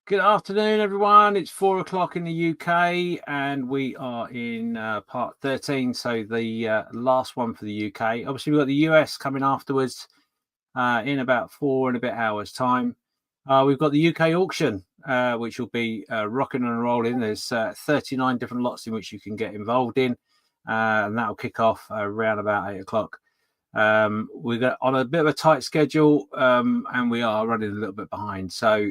Good afternoon, everyone. It's 4:00 in the UK, and we are in part 13. So the last one for the UK. Obviously, we've got the US coming afterwards in about 4 and a bit hours' time. We've got the UK auction, which will be rocking and rolling. There's 39 different lots in which you can get involved in, and that will kick off around about 8:00. We got on a bit of a tight schedule, and we are running a little bit behind. So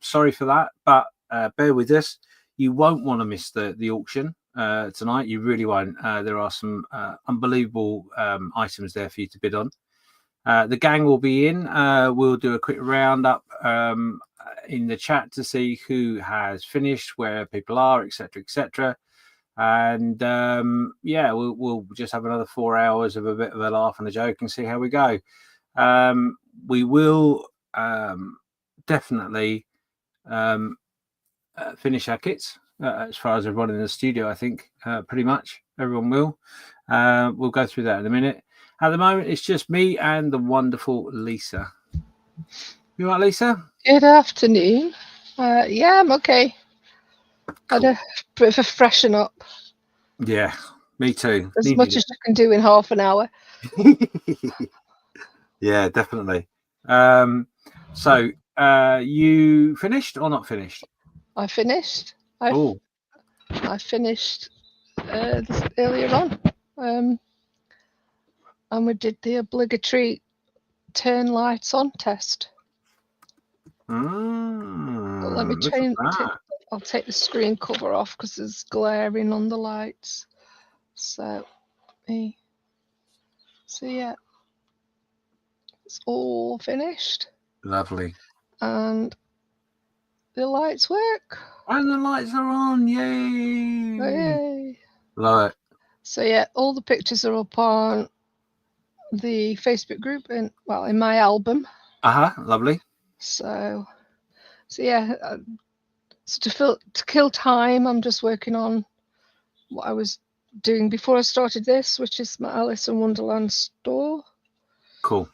sorry for that, but bear with us. You won't want to miss the auction tonight. You really won't. There are some unbelievable items there for you to bid on. The gang will be in. We'll do a quick roundup in the chat to see who has finished, where people are, etc., etc. And we'll just have another 4 hours of a bit of a laugh and a joke and see how we go. We will definitely finish our kits as far as everyone in the studio. I think pretty much everyone will. We'll go through that in a minute. At the moment, it's just me and the wonderful Lisa. You all right, Lisa? Good afternoon. Yeah, I'm okay. Cool. Had a bit of a freshen up. Yeah, me too. As much as you can do in half an hour. Yeah, definitely. So you finished or not finished? I finished. I finished earlier on. And we did the obligatory turn lights on test. Let me change. I'll take the screen cover off because there's glaring on the lights. So yeah, it's all finished. Lovely. And the lights work. And the lights are on. Yay! Yay! Love it. So yeah, all the pictures are up on the Facebook group in my album. Lovely. So yeah. So to kill time, I'm just working on what I was doing before I started this, which is my Alice in Wonderland store. Cool.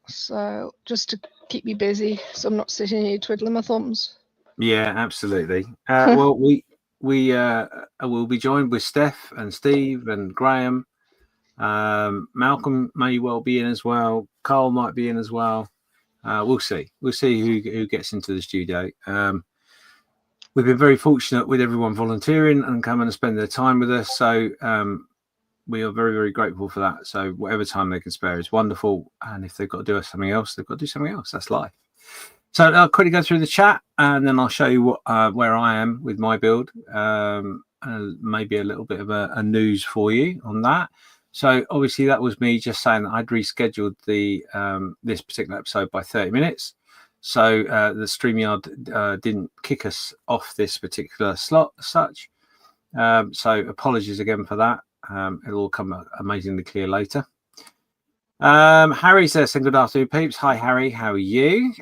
So just to keep me busy, so I'm not sitting here twiddling my thumbs. Yeah, absolutely. Well, we will be joined with Steph and Steve and Graham. Malcolm may well be in as well. Carl might be in as well. We'll see. We'll see who gets into the studio. We've been very fortunate with everyone volunteering and coming and spend their time with us. So we are very, very grateful for that. So whatever time they can spare is wonderful. And if they've got to do something else, they've got to do something else. That's life. So I'll quickly go through the chat and then I'll show you where I am with my build. And maybe a little bit of a news for you on that. So obviously that was me just saying that I'd rescheduled the this particular episode by 30 minutes. So the StreamYard didn't kick us off this particular slot as such. So apologies again for that. It'll all come amazingly clear later. Harry says, good afternoon, peeps. Hi, Harry. How are you?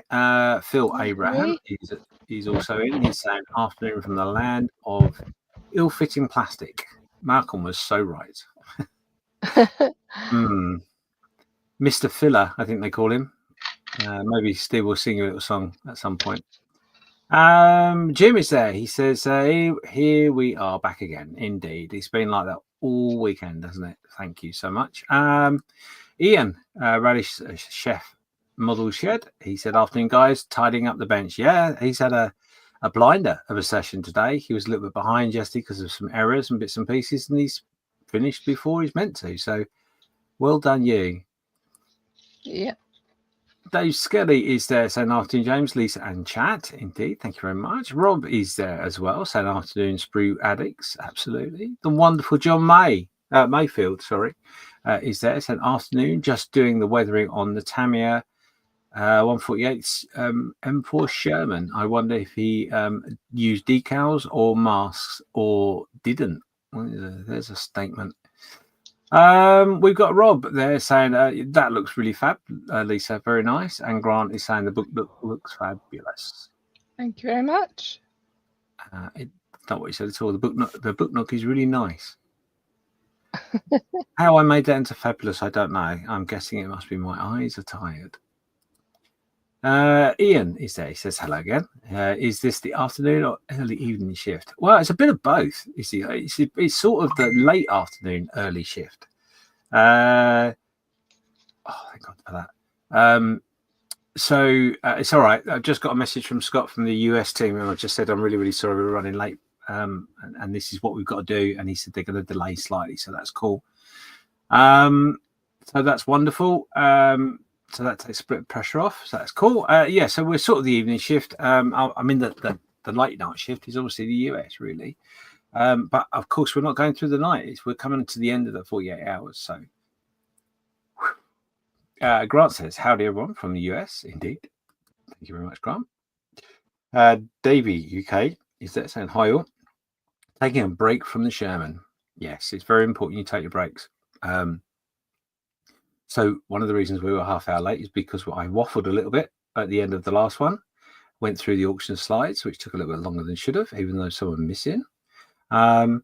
Phil Abraham he's also in. He's saying, afternoon from the land of ill-fitting plastic. Malcolm was so right. Mr. Filler, I think they call him. Maybe Steve will sing you a little song at some point. Jim is there. He says, here we are back again. Indeed. It's been like that all weekend, hasn't it? Thank you so much. Ian, Radish Chef Model Shed. He said, afternoon, guys, tidying up the bench. Yeah, he's had a blinder of a session today. He was a little bit behind yesterday because of some errors and bits and pieces, and he's finished before he's meant to. So well done, you. Yeah. Dave Skelly is there saying afternoon, James, Lisa, and chat. Indeed, thank you very much. Rob is there as well saying afternoon, Sprue Addicts. Absolutely. The wonderful John Mayfield, is there saying afternoon, just doing the weathering on the Tamiya 148 M4 Sherman. I wonder if he used decals or masks or didn't. There's a statement. We've got Rob there saying that looks really fab, Lisa, very nice. And Grant is saying the book looks fabulous. Thank you very much. It's not what he said at all. The book nook is really nice. How I made that into fabulous, I don't know. I'm guessing it must be my eyes are tired. Ian is there. He says hello again. Is this the afternoon or early evening shift? Well, it's a bit of both. You see, it's sort of the late afternoon, early shift. Thank God for that. So it's all right. I've just got a message from Scott from the US team, and I just said I'm really, really sorry we're running late. And this is what we've got to do. And he said they're going to delay slightly, so that's cool. So that's wonderful. So that takes a bit of pressure off. So that's cool. So we're sort of the evening shift. I mean, the late night shift is obviously the US, really. But of course, we're not going through the night. We're coming to the end of the 48 hours. So Grant says, howdy, everyone from the US. Indeed. Thank you very much, Grant. Davey, UK, is that saying hi all? Taking a break from the Sherman. Yes, it's very important you take your breaks. So one of the reasons we were half hour late is because I waffled a little bit at the end of the last one, went through the auction slides, which took a little bit longer than should have, even though some were missing. But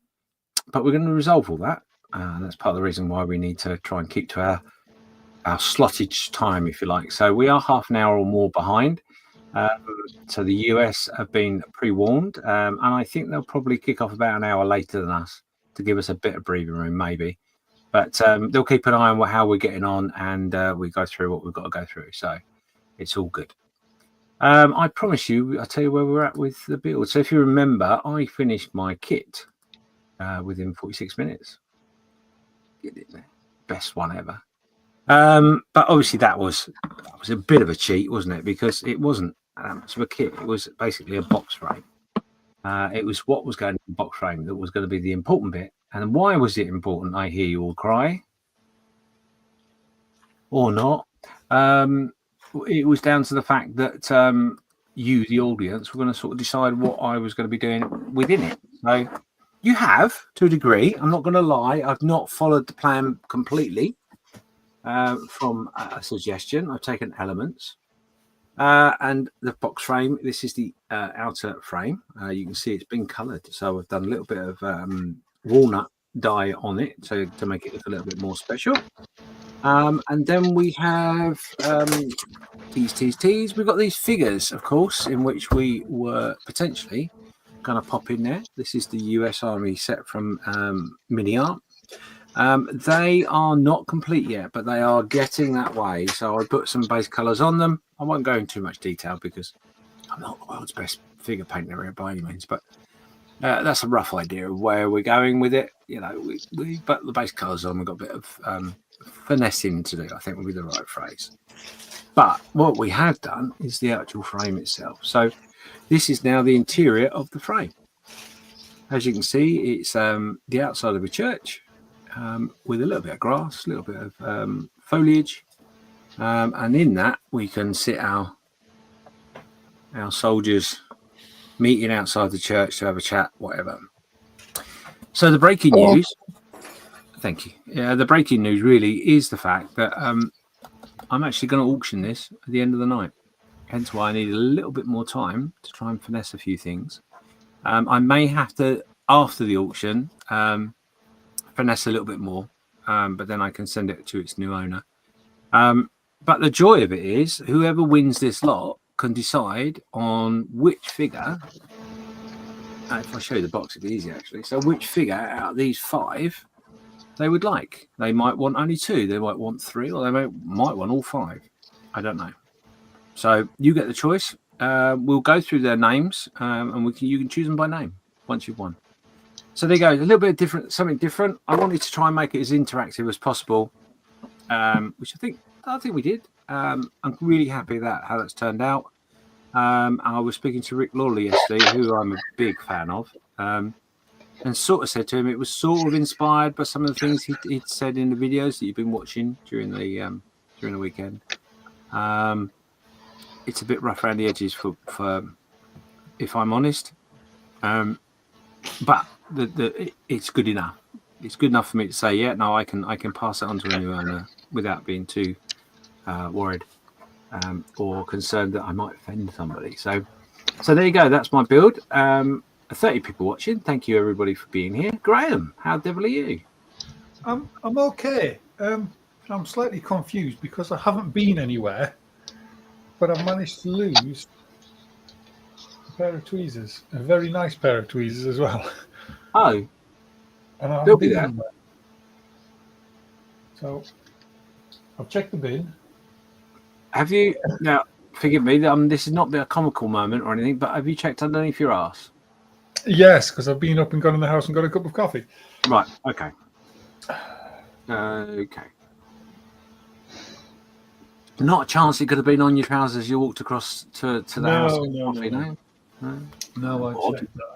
we're going to resolve all that. That's part of the reason why we need to try and keep to our slottage time, if you like. So we are half an hour or more behind. So the US have been pre-warned, and I think they'll probably kick off about an hour later than us to give us a bit of breathing room, maybe. But they'll keep an eye on how we're getting on, and we go through what we've got to go through. So it's all good. I promise you, I'll tell you where we're at with the build. So if you remember, I finished my kit within 46 minutes. Get it there. Best one ever. But obviously that was a bit of a cheat, wasn't it? Because it wasn't that much of a kit. It was basically a box frame. It was what was going in the box frame that was going to be the important bit. And why was it important? I hear you all cry. Or not. It was down to the fact that you, the audience, were going to sort of decide what I was going to be doing within it. So you have, to a degree. I'm not going to lie. I've not followed the plan completely from a suggestion. I've taken elements. And the box frame, this is the outer frame. You can see it's been coloured. So I've done a little bit of walnut dye on it to make it look a little bit more special. And then we have tease. We've got these figures, of course, in which we were potentially going to pop in there. This is the US Army set from Mini Art. They are not complete yet, but they are getting that way. So I put some base colours on them. I won't go into too much detail because I'm not the world's best figure painter by any means, but that's a rough idea of where we're going with it. You know, we put the base colours on. We've got a bit of finessing to do, I think would be the right phrase. But what we have done is the actual frame itself. So this is now the interior of the frame. As you can see, it's the outside of a church with a little bit of grass, a little bit of foliage. And in that, we can sit our soldiers meeting outside the church to have a chat, whatever. So the breaking news, thank you. Yeah, the breaking news really is the fact that I'm actually going to auction this at the end of the night. Hence why I need a little bit more time to try and finesse a few things. I may have to, after the auction, finesse a little bit more, but then I can send it to its new owner. But the joy of it is whoever wins this lot can decide on which figure. If I show you the box, it'd be easy actually. So which figure out of these 5 they would like. They might want only 2, they might want 3, or they might want all 5. I don't know. So you get the choice. We'll go through their names, and you can choose them by name once you've won. So there you go. A little bit different, something different. I wanted to try and make it as interactive as possible, which I think we did. I'm really happy about how that's turned out. I was speaking to Rick Lawley yesterday, who I'm a big fan of, and sort of said to him it was sort of inspired by some of the things he'd said in the videos that you've been watching during the weekend. It's a bit rough around the edges for if I'm honest, but it's good enough. It's good enough for me to say, yeah, no, I can pass it on to a new owner without being too worried or concerned that I might offend somebody. So there you go. That's my build. 30 people watching. Thank you everybody for being here. Graham, how devil are you? I'm okay. I'm slightly confused because I haven't been anywhere. but I've managed to lose a pair of tweezers, a very nice pair of tweezers as well. Oh, And I they'll haven't be been there. anywhere. So I've checked the bin. Have you now? Forgive me. This is not a comical moment or anything, but have you checked underneath your arse? Yes, because I've been up and gone in the house and got a cup of coffee. Right. Okay. Okay. Not a chance it could have been on your trousers as you walked across to the house. No, I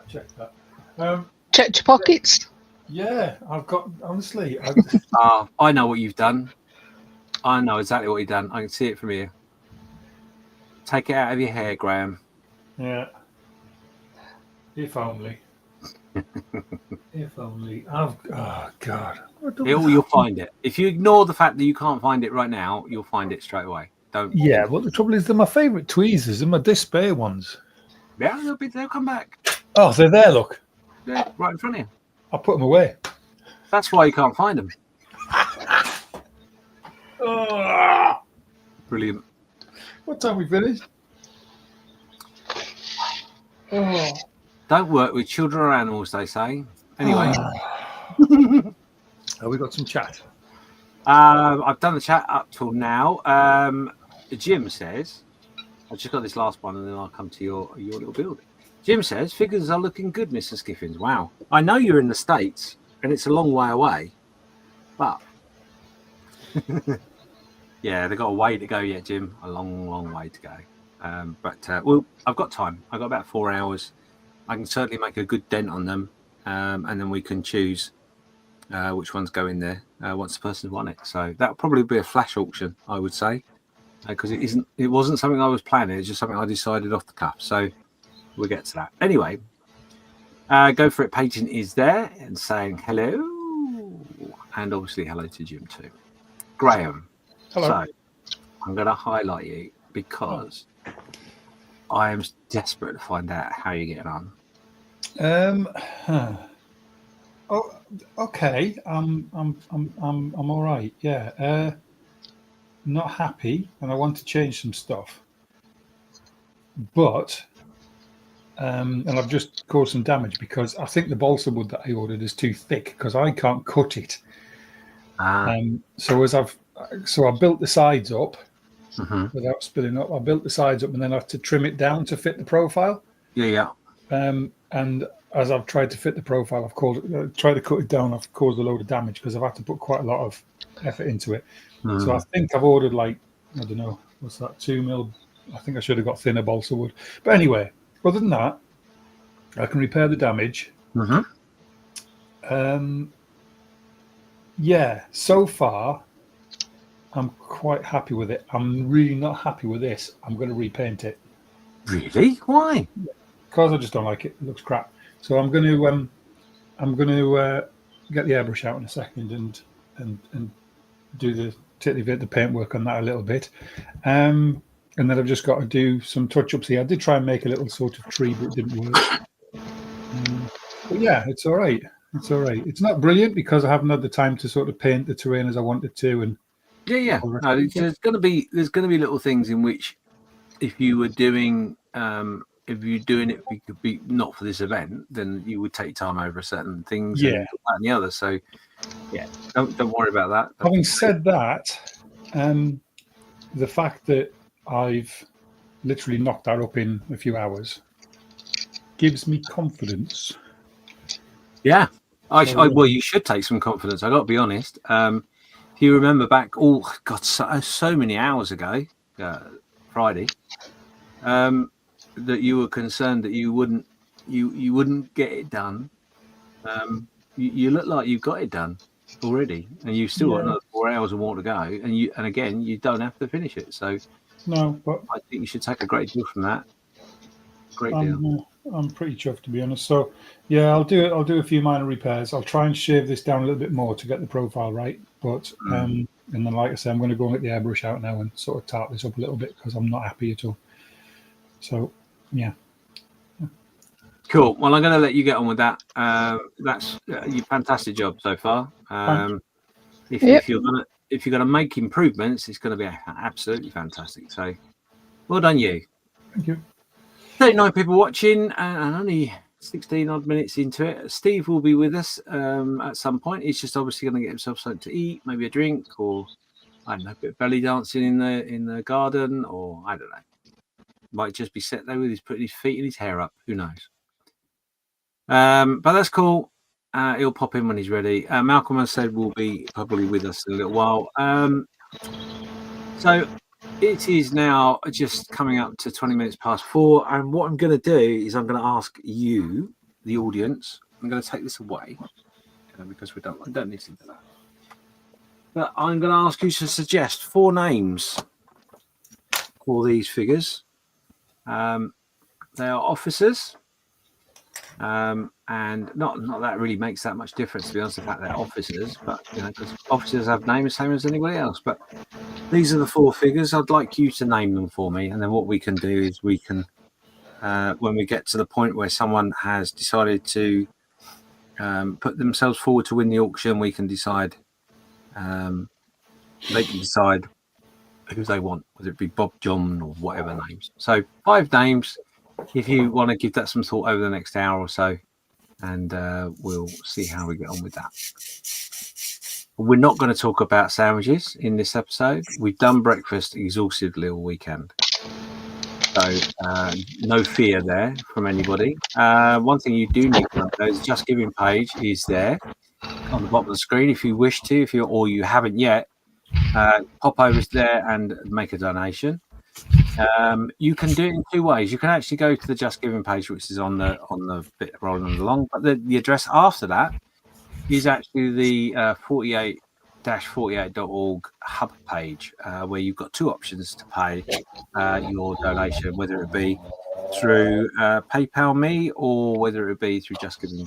checked that. Checked your pockets. Yeah, I've got, honestly. I know what you've done. I know exactly what you've done. I can see it from here. Take it out of your hair, Graham. Yeah. If only. If only. Oh, God. You'll find it. If you ignore the fact that you can't find it right now, you'll find it straight away. Don't. Yeah, well, the trouble is they're my favourite tweezers. They're my display ones. Yeah, they'll come back. Oh, they're there, look. Yeah, right in front of you. I'll put them away. That's why you can't find them. Brilliant. What time we finished? Oh. Don't work with children or animals, they say. Anyway. Oh, we got some chat. I've done the chat up till now. Jim says, I just got this last one and then I'll come to your little building. Jim says, figures are looking good, Mr. Skiffins. Wow. I know you're in the States and it's a long way away, but yeah, they've got a way to go yet, Jim. A long, long way to go. But I've got time. I've got about 4 hours. I can certainly make a good dent on them, and then we can choose which ones go in there once the person's won it. So that'll probably be a flash auction, I would say, because it wasn't something I was planning. It's just something I decided off the cuff. So we'll get to that. Anyway, Go For It Patent is there and saying hello, and obviously hello to Jim too. Graham. Hello. So I'm going to highlight you because I am desperate to find out how you're getting on. Oh, okay. I'm all right. Yeah. Not happy, and I want to change some stuff. But, and I've just caused some damage because I think the balsa wood that I ordered is too thick because I can't cut it. So I built the sides up without spilling up. I built the sides up and then I had to trim it down to fit the profile. Yeah. And as I've tried to fit the profile, I've tried to cut it down. I've caused a load of damage because I've had to put quite a lot of effort into it. So I think I've ordered I don't know, what's that, 2 mil? I think I should have got thinner balsa wood. But anyway, other than that, I can repair the damage. Yeah, so far, I'm quite happy with it. I'm really not happy with this. I'm going to repaint it. Really? Why? Because I just don't like it. It looks crap. So I'm going to get the airbrush out in a second and do the paintwork on that a little bit. And then I've just got to do some touch-ups here. I did try and make a little sort of tree, but it didn't work. But yeah, it's all right. It's all right. It's not brilliant because I haven't had the time to sort of paint the terrain as I wanted to. And yeah. No, there's going to be little things in which, if you were doing it, it could be not for this event, then you would take time over certain things. Yeah, and that and the other. So yeah, don't worry about that. Having said that, the fact that I've literally knocked that up in a few hours gives me confidence. Yeah, well, you should take some confidence. I got to be honest. If you remember back, so many hours ago, Friday, that you were concerned that you wouldn't get it done. You look like you've got it done already, and you've still got another 4 hours and more to go. And again, you don't have to finish it. So no, but I think you should take a great deal from that. Great deal. I'm pretty chuffed, to be honest. So yeah, I'll do a few minor repairs. I'll try and shave this down a little bit more to get the profile right. But and then, like I said, I'm going to go and get the airbrush out now and sort of tart this up a little bit because I'm not happy at all. So yeah. Cool. Well, I'm going to let you get on with that. That's your fantastic job so far. If you're going to make improvements, it's going to be absolutely fantastic. So Well done, you. Thank you. 39 people watching and only 16 odd minutes into it. Steve will be with us at some point. He's just obviously going to get himself something to eat, maybe a drink, or I don't know, a bit of belly dancing in the garden, or I don't know. Might just be sat there with putting his feet and his hair up. Who knows? But that's cool. He'll pop in when he's ready. Malcolm has said will be probably with us in a little while. So it is now just coming up to 20 minutes past 4. And what I'm going to do is I'm going to ask you, the audience, I'm going to take this away because I don't need to do that. But I'm going to ask you to suggest 4 names for these figures. They are officers. And not that really makes that much difference, to be honest, the fact they're officers, but because officers have names the same as anybody else. But these are the 4 figures. I'd like you to name them for me, and then what we can do is we can, when we get to the point where someone has decided to put themselves forward to win the auction, we can decide. They can decide who they want, whether it be Bob, John, or whatever names. So 5 names. If you want to give that some thought over the next hour or so, and we'll see how we get on with that. We're not going to talk about sandwiches in this episode. We've done breakfast exhaustively all weekend. So no fear there from anybody. One thing you do need to know is the Just Giving page is there on the bottom of the screen if you wish to, or you haven't yet. Pop over there and make a donation. You can do it in 2 ways. You can actually go to the Just Giving page, which is on the bit rolling along, but the address after that is actually the 48-48.org hub page, where you've got 2 options to pay your donation, whether it be through PayPal Me or whether it be through Just Giving,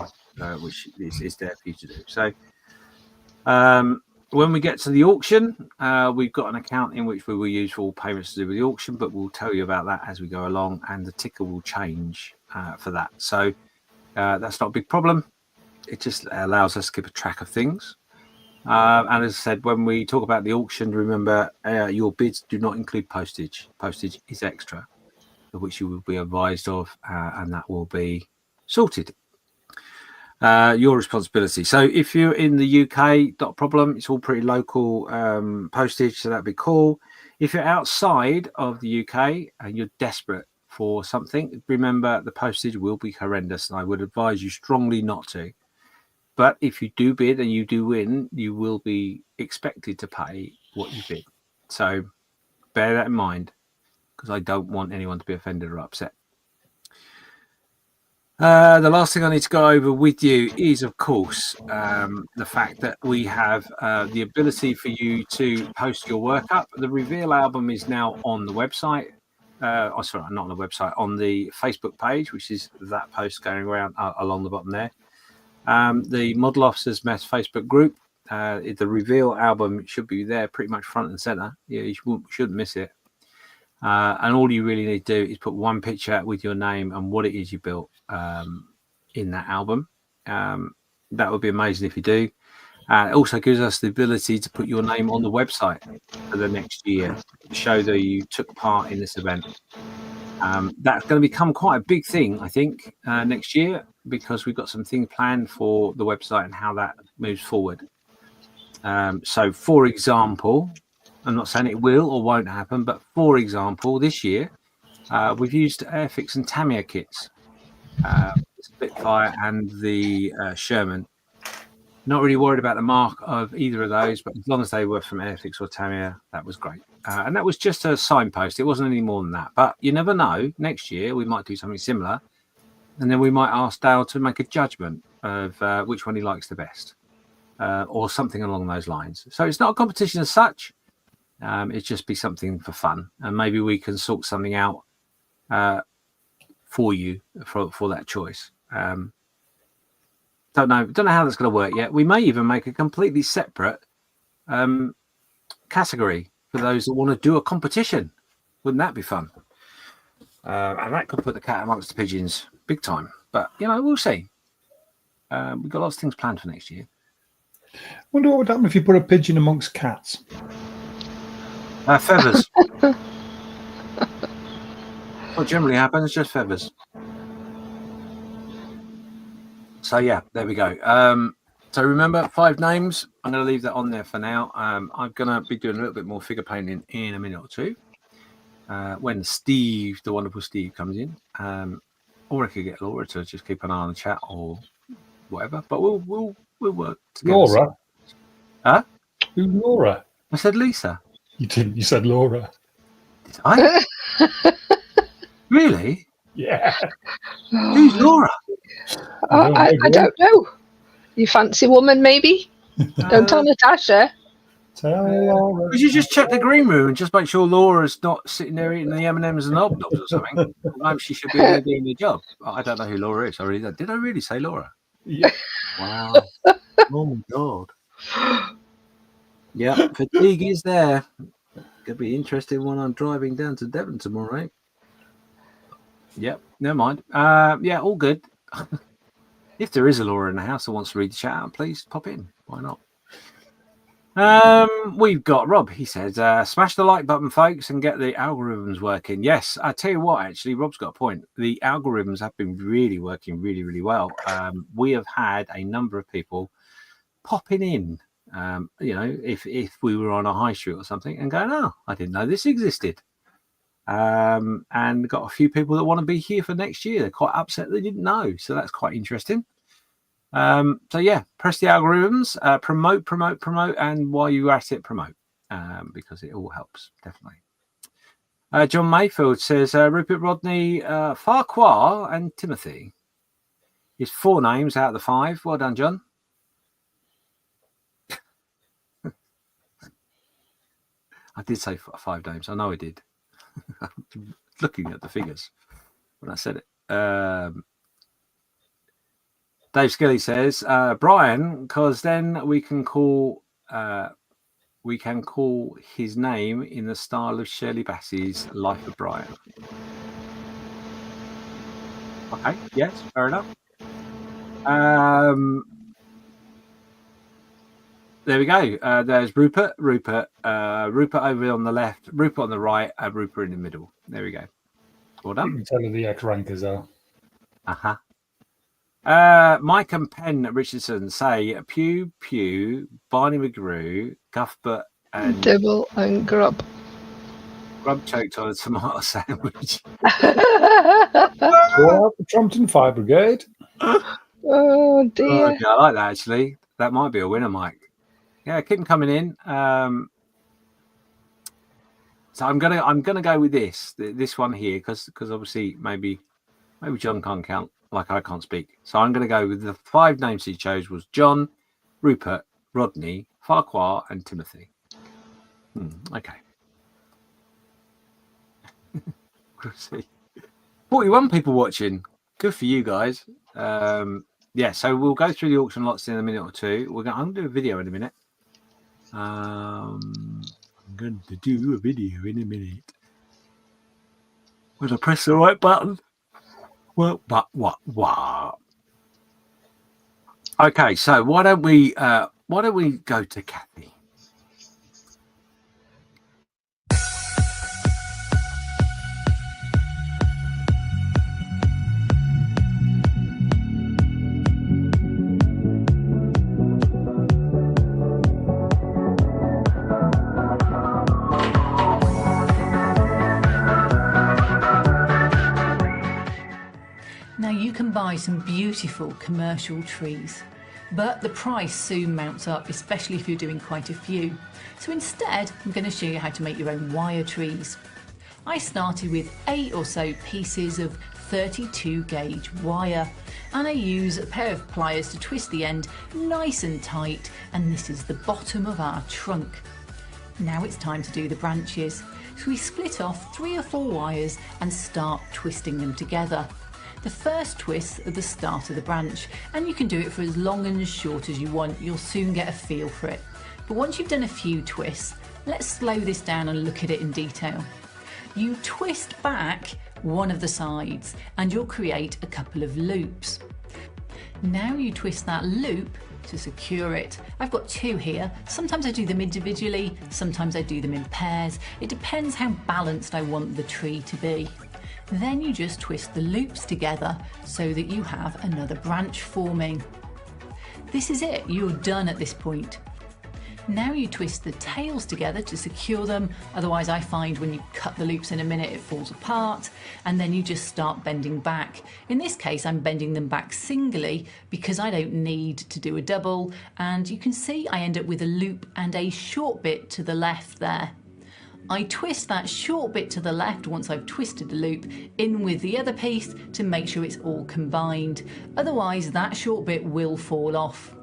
which is there for you to do. So when we get to the auction, we've got an account in which we will use for all payments to do with the auction, but we'll tell you about that as we go along, and the ticker will change for that. So that's not a big problem. It just allows us to keep a track of things. And as I said, when we talk about the auction, remember your bids do not include postage. Postage is extra, which you will be advised of, and that will be sorted. Your responsibility. So if you're in the UK, not a problem. It's all pretty local postage, so that'd be cool. If you're outside of the UK and you're desperate for something, remember the postage will be horrendous, and I would advise you strongly not to. But if you do bid and you do win, you will be expected to pay what you bid. So bear that in mind, because I don't want anyone to be offended or upset. The last thing I need to go over with you is, of course, the fact that we have the ability for you to post your work up. The Reveal album is now on the website. Sorry, not on the website, on the Facebook page, which is that post going around along the bottom there. The Model Officers Mess Facebook group, the Reveal album should be there pretty much front and center. Yeah, you shouldn't miss it. And all you really need to do is put 1 picture with your name and what it is you built in that album. That would be amazing if you do. It also gives us the ability to put your name on the website for the next year to show that you took part in this event. That's going to become quite a big thing, I think, next year, because we've got some things planned for the website and how that moves forward. So, for example, I'm not saying it will or won't happen, but for example, this year, we've used Airfix and Tamiya kits, Spitfire and the Sherman. Not really worried about the mark of either of those, but as long as they were from Airfix or Tamiya, that was great. And that was just a signpost. It wasn't any more than that. But you never know. Next year, we might do something similar. And then we might ask Dale to make a judgment of which one he likes the best, or something along those lines. So it's not a competition as such. It's just be something for fun, and maybe we can sort something out for you for that choice. Don't know how that's going to work yet. We may even make a completely separate category for those that want to do a competition. Wouldn't that be fun? And that could put the cat amongst the pigeons big time. But we'll see. We've got lots of things planned for next year. Wonder what would happen if you put a pigeon amongst cats. Feathers. What generally happens, just feathers. So yeah, there we go. So remember, 5 names. I'm going to leave that on there for now. I'm going to be doing a little bit more figure painting in a minute or two. When Steve, the wonderful Steve, comes in, or I could get Laura to just keep an eye on the chat or whatever. But we'll work together. Laura? Huh? Who's Laura? I said Lisa. You didn't. You said Laura. Did I? Really? Yeah. Who's Laura? I don't know. You fancy woman, maybe? Don't tell Natasha. Tell Laura. Would you just check the green room and just make sure Laura's not sitting there eating the M&Ms and hobnobs or something? Maybe she should be there doing the job. I don't know who Laura is. Did I really say Laura? Yeah. Wow. Oh my God. Yeah, fatigue is there. Could be interesting when I'm driving down to Devon tomorrow. Yep, never mind. Yeah, all good. If there is a Laura in the house that wants to read the chat out, please pop in. Why not? We've got Rob. He says, smash the like button, folks, and get the algorithms working. Yes, I tell you what, actually, Rob's got a point. The algorithms have been really working really, really well. We have had a number of people popping in, if we were on a high street or something and going, oh, I didn't know this existed. And got a few people that want to be here for next year. They're quite upset they didn't know. So that's quite interesting. So yeah, press the algorithms, promote, and while you're at it, promote, because it all helps, definitely. John Mayfield says, Rupert, Rodney, Farquhar and Timothy is 4 names out of the 5. Well done, John. I did say 5 names. I know I did. Looking at the figures when I said it. Dave Skilly says, Brian, because then we can call his name in the style of Shirley Bassey's Life of Brian. Okay, yes, fair enough. There we go. There's Rupert over on the left, Rupert on the right, and Rupert in the middle. There we go. Well done. You can tell who the ex-rankers are. Uh-huh. Mike and Penn Richardson say Pew, Barney McGrew, Cuthbert, and Dibble and Grub. Grub choked on a tomato sandwich. Well, the Trumpton Fire Brigade. Oh dear. Oh, yeah, I like that actually. That might be a winner, Mike. Yeah, keep them coming in. So I'm gonna go with this one here because obviously maybe John can't count like I can't speak. So I'm gonna go with the 5 names he chose was John, Rupert, Rodney, Farquhar, and Timothy. Okay. We'll see. 41 people watching. Good for you guys. Yeah, so we'll go through the auction lots in a minute or two. I'm gonna do a video in a minute. I'm going to do a video in a minute. When I press the right button. Well, but what? Okay, so why don't we go to Kathy? You can buy some beautiful commercial trees, but the price soon mounts up, especially if you're doing quite a few. So instead, I'm going to show you how to make your own wire trees. I started with 8 or so pieces of 32 gauge wire, and I use a pair of pliers to twist the end nice and tight, and this is the bottom of our trunk. Now it's time to do the branches. So we split off 3 or 4 wires and start twisting them together. The first twist at the start of the branch, and you can do it for as long and as short as you want. You'll soon get a feel for it. But once you've done a few twists, let's slow this down and look at it in detail. You twist back one of the sides and you'll create a couple of loops. Now you twist that loop to secure it. I've got 2 here. Sometimes I do them individually, sometimes I do them in pairs. It depends how balanced I want the tree to be. Then you just twist the loops together so that you have another branch forming. This is it, you're done at this point. Now you twist the tails together to secure them, otherwise I find when you cut the loops in a minute it falls apart, and then you just start bending back. In this case I'm bending them back singly because I don't need to do a double, and you can see I end up with a loop and a short bit to the left there. I twist that short bit to the left once I've twisted the loop in with the other piece to make sure it's all combined, otherwise that short bit will fall off.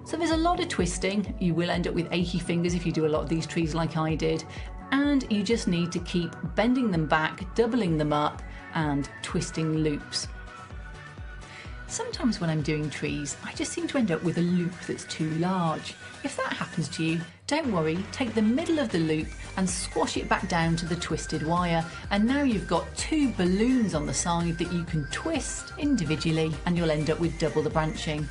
So there's a lot of twisting. You will end up with achy fingers if you do a lot of these trees like I did, and you just need to keep bending them back, doubling them up and twisting loops. Sometimes when I'm doing trees, I just seem to end up with a loop that's too large. If that happens to you, don't worry, take the middle of the loop and squash it back down to the twisted wire, and now you've got two balloons on the side that you can twist individually and you'll end up with double the branching.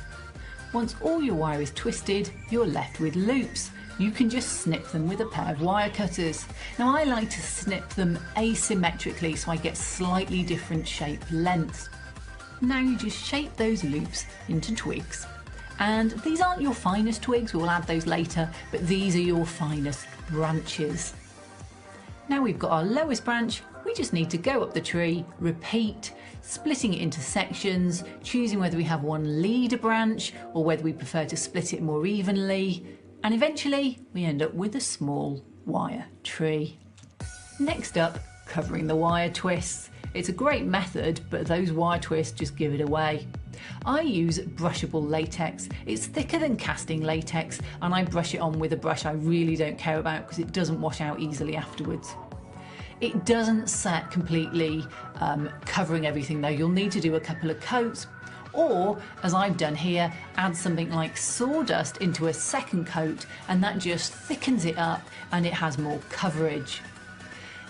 Once all your wire is twisted, you're left with loops. You can just snip them with a pair of wire cutters. Now I like to snip them asymmetrically so I get slightly different shape lengths. Now you just shape those loops into twigs. And these aren't your finest twigs, we'll add those later, but these are your finest branches. Now we've got our lowest branch, we just need to go up the tree, repeat, splitting it into sections, choosing whether we have one leader branch or whether we prefer to split it more evenly, and eventually we end up with a small wire tree. Next up, covering the wire twists. It's a great method, but those wire twists just give it away. I use brushable latex. It's thicker than casting latex, and I brush it on with a brush I really don't care about because it doesn't wash out easily afterwards. It doesn't set completely covering everything though. You'll need to do a couple of coats, or as I've done here, add something like sawdust into a second coat, and that just thickens it up and it has more coverage.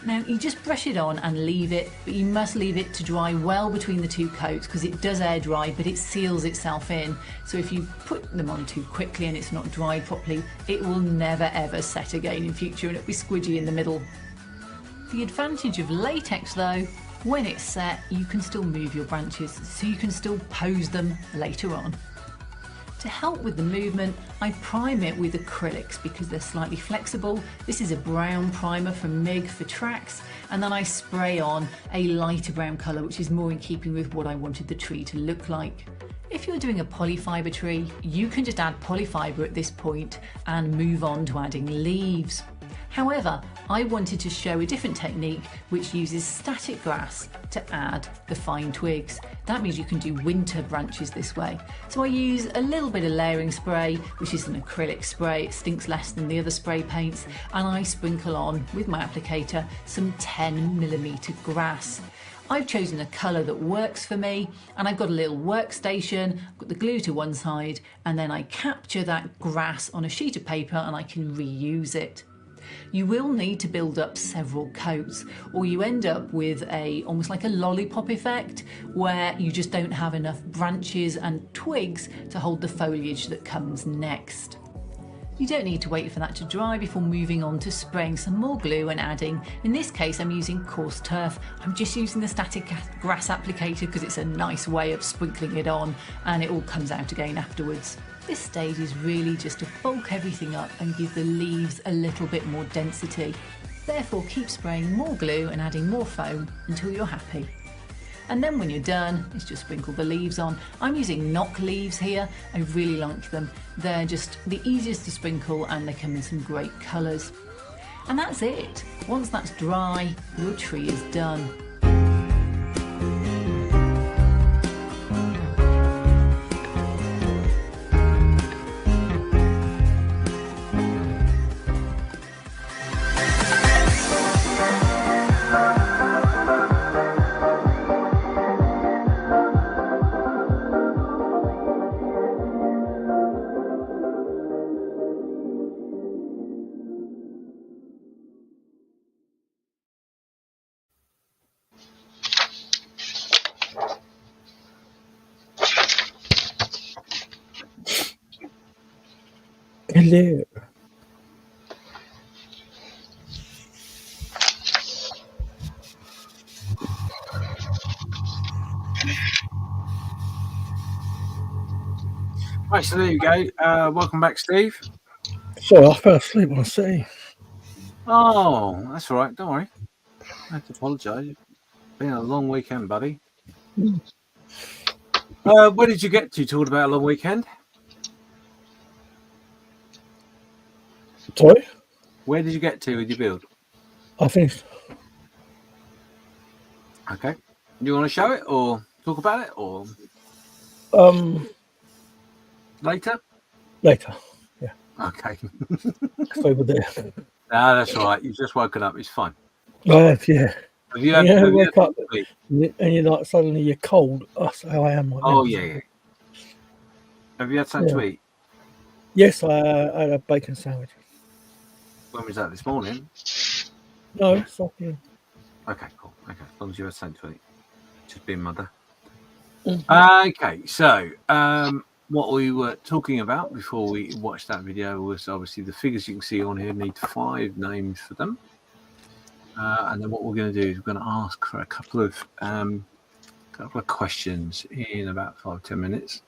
Now you just brush it on and leave it, but you must leave it to dry well between the two coats because it does air dry, but it seals itself in. So if you put them on too quickly and it's not dried properly, it will never ever set again in future and it'll be squidgy in the middle. The advantage of latex though, when it's set, you can still move your branches, so you can still pose them later on. To help with the movement, I prime it with acrylics because they're slightly flexible. This is a brown primer from MIG for tracks, and then I spray on a lighter brown colour which is more in keeping with what I wanted the tree to look like. If you're doing a polyfibre tree, you can just add polyfibre at this point and move on to adding leaves. However, I wanted to show a different technique which uses static grass to add the fine twigs. That means you can do winter branches this way. So I use a little bit of layering spray, which is an acrylic spray. It stinks less than the other spray paints, and I sprinkle on with my applicator some 10mm grass. I've chosen a colour that works for me, and I've got a little workstation, I've got the glue to one side, and then I capture that grass on a sheet of paper and I can reuse it. You will need to build up several coats, or you end up with almost like a lollipop effect where you just don't have enough branches and twigs to hold the foliage that comes next. You don't need to wait for that to dry before moving on to spraying some more glue and adding. In this case I'm using coarse turf. I'm just using the static grass applicator because it's a nice way of sprinkling it on and it all comes out again afterwards. This stage is really just to bulk everything up and give the leaves a little bit more density. Therefore keep spraying more glue and adding more foam until you're happy. And then when you're done, it's just sprinkle the leaves on. I'm using knock leaves here. I really like them. They're just the easiest to sprinkle and they come in some great colours. And that's it. Once that's dry, your tree is done. Hello. Right, so there you go. Welcome back, Steve. Sorry, I fell asleep on the sea. Oh, that's all right. Don't worry. I have to apologise. Been a long weekend, buddy. Where did you get to talking about a long weekend? Sorry? Where did you get to with your build? I finished. Okay. Do you want to show it or talk about it or later? Later. Yeah. Okay. It's over there. No, that's all right. You've just woken up. It's fine. Yeah. Have you had, Wake up and you're like suddenly you're cold. That's how I am right now. Oh, yeah. Have you had something to eat? Yes, I had a bacon sandwich. When was that? This morning? No, it's afternoon. Okay, cool. Okay, as long as you had something to eat. Just being mother. Okay, so what we were talking about before we watched that video was obviously the figures you can see on here need 5 names for them. And then what we're going to do is we're going to ask for a couple of questions in about 5-10 minutes.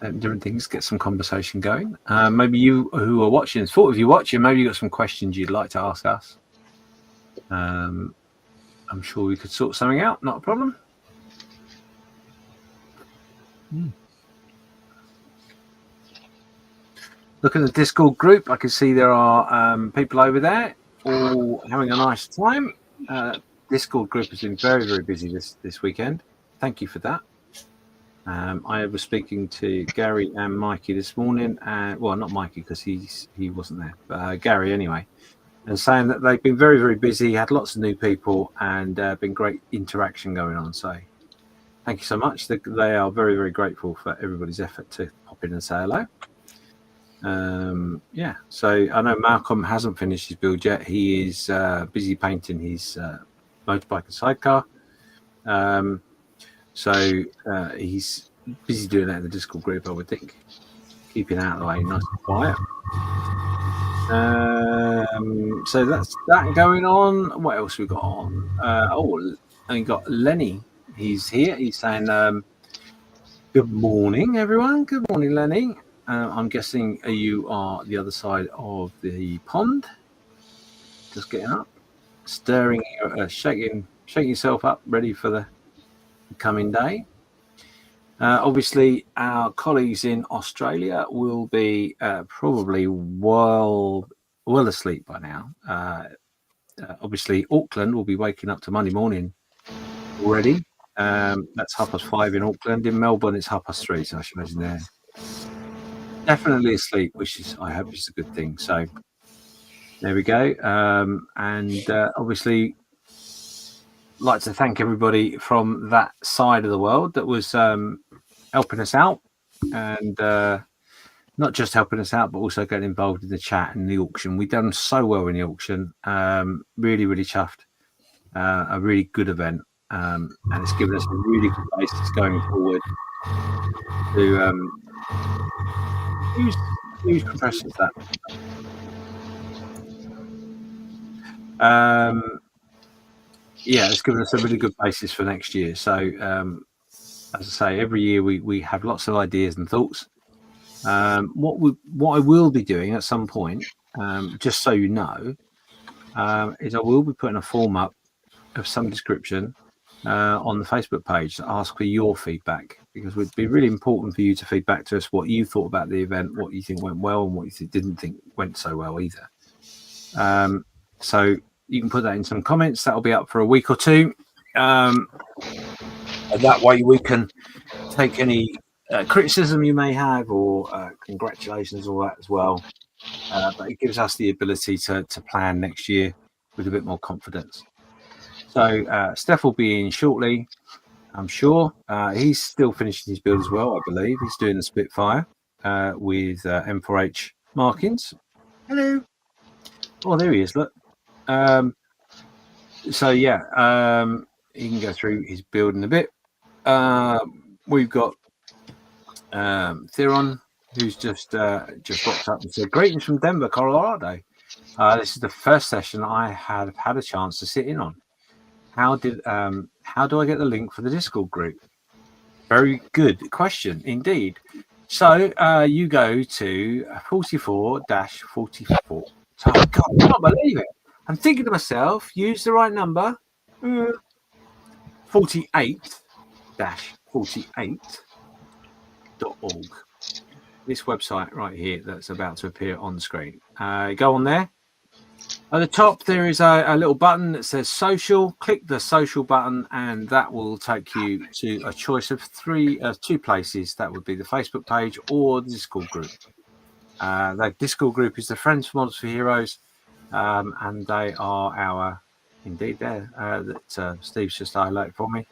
Different things, get some conversation going. Maybe you who are watching, thought of you watching, maybe you got some questions you'd like to ask us. I'm sure we could sort something out, not a problem. Look at the Discord group. I can see there are people over there all having a nice time. Discord group has been very, very busy this weekend. Thank you for that. I was speaking to Gary and Mikey this morning. Well, not Mikey because he wasn't there, but Gary anyway. And saying that they've been very, very busy, had lots of new people, and been great interaction going on. So thank you so much. They are very, very grateful for everybody's effort to pop in and say hello. So I know Malcolm hasn't finished his build yet. He is busy painting his motorbike and sidecar. So he's busy doing that in the Discord group, I would think. Keeping out of the way, nice and quiet. So that's that going on. What else we got on? And we got Lenny. He's here. He's saying, good morning, everyone. Good morning, Lenny. I'm guessing you are the other side of the pond. Just getting up, stirring, shaking yourself up, ready for the coming day. Obviously, our colleagues in Australia will be probably well asleep by now. Obviously, Auckland will be waking up to Monday morning already. That's 5:30 in Auckland. In Melbourne, it's 3:30. So I should imagine they're definitely asleep, which I hope is a good thing. So there we go. And obviously, like to thank everybody from that side of the world that was helping us out, and not just helping us out, but also getting involved in the chat and the auction. We've done so well in the auction. Really, really chuffed. A really good event, and it's given us a really good basis going forward to whose compressor is that? It's given us a really good basis for next year. So, as I say, every year we have lots of ideas and thoughts. What I will be doing at some point, just so you know, is I will be putting a form up of some description on the Facebook page to ask for your feedback, because it would be really important for you to feed back to us what you thought about the event, what you think went well, and what you didn't think went so well either. So you can put that in some comments. That'll be up for a week or two. And that way we can take any criticism you may have, or congratulations, all that as well. But it gives us the ability to plan next year with a bit more confidence. So Steph will be in shortly, I'm sure. He's still finishing his build as well, I believe. He's doing the Spitfire with M4H markings. Hello. Oh, there he is, look. He can go through his build in a bit. We've got Theron, who's just rocked up and said, greetings from Denver, Colorado. This is the first session I have had a chance to sit in on. How do I get the link for the Discord group? Very good question indeed. So you go to 44-44. So I can't believe it. I'm thinking to myself, use the right number. 48-48.org. This website right here that's about to appear on the screen. Go on there. At the top, there is a little button that says social. Click the social button, and that will take you to a choice of two places. That would be the Facebook page or the Discord group. The Discord group is the Friends for Models for Heroes, and they are our, indeed, there that Steve's just highlighted for me.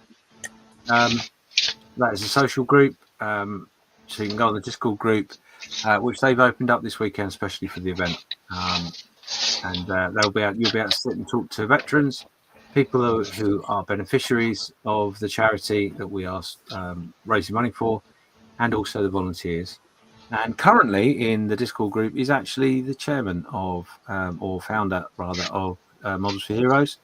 That is a social group, so you can go on the Discord group, which they've opened up this weekend, especially for the event. And you'll be able to sit and talk to veterans, people who are beneficiaries of the charity that we are raising money for, and also the volunteers. And currently in the Discord group is actually the chairman of, or founder rather, of Models for Heroes.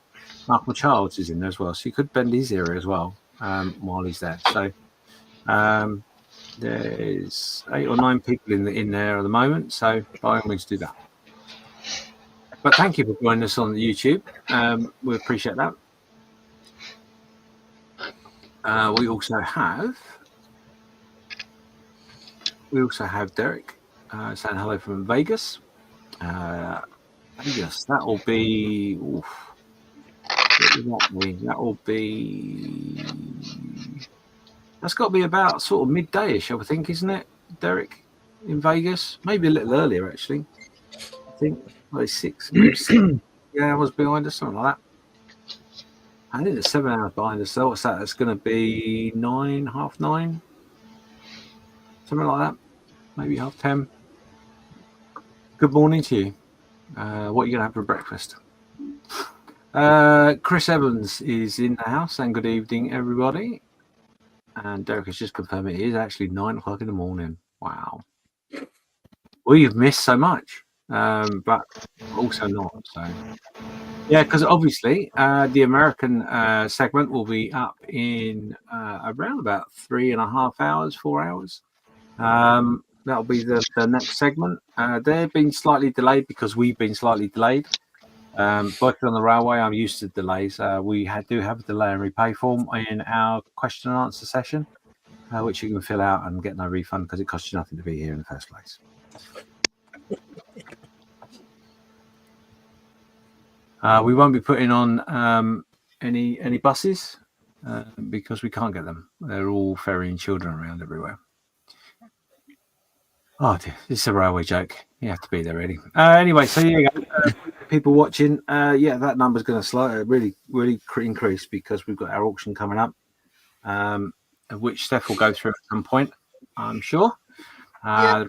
Michael Childs is in there as well, so you could bend his ear as well while he's there. So there's 8 or 9 people in there at the moment, so by all means do that. But thank you for joining us on the YouTube. We appreciate that. We also have Derek saying hello from Vegas. Vegas, that will be. That's got to be about sort of midday-ish, I would think, isn't it, Derek? In Vegas, maybe a little earlier actually. I think. Like 6. Yeah, I was behind us, something like that. I think it's 7 hours behind us. So what's that? It's going to be 9, half 9, something like that. Maybe half 10. Good morning to you. What are you going to have for breakfast? Chris Evans is in the house, and good evening, everybody. And Derek has just confirmed it is actually 9 o'clock in the morning. Wow. Well, you've missed so much. But also not. So, yeah, because obviously the American segment will be up in around about 3.5 hours, 4 hours. That'll be the next segment. They've been slightly delayed because we've been slightly delayed. Working on the railway, I'm used to delays. We do have a delay and repay form in our question and answer session, which you can fill out and get no refund because it costs you nothing to be here in the first place. We won't be putting on any buses because we can't get them. They're all ferrying children around everywhere. Oh dear, this is a railway joke. You have to be there, really. Anyway, so yeah, people watching. Yeah, that number's going to really increase because we've got our auction coming up, which Steph will go through at some point, I'm sure. A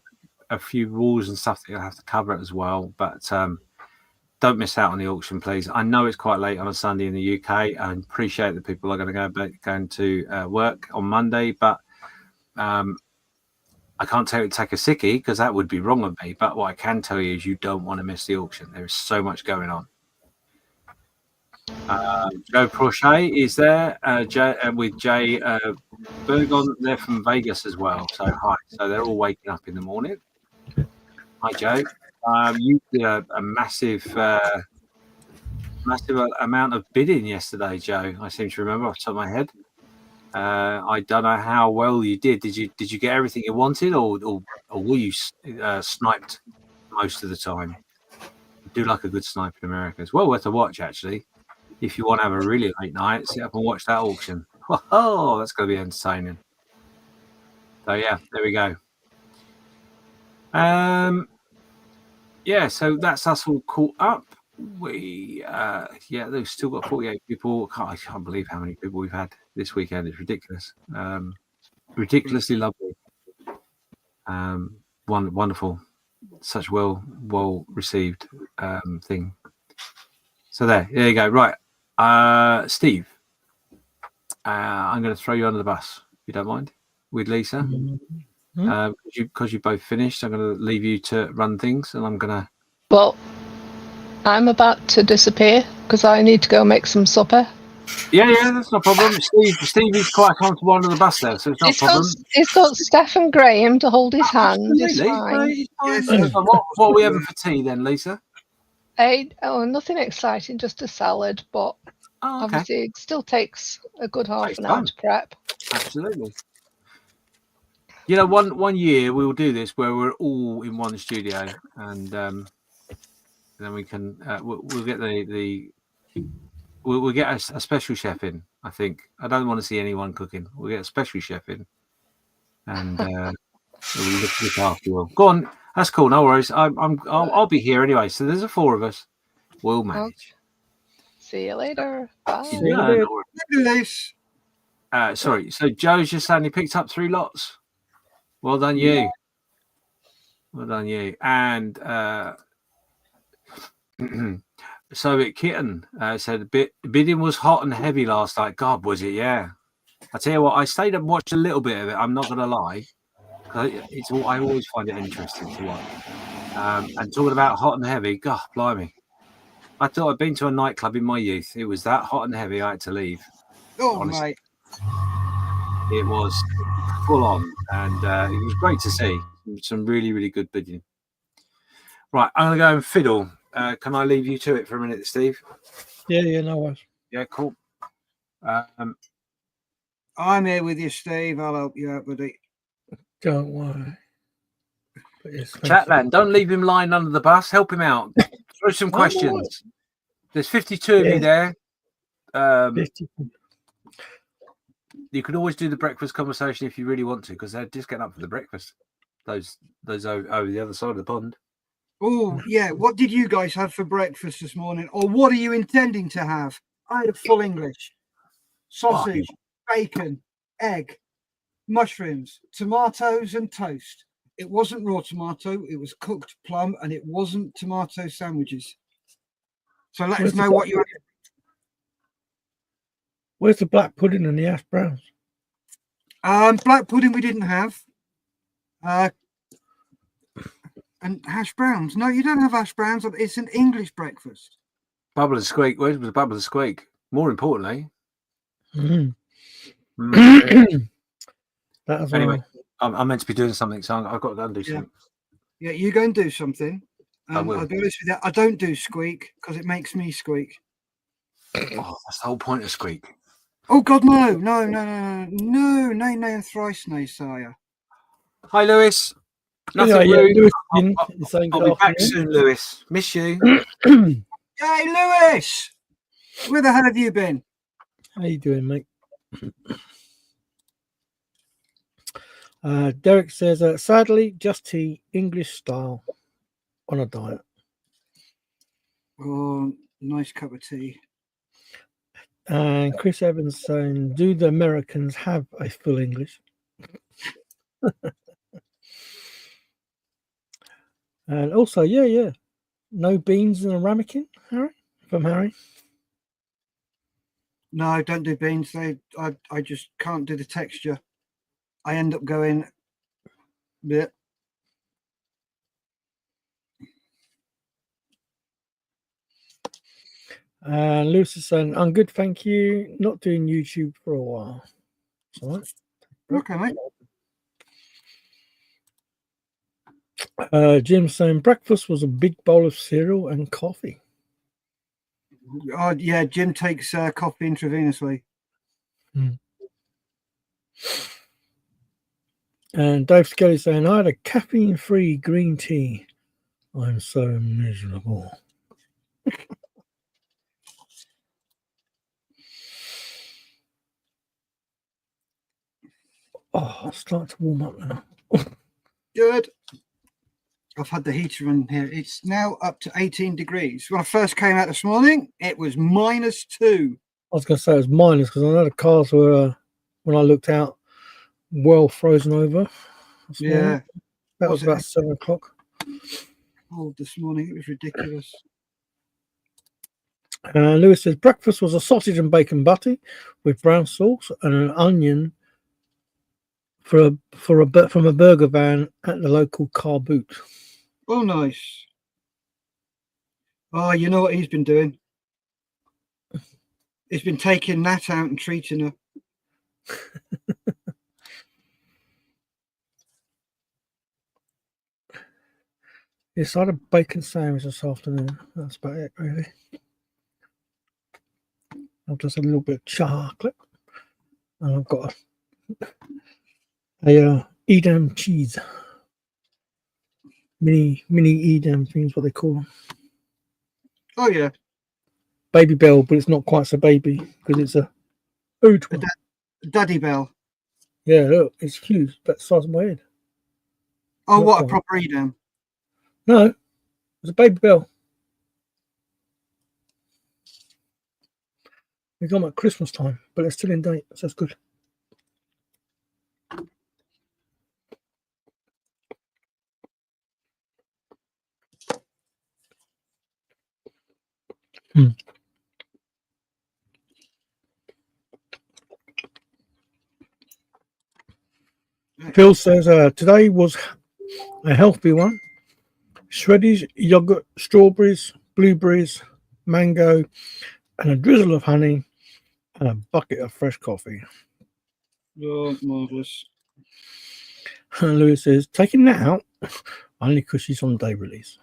few rules and stuff that you'll have to cover as well, but. Don't miss out on the auction, please. I know it's quite late on a Sunday in the UK. I appreciate that people are going to going to work on Monday, but I can't tell you to take a sickie because that would be wrong of me. But what I can tell you is you don't want to miss the auction. There is so much going on. Joe Prochet is there with Jay Bergon. They're from Vegas as well. So hi. So they're all waking up in the morning. Hi, Joe. You did a massive amount of bidding yesterday, Joe. I seem to remember off the top of my head. I don't know how well you did. Did you get everything you wanted, or were you sniped most of the time? I do like a good snipe in America. It's well worth a watch, actually. If you want to have a really late night, sit up and watch that auction. Oh, that's going to be entertaining. So yeah, there we go. Yeah, so that's us all caught up. They've still got 48 people. I can't believe how many people we've had this weekend. It's ridiculous. Ridiculously lovely. Wonderful. Such well received thing. So there you go. Right. Steve, I'm going to throw you under the bus, if you don't mind, with Lisa. Mm-hmm. Because you both finished, I'm going to leave you to run things, and I'm going to. Well, I'm about to disappear because I need to go make some supper. Yeah, that's no problem. Steve is quite comfortable under the bus there, so it's not a problem. He's got Steph and Graham to hold his hand. It's Absolutely. fine. He's fine. Yes, So what are we having for tea then, Lisa? Nothing exciting, just a salad, but Oh, okay. obviously it still takes a good half Takes an hour time. to prep. Absolutely. You know, one year we will do this where we're all in one studio, and then we can we'll get we'll get a special chef in. I think I don't want to see anyone cooking. We'll get a special chef in, and we'll look after you all. Go on, that's cool. No worries. I'll be here anyway. So there's 4 of us. We'll manage. See you later. Bye. See you later. Nice. Sorry. So Joe's just saying he picked up 3 lots. Well done, you. Well done, you. And Soviet Kitten said bidding was hot and heavy last night. God, was it? Yeah. I tell you what, I stayed up and watched a little bit of it. I'm not going to lie. I always find it interesting to watch. And talking about hot and heavy, God, blimey. I thought I'd been to a nightclub in my youth. It was that hot and heavy I had to leave. Oh, honestly. mate. It was full on, and it was great to see some really, really good bidding. Right, I'm going to go and fiddle. Can I leave you to it for a minute, Steve? Yeah, no worries. Yeah, cool. I'm here with you, Steve. I'll help you out, buddy. Don't worry. But yes, Chatland, don't leave him lying under the bus. Help him out. Throw some questions. There's 52 of you there. 50. You could always do the breakfast conversation if you really want to, because they're just getting up for the breakfast. Those over the other side of the pond. Oh, yeah. What did you guys have for breakfast this morning? Or what are you intending to have? I had full English. Sausage, bacon, egg, mushrooms, tomatoes and toast. It wasn't raw tomato. It was cooked plum, and it wasn't tomato sandwiches. So let us know what you had. Where's the black pudding and the hash browns? Black pudding we didn't have. And hash browns. No, you don't have hash browns. It's an English breakfast. Bubble and squeak. Where was Bubble and squeak? More importantly. That as Anyway, well. I'm meant to be doing something, so I've got to go and do something. Yeah, you go and do something. I will. I'll be honest with you, I don't do squeak because it makes me squeak. Oh, that's the whole point of squeak. Oh, God, no, thrice no, sire. Hi, Lewis. Nothing Yeah, rude. Lewis, I'll be back soon, Lewis. Miss you. Hey, Lewis! Where the hell have you been? How you doing, mate? Derek says, sadly, just tea, English style, on a diet. Oh, nice cup of tea. And Chris Evans saying, do the Americans have a full English? And also, yeah. No beans in a ramekin, Harry? From Harry? No, I don't do beans. I just can't do the texture. I end up going bit. Lewis is saying, I'm good, thank you. Not doing YouTube for a while. It's all right. Okay, mate. Jim's saying breakfast was a big bowl of cereal and coffee. Oh, yeah, Jim takes coffee intravenously. And Dave Skelly saying, I had a caffeine-free green tea. I'm so miserable. I'll start to warm up now. Good. I've had the heater on here. It's now up to 18 degrees. When I first came out this morning, it was -2. I was going to say it was minus because I know the cars were, when I looked out, well frozen over. Yeah. That was about 7 o'clock. Oh, this morning it was ridiculous. Lewis says breakfast was a sausage and bacon butty with brown sauce and an onion from a burger van at the local car boot. Oh, nice. Oh, you know what he's been doing? He's been taking Nat out and treating her. Yes, I had a bacon sandwich this afternoon. That's about it, really. I've just had a little bit of chocolate. And I've got a Edam cheese. Mini Edam things, what they call them. Oh, yeah. Baby Bell, but it's not quite so baby because it's a huge one. Daddy Bell. Yeah, look, it's huge. About the size of my head. Oh, Not what quite. a proper Edam. No, it's a Baby Bell. We got them at Christmas time, but they're still in date, so that's good. Phil says today was a healthy one. Shreddies, yogurt, strawberries, blueberries, mango, and a drizzle of honey, and a bucket of fresh coffee. Oh, marvellous. Louis says, taking that out only because she's on day release.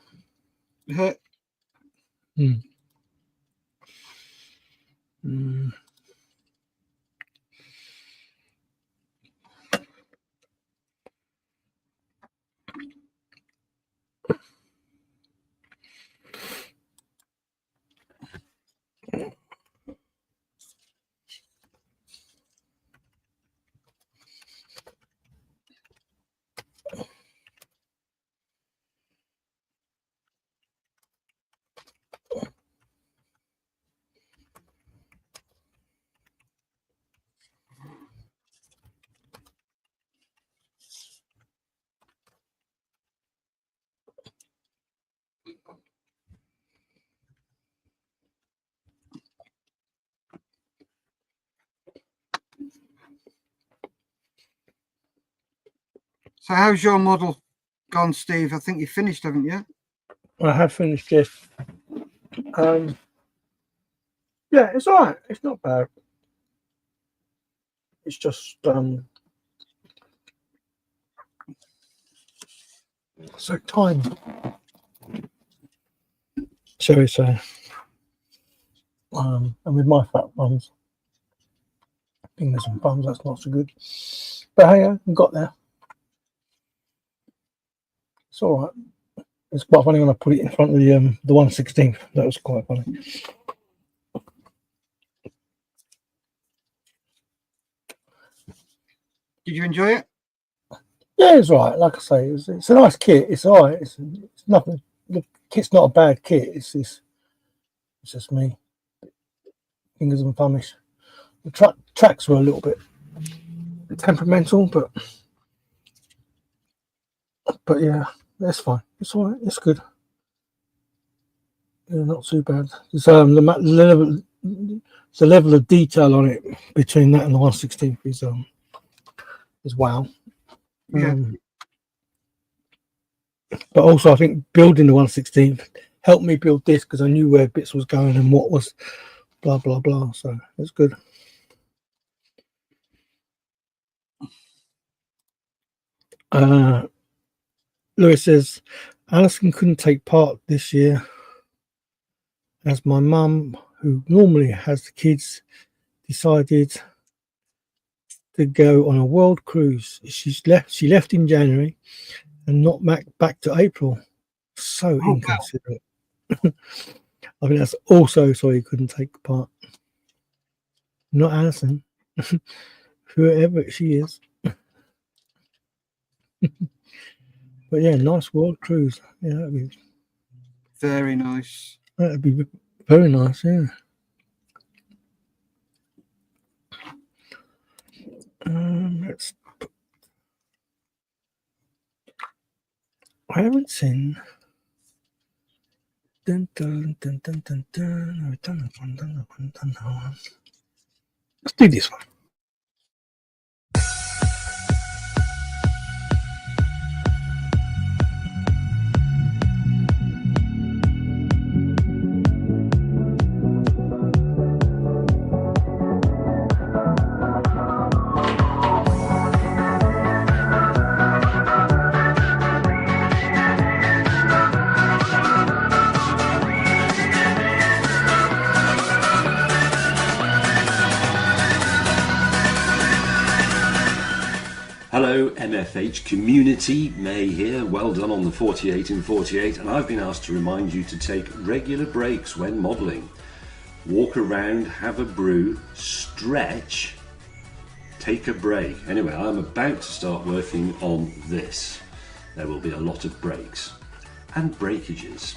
So how's your model gone, Steve? I think you finished, haven't you? I have finished, Jeff. Yeah, it's all right. It's not bad. It's just so time, shall we say? And with my fat ones, fingers and thumbs, that's not so good. But hey, I got there. It's all right. It's quite funny when I put it in front of the 1/16. That was quite funny. Did you enjoy it? Yeah, it's all right. Like I say, it's a nice kit. It's all right. It's nothing. The kit's not a bad kit. It's just me. Fingers and thumbish. The tracks were a little bit temperamental, but yeah, that's fine. It's all right. It's good. Yeah, not too bad. It's the level of detail on it between that and the 1/16 is wow. Yeah. But also, I think building the 1/16 helped me build this because I knew where bits was going and what was blah blah blah. So it's good. Lewis says Alison couldn't take part this year as my mum, who normally has the kids, decided to go on a world cruise. She left in January and not back to April. So inconsiderate. Wow. I think that's also so he couldn't take part. Not Alison, whoever she is. But yeah, nice world cruise. Yeah, that'd be very nice. That'd be very nice. Yeah. Let's. I haven't seen. Dun, dun, dun, dun, dun, dun. I've done that one. Done that one. Done that one. Let's do this one. Hello MFH community, May here, well done on the 48 in 48, and I've been asked to remind you to take regular breaks when modelling. Walk around, have a brew, stretch, take a break. Anyway, I'm about to start working on this. There will be a lot of breaks and breakages.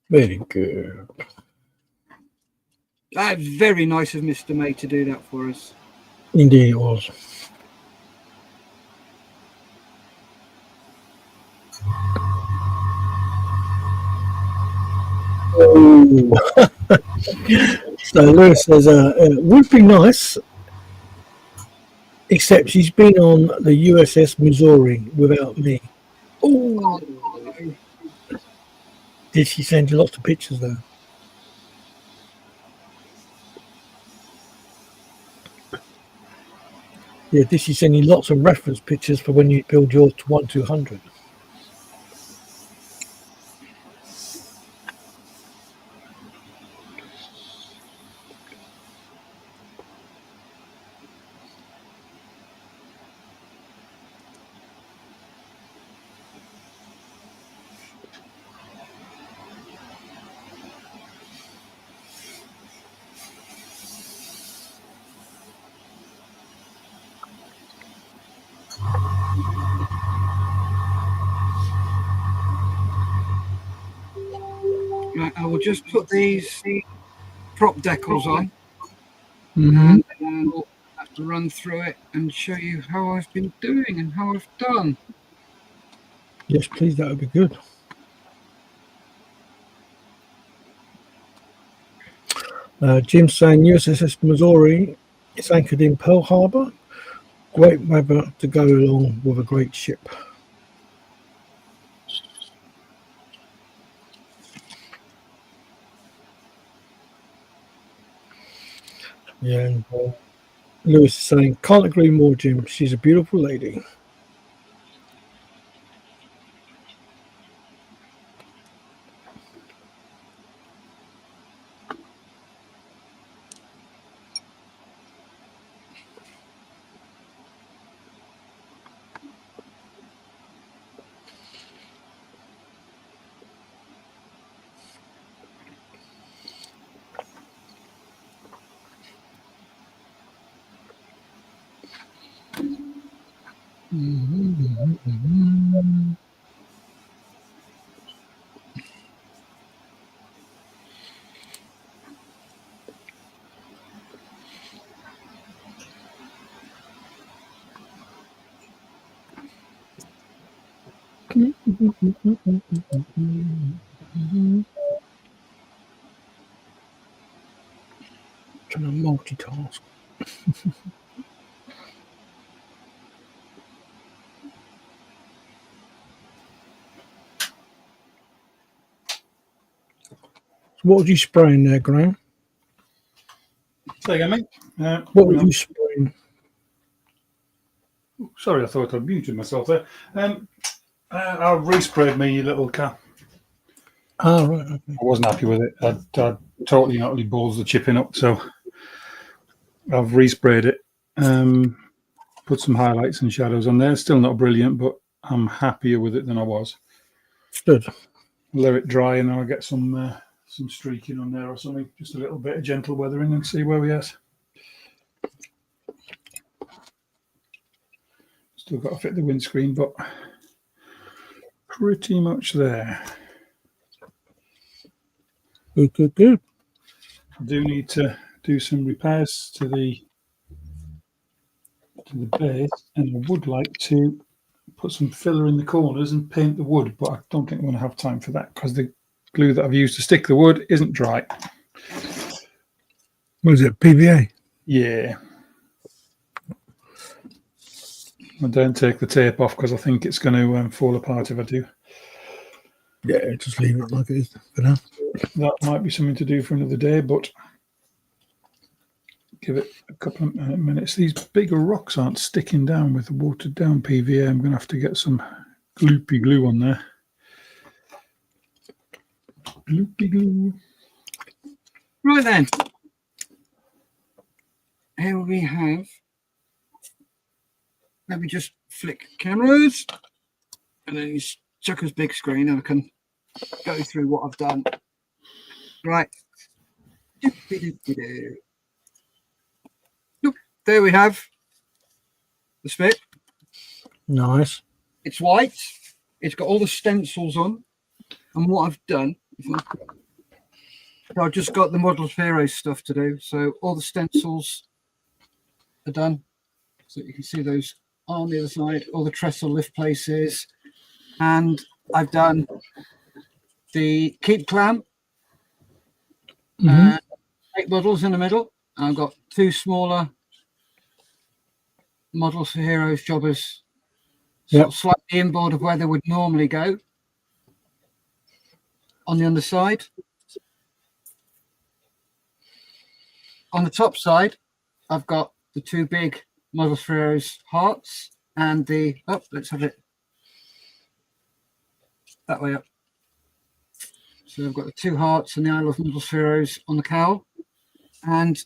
Very good. Very nice of Mr. May to do that for us. Indeed, it was. Oh. So Lewis says, it would be nice, except she's been on the USS Missouri without me. Oh, Did she send you lots of pictures though? Yeah, did she send you lots of reference pictures for when you build your 1-200? right, I will just put these prop decals on, Mm-hmm. and we'll have to run through it and show you how I've been doing and how I've done. Yes, please, that would be good. Jim's saying USS Missouri is anchored in Pearl Harbor. Great weather to go along with a great ship. Yeah, and Lewis is saying, can't agree more, Jim. She's a beautiful lady. Trying to multitask. So what would you spray in there, Graham? Say again, mate. What would you spray? Sorry, I thought I'd muted myself there. I resprayed my little car. Oh, right. Okay. I wasn't happy with it. I'd totally and utterly balls the chipping up, so I've resprayed it. Put some highlights and shadows on there. Still not brilliant, but I'm happier with it than I was. Good. Let it dry and I'll get some streaking on there or something. Just a little bit of gentle weathering and see where we at. Still got to fit the windscreen, but pretty much there. Good, good, good. I do need to do some repairs to the base, and I would like to put some filler in the corners and paint the wood, but I don't think I'm going to have time for that because the glue that I've used to stick the wood isn't dry. What is it, PVA? Yeah. I don't take the tape off because I think it's going to fall apart if I do. Yeah, just leave it like it is for now. That might be something to do for another day, but give it a couple of minutes. These bigger rocks aren't sticking down with the watered down PVA. I'm going to have to get some gloopy glue on there. Gloopy glue. Right then. Here we have. Let me just flick cameras, and then use Chucker's big screen, and I can go through what I've done. Right. Look, there we have the spit. Nice. It's white. It's got all the stencils on, and what I've done, I've just got the Model Aero stuff to do. So all the stencils are done. So you can see those on the other side, all the trestle lift places. And I've done the keep clamp, and 8 models in the middle. I've got 2 smaller models for Heroes jobbers, sort of slightly inboard of where they would normally go on the underside. On the top side, I've got the 2 big Models for Heroes hearts and the let's have it that way up. So I've got the 2 hearts and the I Love Models for Heroes on the cowl, and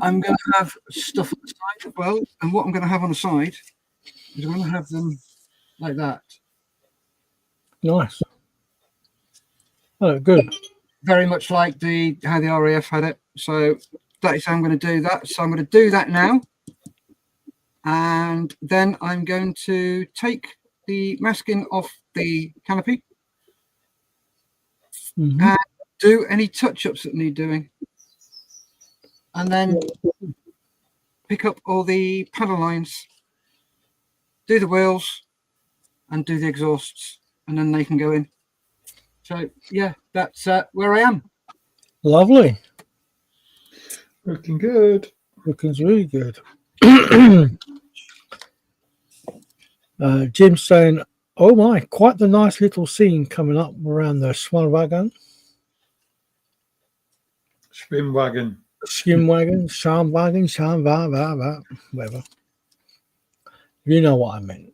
I'm going to have stuff on the side as well. And what I'm going to have on the side is I'm going to have them like that. Nice. Oh, good. Very much like how the RAF had it. So that is how I'm going to do that. So I'm going to do that now. And then I'm going to take the masking off the canopy and do any touch-ups that need doing. And then pick up all the panel lines, do the wheels, and do the exhausts, and then they can go in. So, yeah, that's where I am. Lovely. Looking good. Looking really good. Jim's saying, oh my, quite the nice little scene coming up around the Swan Wagon. Swim wagon. Skim wagon, Sham wagon, whatever. You know what I meant.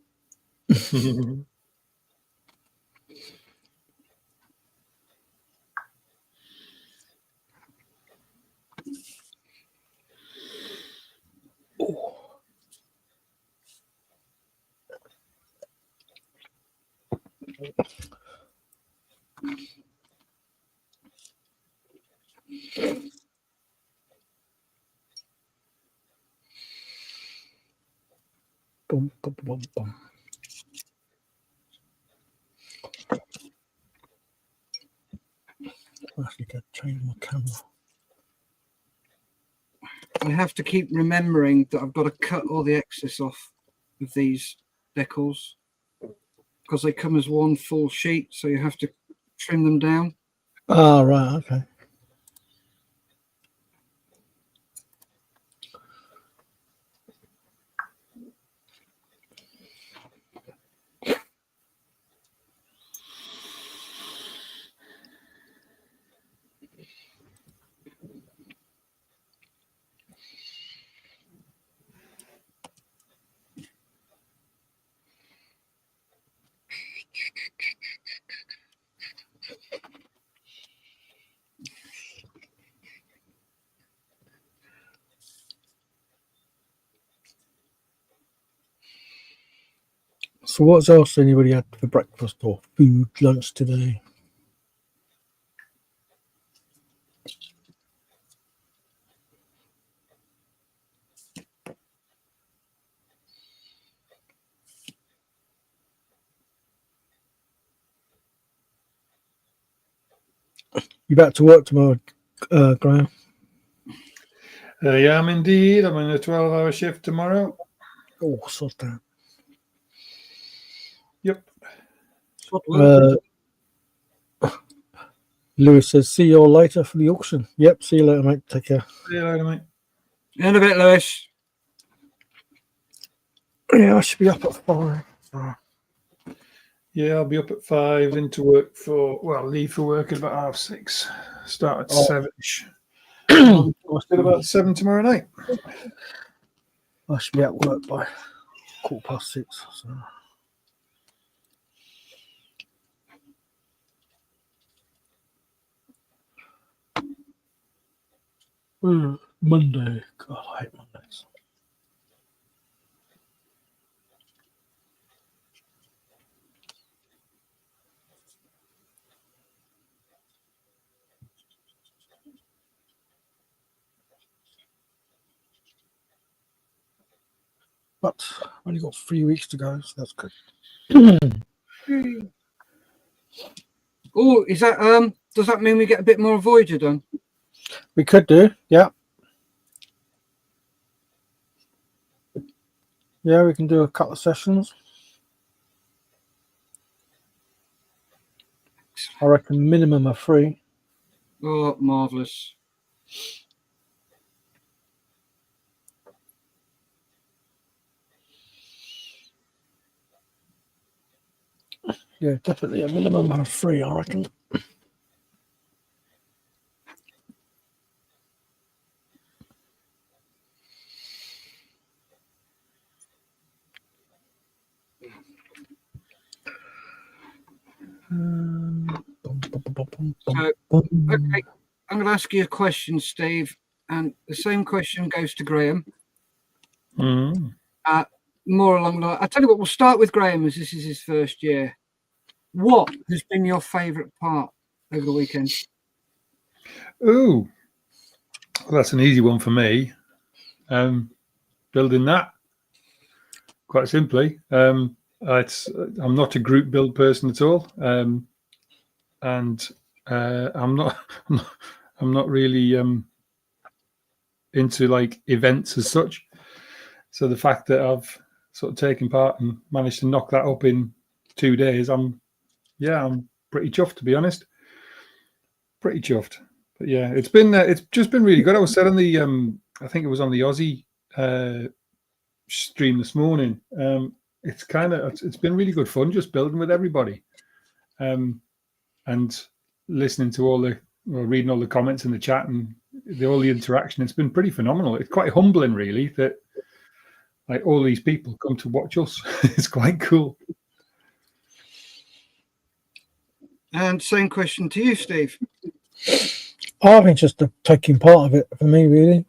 Boom, boom, boom, boom. I actually got to change my camera. I have to keep remembering that I've got to cut all the excess off of these decals because they come as one full sheet, so you have to trim them down. Oh, right, okay. So what else anybody had for breakfast or food, lunch today? You back to work tomorrow, Graham? I am indeed. I'm in a 12-hour shift tomorrow. Oh, sort that. Yep. Lewis says, see you all later for the auction. Yep, see you later, mate. Take care. See you later, mate. In a bit, Lewis. Yeah, I should be up at 5. So. Yeah, I'll be up at 5, into work leave for work at about 6:30, start at 7ish. I'll still about 7 tomorrow night. I should be at work by 6:15. So. Monday. God, I hate Mondays. But I've only got 3 weeks to go, so that's good. Oh, is that does that mean we get a bit more Voyager done? We could do, yeah. Yeah, we can do a couple of sessions. I reckon minimum of 3. Oh, marvellous. Yeah, definitely a minimum of 3, I reckon. So, okay, I'm going to ask you a question, Steve, and the same question goes to Graham. More along the line. I'll tell you what, we'll start with Graham, as this is his first year. What has been your favourite part over the weekend? Ooh, well, that's an easy one for me. Building that, quite simply. I'm not a group build person at all, and I'm not really into like events as such. So the fact that I've sort of taken part and managed to knock that up in 2 days, I'm pretty chuffed, to be honest. Pretty chuffed. But yeah, it's just been really good. I was said on the I think it was on the Aussie stream this morning. It's been really good fun just building with everybody, and listening to reading all the comments in the chat and all the interaction. It's been pretty phenomenal. It's quite humbling, really, that like all these people come to watch us. It's quite cool. And same question to you, Steve. I think just the taking part of it for me, really.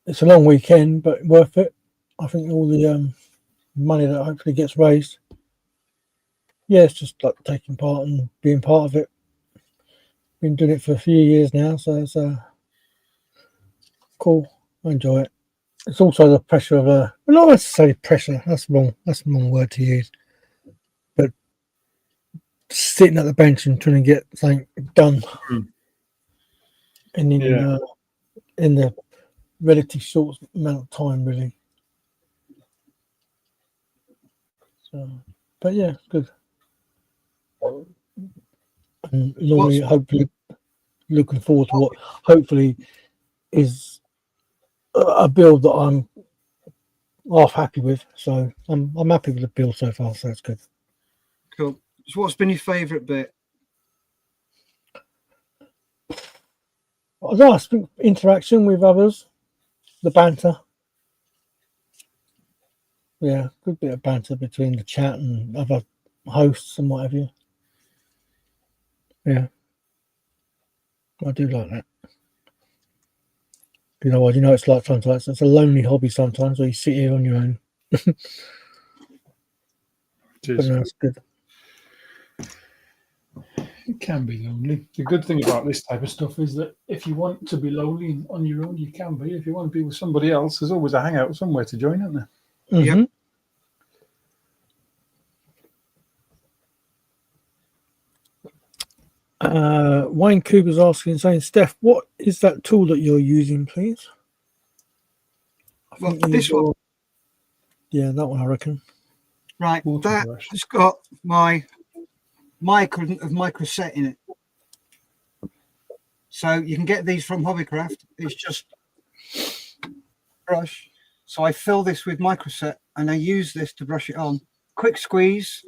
It's a long weekend, but worth it. I think all the money that hopefully gets raised. Yeah, it's just like taking part and being part of it. Been doing it for a few years now, so it's cool. I enjoy it. It's also the pressure of not necessarily pressure. That's the wrong word to use. But sitting at the bench and trying to get something done, and in the relatively short amount of time, really. So, but yeah, good. And normally, hopefully, looking forward to what hopefully is a build that I'm half happy with. So I'm happy with the build so far. So it's good. Cool. So what's been your favourite bit? I think interaction with others, the banter. Yeah, good bit of banter between the chat and other hosts and what have you. Yeah, I do like that. You know what? It's like sometimes it's a lonely hobby sometimes where you sit here on your own. But no, it's good. It can be lonely. The good thing about this type of stuff is that if you want to be lonely on your own, you can be. If you want to be with somebody else, there's always a hangout somewhere to join, isn't there? Mm-hmm. Yep. Wayne Cooper's asking, saying, Steph, what is that tool that you're using, please? Well, this one. Yeah, that one, I reckon. Right, that has got my microset in it. So you can get these from Hobbycraft. It's just brush. So I fill this with microset and I use this to brush it on. quick squeeze,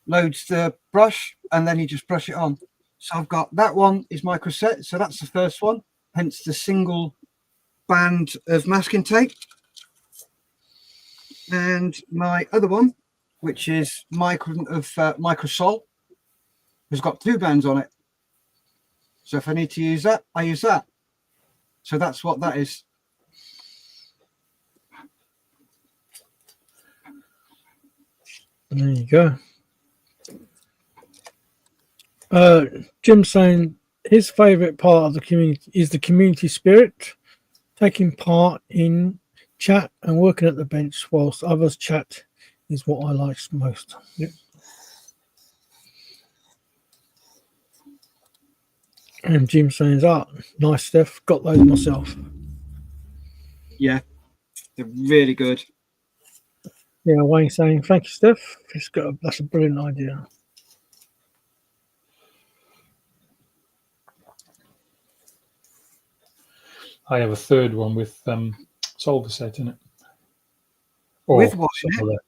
loads the brush, and then you just brush it on. So I've got that one is micro set, so that's the first one, hence the single band of masking tape. And my other one, which is Microsol, has got 2 bands on it. So if I need to use that, I use that. So that's what that is. There you go. Jim's saying his favourite part of the community is the community spirit, taking part in chat and working at the bench whilst others chat is what I like most. Yep. And Jim saying, nice, Steph. Got those myself. Yeah, they're really good. Yeah, Wayne saying, thank you, Steph. That's a brilliant idea. I have a third one with solver set in it. Or With what in it?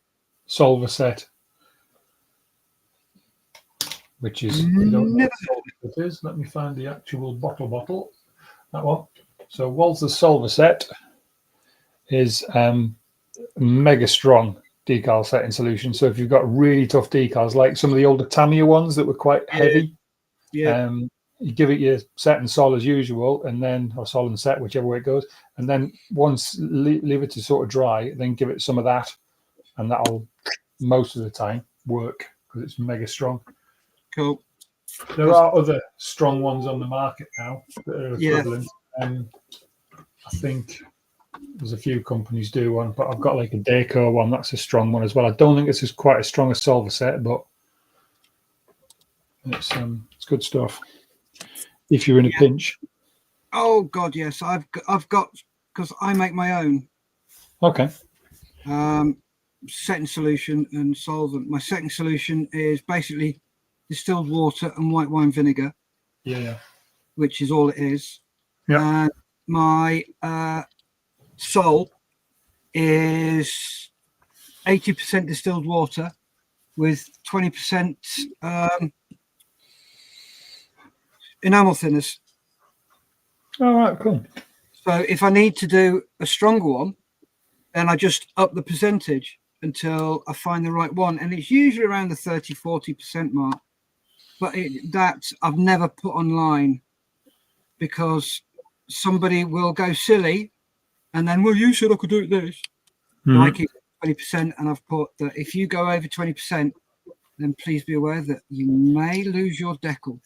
Solver set. Which is, I don't know what it is. Let me find the actual bottle. That one. So Walther's solver set is mega strong decal setting solution. So if you've got really tough decals, like some of the older Tamiya ones that were quite heavy, you give it your set and sol as usual, and then, or sol and set, whichever way it goes, and then once leave it to sort of dry, then give it some of that, and that'll most of the time work because it's mega strong. Cool. There are other strong ones on the market now that are equivalent. I think there's a few companies do one, but I've got like a Deco one. That's a strong one as well. I don't think it's quite as strong as solver set, but it's good stuff if you're in a pinch. Oh God, yes. I've got, because I make my own. Okay. Setting solution and solvent. My setting solution is basically distilled water and white wine vinegar. Yeah. Which is all it is. Yeah. And my sol is 80% distilled water with 20% enamel thinners. All right, cool. So if I need to do a stronger one, then I just up the percentage until I find the right one. And it's usually around the 30-40% mark. But that I've never put online because somebody will go silly and then, well, you said I could do it this. Mm-hmm. I keep 20%, and I've put that if you go over 20%, then please be aware that you may lose your decal.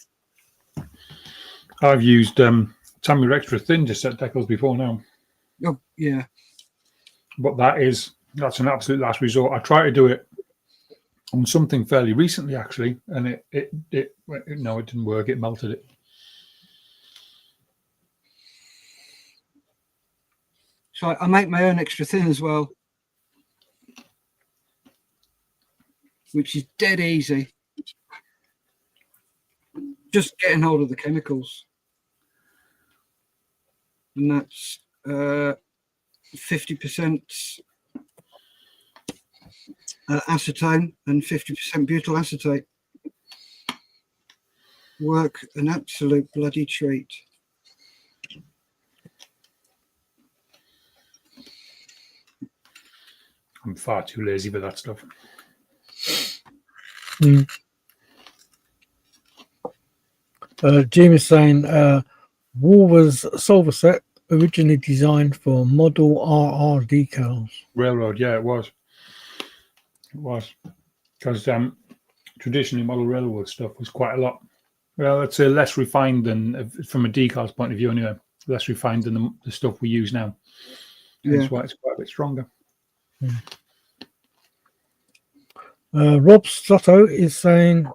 I've used Tamiya extra thin to set decals before now. Oh, yeah. But that's an absolute last resort. I tried to do it on something fairly recently, actually, and it didn't work. It melted it. So I make my own extra thin as well, which is dead easy. Just getting hold of the chemicals. And that's 50% acetone and 50% butyl acetate. Work an absolute bloody treat. I'm far too lazy for that stuff. Jim is saying Wolver's solver set originally designed for Model RR decals. Railroad, yeah, it was. It was. Because traditionally Model Railroad stuff was quite a lot. Well, it's less refined than, from a decals point of view anyway, less refined than the stuff we use now. That's why it's quite a bit stronger. Rob Slotto is saying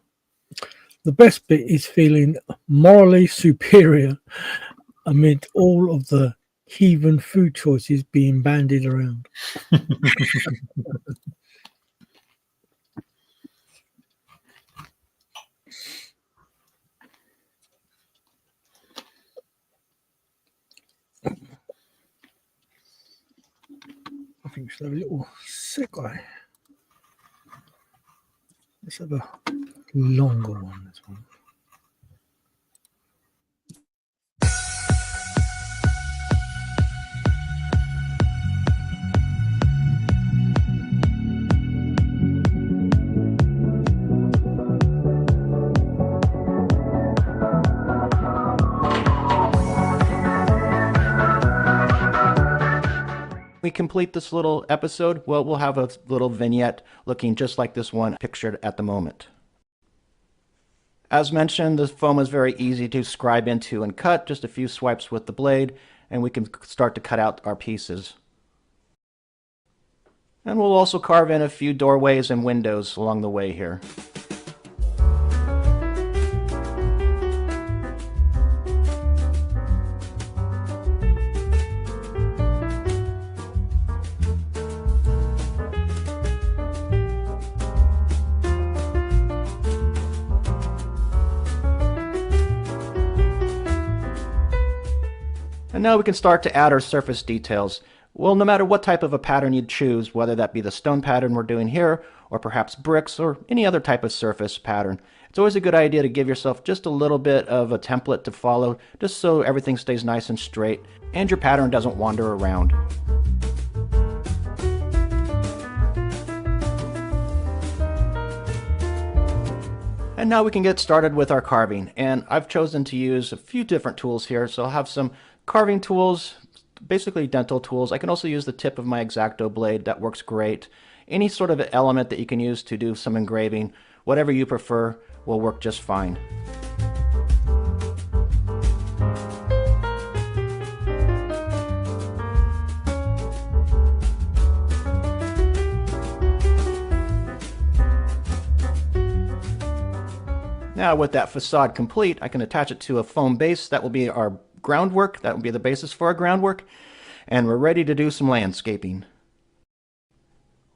the best bit is feeling morally superior amid all of the heathen food choices being bandied around. I think we should have a little segue. Let's have a longer one. This one. We complete this little episode, well, we'll have a little vignette looking just like this one pictured at the moment. As mentioned, the foam is very easy to scribe into and cut, just a few swipes with the blade, and we can start to cut out our pieces. And we'll also carve in a few doorways and windows along the way here. And now we can start to add our surface details. Well, no matter what type of a pattern you choose, whether that be the stone pattern we're doing here, or perhaps bricks, or any other type of surface pattern, it's always a good idea to give yourself just a little bit of a template to follow, just so everything stays nice and straight, and your pattern doesn't wander around. And now we can get started with our carving, and I've chosen to use a few different tools here, so I'll have some carving tools, basically dental tools. I can also use the tip of my X-Acto blade, that works great. Any sort of element that you can use to do some engraving, whatever you prefer, will work just fine. Now with that facade complete, I can attach it to a foam base. That will be our groundwork. That will be the basis for our groundwork. And we're ready to do some landscaping.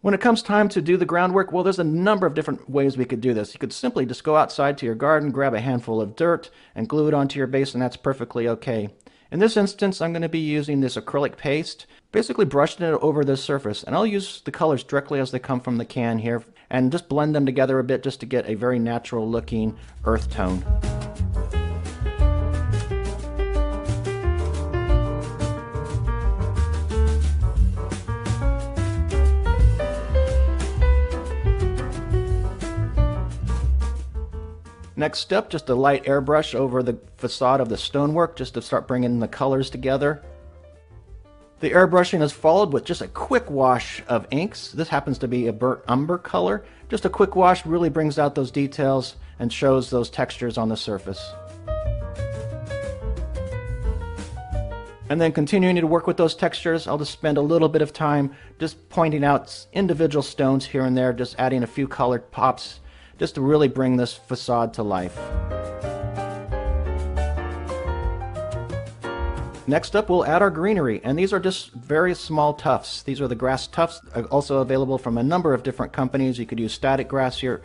When it comes time to do the groundwork, well, there's a number of different ways we could do this. You could simply just go outside to your garden, grab a handful of dirt, and glue it onto your base, and that's perfectly okay. In this instance, I'm going to be using this acrylic paste, basically brushing it over this surface, and I'll use the colors directly as they come from the can here, and just blend them together a bit just to get a very natural looking earth tone. Next step, just a light airbrush over the facade of the stonework just to start bringing the colors together. The airbrushing is followed with just a quick wash of inks. This happens to be a burnt umber color. Just a quick wash really brings out those details and shows those textures on the surface. And then continuing to work with those textures, I'll just spend a little bit of time just pointing out individual stones here and there, just adding a few colored pops just to really bring this facade to life. Next up, we'll add our greenery, and these are just very small tufts. These are the grass tufts, also available from a number of different companies. You could use static grass, your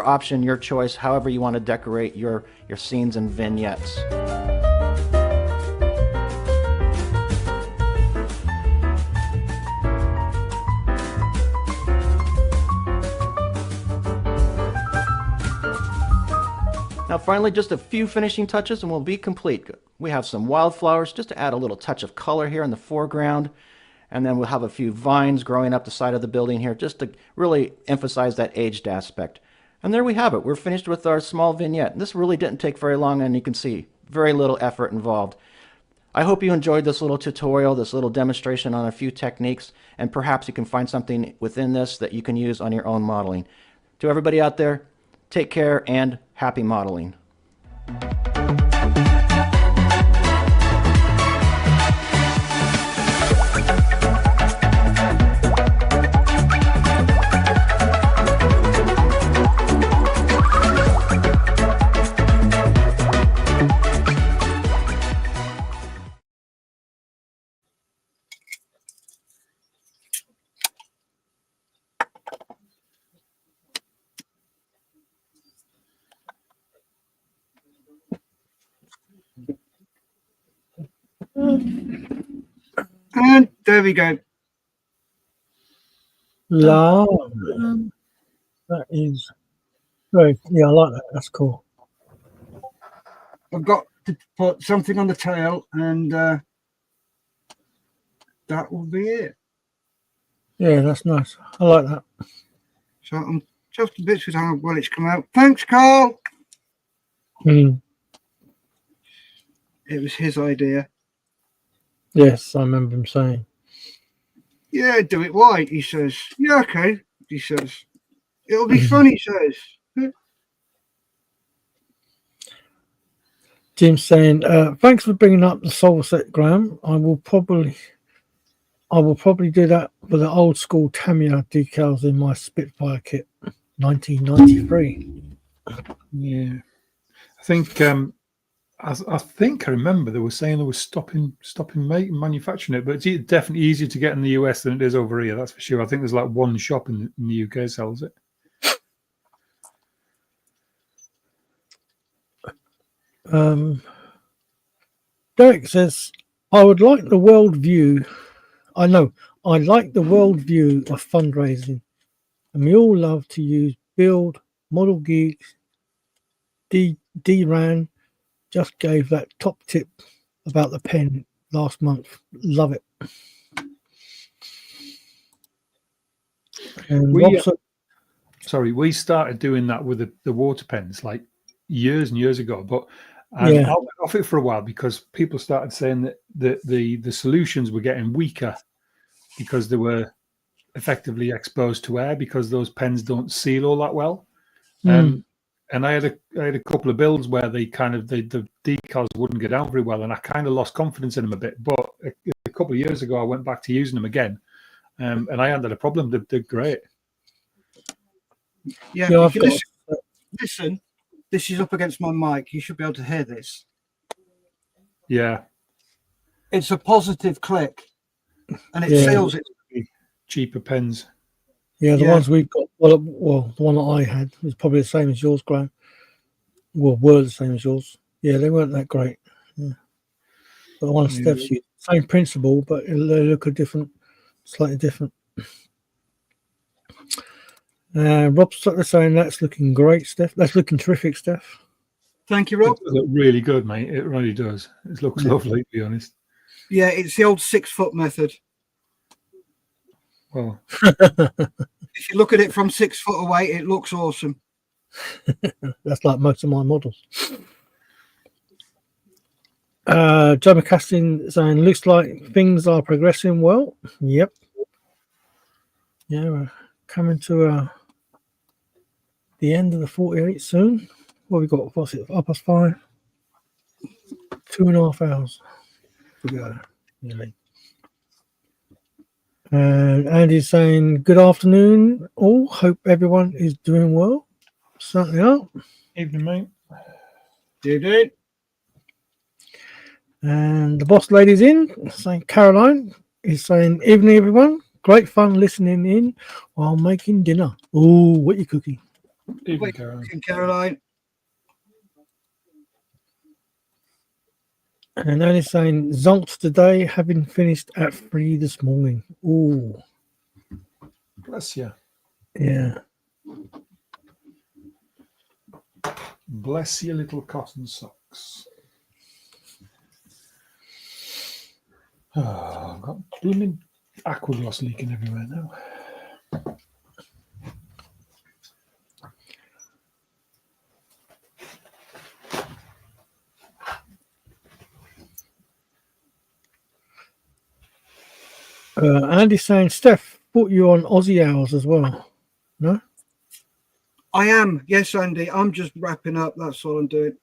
option, your choice, however you want to decorate your scenes and vignettes. Now finally, just a few finishing touches and we'll be complete. We have some wildflowers just to add a little touch of color here in the foreground. And then we'll have a few vines growing up the side of the building here just to really emphasize that aged aspect. And there we have it. We're finished with our small vignette. This really didn't take very long, and you can see very little effort involved. I hope you enjoyed this little tutorial, this little demonstration on a few techniques, and perhaps you can find something within this that you can use on your own modeling. To everybody out there, take care and happy modeling. And there we go. Lovely. That is Right. Yeah, I like that. That's cool. I've got to put something on the tail, and that will be it. Yeah, that's nice. I like that. So I'm just a bit with how well it's come out. Thanks, Carl. Mm. It was his idea. Yes, I remember him saying. Yeah, do it white, he says. Yeah, okay, he says. It'll be fun, he says. Jim's saying, thanks for bringing up the Soul Set, Graham. I will probably do that for the old school Tamiya decals in my Spitfire kit, 1993. Yeah, I think I think I remember they were saying they were stopping manufacturing it, but it's definitely easier to get in the US than it is over here. That's for sure. I think there's like one shop in the UK sells it. Derek says, I like the world view of fundraising, and we all love to use Build, Model Geeks, D-Ran just gave that top tip about the pen last month. Love it. And we started doing that with the water pens like years and years ago, but I went off it for a while because people started saying that the solutions were getting weaker because they were effectively exposed to air because those pens don't seal all that well. And I had a couple of builds where the decals wouldn't get down very well, and I kind of lost confidence in them a bit. But a couple of years ago, I went back to using them again, and I hadn't had a problem. They're great. Yeah, if you listen, this is up against my mic. You should be able to hear this. Yeah. It's a positive click, and it seals it. Cheaper pens. Yeah, the ones we've got, well, the one that I had was probably the same as yours, Graham. Well, were the same as yours. Yeah, they weren't that great. Yeah. But the one Steph's used, same principle, but they look slightly different. Rob's saying that's looking great, Steph. That's looking terrific, Steph. Thank you, Rob. It does look really good, mate. It really does. It looks lovely, to be honest. Yeah, it's the old 6 foot method. Well, if you look at it from 6 foot away, it looks awesome. That's like most of my models. Joe McCastin saying, looks like things are progressing well. Yep. Yeah, we're coming to the end of the 48 soon. What have we got? What's it? 5:05? 2.5 hours to go. Nearly. And Andy's saying, good afternoon, all. Hope everyone is doing well. Certainly are. Evening, mate. Evening. And the boss lady's in, saying Caroline is saying, evening, everyone. Great fun listening in while making dinner. Oh, what are you cooking? Evening, Caroline. Caroline. And then it's saying zonks today, having finished at 3 this morning. Ooh. Bless you. Yeah. Bless your little cotton socks. Oh, I've got blooming aqua gloss leaking everywhere now. Andy's saying, Steph, put you on Aussie hours as well. No? I am. Yes, Andy. I'm just wrapping up. That's all I'm doing.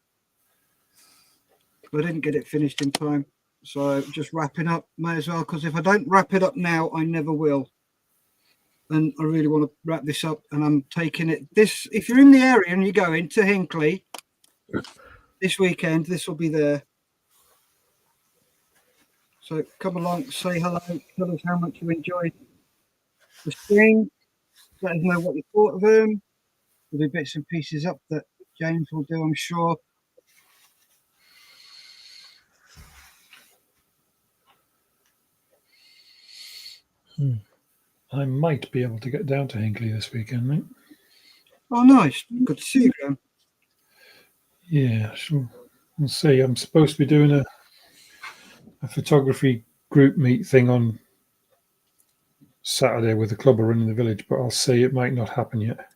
I didn't get it finished in time. So just wrapping up. May as well, because if I don't wrap it up now, I never will. And I really want to wrap this up. And I'm taking it. If you're in the area and you're going to Hinckley this weekend, this will be there. So come along, say hello, tell us how much you enjoyed the stream, let us know what you thought of them. There'll be bits and pieces up that James will do, I'm sure. I might be able to get down to Hinckley this weekend, mate. Oh, nice. Good to see you, Graham. Yeah, sure. We'll see. I'm supposed to be doing a photography group meet thing on Saturday with the club around in the village, but I'll see. It might not happen yet.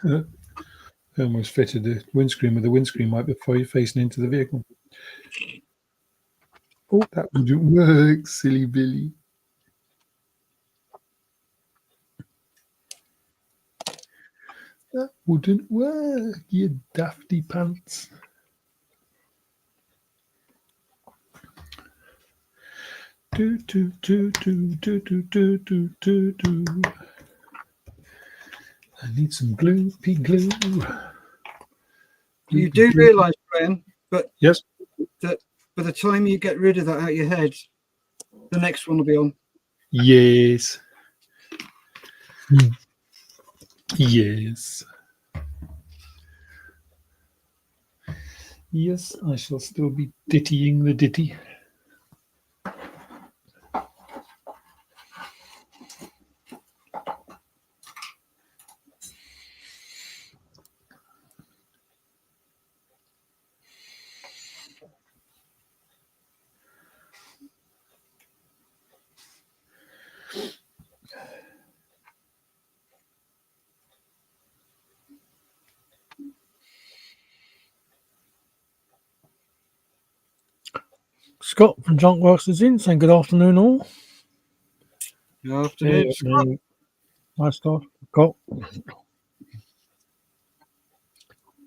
I almost fitted the windscreen with the windscreen wiper before you're facing into the vehicle. Oh, that wouldn't work, silly Billy. That wouldn't work, you dafty pants. Do, do, do, do, do, do, do, do, do, do. I need some glue, pea glue. You do realise, Graham, but yes, that by the time you get rid of that out of your head, the next one will be on. Yes. Yes. Yes, I shall still be dittying the ditty. Scott from Junkworks is in, saying good afternoon, all. Good afternoon, Scott. Hi, Scott.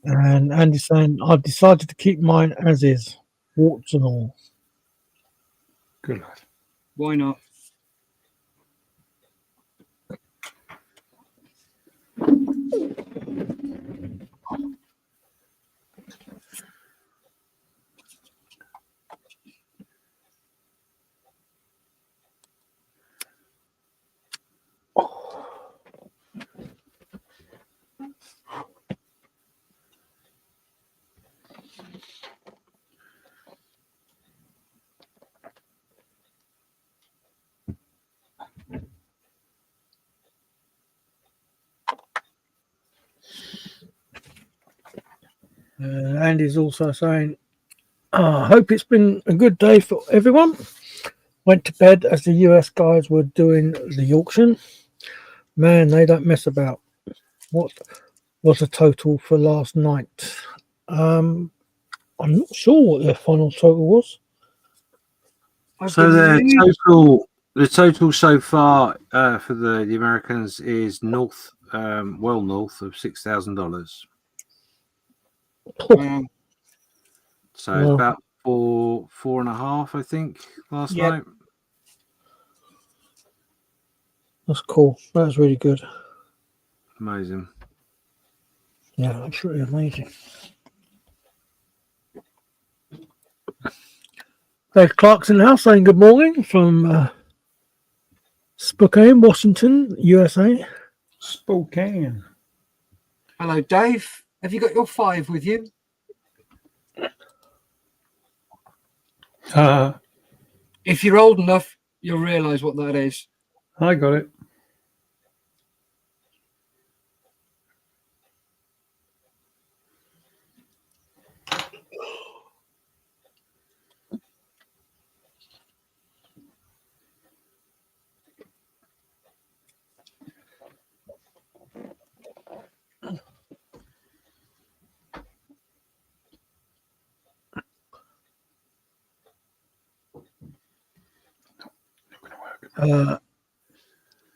And Andy's saying, I've decided to keep mine as is, warts and all. Good lad. Why not? Andy's also saying, I hope it's been a good day for everyone. Went to bed as the US guys were doing the auction. Man, they don't mess about. What was the total for last night? I'm not sure what their final total was. So the total so far for the Americans is north of $6,000. Wow. So it's about four and a half, I think, last night. That's cool. That's really good. Amazing. Yeah, absolutely amazing. Dave Clark's in the house saying good morning from Spokane, Washington, USA. Spokane. Hello, Dave. Have you got your 5 with you? If you're old enough, you'll realise what that is. I got it.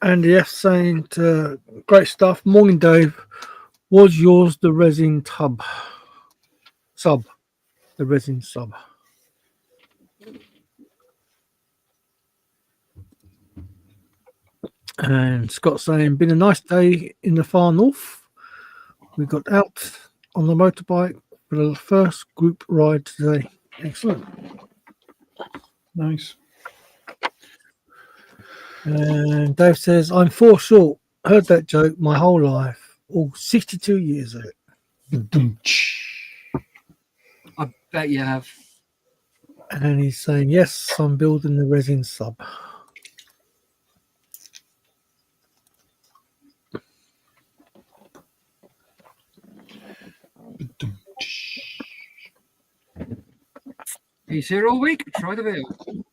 Andy F saying great stuff. Morning, Dave. Was yours the resin sub? The resin sub. And Scott saying, been a nice day in the far north. We got out on the motorbike for the first group ride today. Excellent. Nice. And Dave says, I'm 4 short. Heard that joke my whole life. All 62 years of it. I bet you have. And he's saying, yes, I'm building the resin sub. He's here all week. Try the build.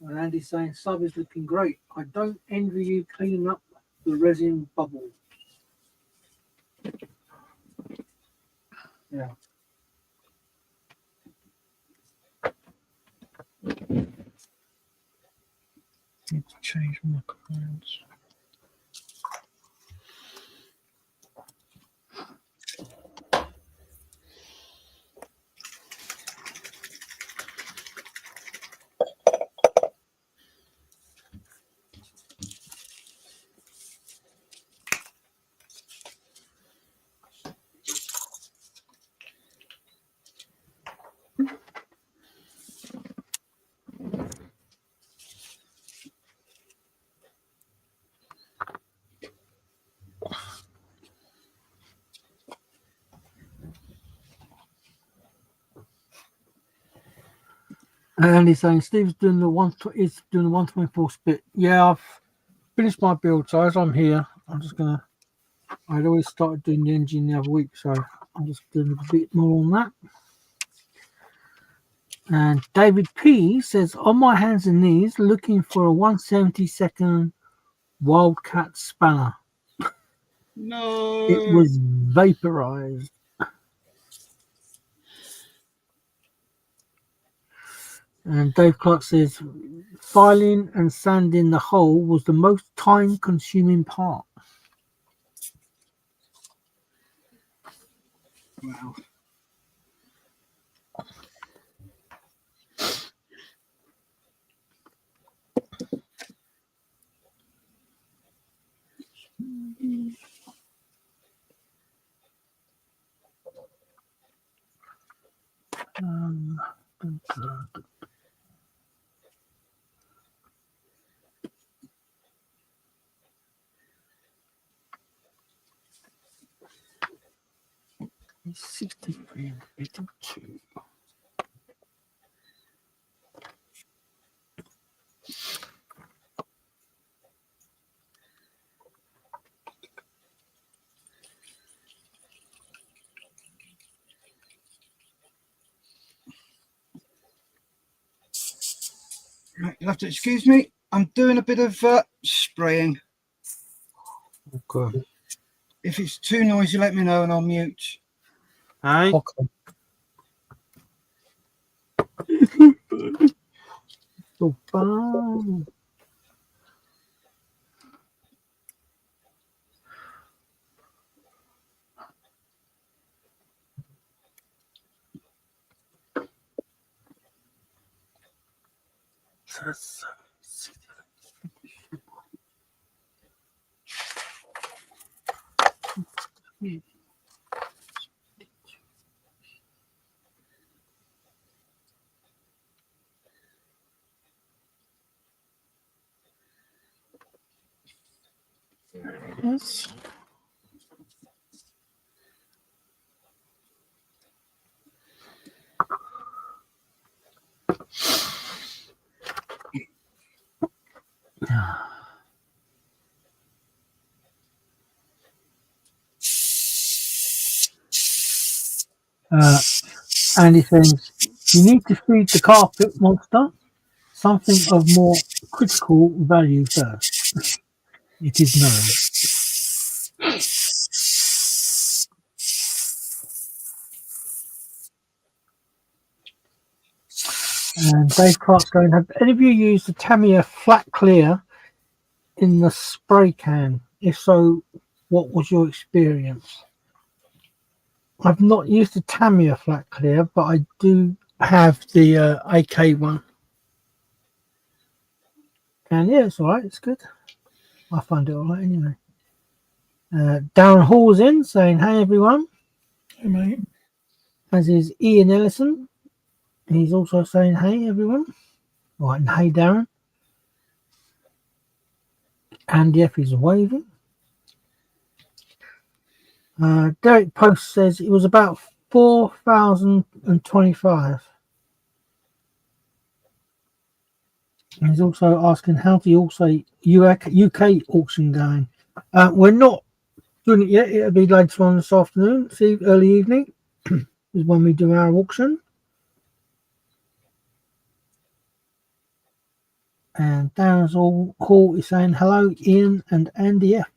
And Andy's saying, sub is looking great. I don't envy you cleaning up the resin bubble. Yeah. Need to change my commands. And he's saying Steve's doing the 124 split. Yeah, I've finished my build, so as I'm here, I'm just gonna. I'd always started doing the engine the other week, so I'm just doing a bit more on that. And David P says, on my hands and knees, looking for a 172nd Wildcat spanner. No. It was vaporized. And Dave Clark says, filing and sanding the hole was the most time-consuming part. Wow. It's 63 and 82. Right, you'll have to excuse me. I'm doing a bit of spraying. Okay. If it's too noisy, let me know and I'll mute. Hey, Okay. So fun. Yes. Andy says, You need to feed the carpet monster something of more critical value first. It is known. And Dave Clark's going, have any of you used the Tamiya Flat Clear in the spray can? If so, what was your experience? I've not used the Tamiya Flat Clear, but I do have the AK one. And yeah, it's alright, it's good. I find it alright anyway. Darren Hall's in saying, hey everyone. Hey mate. As is Ian Ellison. He's also saying, hey everyone. Right, and hey Darren. Andy F is waving. Derek Post says it was about 4,025. And he's also asking, how do you also UK auction going? We're not doing it yet. It'll be later on this afternoon, early evening is when we do our auction. And Darren's all cool is saying hello, Ian and Andy F.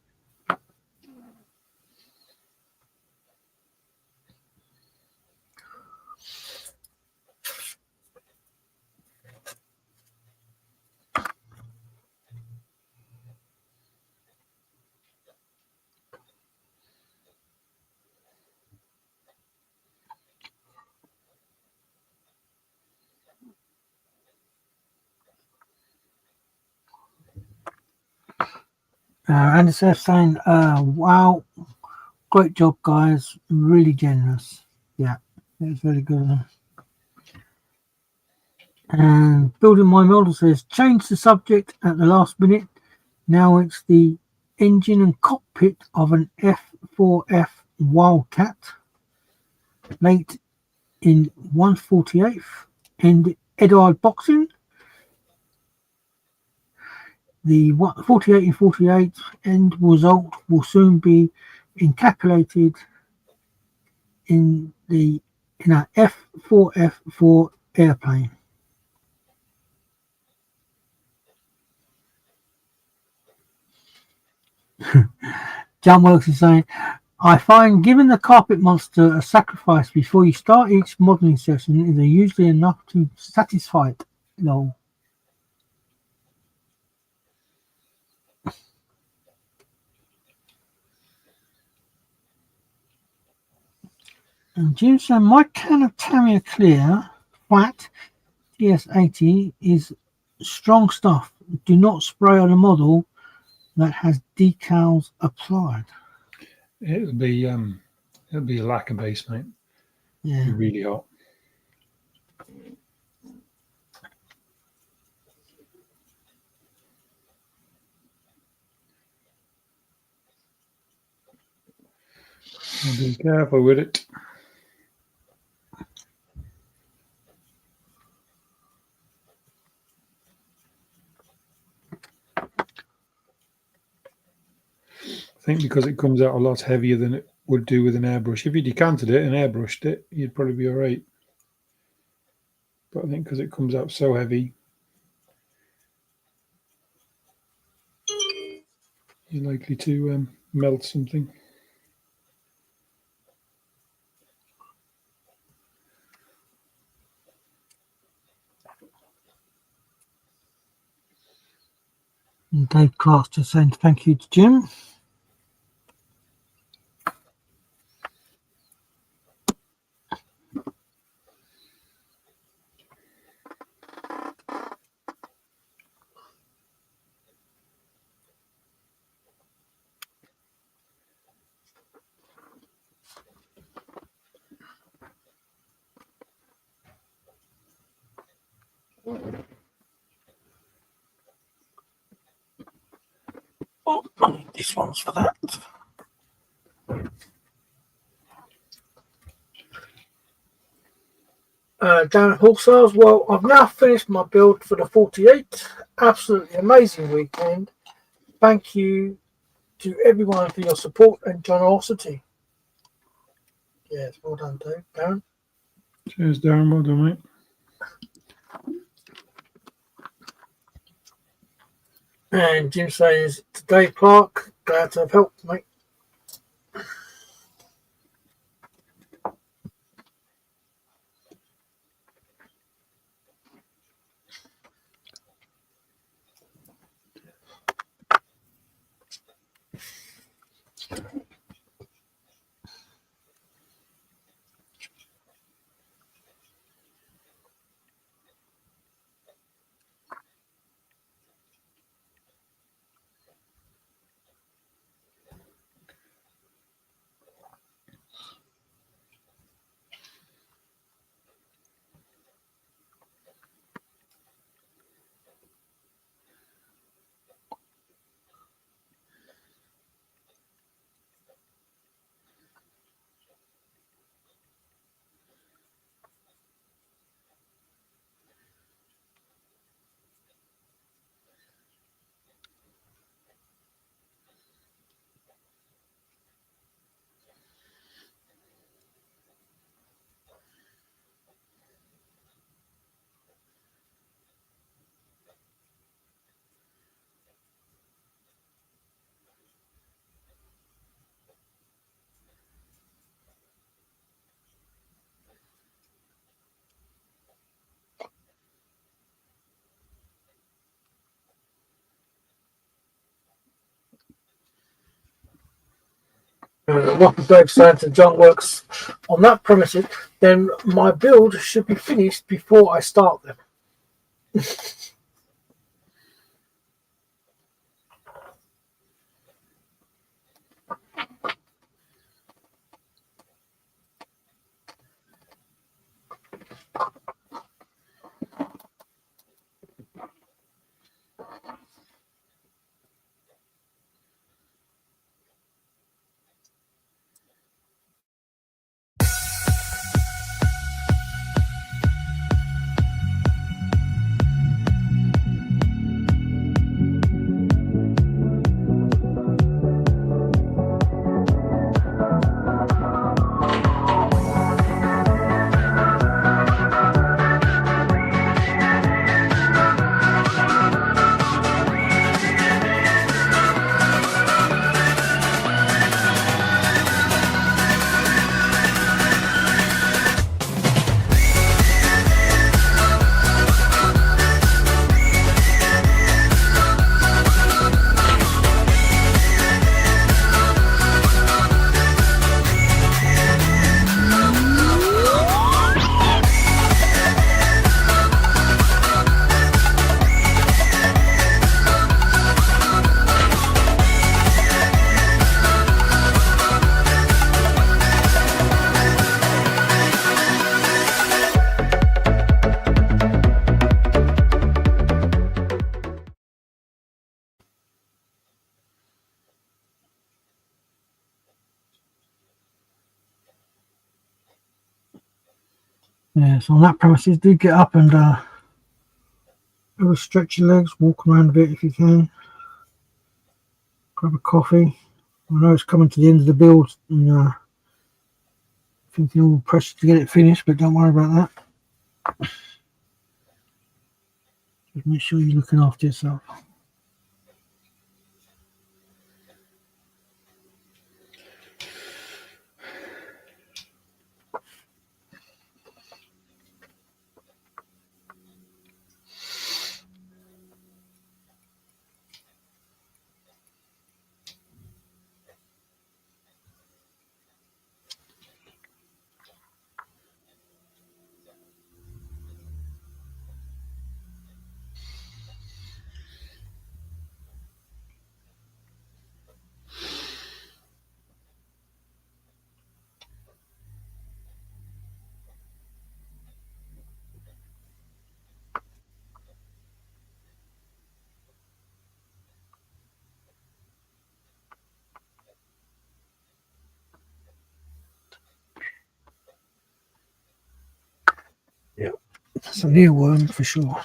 And it's saying, wow, great job, guys. Really generous. Yeah, it was very good. And Building My Model says, change the subject at the last minute. Now it's the engine and cockpit of an F4F Wildcat. Late in 148th and Eduard boxing. The 48 and 48 end result will soon be encapsulated in a F4F4 airplane. John Wilkes is saying, I find giving the carpet monster a sacrifice before you start each modelling session is usually enough to satisfy it. No. And Jim said, my can of Tamiya Clear Flat TS80 is strong stuff. Do not spray on a model that has decals applied. It'll be a lacquer base, mate. Yeah. It'll be really hot. Be careful with it. I think because it comes out a lot heavier than it would do with an airbrush. If you decanted it and airbrushed it, you'd probably be all right. But I think because it comes out so heavy, you're likely to melt something. And Dave Clark's just saying thank you to Jim. Oh, I need this one's for that. Down at Wholesales, well, I've now finished my build for the 48. Absolutely amazing weekend. Thank you to everyone for your support and generosity. Yes, well done, Dave. Darren. Cheers, Darren. Well done, mate. And Jim says, today, Clark, glad to have helped, mate. Rocky Berg Santa John works on that premises, then my build should be finished before I start them. Yeah, so on that premises, do get up and have a stretch your legs, walk around a bit if you can, grab a coffee. I know it's coming to the end of the build and thinking all pressure to get it finished, but don't worry about that. Just make sure you're looking after yourself. Yeah, that's a new worm for sure.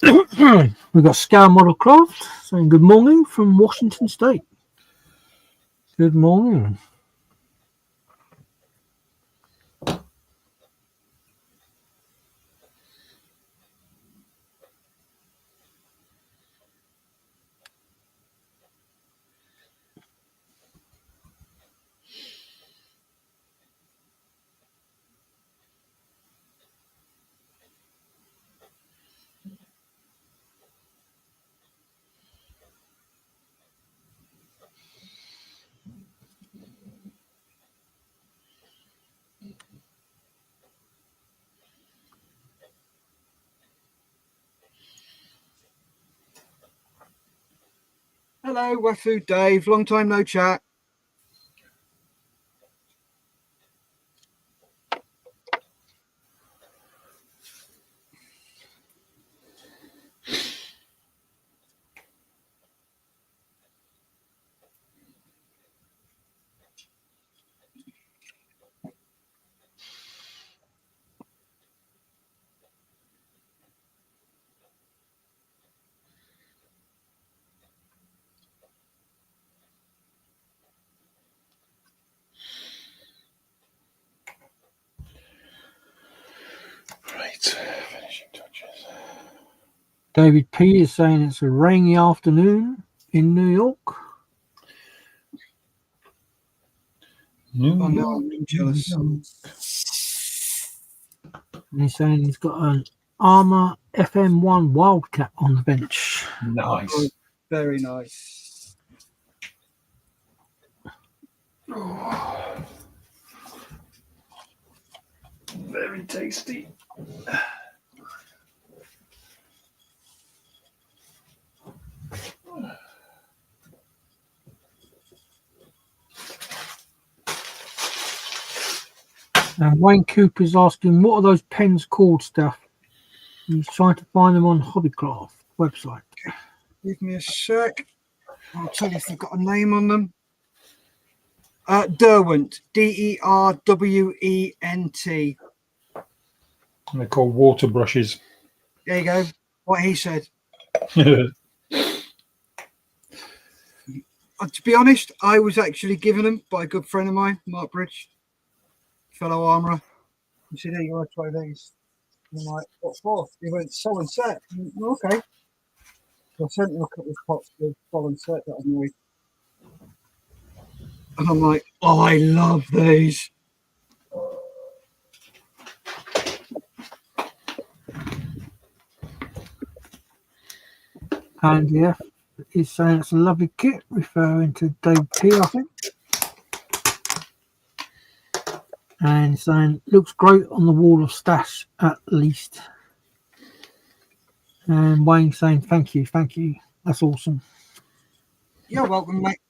We've got Scour Model Craft saying good morning from Washington State. Good morning. Hello, Wafu Dave. Long time no chat. Right, finishing touches. David P is saying it's a rainy afternoon in New York. Oh no, I'm jealous. And he's saying he's got an Armour FM1 Wildcat on the bench. Nice. Oh, very nice. Very tasty. And Wayne Cooper's asking, what are those pens called, Steph? He's trying to find them on Hobbycraft website. Give me a sec. I'll tell you if they've got a name on them. Derwent. Derwent. And they're called water brushes. There you go. What he said. To be honest, I was actually given them by a good friend of mine, Mark Bridge, fellow armourer. He said, "Hey, you want to try these?" And I'm like, "What for?" He went, "Solid set." Well, okay. So I sent him a couple of pots with solid set that I made. And I'm like, "Oh, I love these." And yeah, he's saying it's a lovely kit, referring to Dave P, I think. And saying looks great on the wall of stash at least. And Wayne saying thank you. That's awesome. You're welcome, mate.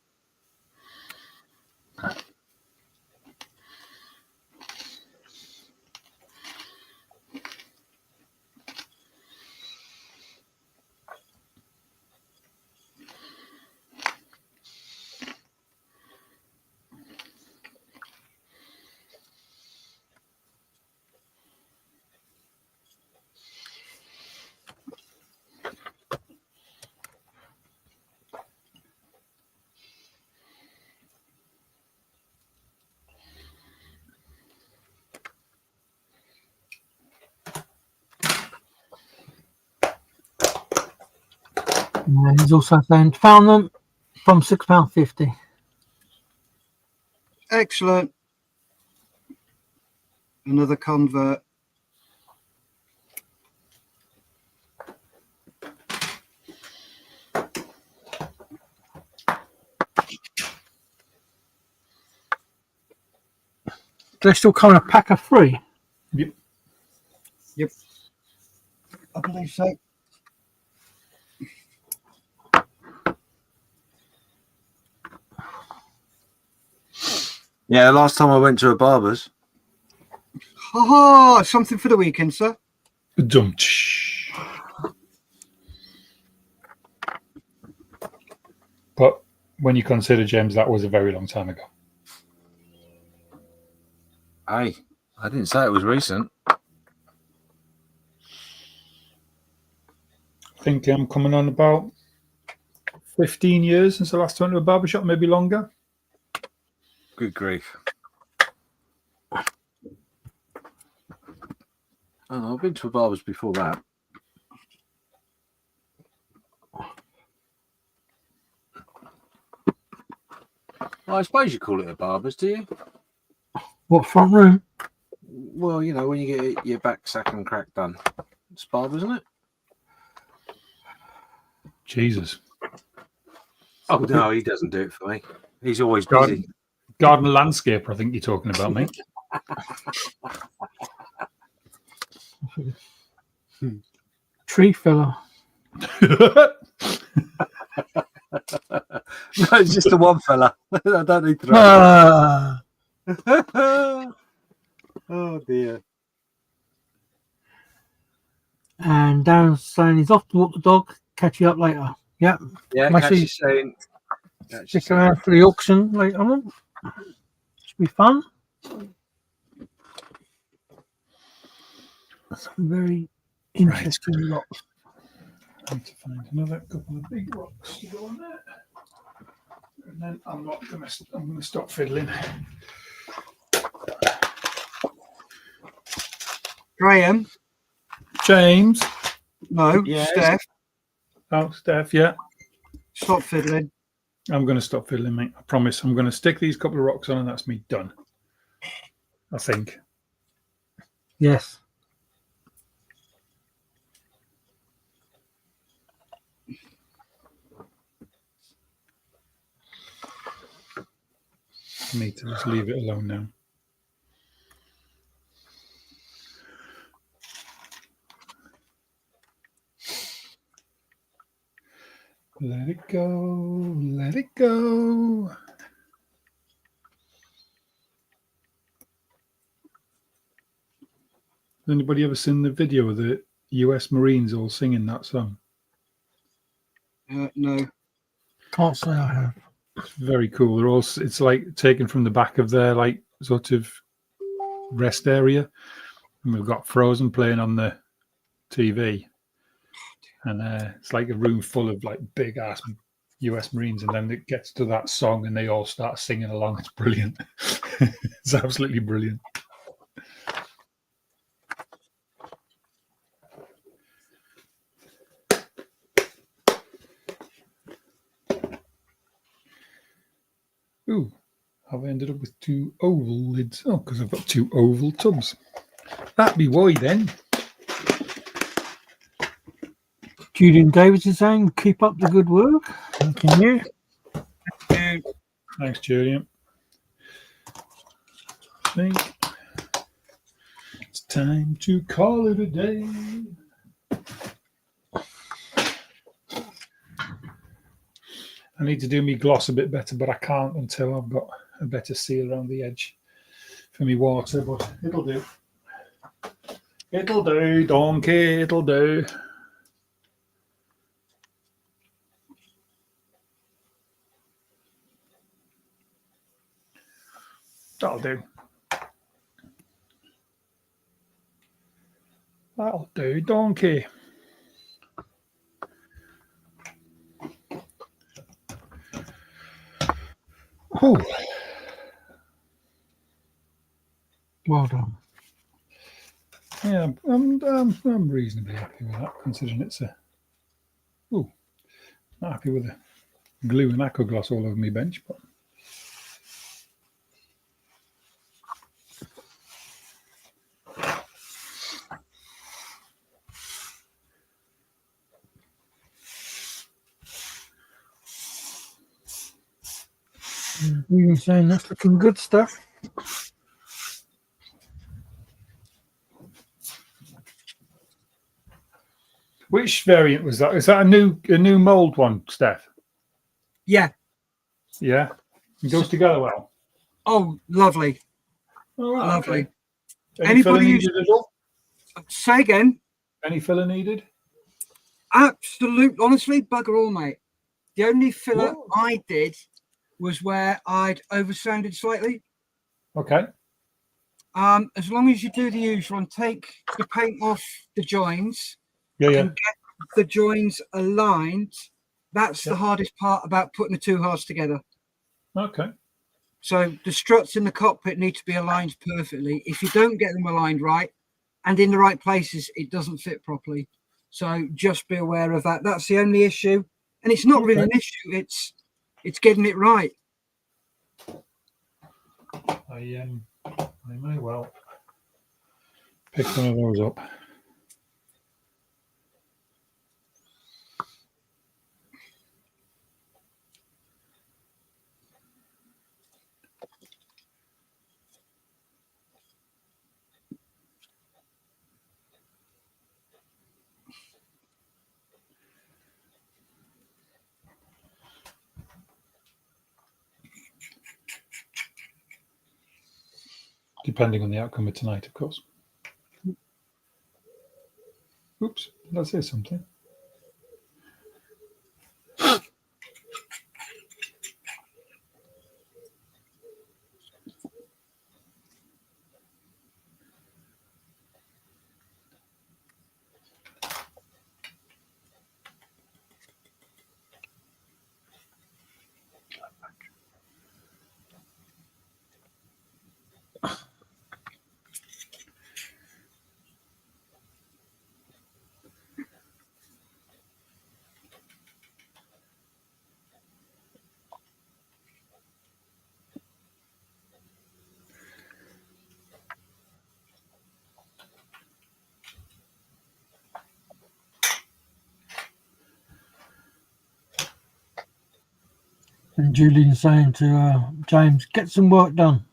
And he's also saying found them from £6.50. Excellent. Another convert. Do they still come in a pack of 3? Yep. I believe so. Yeah, last time I went to a barber's. Ha ha! Something for the weekend, sir. But when you consider, James, that was a very long time ago. Hey, I didn't say it was recent. think I'm coming on about 15 years since I last went to a barbershop, maybe longer. Good grief. Oh, I've been to a barber's before that. Well, I suppose you call it a barber's, do you? What, front room? Well, you know, when you get your back, sack and crack done. It's barber, isn't it? Jesus. Oh, no, he doesn't do it for me. He's always busy. Garden landscaper, I think you're talking about, mate. Tree filler. No, it's just the one fella. I don't need three. Oh, dear. And Darren's saying he's off to walk the dog. Catch you up later. Yep. Yeah, Catch catch you soon. Stick around for the auction later on. Should be fun. Some very interesting rocks. I need to find another couple of big rocks to go on there. And then I'm going to stop fiddling. Graham? James? No, Yes. Steph. Oh, Steph, yeah. Stop fiddling. I'm going to stop fiddling, mate. I promise. I'm going to stick these couple of rocks on and that's me done. I think. Yes. I need to just leave it alone now. Let it go, let it go. Has anybody ever seen the video of the US Marines all singing that song? No. Can't say I have. It's very cool. They're all, it's like taken from the back of their like sort of rest area. And we've got Frozen playing on the TV. And it's like a room full of like big ass US Marines, and then it gets to that song and they all start singing along. It's brilliant. It's absolutely brilliant. Ooh, I've ended up with two oval lids. Oh, because I've got two oval tubs. That be why then. Julian Davis is saying, keep up the good work. Thank you. Thanks, Julian. I think it's time to call it a day. I need to do me gloss a bit better, but I can't until I've got a better seal around the edge for me water, but it'll do. It'll do, donkey, it'll do. That'll do. That'll do, donkey. Oh, Well done. yeah, I'm reasonably happy with that, considering it's a. Oh, not happy with the glue and aqua gloss all over my bench, but. You've been saying that's looking good stuff. Which variant was that? Is that a new mold one, Steph? Yeah. Yeah, it goes together well. Oh, lovely. All right, Lovely. okay. Any filler Anybody needed at all? Say again. Any filler needed? Absolute, honestly, bugger all, mate. The only filler Whoa. I did was where I'd oversanded slightly. Okay. As long as you do the usual and take the paint off the joins Yeah, yeah. and the joins aligned. That's the Yeah. hardest part about putting the two halves together. Okay. So the struts in the cockpit need to be aligned perfectly. If you don't get them aligned right and in the right places, it doesn't fit properly. So just be aware of that. That's the only issue. And it's not really an issue. It's getting it right. I may well pick one of those up. Depending on the outcome of tonight, of course. Oops, did I say something? And Julian's saying to James, get some work done.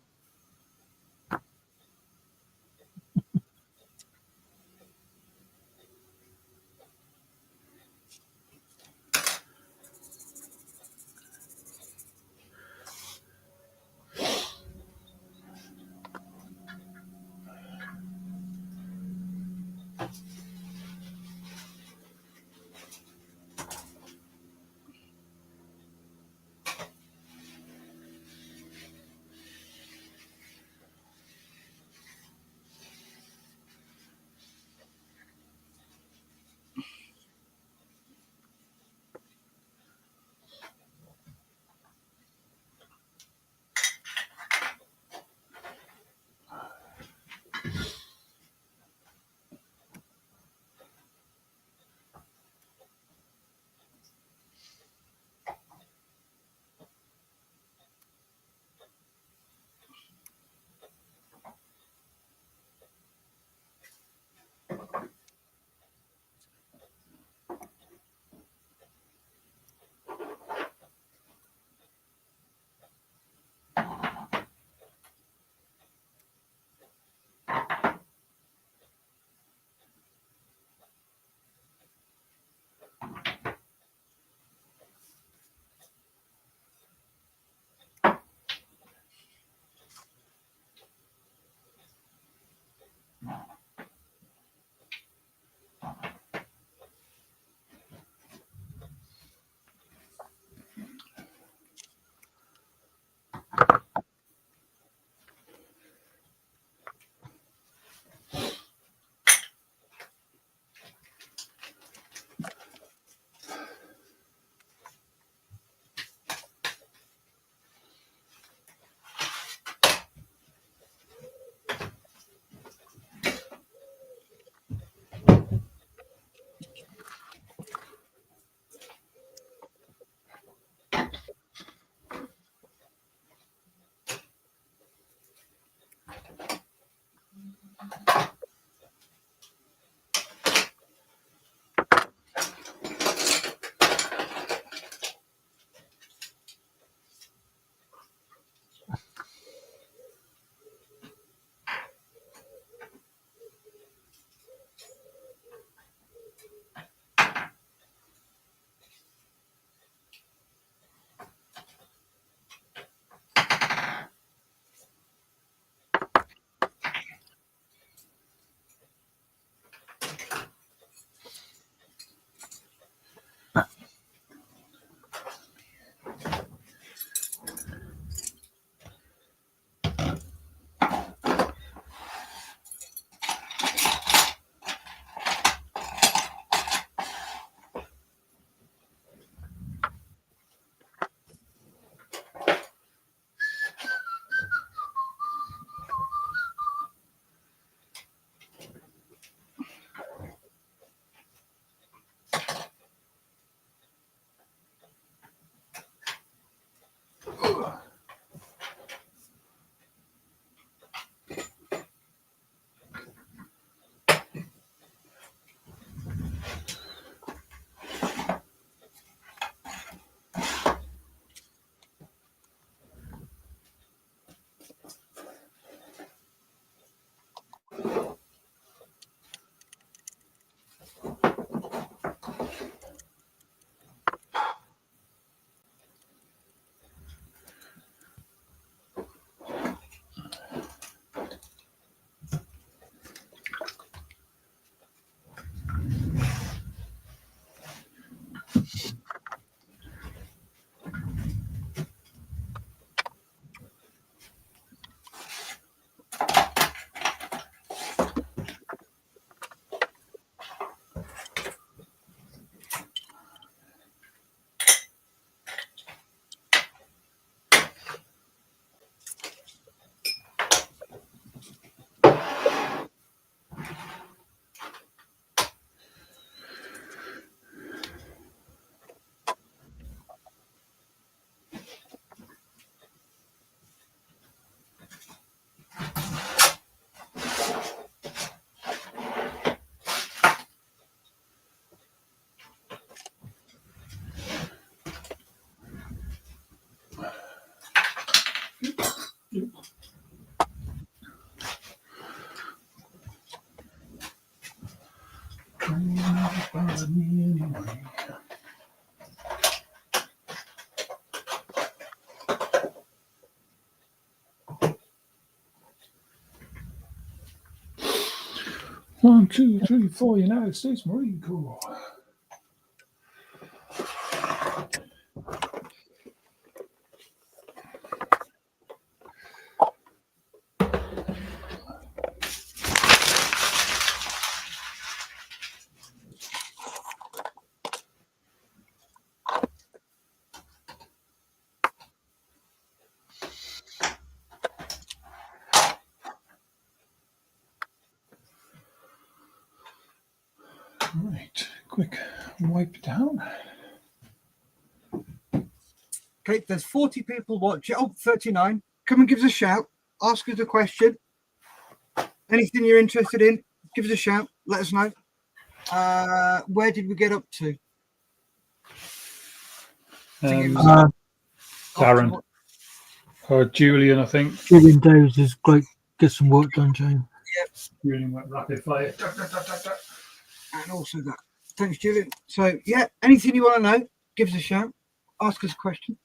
bother me anyway. One, two, three, four, United States Marine Corps. Right, quick wipe down. Okay, there's 40 people watching. Oh, 39. Come and give us a shout. Ask us a question. Anything you're interested in, give us a shout. Let us know. Where did we get up to? Darren. Or Julian, I think. Julian Davis is great. Get some work done, Jane. Yep. Julian went rapid fire. And also that. Thanks, Julian. So, yeah, anything you want to know, give us a shout. Ask us a question.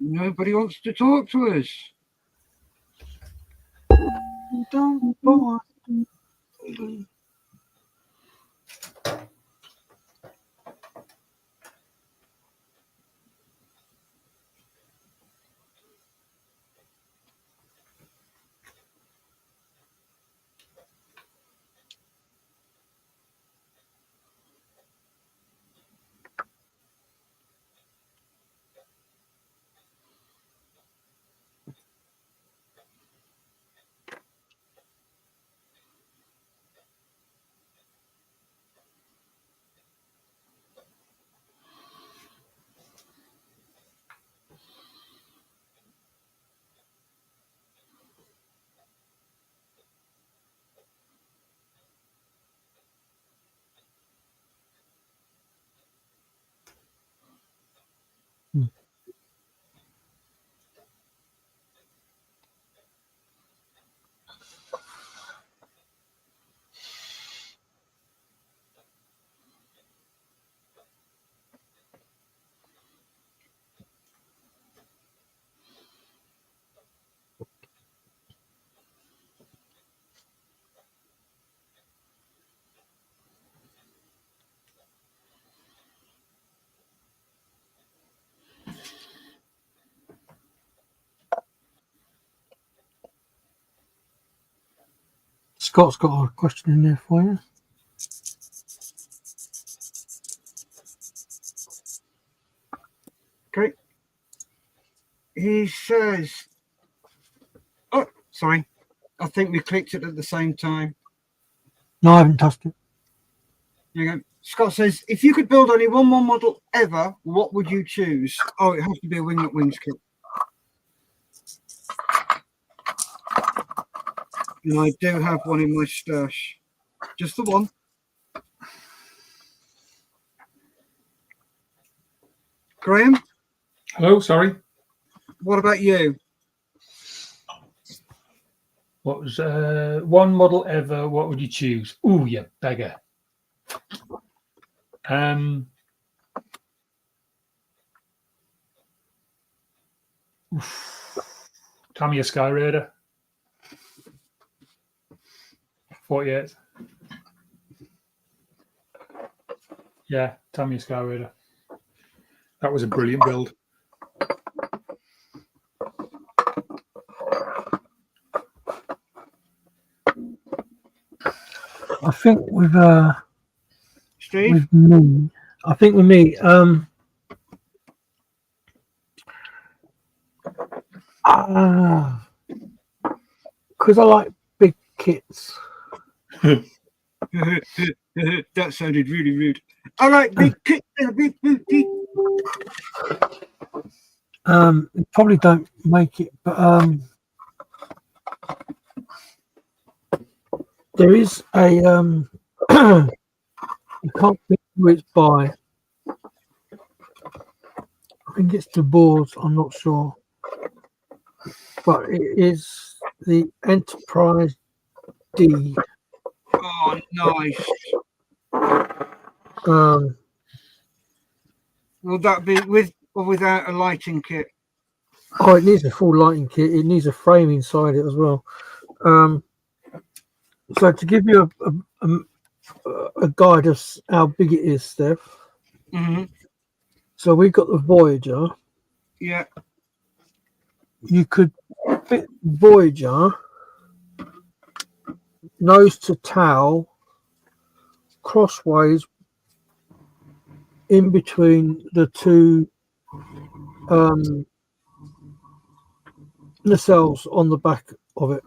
Nobody wants to talk to us. Don't bother. Scott's got a question in there for you. Okay. He says, oh, sorry. I think we clicked it at the same time. No, I haven't touched it. There you go. Scott says, if you could build only one more model ever, what would you choose? Oh, it has to be a Wing Up Wings kit. And I do have one in my stash. Just the one. Graham? Hello, sorry. What about you? What was one model ever? What would you choose? Ooh, you beggar. Tamiya Sky Raider. 48. Yeah, Tamiya Sky Raider. That was a brilliant build. I think with Steve? me, because I like big kits. That sounded really rude. I like big kits and a big booty. Probably don't make it, but there is a you can't think who it's by. I think it's the Boars, I'm not sure. But it is the Enterprise D. Oh, nice. Will that be with or without a lighting kit? Oh, it needs a full lighting kit. It needs a frame inside it as well. So to give you a guide of how big it is, Steph. Mm-hmm. So we got the Voyager. Yeah. You could fit Voyager nose to tail crossways in between the two nacelles on the back of it.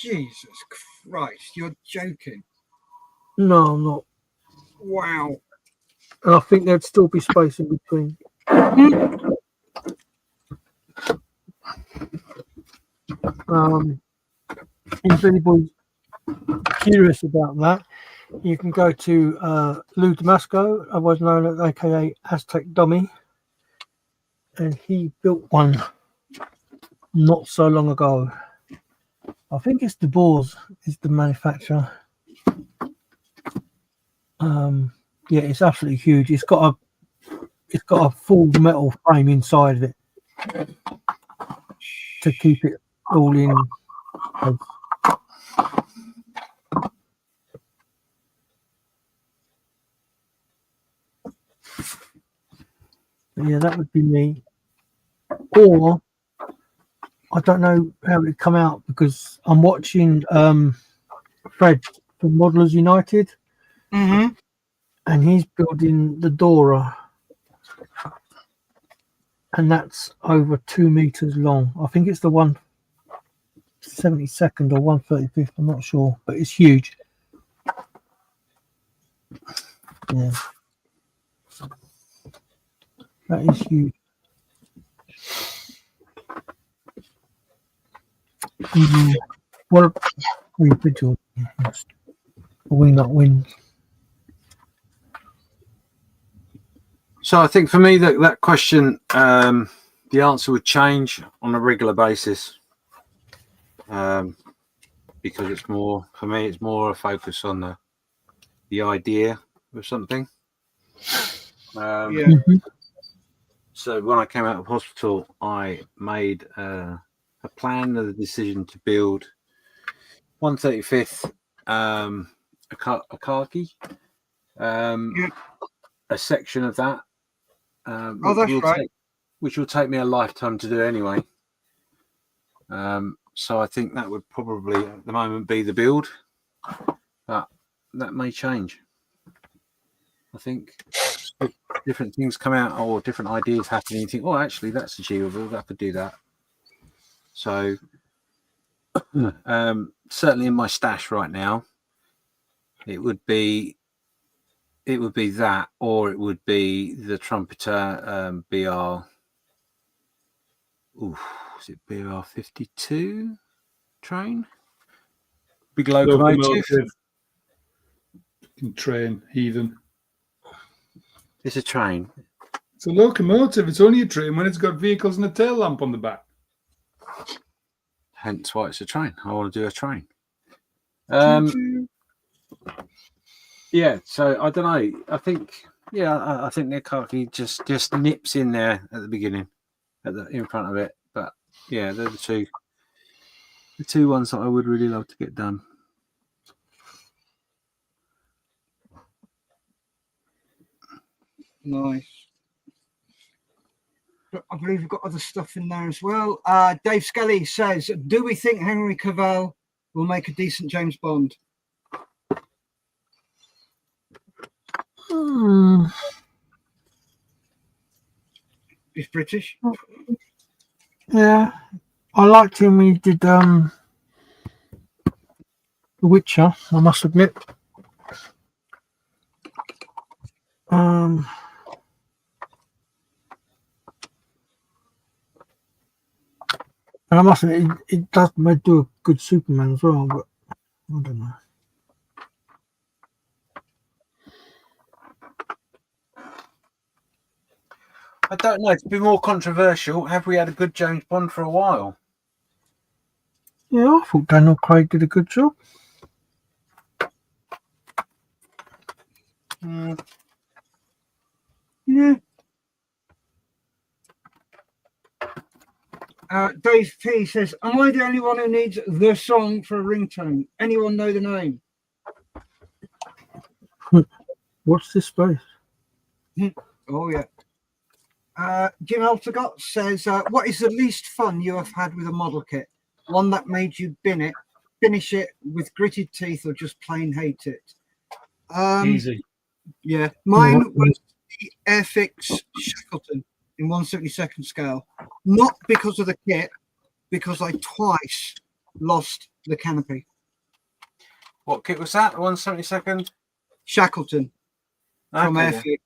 Jesus Christ, you're joking. No, I'm not. Wow. And I think there'd still be space in between. If anybody's curious about that, you can go to Lou Damasco, otherwise known as aka Aztec Dummy, and he built one not so long ago. I think it's the Boars is the manufacturer. Yeah, it's absolutely huge. It's got it's got a full metal frame inside of it to keep it all in place. But yeah, that would be me. Or I don't know how it would come out because I'm watching Fred from Modelers United, Mm-hmm. and he's building the Dora, and that's over 2 meters long. I think it's the 172nd or 135th. I'm not sure, but it's huge. Yeah, that is huge. What individual? Wing that wins. So I think for me that question, the answer would change on a regular basis, because it's more, for me, it's more a focus on the idea of something. Yeah. So when I came out of hospital, I made a plan and a decision to build 135th, a khaki, a section of that. That's right. Which will take me a lifetime to do anyway. So I think that would probably at the moment be the build, but that may change. I think different things come out or different ideas happen and you think, oh, actually that's achievable, I could do that. So certainly in my stash right now, it would be that, or it would be the trumpeter BR. Is it BR 52 train? Big locomotive. Train, heathen. It's a train. It's a locomotive. It's only a train when it's got vehicles and a tail lamp on the back. Hence why it's a train. I want to do a train. Yeah, so I don't know. I think I think the khaki just nips in there at the beginning, in front of it. But yeah, they're the two ones that I would really love to get done. Nice. But I believe we've got other stuff in there as well. Dave Skelly says, do we think Henry Cavill will make a decent James Bond? He's British. Yeah, I liked him when he did The Witcher, I must admit. And I must admit, it does do a good Superman as well, but I don't know. I don't know. To be more controversial, have we had a good James Bond for a while? Yeah, I thought Daniel Craig did a good job. Yeah. Dave P says, am I the only one who needs the song for a ringtone? Anyone know the name? What's this space? Oh, yeah. Jim Altegott says, what is the least fun you have had with a model kit? One that made you finish it with gritted teeth, or just plain hate it? Easy. Yeah. Mine was the Airfix Shackleton in 1/72 scale. Not because of the kit, because I twice lost the canopy. What kit was that? 1/72? Shackleton from Okay, Airfix.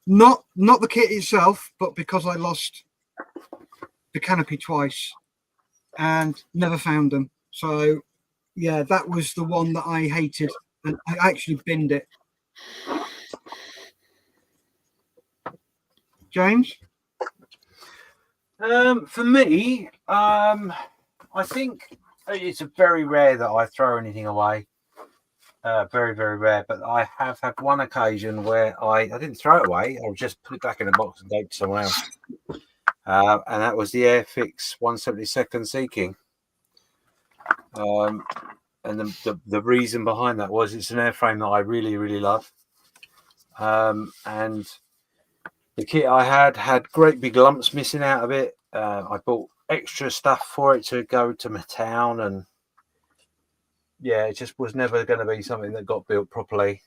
Not the kit itself, but because I lost the canopy twice and never found them. So yeah, that was the one that I hated, and I actually binned it. James? For me, I think it's very rare that I throw anything away. very, very rare. But I have had one occasion where I didn't throw it away. I just put it back in the box and gave it to someone else. And that was the Airfix 172nd Sea King. And the reason behind that was it's an airframe that I really, really love. And the kit I had great big lumps missing out of it. I bought extra stuff for it to go to my town, and yeah, it just was never going to be something that got built properly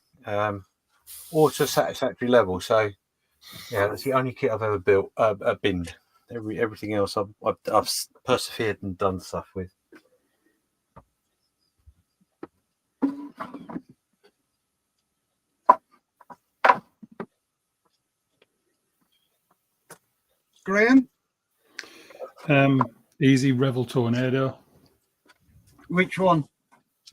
or to a satisfactory level. So yeah, that's the only kit I've ever built, binned. Everything else I've persevered and done stuff with. Graham? Easy Revel Tornado. Which one?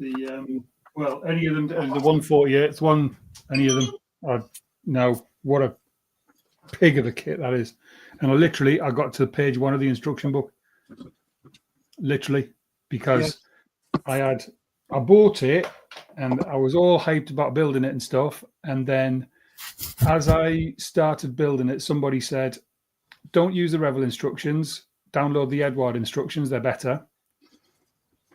The well, any of them. The 148th one. Any of them. No, what a pig of a kit that is. And I got to page 1 of the instruction book. Literally, because I bought it and I was all hyped about building it and stuff. And then as I started building it, somebody said, don't use the Revel instructions, download the Eduard instructions, they're better.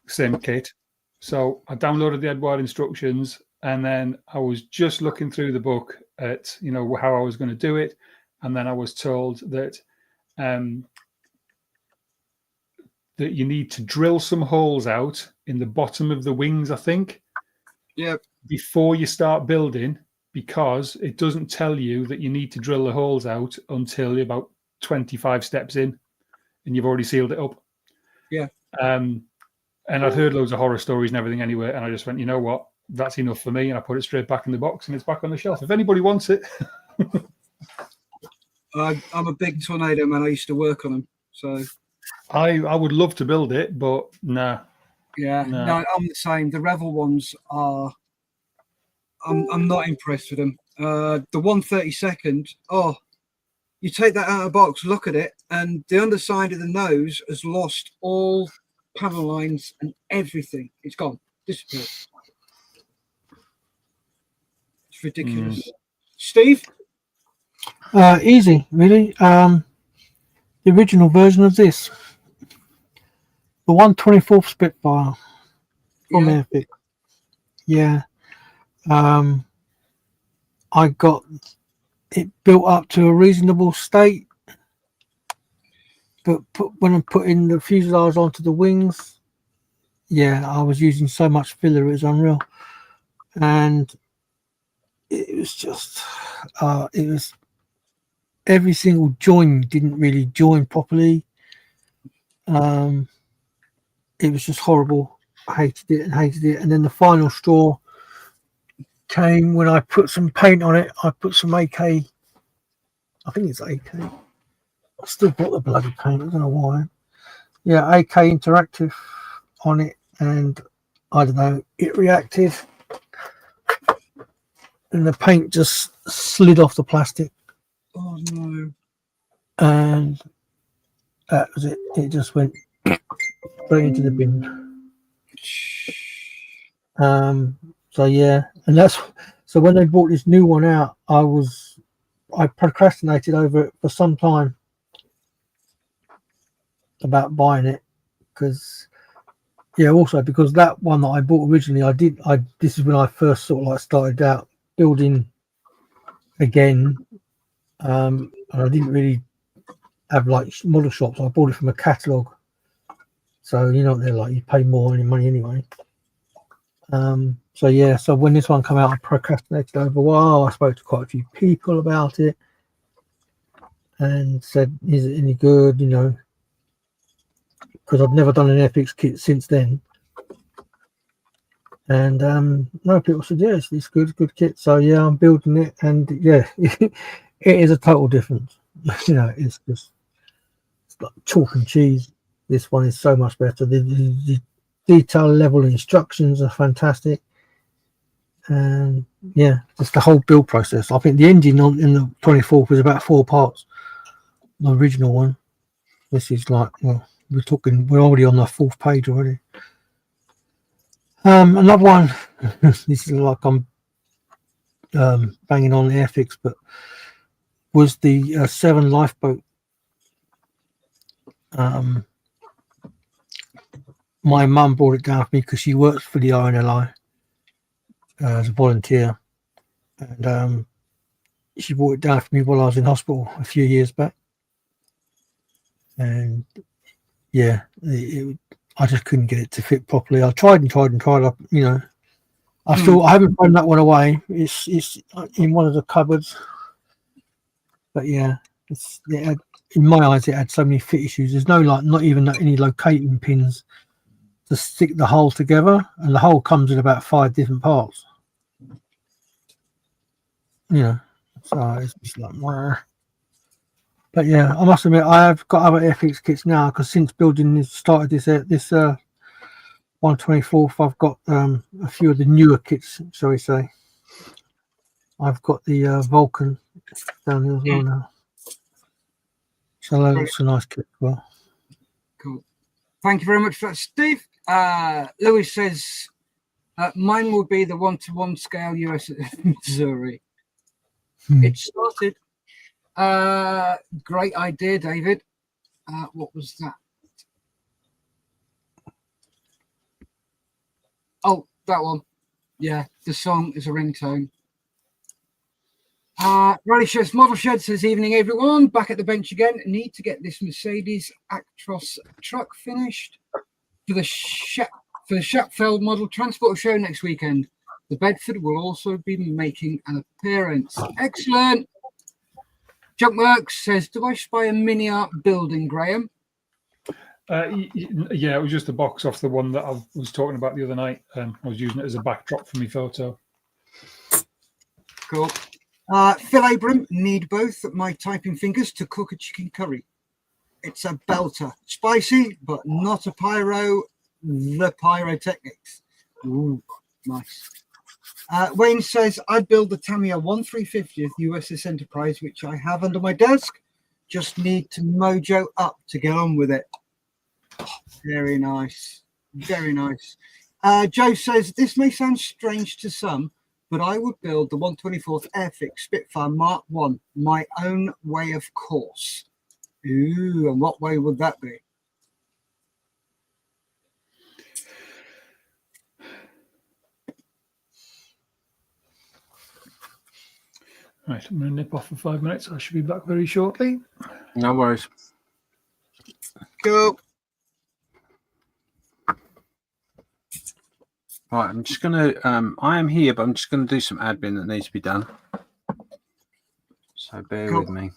Same kit. So I downloaded the Eduard instructions, and then I was just looking through the book at, how I was going to do it. And then I was told that that you need to drill some holes out in the bottom of the wings, I think, before you start building, because it doesn't tell you that you need to drill the holes out until you're about 25 steps in and you've already sealed it up. And I'd heard loads of horror stories and everything anyway, and I just went, you know what, that's enough for me, and I put it straight back in the box and it's back on the shelf if anybody wants it. I'm a big Tornado man. I used to work on them, so I would love to build it, but nah. Yeah, no, I'm the same. The Revel ones are, I'm not impressed with them. The 132nd, you take that out of the box, look at it, and the underside of the nose has lost all panel lines and everything. It's gone, disappeared. It's ridiculous. Steve? Easy, really. The original version of this, the 1/24th Spitfire from Airfix. Yeah. I got it built up to a reasonable state, but when I put in the fuselage onto the wings, I was using so much filler, it was unreal. And it was just, it was, every single joint didn't really join properly. It was just horrible. I hated it. And then the final straw came when I put some paint on it. I put some AK. I think it's AK. I still bought the bloody paint. I don't know why. Yeah, AK Interactive on it. And I don't know, it reacted. And the paint just slid off the plastic. Oh, no. And that was it. It just went straight into the bin. So yeah, and so when they brought this new one out, I procrastinated over it for some time about buying it, because because that one that I bought originally, this is when I first sort of like started out building again, and I didn't really have like model shops. I bought it from a catalogue, so they're like, you pay more money anyway. So when this one came out, I procrastinated over a while. I spoke to quite a few people about it and said, is it any good, because I've never done an Airfix kit since then. And no, people said, yeah, it's good kit. So yeah, I'm building it, and yeah, it is a total difference. It's like chalk and cheese. This one is so much better. The detail level instructions are fantastic, and yeah, just the whole build process. I think the engine in the 24th was about 4 parts, the original one. This is like, well, we're already on the 4th page already. Another one. This is like I'm banging on Airfix, but was the 7 lifeboat. My mum brought it down for me because she works for the RNLI as a volunteer, and she brought it down for me while I was in hospital a few years back. And yeah, I just couldn't get it to fit properly. I tried and tried and tried. I haven't thrown that one away. It's in one of the cupboards. But yeah, in my eyes, it had so many fit issues. There's no not even any locating pins to stick the hull together, and the hull comes in about 5 different parts. So it's just like, but yeah, I must admit I have got other Airfix kits now because since building this, started this 124th, I've got a few of the newer kits, shall we say. I've got the Vulcan down here as well now. So that's a nice kit as well. Cool. Thank you very much for that, Steve. Lewis says, mine will be the 1-to-1 scale US Missouri. It started. Great idea, David. What was that? Oh, that one. Yeah, the song is a ringtone. Rally Sheds Model Shed says, evening everyone, back at the bench again. Need to get this Mercedes Actros truck finished for the Shapfeld Model Transport Show next weekend. The Bedford will also be making an appearance. Excellent. Junkworks says, do I spy a mini art building, Graham? Yeah, it was just a box off the one that I was talking about the other night. I was using it as a backdrop for my photo. Cool. Phil Abram, need both my typing fingers to cook a chicken curry. It's a belter. Spicy, but not a pyro. The pyrotechnics. Ooh, nice. Wayne says, I build the Tamiya 1/350th USS Enterprise, which I have under my desk. Just need to mojo up to get on with it. Very nice. Very nice. Joe says, this may sound strange to some, but I would build the 124th Airfix Spitfire Mark 1 my own way, of course. Ooh, and what way would that be? Right, I'm going to nip off for 5 minutes. I should be back very shortly. No worries. Cool. Right, I'm just going to, I am here, but I'm just going to do some admin that needs to be done. So bear with me.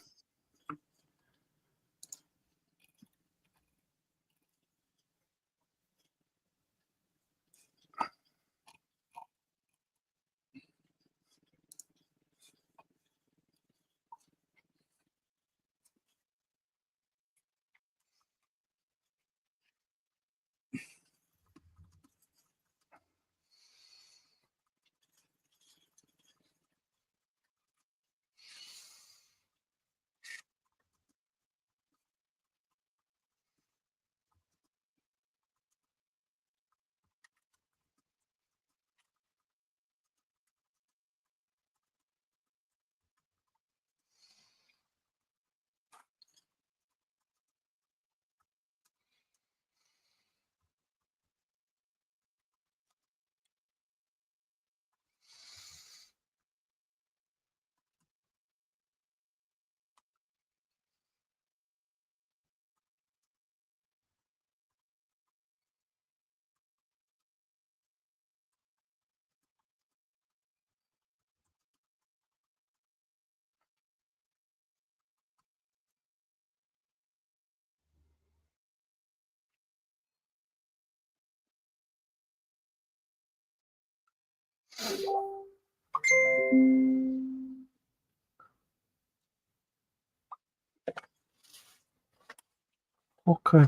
Okay.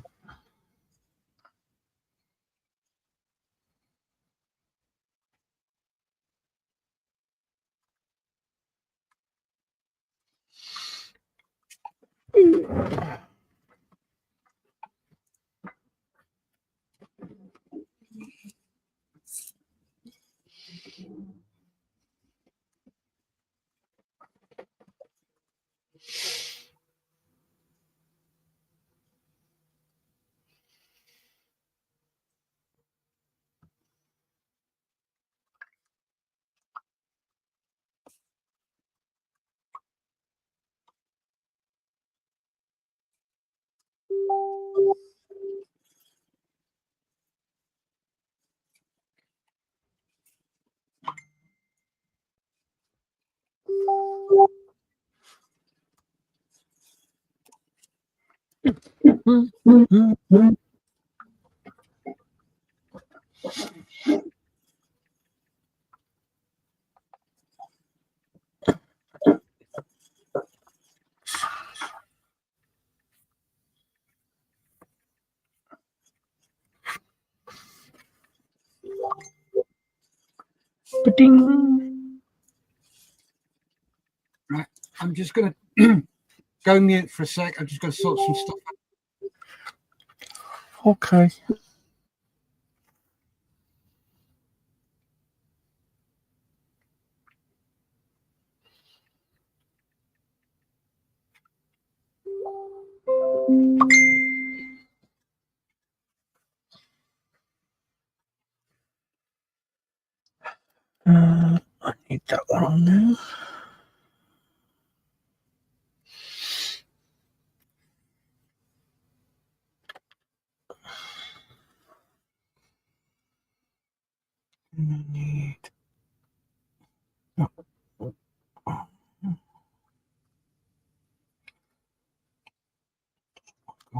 Ba-ding. Right, I'm just going to go mute for a sec. I've just got to sort some stuff out. Okay. I need that one on there. And I need. Go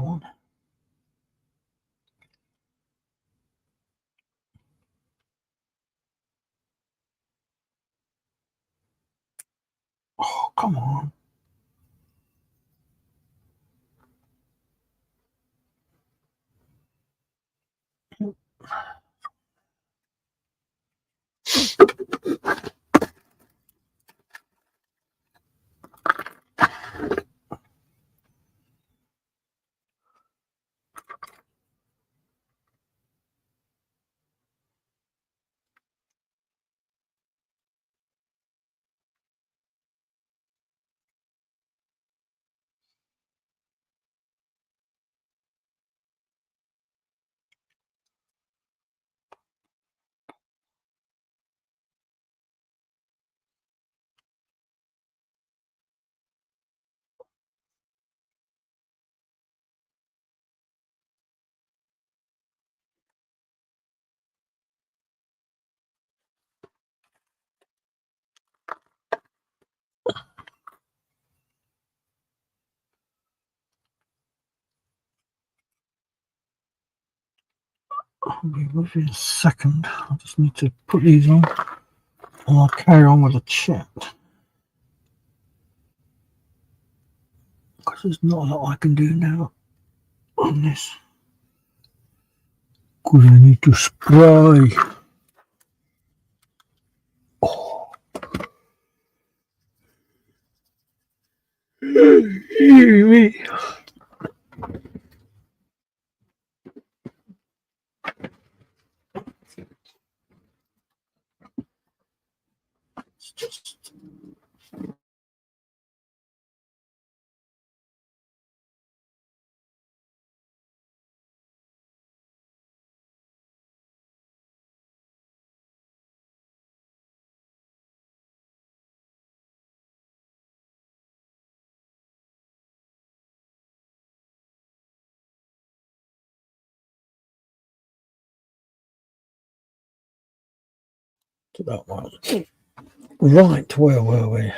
on. Oh, come on. I'll be with you in a second. I just need to put these on and I'll carry on with the chat. Because there's not a lot I can do now on this. Because I need to spray. Oh. It's just to that one. Right, where were we?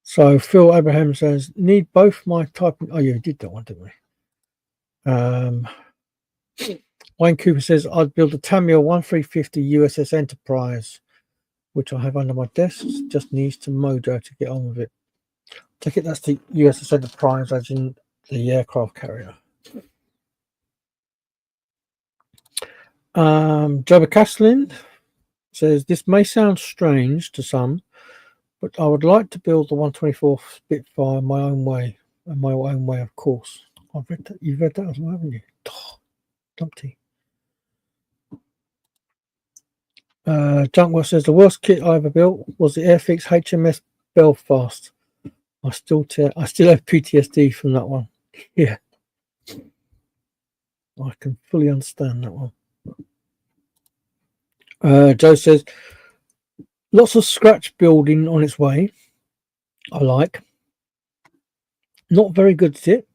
So Phil Abraham says, need both my typing. Oh, yeah, we did that one, didn't we? Wayne Cooper says, I'd build a Tamiya 1350 USS Enterprise, which I have under my desk. Just needs to mojo to get on with it. Take it that's the USS Enterprise, as in the aircraft carrier. Jabba Caslin says, this may sound strange to some, But I would like to build the 124 Spitfire my own way, of course. I've read that. You've read that as well, haven't you? Oh, dumpty. Junkworth says the worst kit I ever built was the Airfix HMS Belfast. I still have PTSD from that one. Yeah, I can fully understand that one. Joe says lots of scratch building on its way. I like. Not very good at it,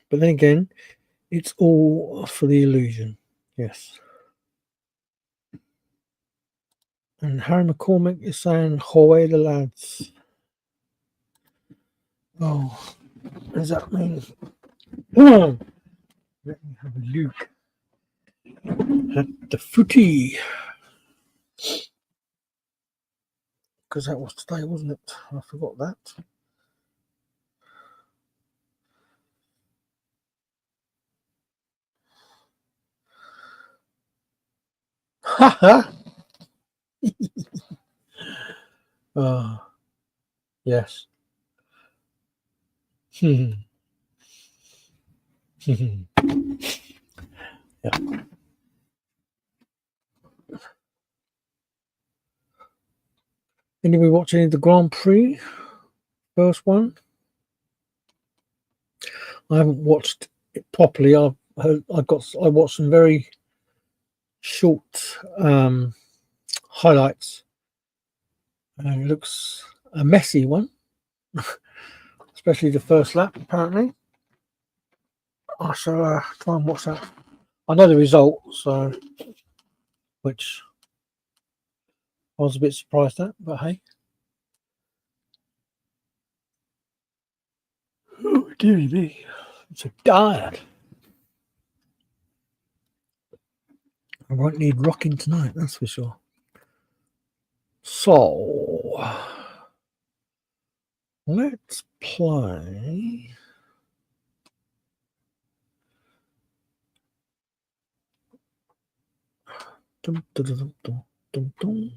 but then again, it's all for the illusion. Yes. And Harry McCormick is saying, "Hoy the lads." Oh, what does that mean? Let me have a look at the footy. Because that was today, wasn't it? I forgot that. Ha ha! Yes. Yeah. Anybody watching the Grand Prix? First one? I haven't watched it properly. I watched some very short highlights, and it looks a messy one, especially the first lap. Apparently, I shall try and watch that. I know the result, so which I was a bit surprised at, but hey. Oh, dearie me, I'm so tired. I won't need rocking tonight, that's for sure. So, let's play. Dum, dum, dum, dum, dum, dum.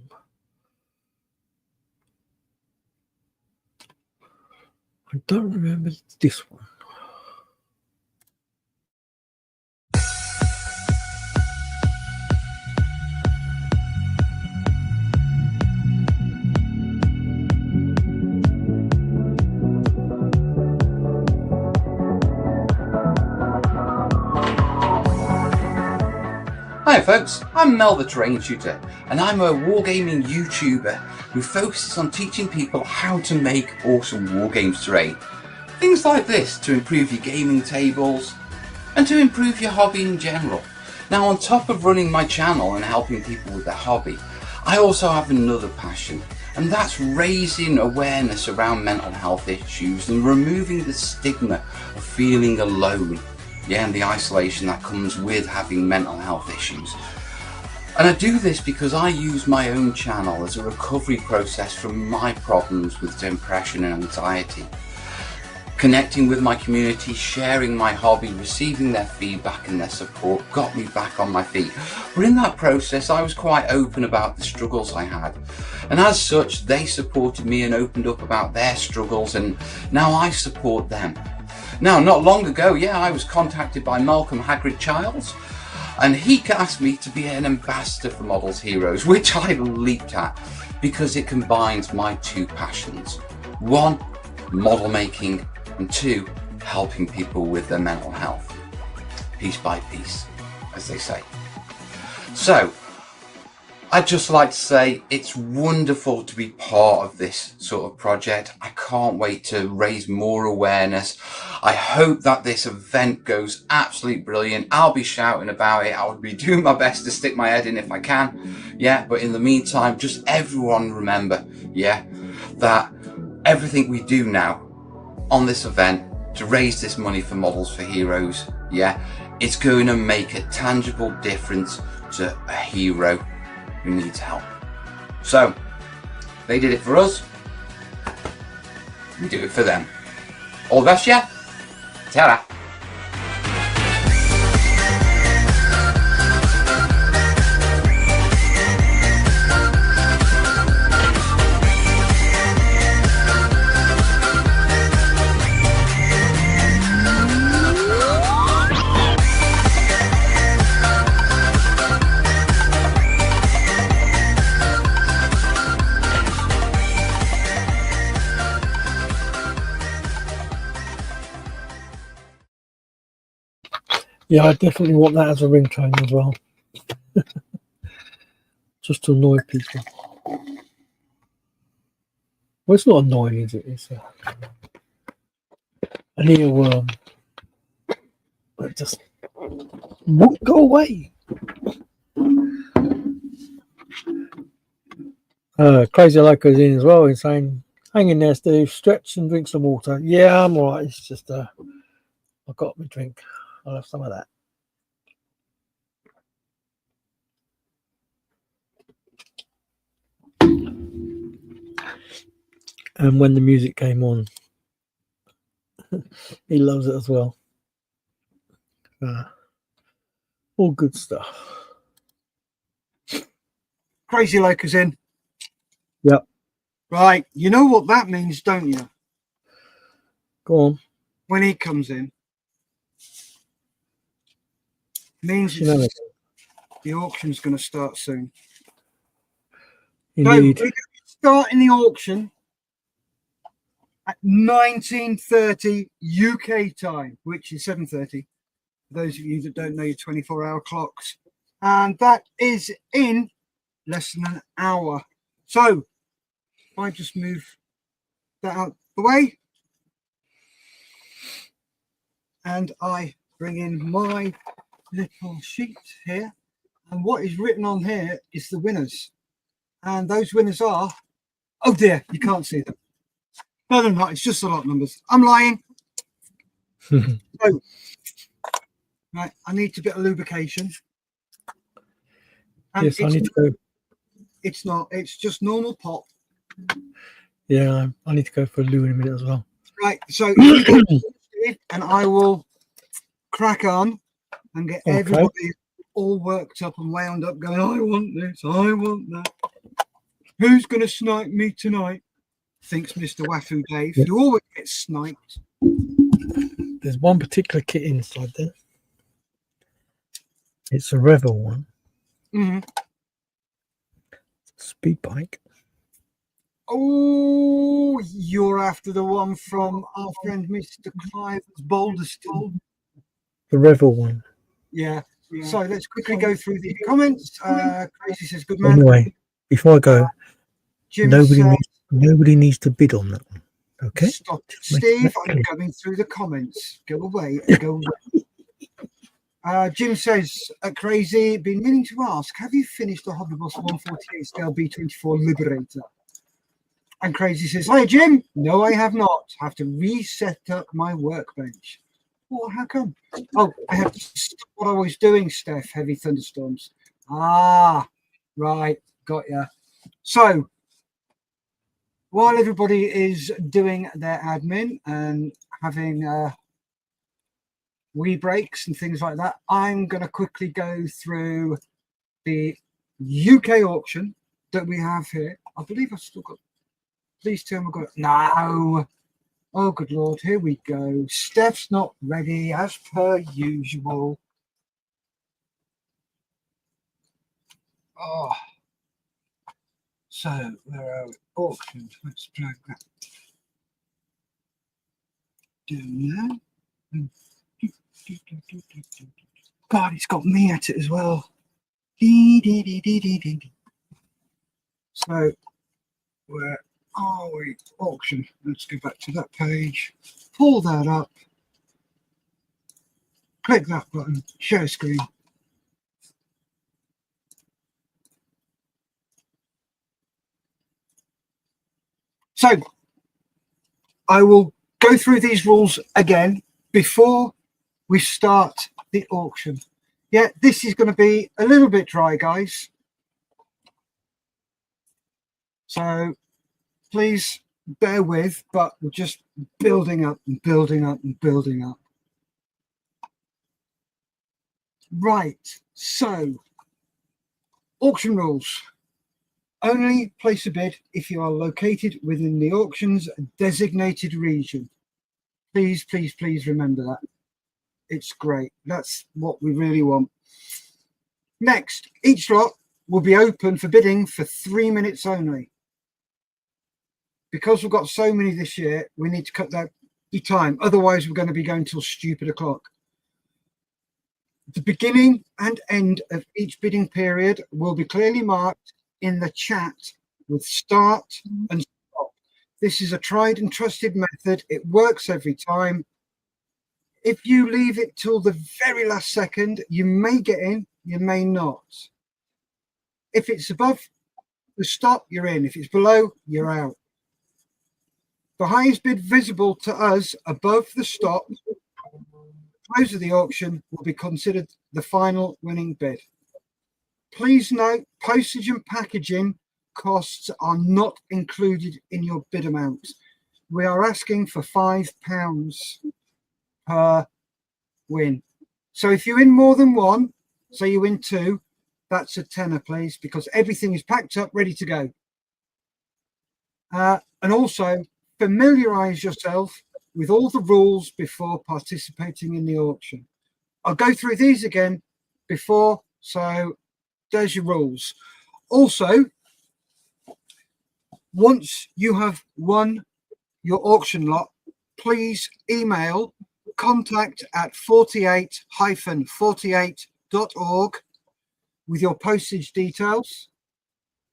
I don't remember this one. Hi folks, I'm Mel the Terrain Tutor, and I'm a wargaming YouTuber who focuses on teaching people how to make awesome wargames terrain. Things like this to improve your gaming tables and to improve your hobby in general. Now, on top of running my channel and helping people with their hobby, I also have another passion, and that's raising awareness around mental health issues and removing the stigma of feeling alone. Yeah, and the isolation that comes with having mental health issues. And I do this because I use my own channel as a recovery process from my problems with depression and anxiety. Connecting with my community, sharing my hobby, receiving their feedback and their support got me back on my feet. But in that process, I was quite open about the struggles I had. And as such, they supported me and opened up about their struggles, and now I support them. Now, not long ago, I was contacted by Malcolm Hagrid-Childs, and he asked me to be an ambassador for Models Heroes, which I leaped at because it combines my two passions. One, model making, and two, helping people with their mental health. Piece by piece, as they say. So, I'd just like to say it's wonderful to be part of this sort of project. I can't wait to raise more awareness. I hope that this event goes absolutely brilliant. I'll be shouting about it. I'll be doing my best to stick my head in if I can. But in the meantime, just everyone remember, that everything we do now on this event to raise this money for Models for Heroes, it's going to make a tangible difference to a hero who needs help. So, they did it for us, we do it for them. All the best, Ta-ra! Yeah, I definitely want that as a ringtone as well. Just to annoy people. Well, it's not annoying, is it? It's an earworm. But just won't go away. Crazy Loco's in as well. He's saying, hang in there, Steve. Stretch and drink some water. Yeah, I'm all right. It's just, I've got my drink. I'll have some of that. And when the music came on, he loves it as well. All good stuff. Crazy Loco's in. Yep. Right. You know what that means, don't you? Go on. When he comes in. Means the auction's going to start soon. Indeed. So we're starting the auction at 19:30 UK time, which is 7:30. For those of you that don't know your 24-hour clocks, and that is in less than an hour. So if I just move that out the way, and I bring in my little sheet here, and what is written on here is the winners, and those winners are, oh dear, you can't see them. No, they're not. It's just the lot numbers. I'm lying. So, right, I need a bit of lubrication. And yes, I need to go. It's not. It's just normal pop. Yeah, I need to go for a loo in a minute as well. Right. So, you go, Steve, and I will crack on and get everybody all worked up and wound up, going, I want this, I want that. Who's going to snipe me tonight? Thinks Mr. Wafu Dave, who always gets sniped. There's one particular kit inside there. It's a Revel one. Mm-hmm. Speed bike. Oh, you're after the one from our friend Mr. Clive's Boulderstone. The Revel one. Yeah. So let's quickly go through the comments. Crazy says, good man. Anyway, before I go, Jim nobody needs to bid on that one. Okay? Stop. Steve, I'm going through the comments. Go away. Go away. Jim says, Crazy, been meaning to ask, have you finished the Hobby Boss 148 scale B24 Liberator? And Crazy says, hi, Jim. No, I have not. Have to reset up my workbench. Well, how come? Oh, I have to stop what I was doing, Steph. Heavy thunderstorms. Ah, right. Got ya. So, while everybody is doing their admin and having wee breaks and things like that, I'm going to quickly go through the UK auction that we have here. I believe I've still got, please tell me I've got, no. Oh, good Lord, here we go. Steph's not ready as per usual. Oh. So, where are we? Auctions. Let's drag that down there. God, it's got me at it as well. So, where are we? Auction. Let's go back to that page. Pull that up. Click that button. Share screen. So, I will go through these rules again before we start the auction. Yeah, this is going to be a little bit dry, guys. So, please bear with, but we're just building up and building up and building up. Right, so, auction rules. Only place a bid if you are located within the auction's designated region. Please, please, please remember that. It's great. That's what we really want. Next, each lot will be open for bidding for 3 minutes only. Because we've got so many this year, we need to cut that time. Otherwise, we're going to be going till stupid o'clock. The beginning and end of each bidding period will be clearly marked in the chat with start and stop. This is a tried and trusted method. It works every time. If you leave it till the very last second, you may get in, you may not. If it's above the stop, you're in. If it's below, you're out. The highest bid visible to us above the stop, close of the auction, will be considered the final winning bid. Please note, postage and packaging costs are not included in your bid amount. We are asking for £5 per win. So if you win more than one, say you win two, that's a tenner, please, because everything is packed up, ready to go. And also, familiarise yourself with all the rules before participating in the auction. I'll go through these again before, so there's your rules. Also, once you have won your auction lot, please email contact@48-48.org with your postage details,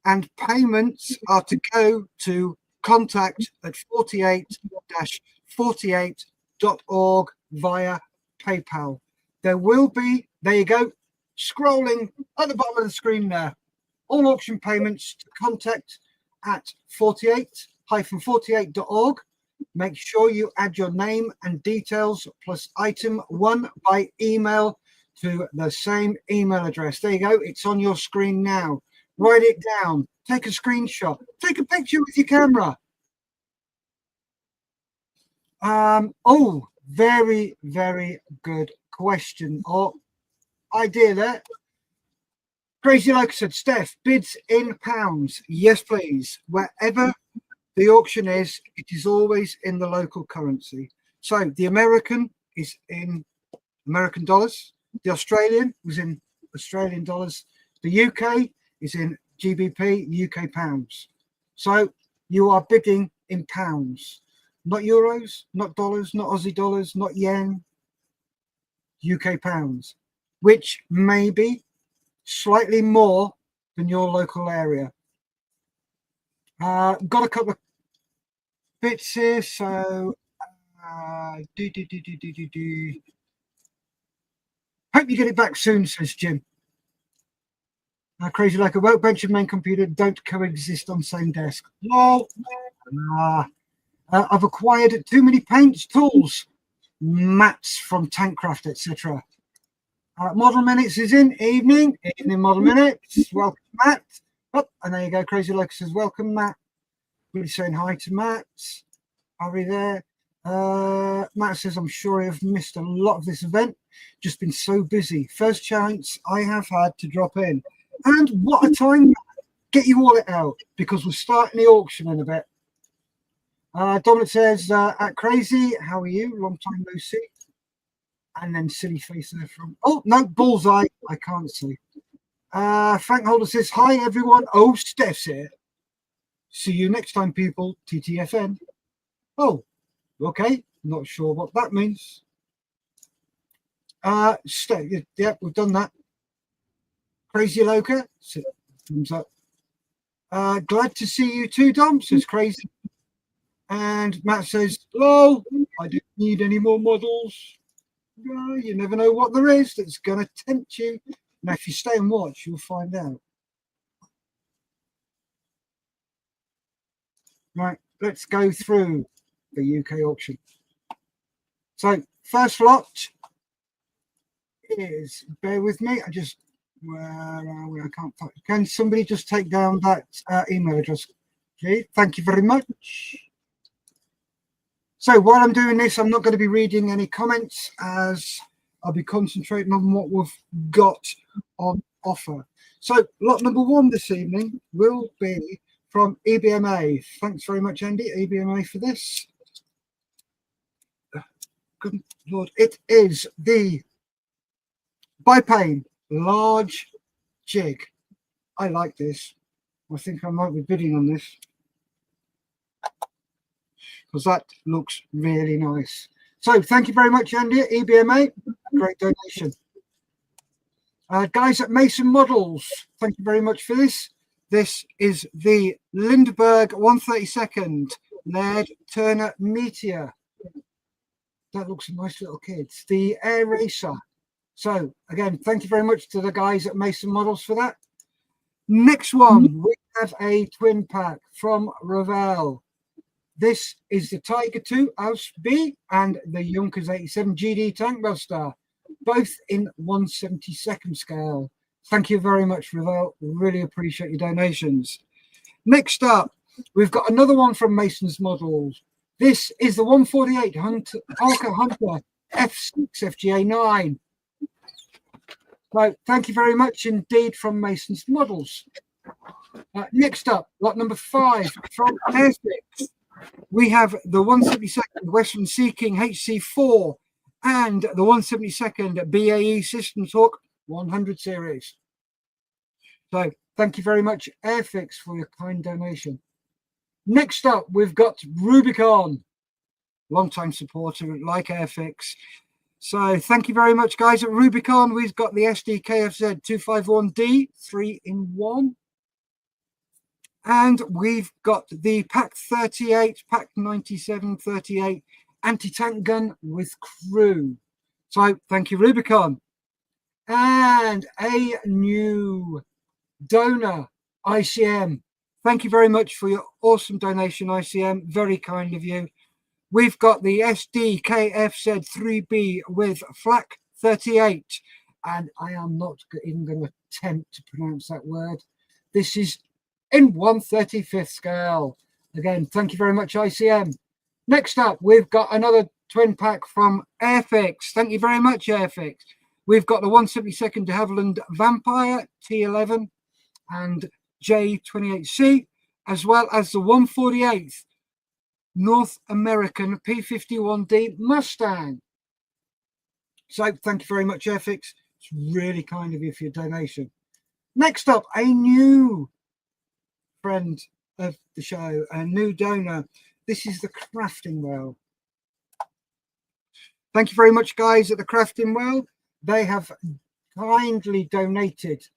and payments are to go to contact@48-48.org via PayPal. There will be, there you go, scrolling at the bottom of the screen there, all auction payments to contact@48-48.org. Make sure you add your name and details plus item 1 by email to the same email address. There you go. It's on your screen now. Write it down. Take a screenshot. Take a picture with your camera. Oh, very, very good question or idea there. Crazy Like said, Steph, bids in pounds. Yes, please. Wherever the auction is, it is always in the local currency. So the American is in American dollars. The Australian was in Australian dollars. The UK is in GBP, UK pounds. So you are bidding in pounds, not euros, not dollars, not Aussie dollars, not yen, UK pounds, which may be slightly more than your local area. Got a couple of bits here, so hope you get it back soon, says Jim. Crazy Like a workbench and main computer don't coexist on same desk. Lol. I've acquired too many paints, tools, mats from Tankcraft, etc. Model Minutes is in. Evening Model Minutes. Welcome, Matt. Oh, and there you go. Crazy Like says, welcome, Matt. Really saying hi to Matt. Are we there? Matt says, I'm sure I have missed a lot of this event. Just been so busy. First chance I have had to drop in. And what a time. Get your wallet out because we're starting the auction in a bit. Dominic says, at Crazy, how are you? Long time no see. And then silly face there from, oh, no, Bullseye. I can't see. Frank Holder says, hi, everyone. Oh, Steph's here. See you next time, people. TTFN. Oh, okay. Not sure what that means. Steph, yeah, we've done that. Crazy Loca, thumbs up. Glad to see you too, Dom, says Crazy. And Matt says, lol, I don't need any more models. You never know what there is that's going to tempt you. Now, if you stay and watch, you'll find out. Right, let's go through the UK auction. So, first lot is, bear with me, I just, where are we? I can't find. Can somebody just take down that email address, please? Thank you very much. So while I'm doing this, I'm not going to be reading any comments as I'll be concentrating on what we've got on offer. So lot number 1 this evening will be from EBMA. Thanks very much, Andy, EBMA, for this. Good Lord. It is the Bipane large jig. I like this. I think I might be bidding on this because that looks really nice. So thank you very much, Andy, EBMA. Great donation. Guys at Mason Models, thank you very much for this. This is the Lindbergh 132nd Laird Turner Meteor. That looks a nice little kid. The Air Racer. So again, thank you very much to the guys at Mason Models for that. Next one, we have a twin pack from Revell. This is the Tiger 2 House B and the Junkers 87 GD Tank Buster, both in 1/72nd scale. Thank you very much, Revell. Really appreciate your donations. Next up, we've got another one from Mason's Models. This is the 148 Parker Hunter F6 FGA 9. So thank you very much indeed from Mason's Models. Next up, lot number 5 from Airfix. We have the 172nd Western Sea King HC4 and the 172nd BAE Systems Hawk 100 series. So thank you very much, Airfix, for your kind donation. Next up, we've got Rubicon, long-time supporter like Airfix. So thank you very much, guys, at Rubicon. We've got the SDKFZ 251D 3-in-1. And we've got the Pack 38, Pack 97, 38 anti-tank gun with crew. So thank you, Rubicon. And a new donor, ICM. Thank you very much for your awesome donation, ICM. Very kind of you. We've got the SDKFZ 3B with Flak 38. And I am not even going to attempt to pronounce that word. This is in 1/35th scale. Again, thank you very much, ICM. Next up, we've got another twin pack from Airfix. Thank you very much, Airfix. We've got the 172nd de Havilland Vampire T11 and J28C, as well as the 148th North American P51D Mustang. So thank you very much, Airfix. It's really kind of you for your donation. Next up, a new friend of the show, a new donor. This is the Crafting Well. Thank you very much, guys, at the Crafting Well. They have kindly donated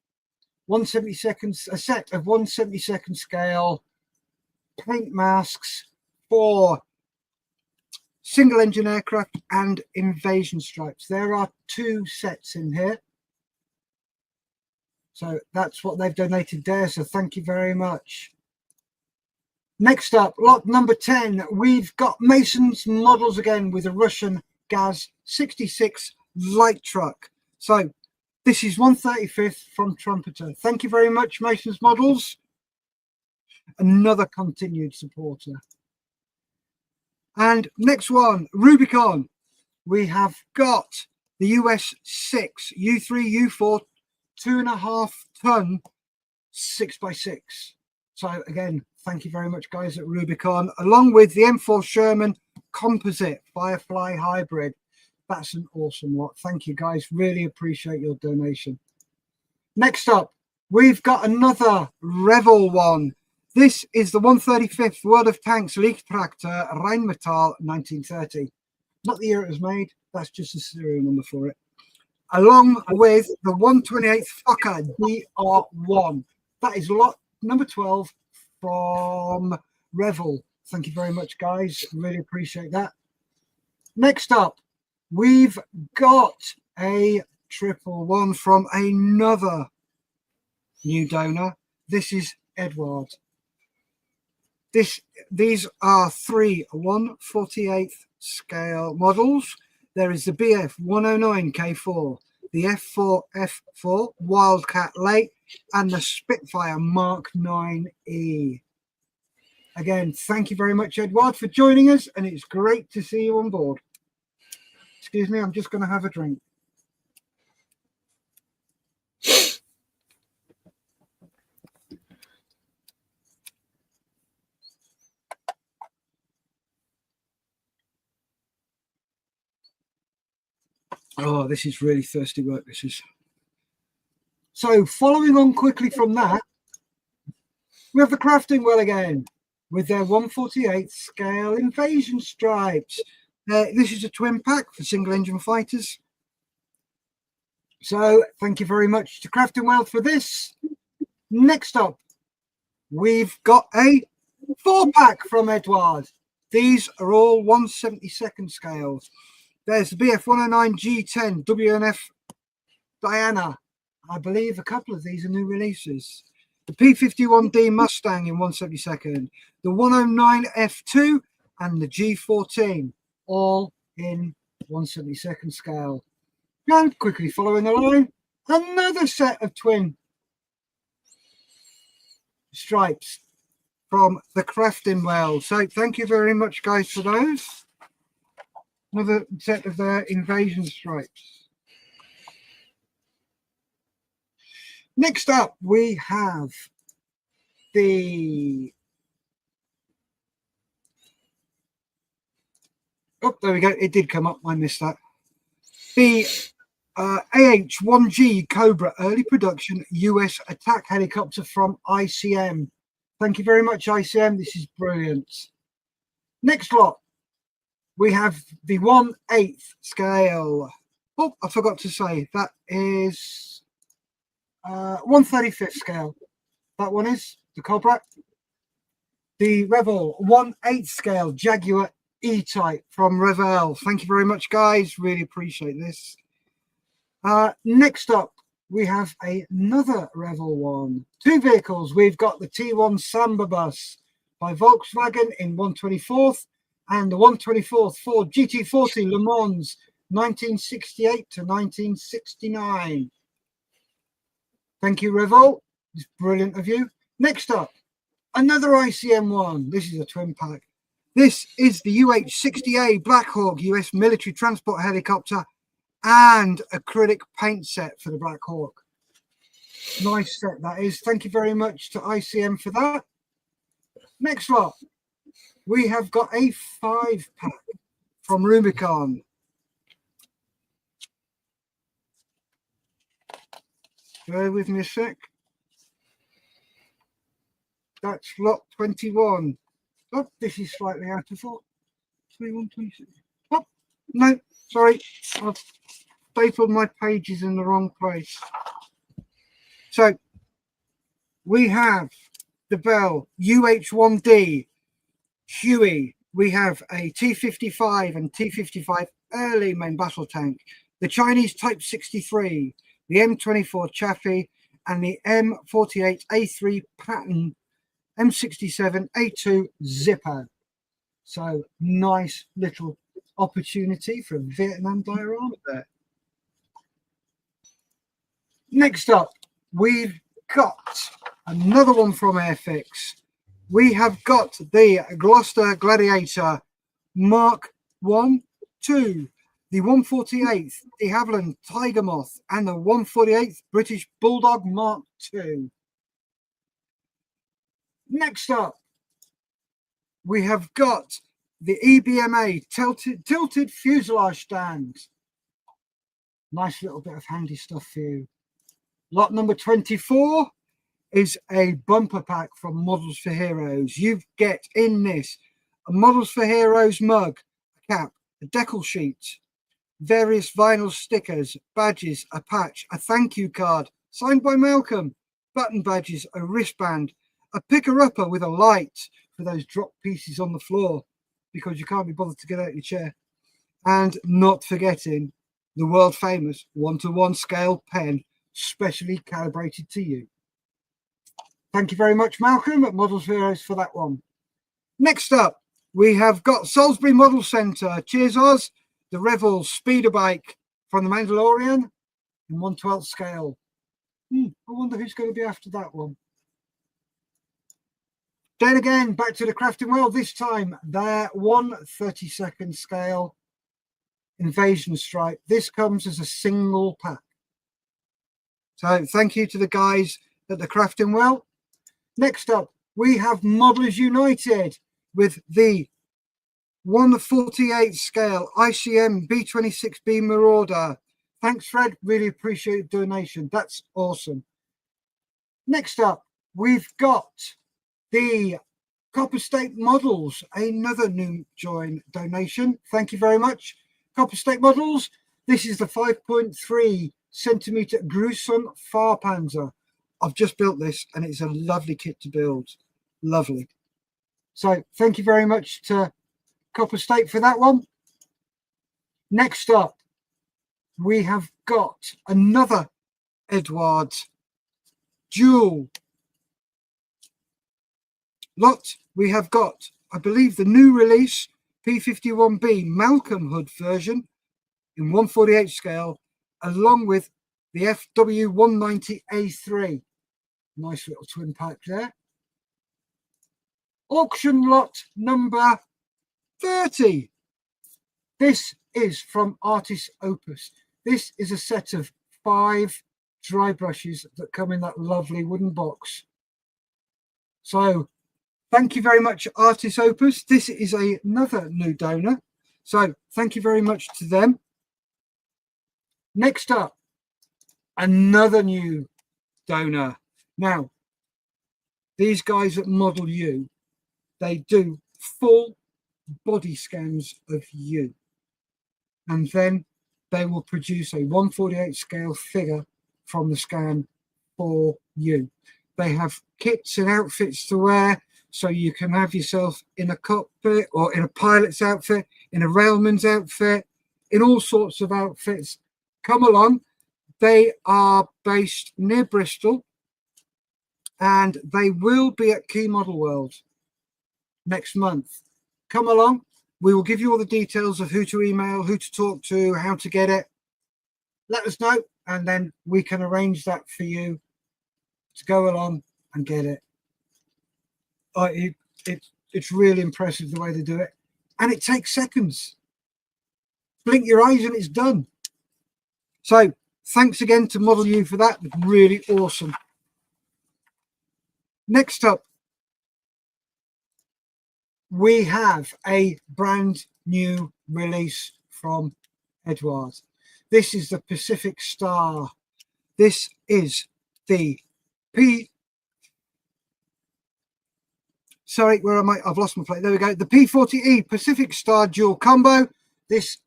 1/72, a set of 1/72 scale paint masks for single engine aircraft and invasion stripes. There are 2 sets in here. So that's what they've donated there. So thank you very much. Next up, lot number 10, we've got Mason's Models again with a Russian Gaz 66 light truck. So this is 1/35th from Trumpeter. Thank you very much, Mason's Models. Another continued supporter. And next one, Rubicon. We have got the US 6 U3 U4 2.5 ton 6x6. So again, thank you very much, guys, at Rubicon, along with the M4 Sherman Composite Firefly Hybrid. That's an awesome lot. Thank you, guys. Really appreciate your donation. Next up, we've got another Revel one. This is the 135th World of Tanks Leak Tractor Rheinmetall 1930. Not the year it was made. That's just the serial number for it. Along with the 128th Fokker DR1. That is lot number 12 from Revel. Thank you very much, guys. Really appreciate that. Next up, we've got a 111 from another new donor. This is Eduard. These are 3 1/48th scale models. There is the BF 109 K4, the F4 F4 Wildcat Late, and the Spitfire Mark 9E. Again, thank you very much, Eduard, for joining us, and it's great to see you on board. Excuse me, I'm just going to have a drink. Oh, this is really thirsty work. This is. So following on quickly from that, we have the Crafting Well again with their 1/48th scale invasion stripes. This is a twin pack for single engine fighters. So thank you very much to Crafting World for this. Next up, we've got a 4-pack from Eduard. These are all 1/72 scales. There's the BF109 G10 WNF Diana. I believe a couple of these are new releases. The P51D Mustang in 1/72, the 109 F2 and the G14, all in 1/72 scale. And quickly following the line, another set of twin stripes from the Crafting World. So thank you very much, guys, for those. Another set of their invasion stripes. Next up, we have the... Oh, there we go. It did come up. I missed that. The AH-1G Cobra early production US attack helicopter from ICM. Thank you very much, ICM. This is brilliant. Next lot, we have the 1/8 scale. Oh, I forgot to say that is 1/35 scale. That one is the Cobra. The Revell 1/8 scale Jaguar E-Type from Revell. Thank you very much, guys. Really appreciate this. Next up, we have another Revell one. 2 vehicles. We've got the T1 Samba bus by Volkswagen in 1/24th and the 1/24th Ford GT40 Le Mans 1968 to 1969. Thank you, Revell. It's brilliant of you. Next up, another ICM one. This is a twin pack. This is the UH-60A Black Hawk US military transport helicopter and acrylic paint set for the Black Hawk. Nice set that is. Thank you very much to ICM for that. Next lot, we have got a 5-pack from Rubicon. Bear with me a sec. That's lot 21. Oh, this is slightly out of thought. 21, 26. Oh, no, sorry. I've stapled my pages in the wrong place. So, we have the Bell UH-1D Huey. We have a T-55 and T-55 early main battle tank. The Chinese Type 63. The M24 Chaffee and the M48A3 Patton M67 A2 Zipper. So nice little opportunity for a Vietnam diorama there. Next up, we've got another one from Airfix. We have got the Gloucester Gladiator Mark 1, 2. The 148th de Havilland Tiger Moth and the 148th British Bulldog Mark II. Next up, we have got the EBMA tilted fuselage stand. Nice little bit of handy stuff for you. Lot number 24 is a bumper pack from Models for Heroes. You get in this a Models for Heroes mug, a cap, a decal sheet, various vinyl stickers, badges, a patch, a thank you card signed by Malcolm, button badges, a wristband, a picker-upper with a light for those drop pieces on the floor because you can't be bothered to get out of your chair, and not forgetting the world-famous 1:1 scale pen specially calibrated to you. Thank you very much, Malcolm, at Models for Heroes for that one. Next up, we have got Salisbury Model Centre. Cheers, Oz. The Revell speeder bike from the Mandalorian in 1/12 scale. I wonder who's going to be after that one. Then again, back to the Crafting World. This time, their 1/32 scale invasion stripe. This comes as a single pack. So thank you to the guys at the Crafting World. Next up, we have Modelers United with the 1/48 scale ICM B26B Marauder. Thanks, Fred. Really appreciate the donation. That's awesome. Next up, we've got the Copper State Models, another new join donation. Thank you very much, Copper State Models. This is the 5.3 centimeter Gruson Fahrpanzer. I've just built this and it's a lovely kit to build. Lovely. So thank you very much to Copper State for that one. Next up, we have got another Eduard dual lot. We have got, I believe, the new release P51B Malcolm Hood version in 1/48 scale, along with the FW190A3. Nice little twin pack there. Auction lot number 30. This is from Artis Opus. This is a set of 5 dry brushes that come in that lovely wooden box. So thank you very much, Artis Opus. This is another new donor. So thank you very much to them. Next up, another new donor. Now, these guys at Model U, they do full body scans of you. And then they will produce a 1/48 scale figure from the scan for you. They have kits and outfits to wear, so you can have yourself in a cockpit or in a pilot's outfit, in a railman's outfit, in all sorts of outfits. Come along. They are based near Bristol and they will be at Key Model World next month. Come along. We will give you all the details of who to email, who to talk to, how to get it. Let us know, and then we can arrange that for you to go along and get it. It's really impressive the way they do it, and it takes seconds. Blink your eyes and it's done. So thanks again to Model U for that. It's really awesome. Next up, we have a brand new release from Eduard. This is the Pacific Star. This is the where am I? I've lost my plate. There we go. The P40E Pacific Star Dual Combo. This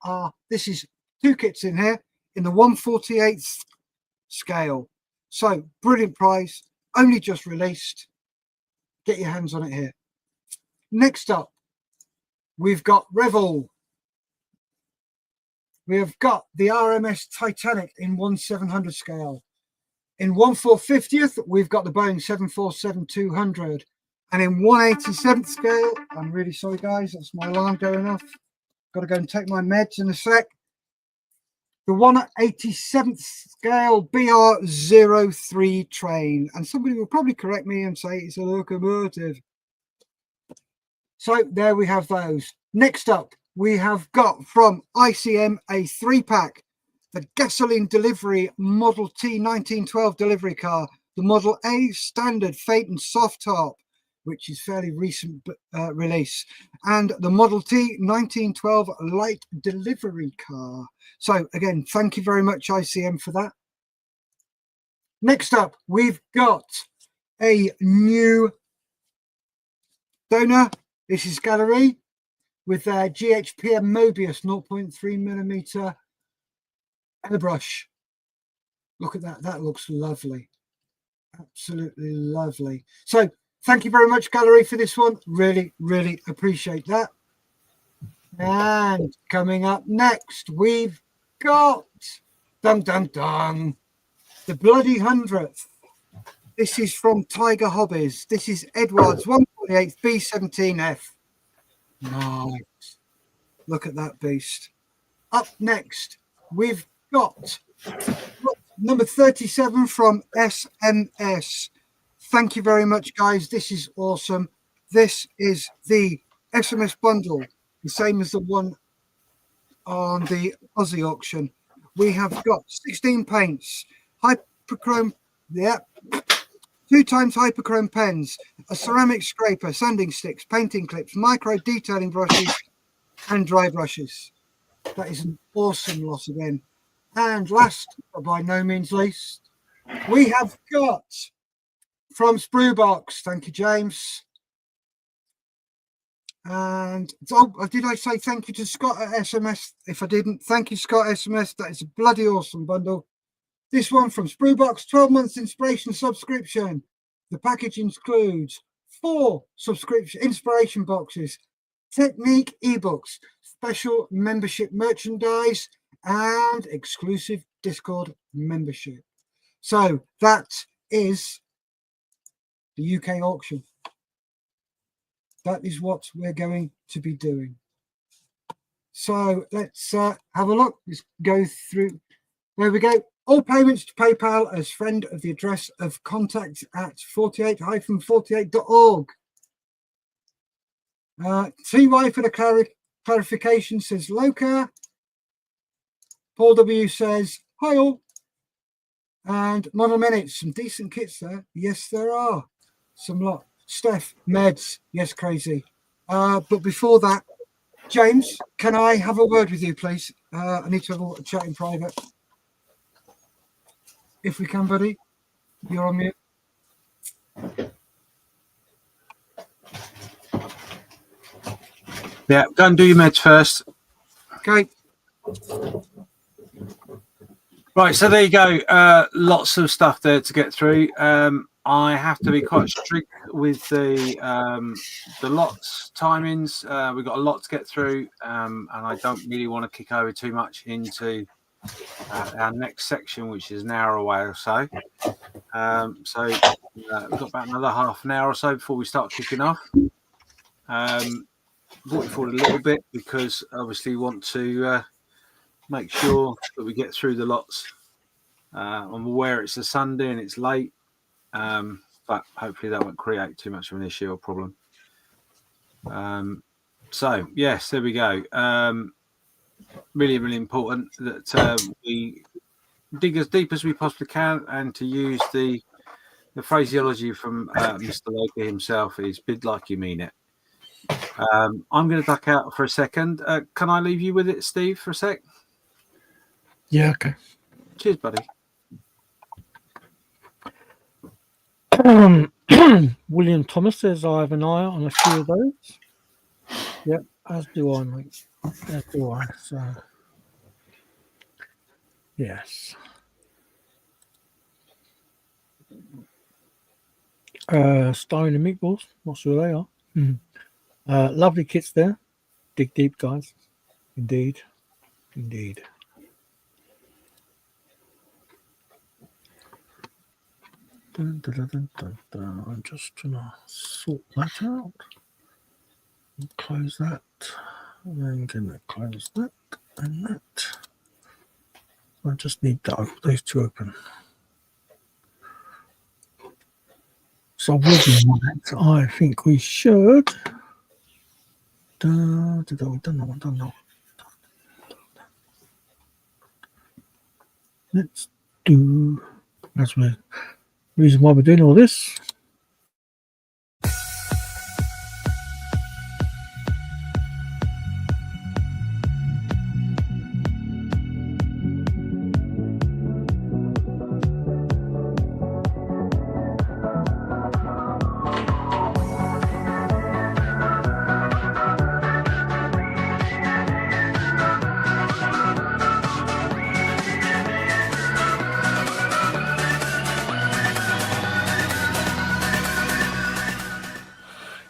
is 2 kits in here in the 1/48 scale. So brilliant price, only just released. Get your hands on it here. Next up, we've got Revel. We have got the RMS Titanic in 1/700 scale. In 1/450th, we've got the Boeing 747-200. And in 1/87th scale, I'm really sorry, guys, that's my alarm going off. Got to go and take my meds in a sec. The 1/87th scale BR-03 train. And somebody will probably correct me and say it's a locomotive. So there we have those. Next up, we have got from ICM a 3-pack, the gasoline delivery Model T 1912 delivery car, the Model A standard Phaeton soft top, which is fairly recent release, and the Model T 1912 light delivery car. So again, thank you very much, ICM, for that. Next up, we've got a new donor. This is Gaahleri with their GHPM Mobius 0.3mm airbrush. Look at that. That looks lovely. Absolutely lovely. So thank you very much, Gaahleri, for this one. Really, really appreciate that. And coming up next, we've got dun dun dun, the bloody 100th. This is from Tiger Hobbies. This is Eduard's 1/48 B17F. Nice. Look at that beast. Up next, we've got number 37 from SMS. Thank you very much, guys. This is awesome. This is the SMS bundle, the same as the one on the Aussie auction. We have got 16 paints, hyperchrome, 2 times hyperchrome pens, a ceramic scraper, sanding sticks, painting clips, micro detailing brushes, and dry brushes. That is an awesome lot again. And last, but by no means least, we have got from Spruebox. Thank you, James. And did I say thank you to Scott at SMS? If I didn't, thank you, Scott SMS. That is a bloody awesome bundle. This one from Spruebox, 12 months inspiration subscription. The package includes 4 subscription inspiration boxes, technique ebooks, special membership merchandise, and exclusive Discord membership. So that is the UK auction. That is what we're going to be doing. So let's have a look. Let's go through. There we go. All payments to PayPal as friend of the address of contact at 48-48.org. TY for the clarification says Loca. Paul W says hi all. And Model Minutes, some decent kits there. Yes, there are. Some lot. Steph, Meds. Yes, crazy. But before that, James, can I have a word with you, please? I need to have a chat in private. If we can, buddy. You're on mute. Yeah, go and do your meds first. Okay. Right, so there you go. Lots of stuff there to get through. I have to be quite strict with the lots timings. We've got a lot to get through, and I don't really want to kick over too much into our next section, which is an hour away or so. So we've got about another half an hour or so before we start kicking off. Brought it forward a little bit because obviously we want to make sure that we get through the lots. I'm aware it's a Sunday and it's late, but hopefully that won't create too much of an issue or problem. So yes, there we go. Really, really important that we dig as deep as we possibly can, and to use the phraseology from Mr. Loki himself is bid like you mean it. I'm going to duck out for a second. Can I leave you with it, Steve, for a sec? Yeah, okay. Cheers, buddy. William Thomas says I have an eye on a few of those. Yep, as do I, mate. As do I. So, yes. Stone and meatballs. Not sure they are. Lovely kits there. Dig deep, guys. Indeed. Indeed. Dun, dun, dun, dun, dun. I'm just trying to sort that out. Close that. And then going to close that and that. I just need those two open. So with that, I think we should. Don't know. Let's do. That's the reason why we're doing all this.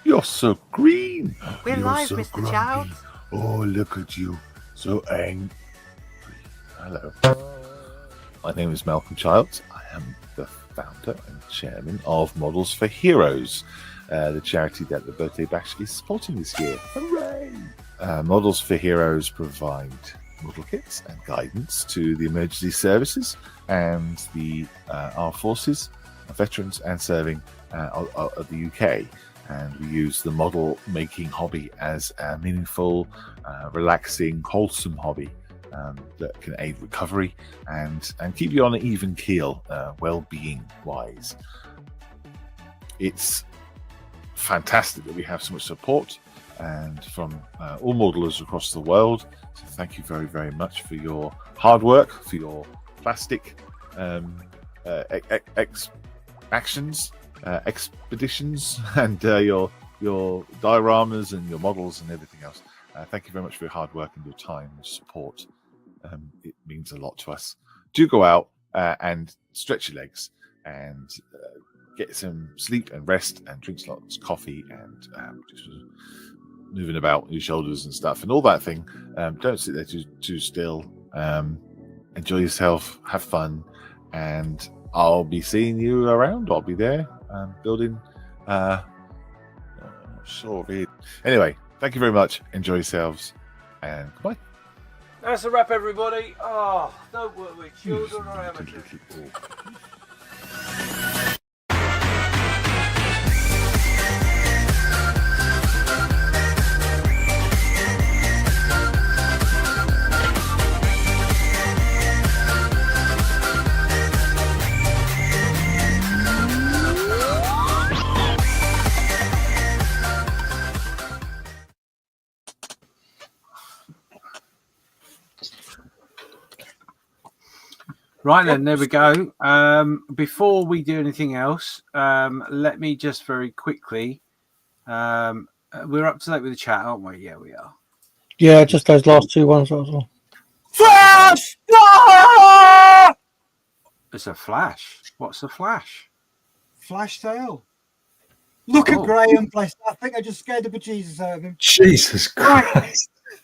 You're so green. We're You're live, so Mr. grumpy. Childs. Oh, look at you. So angry. Hello. My name is Malcolm Childs. I am the founder and chairman of Models for Heroes, the charity that the Birthday Bash is supporting this year. Hooray! Models for Heroes provide model kits and guidance to the emergency services and the armed forces, veterans and serving of the UK. And we use the model making hobby as a meaningful, relaxing, wholesome hobby that can aid recovery and keep you on an even keel, well-being wise. It's fantastic that we have so much support and from all modelers across the world. So thank you very, very much for your hard work, for your plastic actions. Expeditions and your dioramas and your models and everything else. Thank you very much for your hard work and your time and support. It means a lot to us. Do go out and stretch your legs and get some sleep and rest and drink lots of coffee and just moving about your shoulders and stuff and all that thing. Don't sit there too still. Enjoy yourself, have fun, and I'll be seeing you around. I'll be there building. Anyway, thank you very much. Enjoy yourselves, and goodbye. That's a wrap, everybody. Oh, don't work with children or amateurs. Right then, there we go. Before we do anything else, let me just very quickly. We're up to date with the chat, aren't we? Yeah, we are. Yeah, just those last two ones. Also. Flash! It's a flash. What's a flash? Flash sale. Look at Graham, bless. I think I just scared the bejesus out of him. Jesus Christ. Right.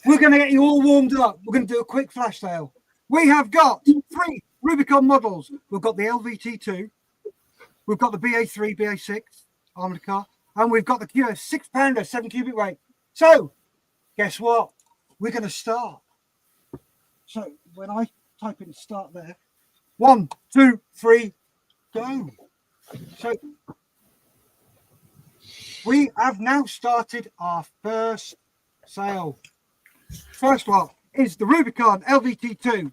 We're going to get you all warmed up. We're going to do a quick flash sale. We have got 3 Rubicon models. We've got the LVT2, we've got the BA3, BA6 armoured car, and we've got the QS 6-pounder, 7 cubic weight. So, guess what? We're going to start. So, when I type in start there, 1, 2, 3, go. So, we have now started our first sale. First one is the Rubicon LVT2.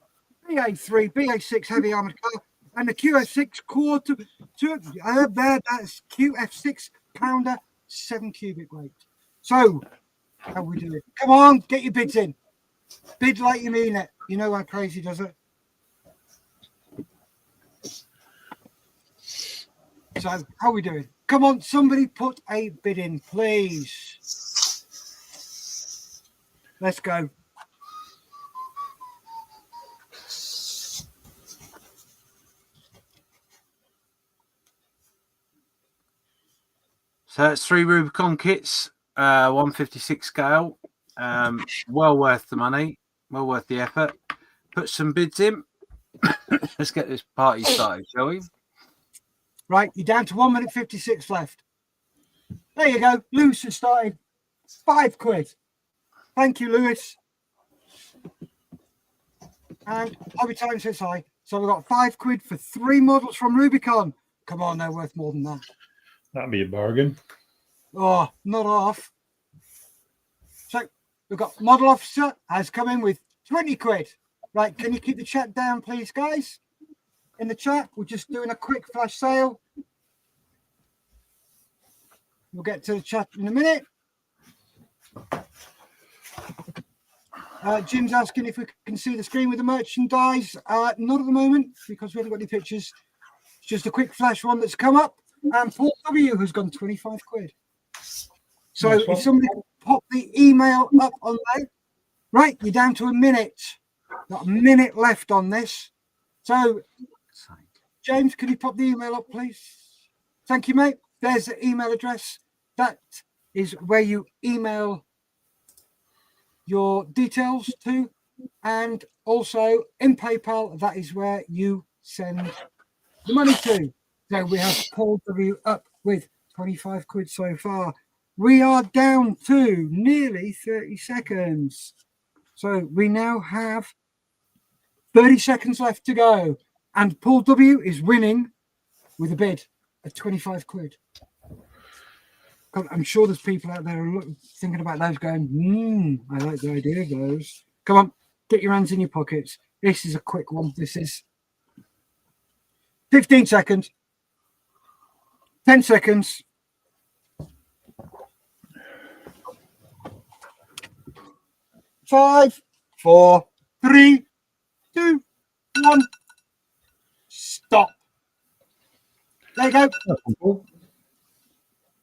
BA3, BA6 heavy armoured car, and the QF6 quarter that's QF6 pounder, 7 cubic weight. So, how we do it? Come on, get your bids in. Bid like you mean it. You know how crazy does it? So, how we doing? Come on, somebody put a bid in, please. Let's go. So that's 3 Rubicon kits, 156 scale. Well worth the money, well worth the effort. Put some bids in. Let's get this party started, shall we? Right, you're down to 1 minute 56 left. There you go. Lewis has started. £5. Thank you, Lewis. And Hobby Time says hi. So we've got £5 for 3 models from Rubicon. Come on, they're worth more than that. That'd be a bargain. Oh, not off. So we've got Model Officer has come in with £20. Right, can you keep the chat down, please, guys? In the chat, we're just doing a quick flash sale. We'll get to the chat in a minute. Jim's asking if we can see the screen with the merchandise. Not at the moment, because we haven't got any pictures. It's just a quick flash one that's come up. And Paul W has gone £25. So Nice if somebody pop the email up on there, right, you're down to a minute. Got a minute left on this. So, James, can you pop the email up, please? Thank you, mate. There's the email address. That is where you email your details to. And also in PayPal, that is where you send the money to. So we have Paul W up with £25 so far. We are down to nearly 30 seconds. So we now have 30 seconds left to go. And Paul W is winning with a bid at £25. I'm sure there's people out there thinking about those going, I like the idea of those. Come on, get your hands in your pockets. This is a quick one. This is 15 seconds. 10 seconds. 5, 4, 3, 2, 1. Stop. There you go.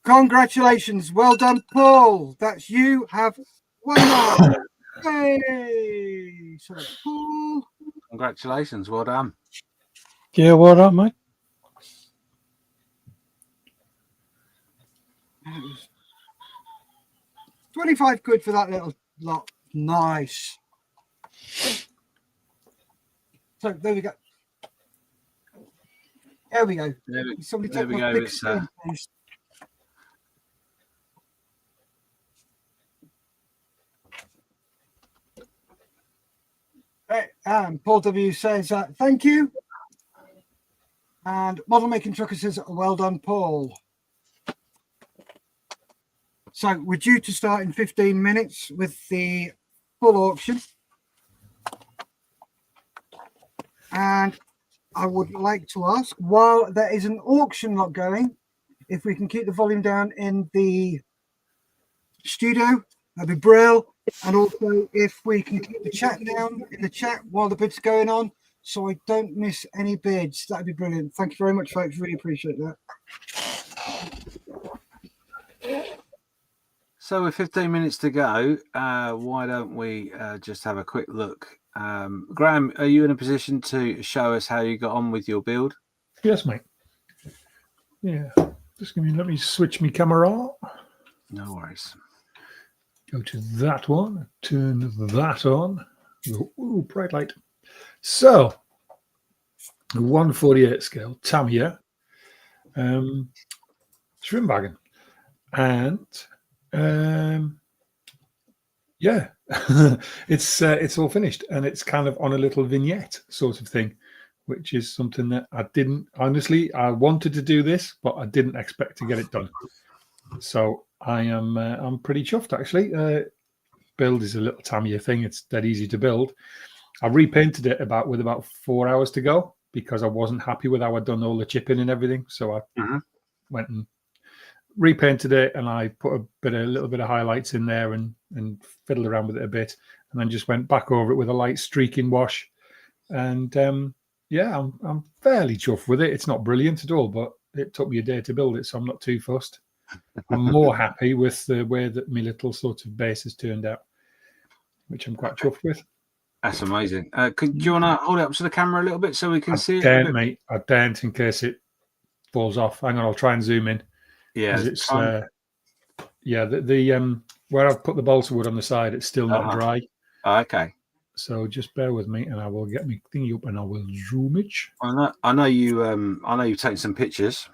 Congratulations. Well done, Paul. That's you have won now. Hey. So Paul. Congratulations. Well done. Yeah, well done, mate. It was 25 quid for that little lot. Nice. So there we go. There we go. Somebody there take we my go. big spoon, please. Paul W says, thank you. And Model Making Trucker says, well done, Paul. So we're due to start in 15 minutes with the full auction. And I would like to ask, while there is an auction lot going, if we can keep the volume down in the studio, that'd be brilliant. And also if we can keep the chat down in the chat while the bid's going on, so I don't miss any bids, that'd be brilliant. Thank you very much, folks. Really appreciate that. So with 15 minutes to go, why don't we just have a quick look? Graham, are you in a position to show us how you got on with your build? Yes, mate. Yeah. Just let me switch my camera. No worries. Go to that one. Turn that on. Go, ooh, bright light. So, the 148 scale Tamiya shrimp wagon. And yeah, it's all finished, and it's kind of on a little vignette sort of thing, which is something that I didn't honestly. I wanted to do this, but I didn't expect to get it done. So I'm pretty chuffed actually. Build is a little Tamiya thing. It's dead easy to build. I repainted it with about 4 hours to go because I wasn't happy with how I'd done all the chipping and everything. So I went and repainted it, and I put a little bit of highlights in there and fiddled around with it a bit, and then just went back over it with a light streaking wash. And yeah, I'm fairly chuffed with it. It's not brilliant at all, but it took me a day to build it, so I'm not too fussed. I'm more happy with the way that my little sort of base has turned out, which I'm quite chuffed with. That's amazing. Do you want to hold it up to the camera a little bit so we can see it? Mate, I daren't in case it falls off. Hang on, I'll try and zoom in. Yeah, it's yeah, the where I've put the balsa wood on the side, it's still not dry. Okay. So just bear with me, and I will get my thingy up, and I will zoom it. I know you've taken some pictures.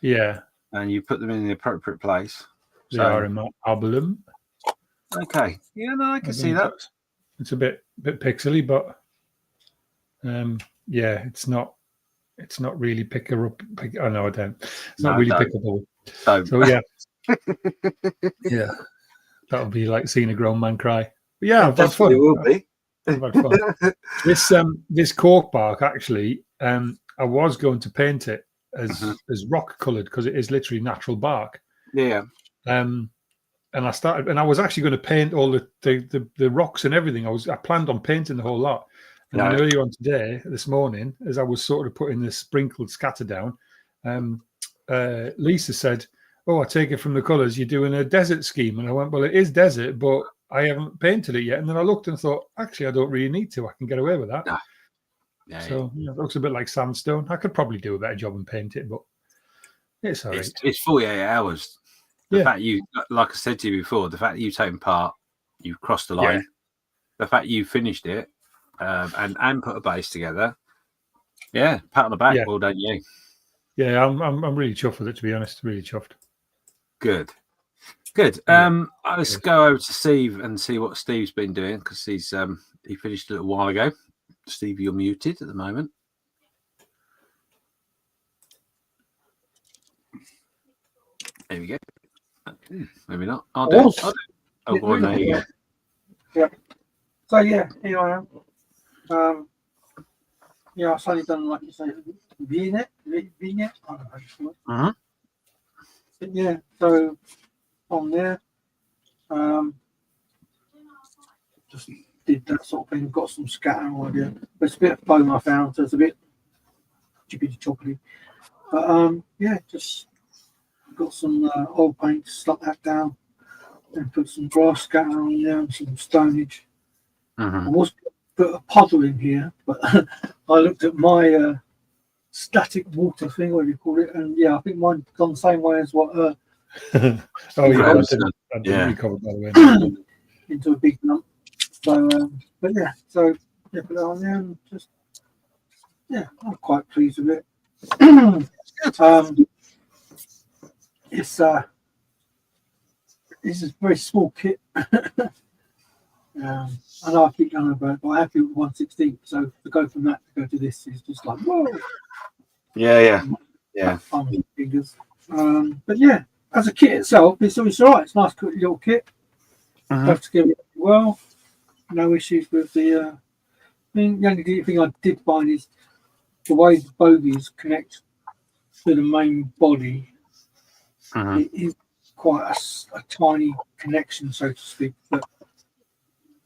Yeah. And you put them in the appropriate place. They are in my album. Okay. Yeah, no, I can see that. It's a bit pixely, but yeah, it's not really I know I don't. It's not really pickable. So yeah. Yeah. That'll be like seeing a grown man cry. But yeah, I've had fun. It will be. I've had fun. This cork bark actually, I was going to paint it as rock coloured because it is literally natural bark. Yeah. And I was actually going to paint all the rocks and everything. I planned on painting the whole lot. And then earlier on this morning, as I was sort of putting the sprinkled scatter down, Lisa said, "Oh, I take it from the colours, you're doing a desert scheme." And I went, "Well, it is desert, but I haven't painted it yet." And then I looked and thought, actually, I don't really need to. I can get away with that. Yeah, so it looks a bit like sandstone. I could probably do a better job and paint it, but it's all right. It's 48 hours. The fact you, like I said to you before, the fact that you've taken part, you've crossed the line, the fact you finished it, and put a base together. Yeah, pat on the back, well done you. Yeah, I'm really chuffed with it, to be honest. Really chuffed. Good. Let's go over to Steve and see what Steve's been doing because he finished a little while ago. Steve, you're muted at the moment. There we go. Maybe not. I'll do it. Oh, go on, there you go. Yeah. So yeah, here I am. Yeah, I've only done, like you say, vignette. I don't know how you call it. Yeah. So on there, just did that sort of thing. Got some scatter idea. There's a bit of foam I found, so it's a bit chippy choppy. But yeah, just got some oil paint, stuck that down, and put some grass scatter on there and some stonage. I was put a puddle in here, but I looked at my static water thing, whatever you call it. And yeah, I think mine's gone the same way as what Oh yeah, I didn't recover, by the way. into a big lump. So, but yeah, so yeah, put it on there and just I'm quite pleased with it. It's a very small kit. I know I keep going about it, but I have to with 116. So to go from that to go to this is just like whoa. Yeah. Fingers. But yeah, as a kit itself, it's all right. It's a nice little kit. Have to give it well. No issues with the. I mean, the only thing I did find is the way the bogies connect to the main body. It is quite a tiny connection, so to speak. But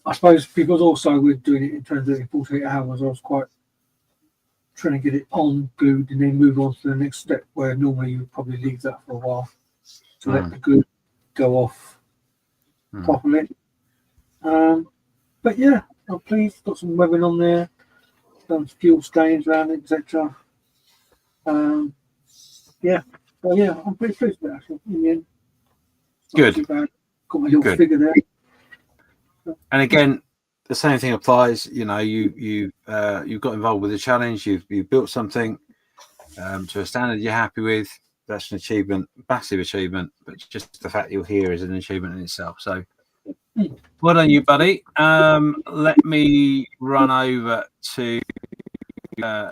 I suppose because also we're doing it in terms of 48 hours, I was quite trying to get it on glued and then move on to the next step, where normally you would probably leave that for a while to let the glue go off properly. But yeah, I'm pleased. Got some webbing on there, done fuel stains around it, etc. Yeah, so yeah, I'm pretty pleased with it actually. In the end, Good. Got my little figure there. And again, the same thing applies. You know, you've got involved with the challenge. You've built something to a standard you're happy with. That's an achievement, massive achievement. But just the fact you're here is an achievement in itself. So, well done, you buddy. Let me run over to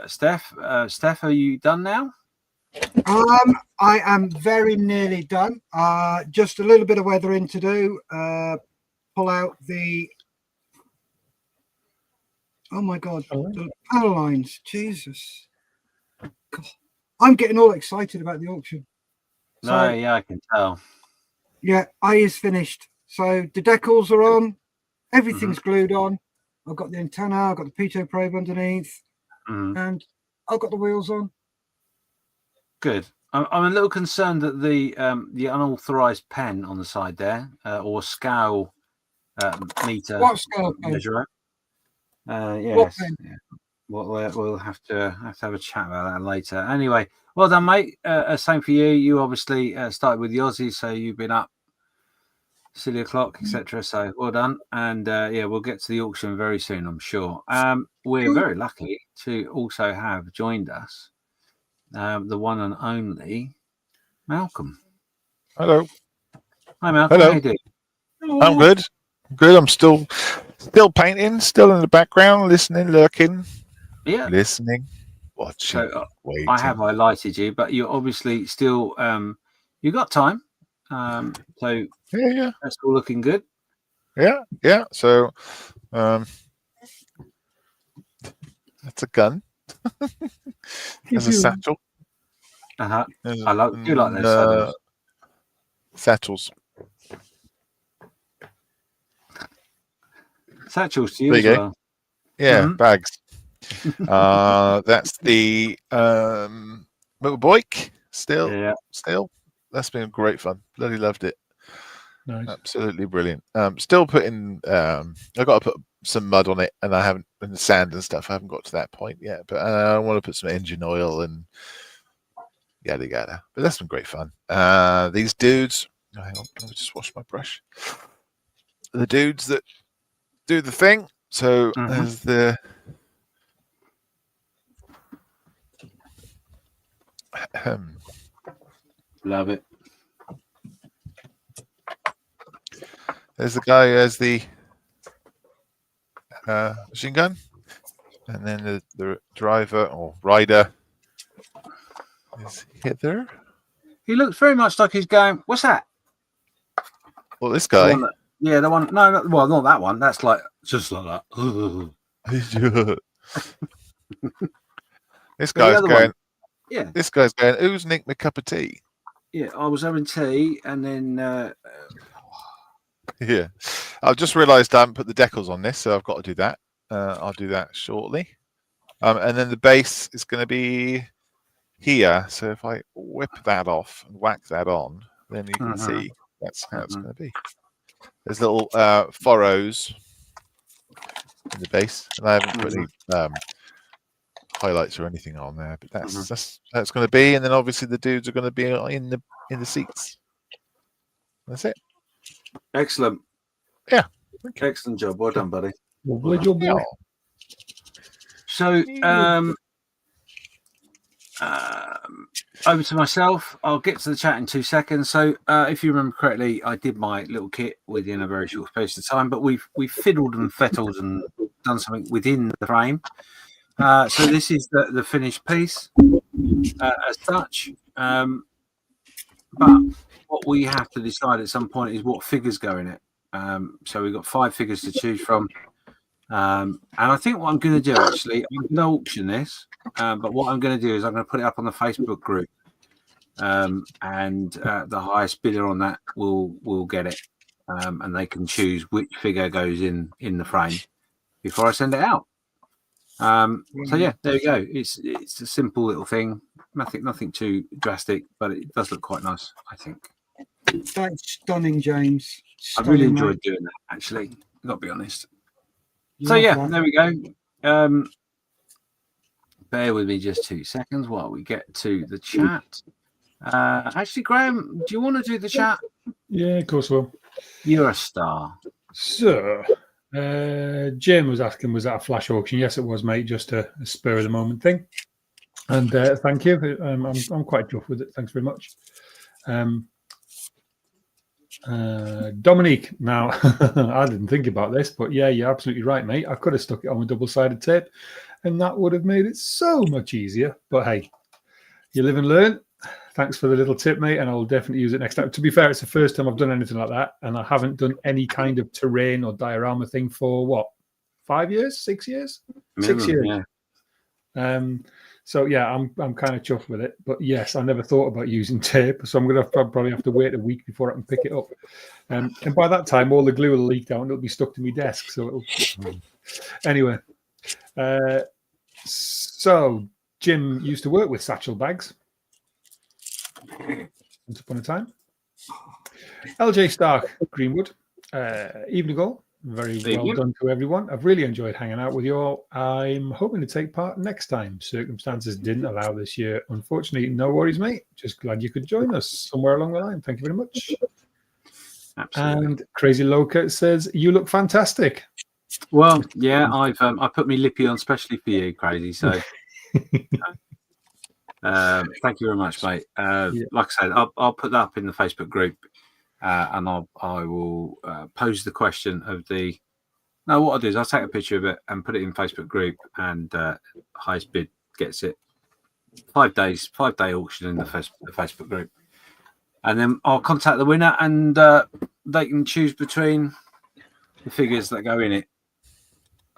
Steph. Steph, are you done now? I am very nearly done. Just a little bit of weathering to do. Pull out the. Oh my God, the panel lines. Jesus. God. I'm getting all excited about the auction. No, yeah, I can tell. Yeah, I is finished. So the decals are on. Everything's glued on. I've got the antenna. I've got the pitot probe underneath. And I've got the wheels on. Good. I'm a little concerned that the unauthorized pen on the side there, or scale meter. What scale pen? Measurer. Yes. What pen? Yeah. We'll have to have a chat about that later. Anyway, well done, mate. Same for you. You obviously started with the Aussies, so you've been up silly o'clock, etc. So well done. And yeah, we'll get to the auction very soon, I'm sure. We're very lucky to also have joined us the one and only Malcolm. Hello. Hi, Malcolm. Hello. How you doing? I'm good. Good. I'm still painting, still in the background, listening, lurking. Yeah. Listening, watching, waiting. I have highlighted you, but you're obviously still you got time. So yeah, that's all looking good. Yeah. So that's a gun. There's a satchel. I do like those satchels. Satchels to you as well. Yeah, bags. That's the motorbike. Still, that's been great fun. Bloody loved it. Nice. Absolutely brilliant. Still putting. I've got to put some mud on it, and I haven't, and sand and stuff. I haven't got to that point yet, but I want to put some engine oil and yada yada. But that's been great fun. These dudes. Oh, hang on, let me just wash my brush. The dudes that do the thing. So there's the. Love it. There's the guy who has the machine gun, and then the driver or rider is hither. He looks very much like he's going, what's that? Well, this guy. The one. No, well, not that one. That's like just like that. This guy's going. One. Yeah. This guy's going. Who's nicked my cup of tea? Yeah, I was having tea, and then. Yeah, I've just realised I haven't put the decals on this, so I've got to do that. I'll do that shortly. And then the base is going to be here. So if I whip that off and whack that on, then you can see that's how it's going to be. There's little furrows in the base, and I haven't put any highlights or anything on there, but that's how it's going to be. And then obviously the dudes are going to be in the seats. That's it. Excellent. Yeah. Excellent job. Well done, buddy. Well done, boy. So, over to myself. I'll get to the chat in 2 seconds. So, if you remember correctly, I did my little kit within a very short space of time, but we've fiddled and fettled and done something within the frame. So this is the finished piece as such. But what we have to decide at some point is what figures go in it. So we've got 5 figures to choose from. And I think what I'm going to do, actually, I'm going to auction this. But what I'm going to do is I'm going to put it up on the Facebook group. And the highest bidder on that will get it. And they can choose which figure goes in the frame before I send it out. So yeah, there we go. It's a simple little thing. Nothing too drastic, but it does look quite nice, I think. That's stunning, James. I really enjoyed doing that, actually. I've got to be honest. So yeah, there we go. Bear with me just 2 seconds while we get to the chat. Actually, Graham, do you want to do the chat? Yeah, of course I will. You're a star. So, Jim was asking, was that a flash auction? Yes, it was, mate. Just a spur of the moment thing. And thank you. I'm quite chuffed with it. Thanks very much. Dominique, now I didn't think about this, but yeah, you're absolutely right, mate. I could have stuck it on with double-sided tape, and that would have made it so much easier. But hey, you live and learn. Thanks for the little tip, mate, and I'll definitely use it next time. To be fair, it's the first time I've done anything like that, and I haven't done any kind of terrain or diorama thing for what, 5 years, 6 years, Minimum, 6 years. Yeah. So yeah, I'm kind of chuffed with it. But yes, I never thought about using tape, so I'm gonna probably have to wait a week before I can pick it up. And by that time, all the glue will leak out and it'll be stuck to my desk. So anyway, so Jim used to work with satchel bags once upon a time. LJ Stark, Greenwood, evening all. Very well done to everyone. I've really enjoyed hanging out with you all. I'm hoping to take part next time. Circumstances didn't allow this year. Unfortunately, no worries, mate. Just glad you could join us somewhere along the line. Thank you very much. Absolutely. And Crazy Loca says, you look fantastic. Well, yeah, I put me lippy on specially for you, Crazy. So thank you very much, mate. Like I said, I'll put that up in the Facebook group. And I will pose the question of the. No, what I'll do is I'll take a picture of it and put it in Facebook group, and highest bid gets it. 5 days, 5-day auction in the Facebook group, and then I'll contact the winner, and they can choose between the figures that go in it,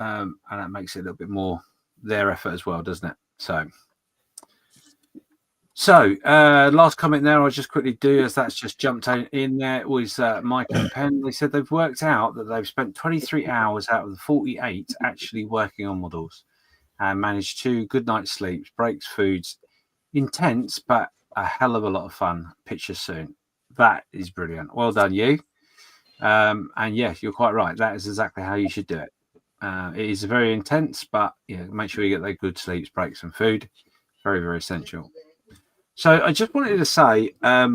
and that makes it a little bit more their effort as well, doesn't it? So, last comment there, I'll just quickly do, as that's just jumped in there, was Mike and Penn. They said they've worked out that they've spent 23 hours out of the 48 actually working on models and managed 2 good night's sleeps, breaks, foods. Intense, but a hell of a lot of fun. Pictures soon. That is brilliant. Well done, you. And yes, you're quite right. That is exactly how you should do it. It is very intense, but make sure you get those good sleeps, breaks, and food. Very, very essential. So I just wanted to say a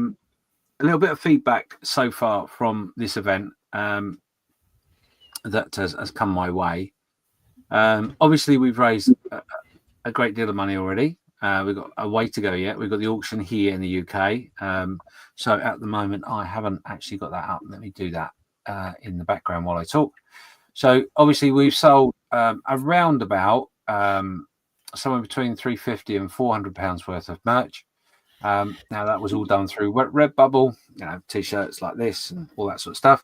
little bit of feedback so far from this event that has come my way. Obviously, we've raised a great deal of money already. We've got a way to go yet. We've got the auction here in the UK. So at the moment, I haven't actually got that up. Let me do that in the background while I talk. So obviously, we've sold around about somewhere between £350 and £400 worth of merch. Now that was all done through Redbubble, t-shirts like this and all that sort of stuff.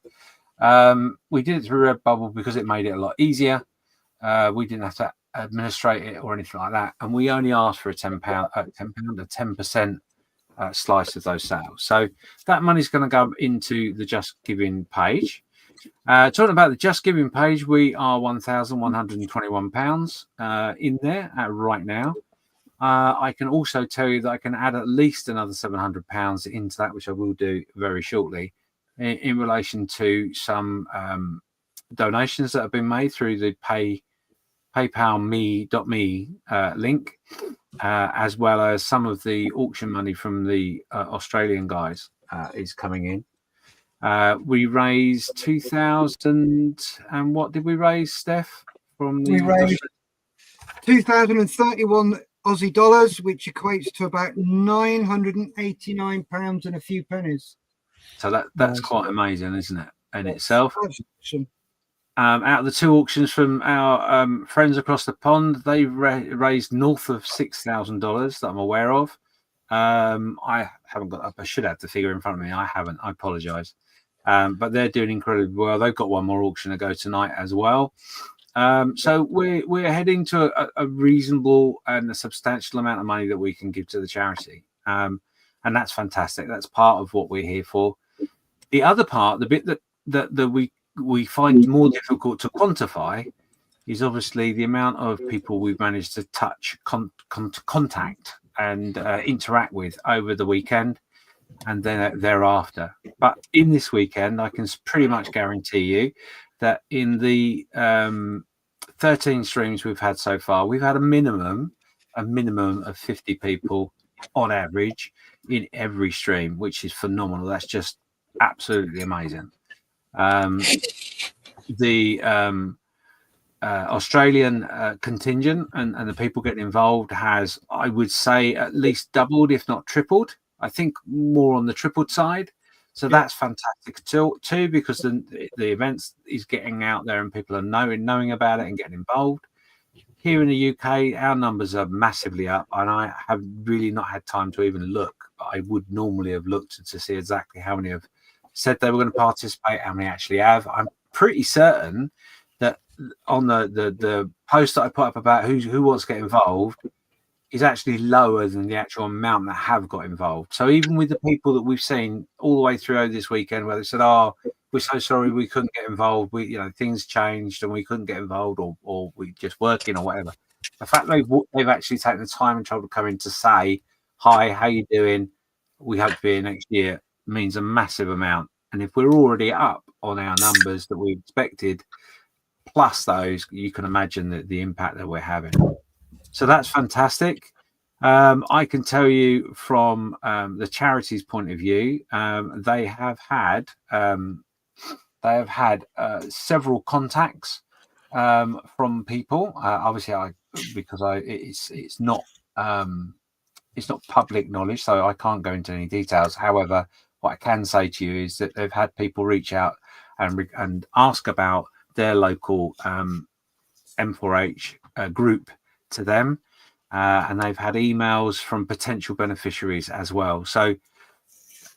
We did it through Redbubble because it made it a lot easier. We didn't have to administrate it or anything like that, and we only asked for a £10% slice of those sales. So that money's going to go into the Just Giving page. Talking about the Just Giving page, we are £1,121 in there right now. I can also tell you that I can add at least another £700 into that, which I will do very shortly, in relation to some donations that have been made through the PayPal.me link, as well as some of the auction money from the Australian guys is coming in. We raised 2,000, and what did we raise, Steph? We raised 2,031 Aussie dollars, which equates to about £989 and a few pennies. So that's quite amazing, isn't it, in itself? That's awesome. Out of the two auctions from our friends across the pond, they raised north of $6,000 that I'm aware of. I haven't got up. I should have the figure in front of me. I haven't. I apologise. But they're doing incredibly well. They've got one more auction to go tonight as well. So we're heading to a reasonable and a substantial amount of money that we can give to the charity. And that's fantastic. That's part of what we're here for. The other part, the bit that we find more difficult to quantify, is obviously the amount of people we've managed to touch, contact and interact with over the weekend and then thereafter. But in this weekend, I can pretty much guarantee you that in the 13 streams we've had so far, we've had a minimum of 50 people on average in every stream, which is phenomenal. That's just absolutely amazing. The Australian contingent and the people getting involved has, I would say, at least doubled, if not tripled. I think more on the tripled side. So that's fantastic too, because the events is getting out there and people are knowing about it and getting involved. Here in the UK, our numbers are massively up, and I have really not had time to even look. But I would normally have looked to see exactly how many have said they were going to participate, how many actually have. I'm pretty certain that on the post that I put up about who wants to get involved is actually lower than the actual amount that have got involved. So even with the people that we've seen all the way through this weekend, where they said, "Oh, we're so sorry we couldn't get involved. Things changed and we couldn't get involved, or we just working or whatever." The fact they've actually taken the time and trouble to come in to say, "Hi, how you doing? We hope to be here next year," means a massive amount. And if we're already up on our numbers that we expected, plus those, you can imagine the impact that we're having. So that's fantastic. I can tell you from the charity's point of view, they have had several contacts from people. Obviously, it's not public knowledge, so I can't go into any details. However, what I can say to you is that they've had people reach out and ask about their local M4H group to them, and they've had emails from potential beneficiaries as well, so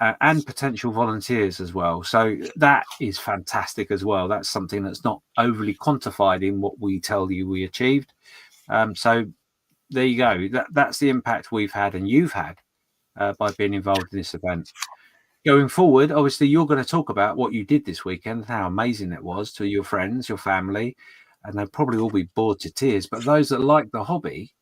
and potential volunteers as well. So that is fantastic as well. That's something that's not overly quantified in what we tell you we achieved. So there you go. That's the impact we've had and you've had by being involved in this event. Going forward, obviously, you're going to talk about what you did this weekend, how amazing it was to your friends, your family, and they'll probably all be bored to tears. But those that like the hobby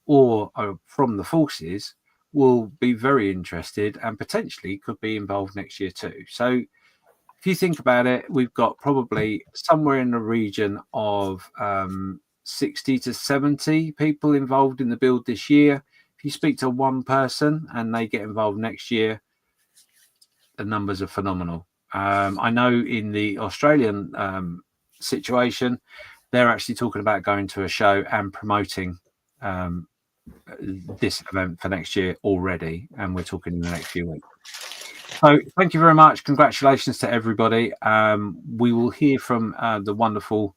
or are from the forces will be very interested and potentially could be involved next year too. So if you think about it, we've got probably somewhere in the region of 60 to 70 people involved in the build this year. If you speak to one person and they get involved next year, the numbers are phenomenal. I know in the Australian situation, they're actually talking about going to a show and promoting this event for next year already, and we're talking in the next few weeks. So thank you very much. Congratulations to everybody. We will hear from the wonderful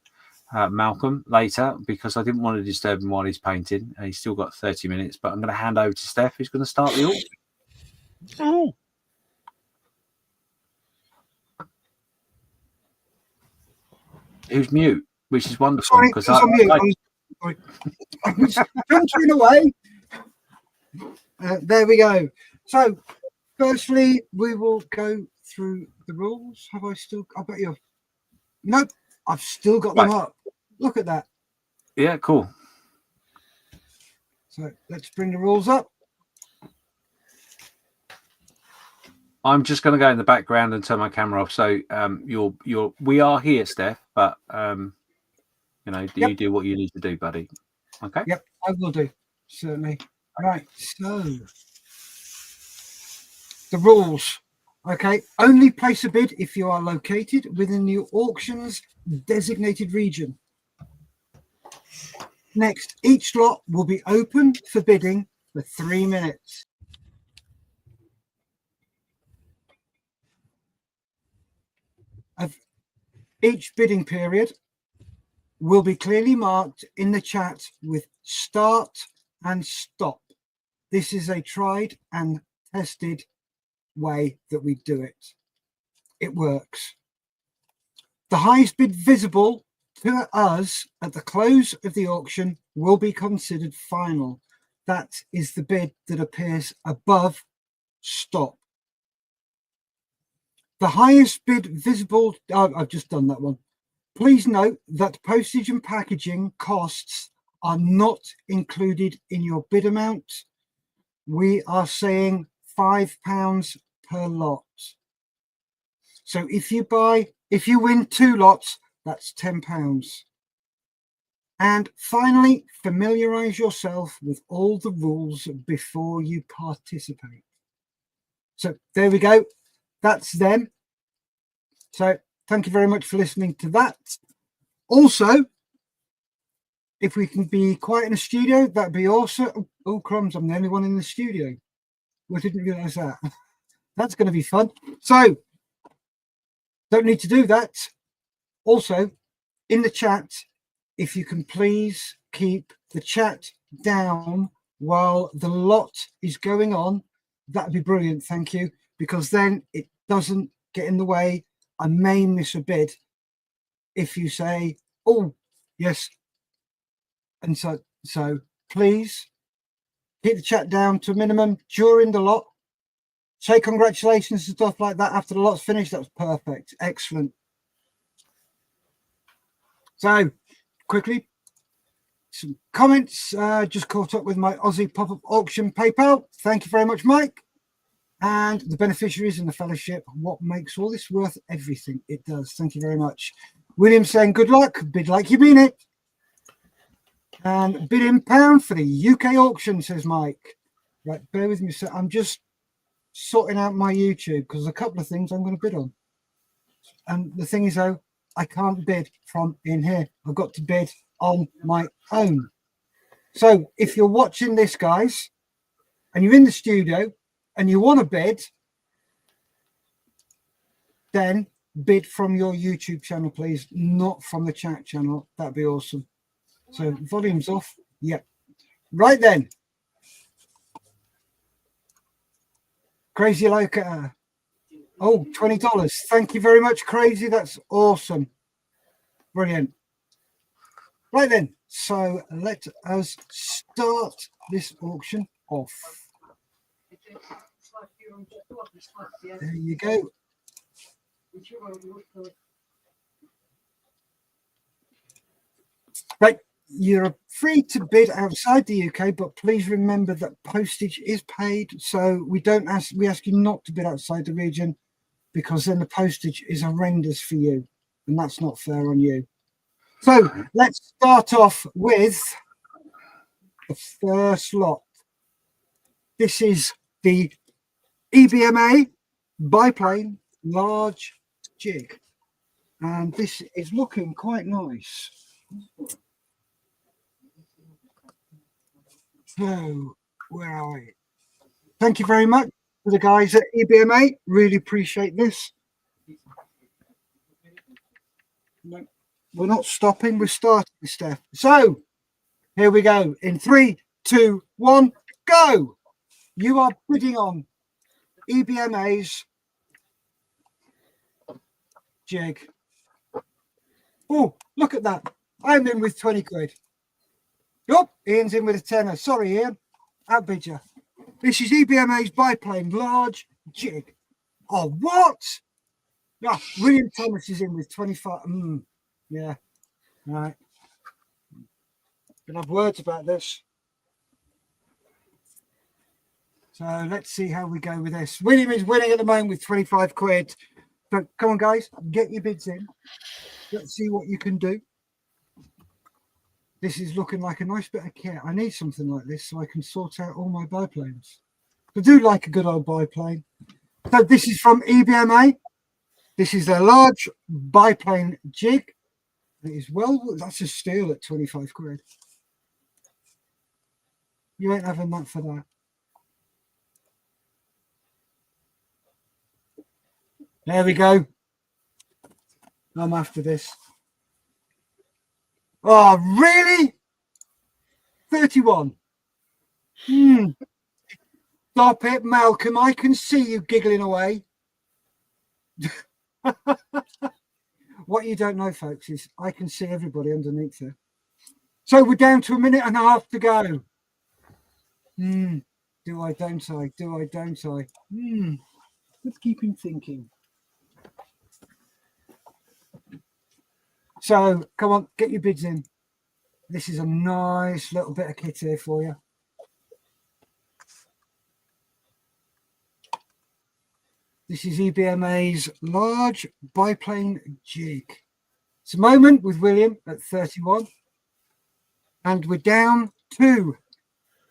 Malcolm later, because I didn't want to disturb him while he's painting. He's still got 30 minutes, but I'm going to hand over to Steph, who's going to start the auction. Oh. Who's mute, which is wonderful. Because I was jumping away. There we go. So, firstly, we will go through the rules. Have I still? I bet you. Nope, I've still got them up. Look at that. Yeah, cool. So let's bring the rules up. I'm just going to go in the background and turn my camera off. So we are here, Steph, but You do what you need to do, buddy. Okay. Yep, I will do, certainly. Right, so the rules. Okay, only place a bid if you are located within the auction's designated region. Next, each lot will be open for bidding for 3 minutes. Of each bidding period will be clearly marked in the chat with start and stop. This is a tried and tested way that we do it. It works. The highest bid visible to us at the close of the auction will be considered final. That is the bid that appears above stop. The highest bid visible, I've just done that one. Please note that postage and packaging costs are not included in your bid amount. We are saying £5 per lot. So if you win 2 lots, that's £10. And finally, familiarize yourself with all the rules before you participate. So there we go. That's them. So thank you very much for listening to that. Also, if we can be quiet in the studio, that'd be awesome. Oh, crumbs, I'm the only one in the studio. I didn't realize that. That's going to be fun. So, don't need to do that. Also, in the chat, if you can please keep the chat down while the lot is going on, that'd be brilliant. Thank you. Because then it doesn't get in the way. I may miss a bid if you say, oh, yes. And so please keep the chat down to a minimum during the lot. Say congratulations and stuff like that after the lot's finished. That's perfect. Excellent. So quickly, some comments. Just caught up with my Aussie pop-up auction PayPal. Thank you very much, Mike. And the beneficiaries and the fellowship. What makes all this worth everything? It does. Thank you very much. William saying good luck. Bid like you mean it. And bid in pound for the UK auction, says Mike. Right, bear with me. So I'm just sorting out my YouTube because there's a couple of things I'm going to bid on. And the thing is, though, I can't bid from in here. I've got to bid on my own. So if you're watching this, guys, and you're in the studio and you want to bid, then bid from your YouTube channel, please, not from the chat channel. That'd be awesome. So volume's off. Yep. Right then. Crazy Loca. Oh, $20. Thank you very much, Crazy. That's awesome. Brilliant. Right then. So let us start this auction off. There you go. Right. You're free to bid outside the UK, but please remember that postage is paid. So we ask you not to bid outside the region because then the postage is horrendous for you. And that's not fair on you. So let's start off with the first lot. This is the EBMA biplane large jig. And this is looking quite nice. So, where are we? Thank you very much to the guys at EBMA. Really appreciate this. No, we're not stopping. We're starting, Steph. So, here we go. In 3, 2, 1, go. You are bidding on EBMA's jig. Oh, look at that. I'm in with 20 quid. Oh, Ian's in with a tenner. Sorry, Ian. Outbid you. This is EBMA's biplane large jig. Oh, what? Yeah, William Thomas is in with 25. Yeah. All right. Gonna have words about this. So let's see how we go with this. William is winning at the moment with 25 quid. But come on, guys, get your bids in. Let's see what you can do. This is looking like a nice bit of kit. I need something like this so I can sort out all my biplanes. I do like a good old biplane. So this is from EBMA. This is a large biplane jig. It is that's a steal at 25 quid. You ain't having that for that. There we go. I'm after this. Oh, really? 31. Stop it, Malcolm. I can see you giggling away. What you don't know, folks, is I can see everybody underneath there. So we're down to a minute and a half to go. Do I, don't I? Do I, don't I? Let's keep him thinking. So, come on, get your bids in. This is a nice little bit of kit here for you. This is EBMA's large biplane jig. It's a moment with William at 31. And we're down to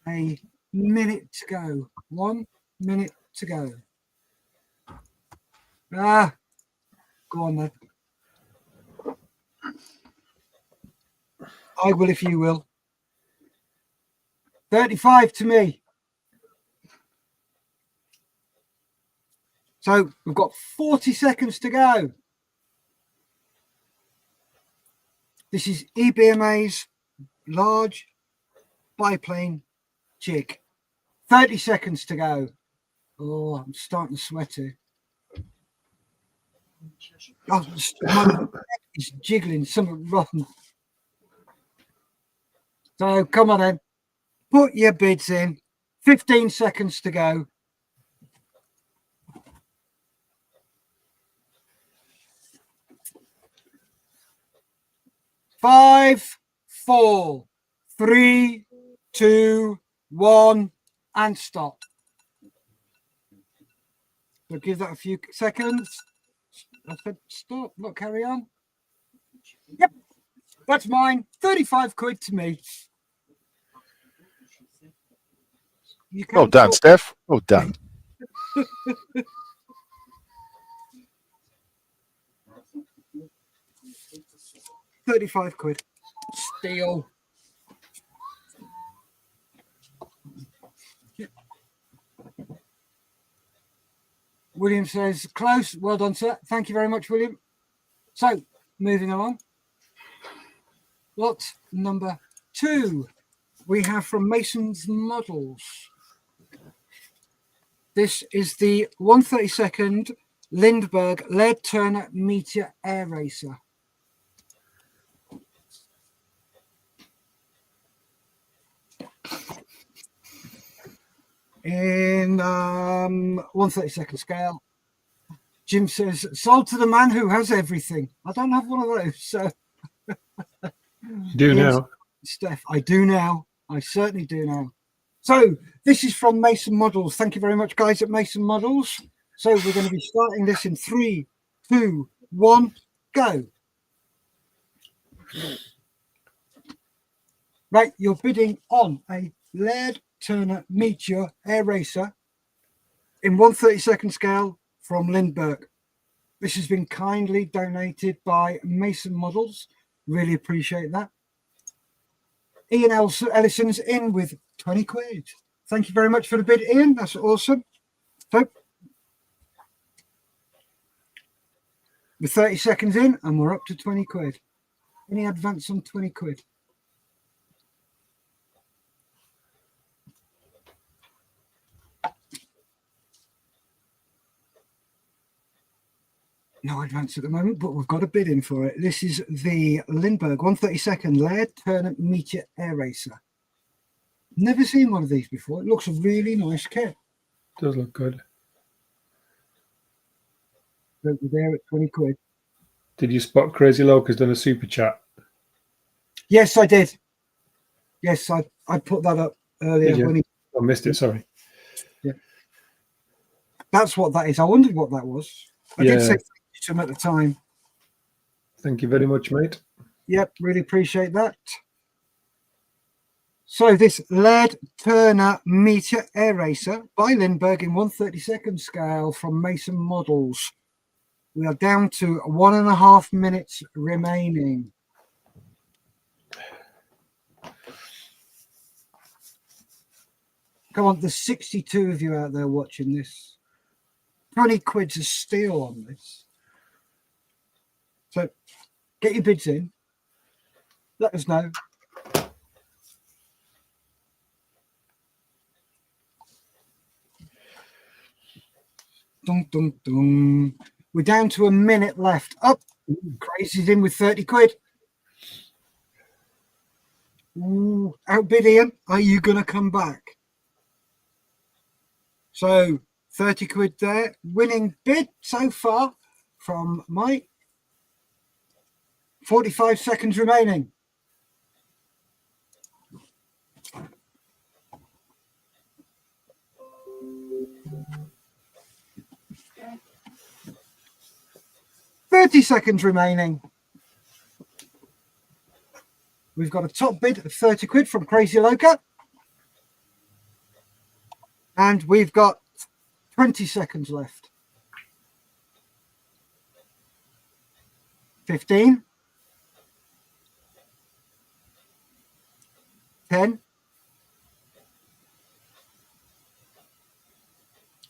a minute to go. 1 minute to go. Go on then. I will if you will. 35 to me. So we've got 40 seconds to go. This is EBMA's large biplane jig. 30 seconds to go. Oh, I'm starting to sweat here. Oh, my neck is jiggling, something wrong. So come on then, put your bids in. 15 seconds to go. Five, 4, 3, 2, 1, and stop. So give that a few seconds. I said stop, not carry on. Yep, that's mine. 35 quid to me. You Well done, Steph. Well done. £35. Steal. William says, close. Well done, sir. Thank you very much, William. So, moving along. Lot number 2. We have from Mason's Models. This is the 132nd Lindbergh Lead Turner Meteor Air Racer. In 132nd scale. Jim says, sold to the man who has everything. I don't have one of those, so. You do now. Steph, I do now. I certainly do now. So this is from Mason Models. Thank you very much, guys, at Mason Models. So we're going to be starting this in 3, 2, 1, go. Right, you're bidding on a Laird Turner Meteor Air Racer in 132nd scale from Lindbergh. This has been kindly donated by Mason Models. Really appreciate that. Ian Ellison's in with 20 quid. Thank you very much for the bid, Ian. That's awesome. So we're 30 seconds in and we're up to 20 quid. Any advance on 20 quid? No advance at the moment, but we've got a bid in for it. This is the Lindbergh 132nd Laird Turner Meteor Air Racer. Never seen one of these before. It looks a really nice kit. Does look good. We're there at 20 quid. Did you spot Crazy Locust done a super chat? Yes, I did. Yes, I put that up earlier. When I missed it, sorry. Yeah. That's what that is. I wondered what that was. I did say to him at the time. Thank you very much, mate. Yep, really appreciate that. So this lead Turner Meteor Air Racer by Lindbergh in 1/32nd scale from Mason Models. We are down to 1.5 minutes remaining. Come on, there's 62 of you out there watching this. 20 quid's a steal on this. So get your bids in. Let us know. Dun, dun, dun. We're down to a minute left. Up. Crazy's in with 30 quid. Ooh, outbid Ian. Are you going to come back? So 30 quid there. Winning bid so far from Mike. 45 seconds remaining. $30 seconds remaining. We've got a top bid of 30 quid from Crazy Loca. And we've got 20 seconds left. 15. 10.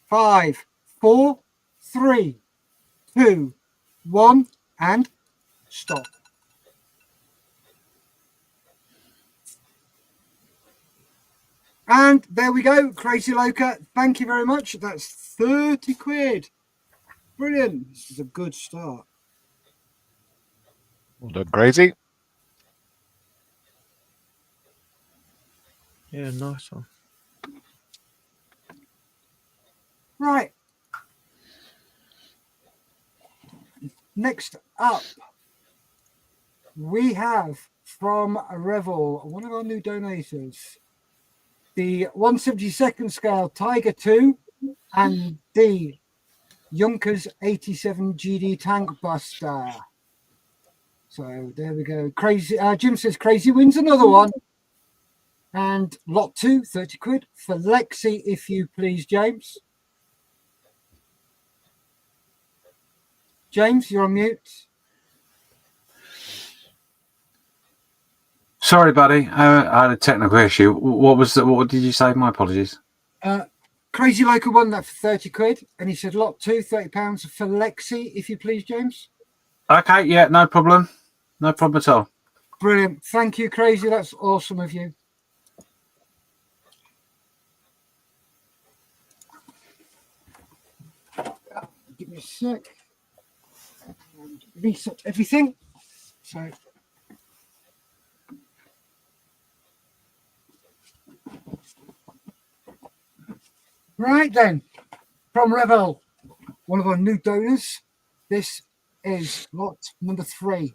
5, 4, 3, 2, 1, and stop. And there we go, Crazy Loca. Thank you very much. That's 30 quid. Brilliant. This is a good start. Well done, Crazy. Yeah, nice one. Right. Next up, we have from Revel, one of our new donators, the 1/72nd scale Tiger 2 and the Junkers 87 GD Tank Buster. So there we go. Crazy. Jim says Crazy wins another one. And lot 2, 30 quid for Lexi, if you please, James. James, you're on mute. Sorry, buddy. I had a technical issue. What did you say? My apologies. Crazy Loca won that for 30 quid. And he said lot 2, £30 for Lexi, if you please, James. Okay, yeah, no problem. No problem at all. Brilliant. Thank you, Crazy. That's awesome of you. Give me a sec. And reset everything. So right then, from Revel, one of our new donors. This is lot number 3,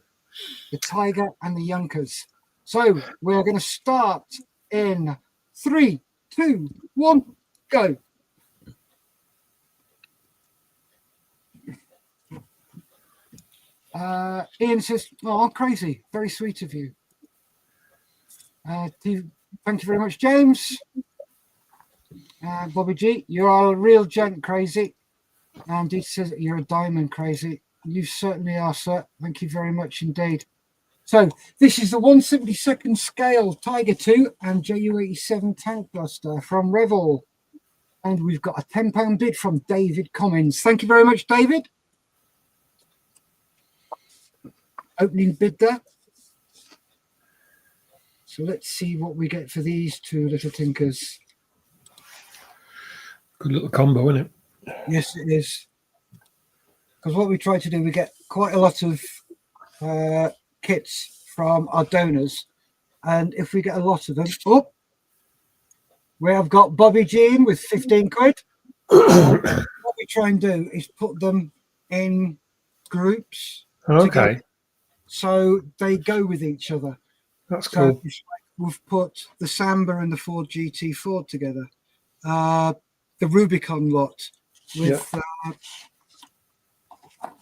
the Tiger and the Junkers. So we're going to start in 3, 2, 1, go. Ian says, "Oh, Crazy, very sweet of you." Thank you very much, James. Bobby G, you are a real gent, Crazy. And he says you're a diamond, Crazy. You certainly are, sir. Thank you very much indeed. So this is the 1/72nd scale Tiger 2 and JU87 Tank Buster from Revel. And we've got a £10 bid from David Commins. Thank you very much, David. Opening bid there. So let's see what we get for these two little tinkers. Good little combo, isn't it? Yes, it is. Because what we try to do, we get quite a lot of kits from our donors. And if we get a lot of them, where I've got Bobby G in with 15 quid. What we try and do is put them in groups. Okay. Together. So they go with each other. That's cool. We've put the Samba and the Ford GT4 together. The Rubicon lot with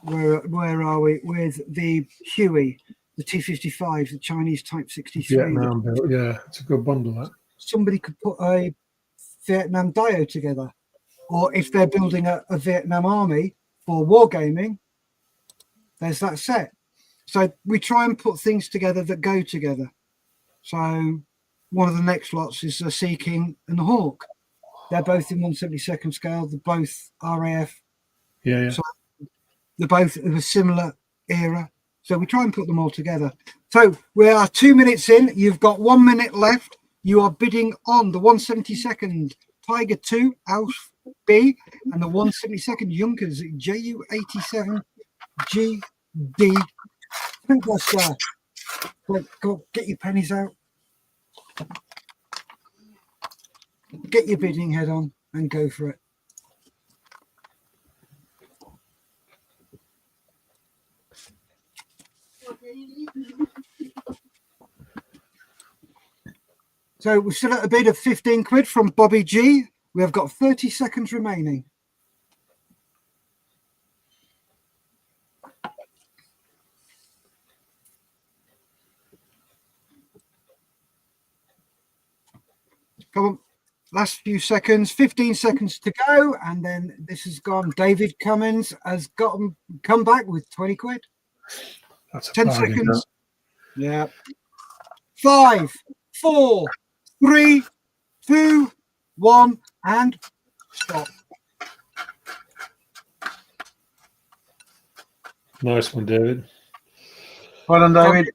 where are we? With the Huey the T-55, the Chinese Type 63. Vietnam built. Yeah, it's a good bundle, that. Somebody could put a Vietnam Dio together, or if they're building a Vietnam Army for wargaming, there's that set. So we try and put things together that go together. So one of the next lots is the Sea King and the Hawk. They're both in 1/72 scale. They're both RAF. Yeah. So they're both of a similar era. So we try and put them all together. So we are 2 minutes in. You've got 1 minute left. You are bidding on the 172nd Tiger 2 Alf B and the 172nd Junkers JU-87 GD. Go, get your pennies out. Get your bidding head on and go for it. So we're still at a bid of 15 quid from Bobby G. We have got 30 seconds remaining. Come on, last few seconds, 15 seconds to go, and then this has gone. David Cummins has come back with 20 quid. That's a 10 bargain, seconds. Yeah. 5, 4, 3, 2, 1, and stop. Nice one, David. Well done, David.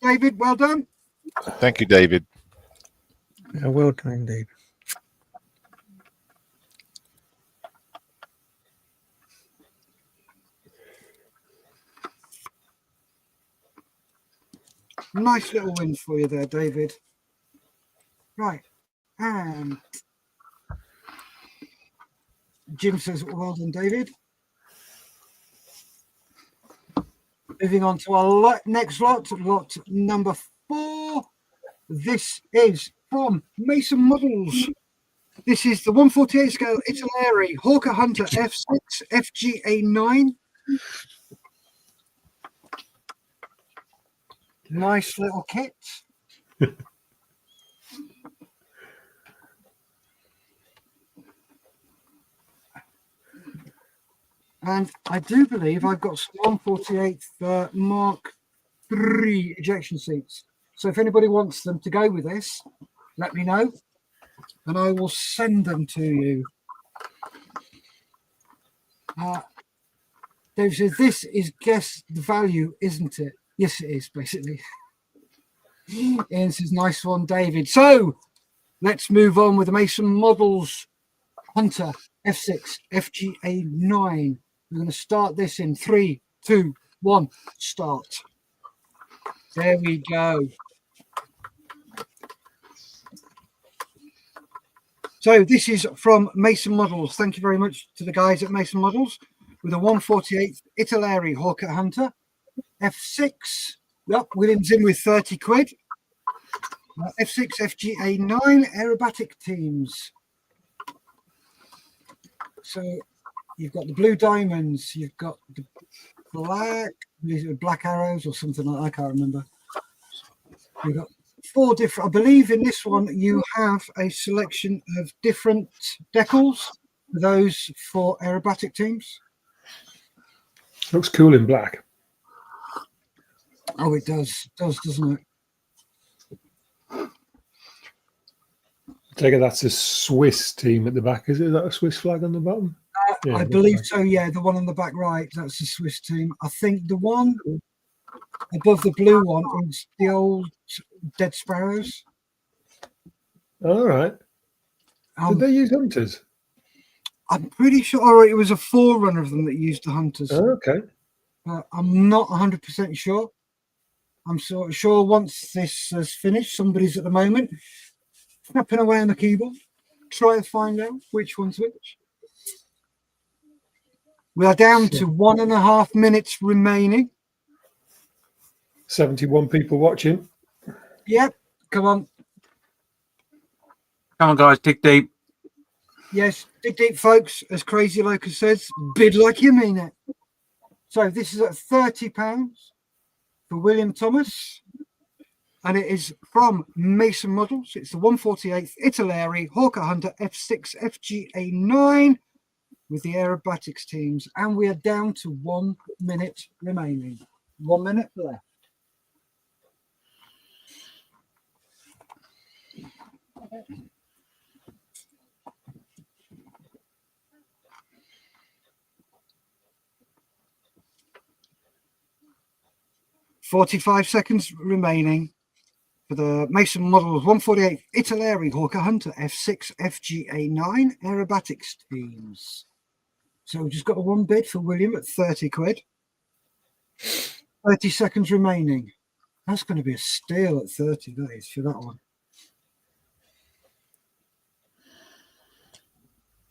David, well done. Thank you, David. Yeah, well done indeed. Nice little win for you there, David. Right. And Jim says, well done, David. Moving on to our next lot number 4. This is from Mason Models. This is the 148 scale Gaahleri Hawker Hunter F6 FGA9. Nice little kit. And I do believe I've got some 148 Mark III ejection seats. So if anybody wants them to go with this, let me know and I will send them to you. Dave says, this is guess the value, isn't it? Yes, it is, basically. Ian says, nice one, David. So let's move on with the Mason Models Hunter F6 FGA9. We're going to start this in 3, 2, 1, start. There we go. So this is from Mason Models. Thank you very much to the guys at Mason Models with a 148 Gaahleri Hawker Hunter F6. Yep, Williams in with 30 quid. F6 FGA9 aerobatic teams. So you've got the blue diamonds, you've got the black arrows or something like that, I can't remember. You've got 4 different, I believe in this one you have a selection of different decals, those for aerobatic teams. Looks cool in black. Oh, it does, doesn't it? I take it that's a Swiss team at the back. Is that a Swiss flag on the bottom? Yeah, I believe so, yeah. The one on the back right, that's the Swiss team. I think the one above the blue one is the old Dead Sparrows. All right. Did they use Hunters? I'm pretty sure it was a forerunner of them that used the Hunters. Oh, okay. I'm not 100% sure. I'm sort of sure once this has finished, somebody's at the moment snapping away on the keyboard, trying to find out which one's which. We are down to 1.5 minutes remaining. 71 people watching. Yep, come on. Come on, guys, dig deep. Yes, dig deep, folks. As Crazy Locust says, bid like you mean it. So this is at £30. for William Thomas. And it is from Mason Models. It's the 148th Italeri Hawker Hunter F6 FGA9 with the aerobatics teams. And we are down to 1 minute remaining. 1 minute left. "45 seconds remaining for the Mason Models 148 Italeri Hawker Hunter F6 FGA9 aerobatics teams." So we've just got a one bid for William at 30 quid. 30 seconds remaining. That's going to be a steal at 30 days for that one.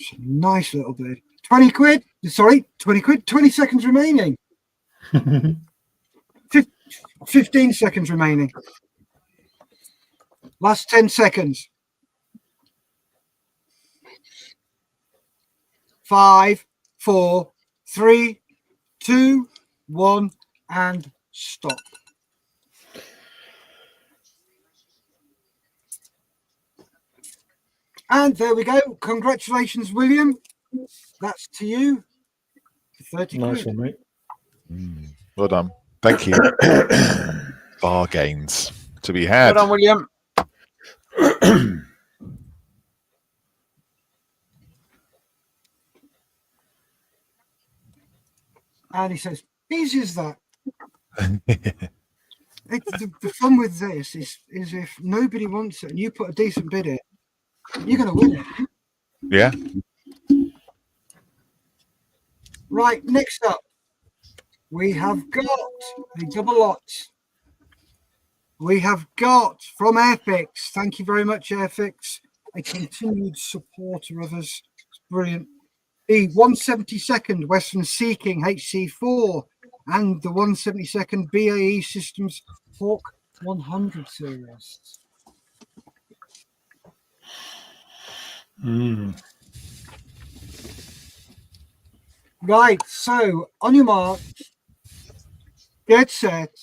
It's a nice little bid. 20 quid. Sorry, 20 quid. 20 seconds remaining. 15 seconds remaining. Last 10 seconds. 5, 4, 3, 2, 1, and stop. And there we go. Congratulations, William. That's to you. 30 Nice quid. one, mate. Well done. Thank you. Bargains to be had. Well done, William. And he says, easy as that. The fun with this is if nobody wants it and you put a decent bid in, you're going to win it. Yeah. Right, next up, we have got a double lot. We have got from Airfix. Thank you very much, Airfix. A continued supporter of us. It's brilliant. The 172nd Western Seeking HC4 and the 172nd BAE Systems Hawk 100 series. Right, so on your mark, get set,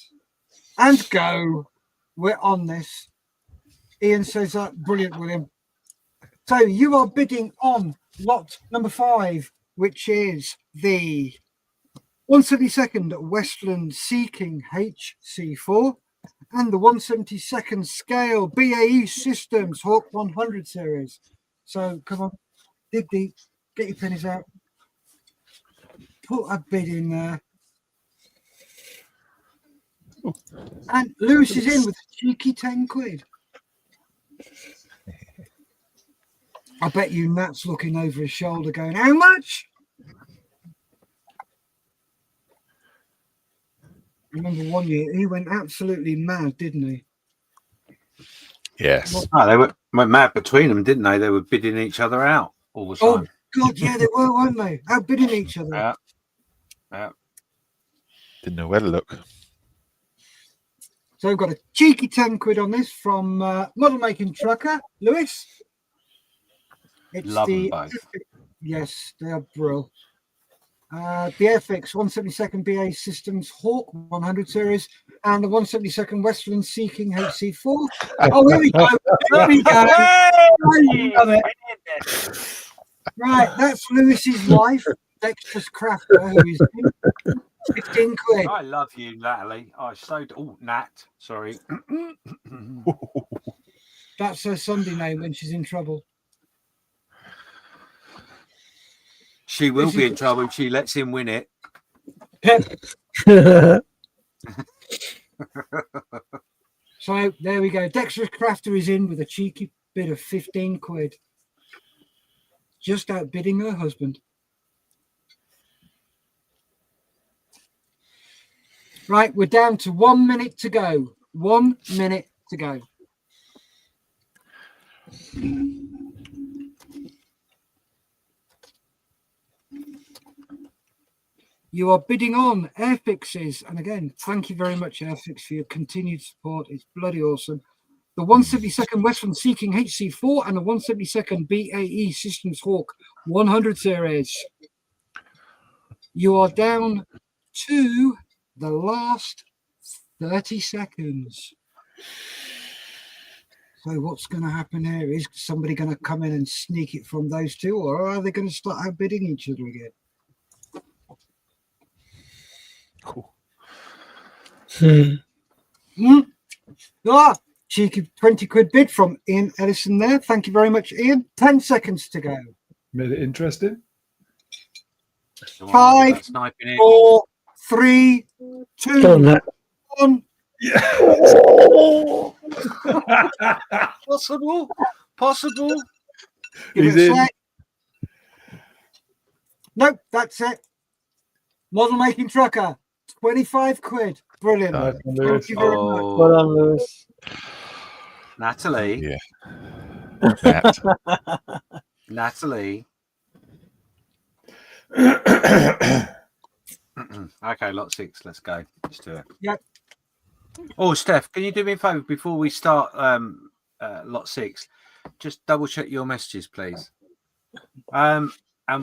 and go. We're on this. Ian says that. Brilliant, William. So you are bidding on lot number 5, which is the 172nd Westland Seeking HC4 and the 172nd Scale BAE Systems Hawk 100 series. So come on, dig deep, get your pennies out, put a bid in there. And Lewis is in with a cheeky 10 quid. I bet you Nat's looking over his shoulder going, how much? I remember one year he went absolutely mad, didn't he? Yes. Oh, they went mad between them, didn't they? They were bidding each other out all the Oh, time. God, yeah, they were, weren't they? Outbidding each other. Yeah. Didn't know where to look. So we've got a cheeky 10 quid on this from Model Making Trucker. Lewis? It's Love the them both. Yes, they are brill. The Airfix 172nd BA Systems Hawk 100 series and the 172nd Westland Seeking HC4. Oh, here we go. Here we go. Love it. Right, that's Lewis's wife, Dexter's Crafter, who is in 15 quid. I love you, Natalie. Nat. Sorry. That's her Sunday name when she's in trouble. She will be in trouble if she lets him win it. So there we go. Dexter's Crafter is in with a cheeky bid of 15 quid. Just outbidding her husband. Right, we're down to 1 minute to go. 1 minute to go. You are bidding on Airfixes. And again, thank you very much, Airfix, for your continued support. It's bloody awesome. The 172nd Westland Seeking HC4 and the 172nd BAE Systems Hawk 100 series. You are down to the last 30 seconds. So what's going to happen here? Is somebody going to come in and sneak it from those two, or are they going to start outbidding each other again? Ah, cheeky 20 quid bid from Ian Ellison there. Thank you very much, Ian. 10 seconds to go. Made it interesting. 5, 4, 3, 2, 1. Possible. Give He's it a in. sec. Nope, that's it. Model making trucker, 25 quid. Brilliant. Nice one, Thank Lewis. you very much. Well done, Lewis. Natalie. Yeah. That. Natalie. Okay, lot 6. Let's go. Let's do it. Yep. Oh, Steph, can you do me a favour before we start lot 6? Just double check your messages, please. And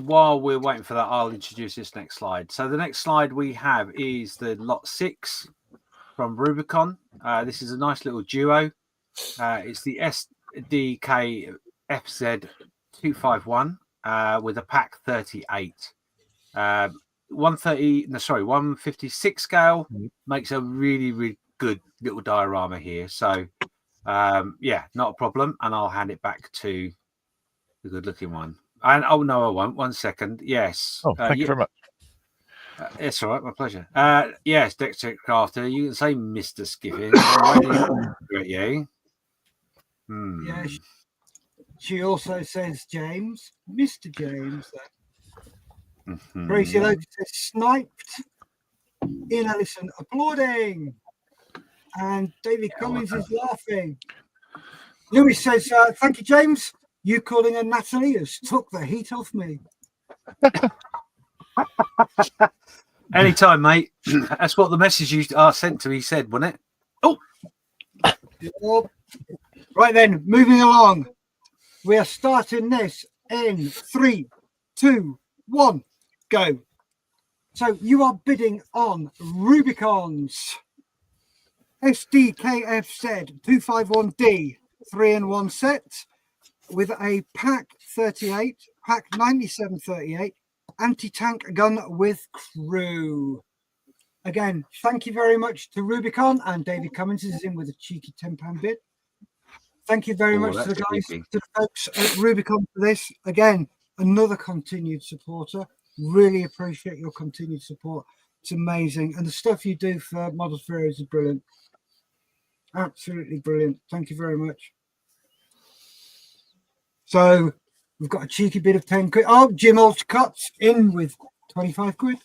while we're waiting for that, I'll introduce this next slide. So the next slide we have is the lot 6 from Rubicon. This is a nice little duo. It's the SDK FZ 251 with a pack 38. 156 scale makes a really good little diorama here. So yeah, not a problem. And I'll hand it back to the good looking one. And oh no, I won't. 1 second. Yes. Oh, thank you very much. It's all right, my pleasure. Yes, Dexter Crafter, you can say Mr. Skiffin. I'm ready at you. Yeah, she also says James, Mr. James. Tracy Logan says sniped. Ian Ellison applauding. And David Cummins is laughing. Louis says, thank you, James. You calling her Natalie has took the heat off me. Anytime, mate. That's what the message you sent to me said, wasn't it? Oh, right then, moving along. We are starting this in 3, 2, 1, go. So you are bidding on Rubicons SDKFZ 251D 3-in-1 set with a pack 38, pack 9738 anti-tank gun with crew. Again, thank you very much to Rubicon, and David Cummins is in with a cheeky £10 bid. Thank you very much to the guys, to the folks at Rubicon for this. Again, another continued supporter. Really appreciate your continued support. It's amazing. And the stuff you do for Models for Heroes is brilliant. Absolutely brilliant. Thank you very much. So we've got a cheeky bit of 10 quid. Oh, Jim Alcott in with 25 quid.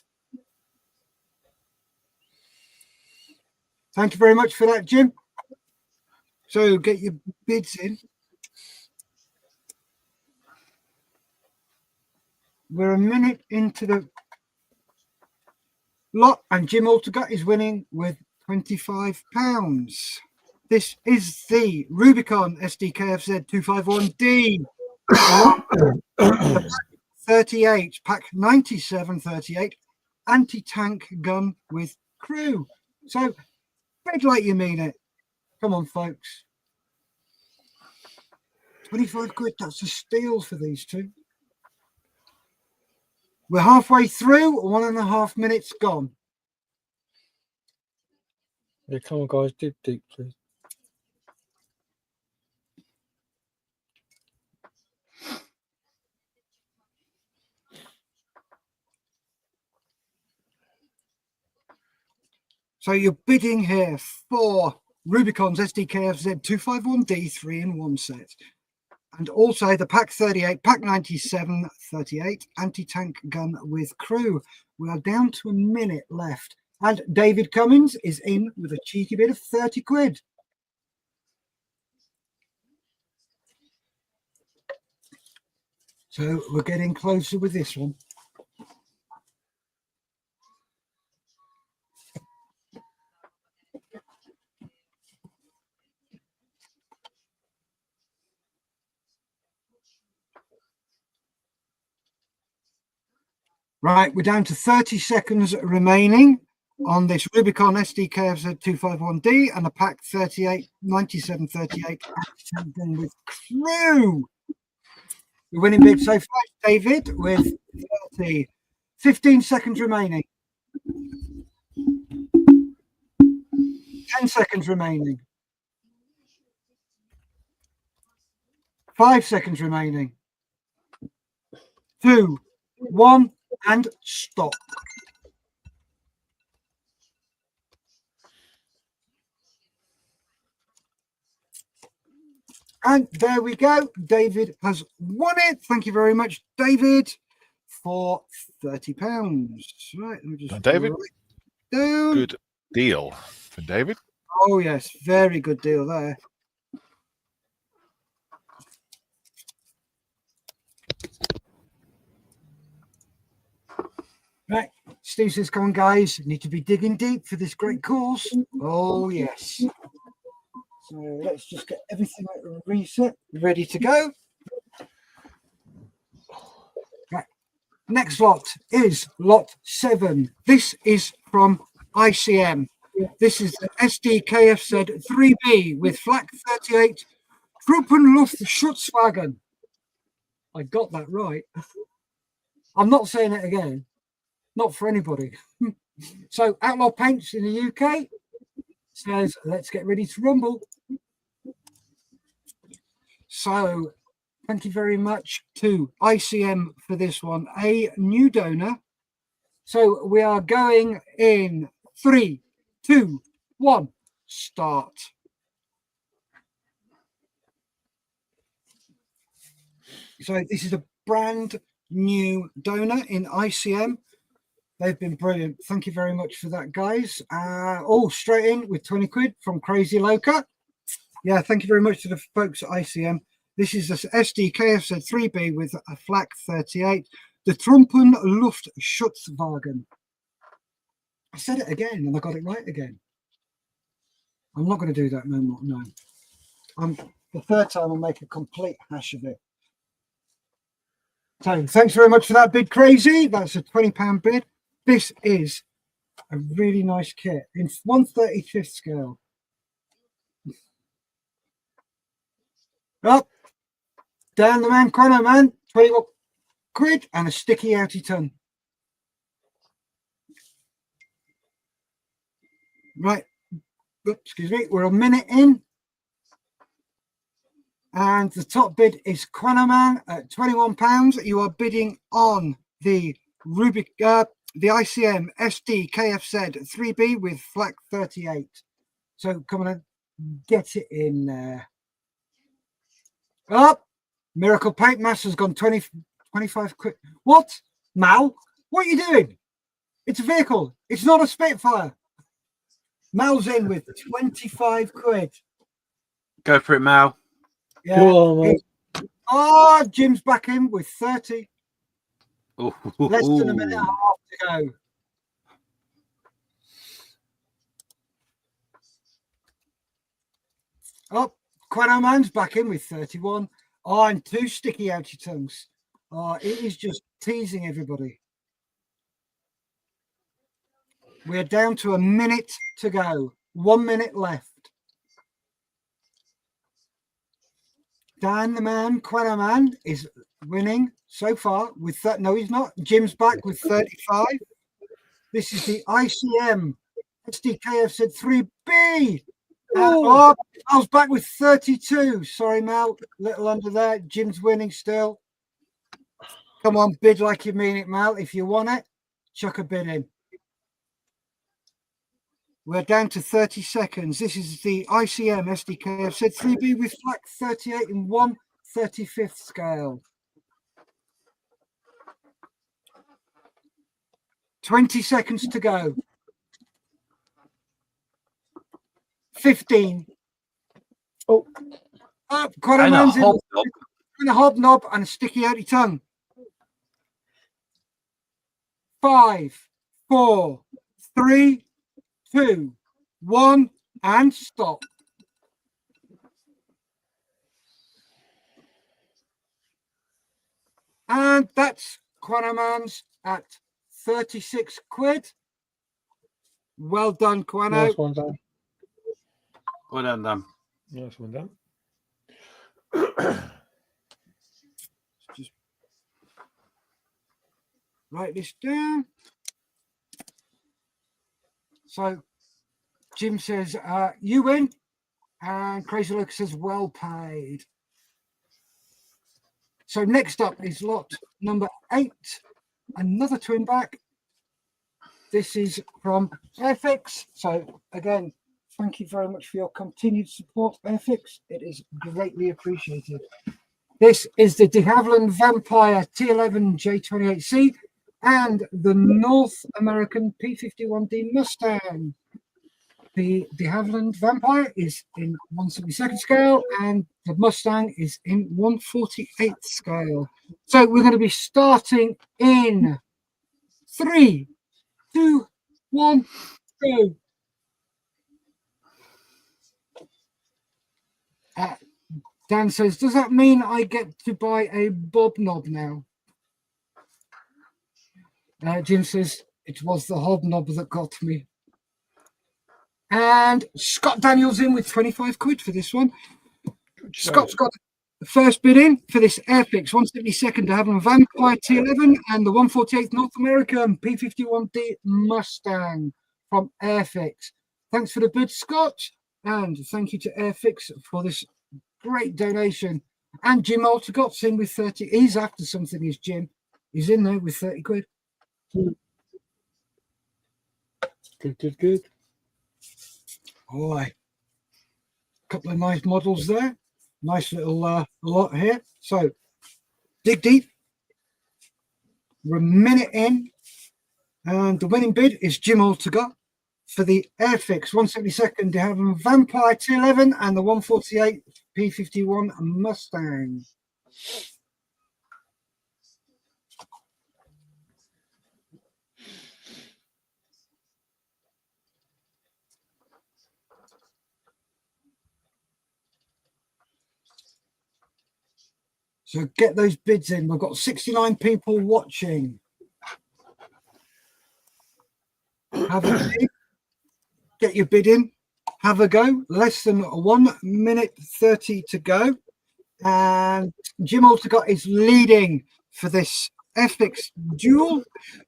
Thank you very much for that, Jim. So get your bids in. We're a minute into the lot, and Jim Alcott is winning with £25. This is the Rubicon SDKFZ 251D. 38, pack 9738, anti-tank gun with crew. So bid like you mean it. Come on, folks. 25 quid, that's a steal for these two. We're halfway through, 1.5 minutes gone. Yeah, come on, guys, dig deep, please. So you're bidding here for Rubicon's SDKFZ 251D 3-in-1 set. And also the pack 38, pack 9738 anti-tank gun with crew. We are down to a minute left. And David Cummins is in with a cheeky bit of 30 quid. So we're getting closer with this one. Right, we're down to 30 seconds remaining. on this Rubicon SDKFZ 251D and a pack 38 9738 with crew. The winning bid so far is David with 30. 15 seconds remaining. 10 seconds remaining. 5 seconds remaining. 2, 1, and stop. And there we go. David has won it. Thank you very much, David, for £30. Right, let me just David, down. good deal for David. Oh yes, very good deal there. Right, Steve says, come on, guys, need to be digging deep for this great course. Oh yes. So let's just get everything reset, ready to go. Right. Next lot is lot 7. This is from ICM. This is the SDKFZ 3B with flak 38 Truppenluftschutzwagen. I got that right. I'm not saying it again. Not for anybody. So Outlaw Paints in the UK says, let's get ready to rumble. So thank you very much to ICM for this one. A new donor. So we are going in 3, 2, 1, start. So this is a brand new donor in ICM. They've been brilliant. Thank you very much for that, guys. Oh, straight in with 20 quid from Crazy Loca. Yeah, thank you very much to the folks at ICM. This is the SDKFZ 3B with a flak 38, the Truppenluftschutzwagen. I said it again and I got it right again. I'm not going to do that no more. No. The third time I'll make a complete hash of it. So thanks very much for that bid, Crazy. That's a £20 bid. This is a really nice kit in 1/35th scale. Up, down the man, corner man, 21 quid and a sticky outy tongue. Right, oops, excuse me, we're a minute in. And the top bid is Quanaman at £21. You are bidding on the the ICM SD KFZ 3B with flak 38. So come on and get it in there. Up, Miracle Paint Master's gone 25 quid. What? Mal, what are you doing? It's a vehicle. It's not a Spitfire. Mal's in with 25 quid. Go for it, Mal. Yeah. Oh, Jim's back in with 30. Ooh. Less than a minute and a half to go. Oh, Quanaman's back in with 31. Oh, and 2 sticky outy tongues. Oh, it is just teasing everybody. We're down to a minute to go. 1 minute left. Dan the man, Quanaman, is winning so far with that. No, he's not. Jim's back with 35. This is the ICM SDKFZ 3B. Oh, Mal's back with 32. Sorry, Mal, little under there. Jim's winning still. Come on, bid like you mean it, Mal. If you want it, chuck a bid in. We're down to 30 seconds. This is the ICM SDKFZ 3B with flak 38 in 1/35th scale. 20 seconds to go. 15. Oh, quite a man's in a hobnob and a sticky outy tongue. 5, 4, 3, 2, 1, and stop. And that's Quanaman's at 36 quid. Well done, Quano. Nice one, Dan. Well done, Dan. Nice one, Dan. Just write this down. So Jim says, you win. And Crazy Lucas says, well paid. So next up is lot number 8. Another twin back. This is from Airfix. So again, thank you very much for your continued support, Airfix. It is greatly appreciated. This is the de Havilland Vampire T11 J28C and the North American P51D Mustang. The de Havilland Vampire is in 1/72 scale and the Mustang is in 1/48 scale. So we're going to be starting in 3, 2, 1, go. Dan says, does that mean I get to buy a bob knob now? Jim says, it was the hobnob that got me. And Scott Daniels in with 25 quid for this one. Scott's got the first bid in for this Airfix 172nd to have a Vampire T11 and the 148th North American P51D Mustang from Airfix. Thanks for the bid, Scott. And thank you to Airfix for this great donation. And Jim Altergott's in with 30. He's after something, is Jim. He's in there with 30 quid. Good. All right. Couple of nice models there. Nice little lot here. So dig deep. We're a minute in. And the winning bid is Jim Altergott for the Airfix 172nd de Havilland Vampire T11 and the 148 P51 Mustang. So get those bids in. We've got 69 people watching. Have a bid. Get your bid in. Have a go. Less than 1 minute 30 to go. And Jim Altergott is leading for this Airfix duel.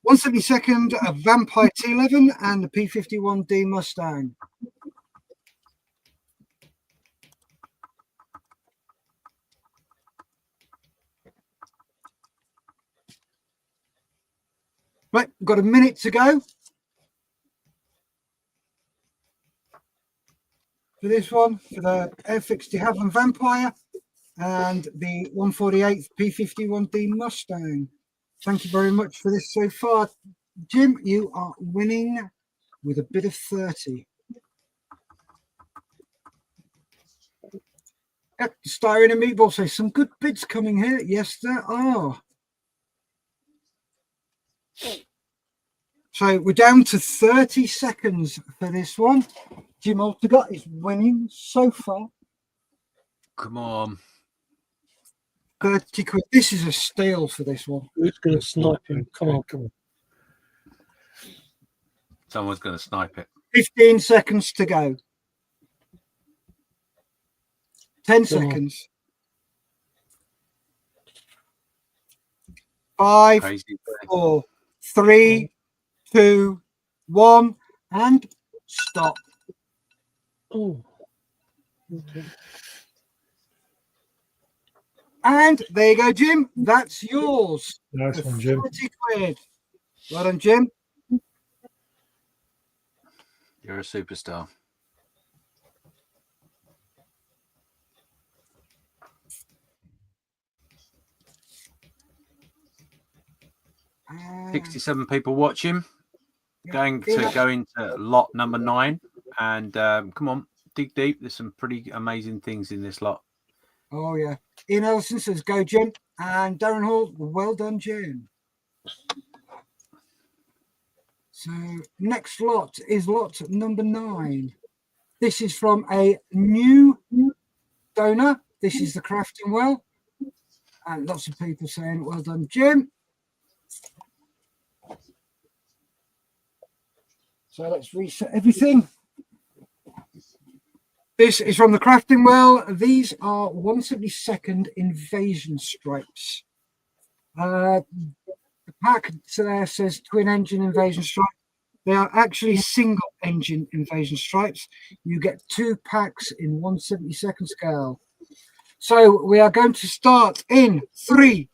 172nd, a Vampire T11 and the P51D Mustang. Right, we've got a minute to go for this one, for the Airfix de Havilland Vampire and the 148th P51D Mustang. Thank you very much for this so far. Jim, you are winning with a bid of 30. Yep, Styron and Meatball say some good bids coming here. Yes, there are. So we're down to 30 seconds for this one. Jim Altergott is winning so far. Come on. 30 quid. This is a steal for this one. Who's going to snipe him? Come on. Someone's going to snipe it. 15 seconds to go. 10 seconds. 5, Crazy. 4, 3, 2, 1, and stop. Oh. And there you go, Jim. That's yours. Nice one, Jim. 40 quid. Well done, Jim. You're a superstar. Uh, 67 people watching. Going to go into lot number 9. And come on, dig deep. There's some pretty amazing things in this lot. Oh, yeah. Ian Ellison says, go, Jim. And Darren Hall, well done, Jim. So next lot is lot number 9. This is from a new donor. This is the Crafting Well. And lots of people saying, well done, Jim. So let's reset everything. This is from the crafting well. These are 1/72nd invasion stripes. The pack there says twin engine invasion stripes. They are actually single engine invasion stripes. You get 2 packs in 1/72nd scale. So we are going to start in 3,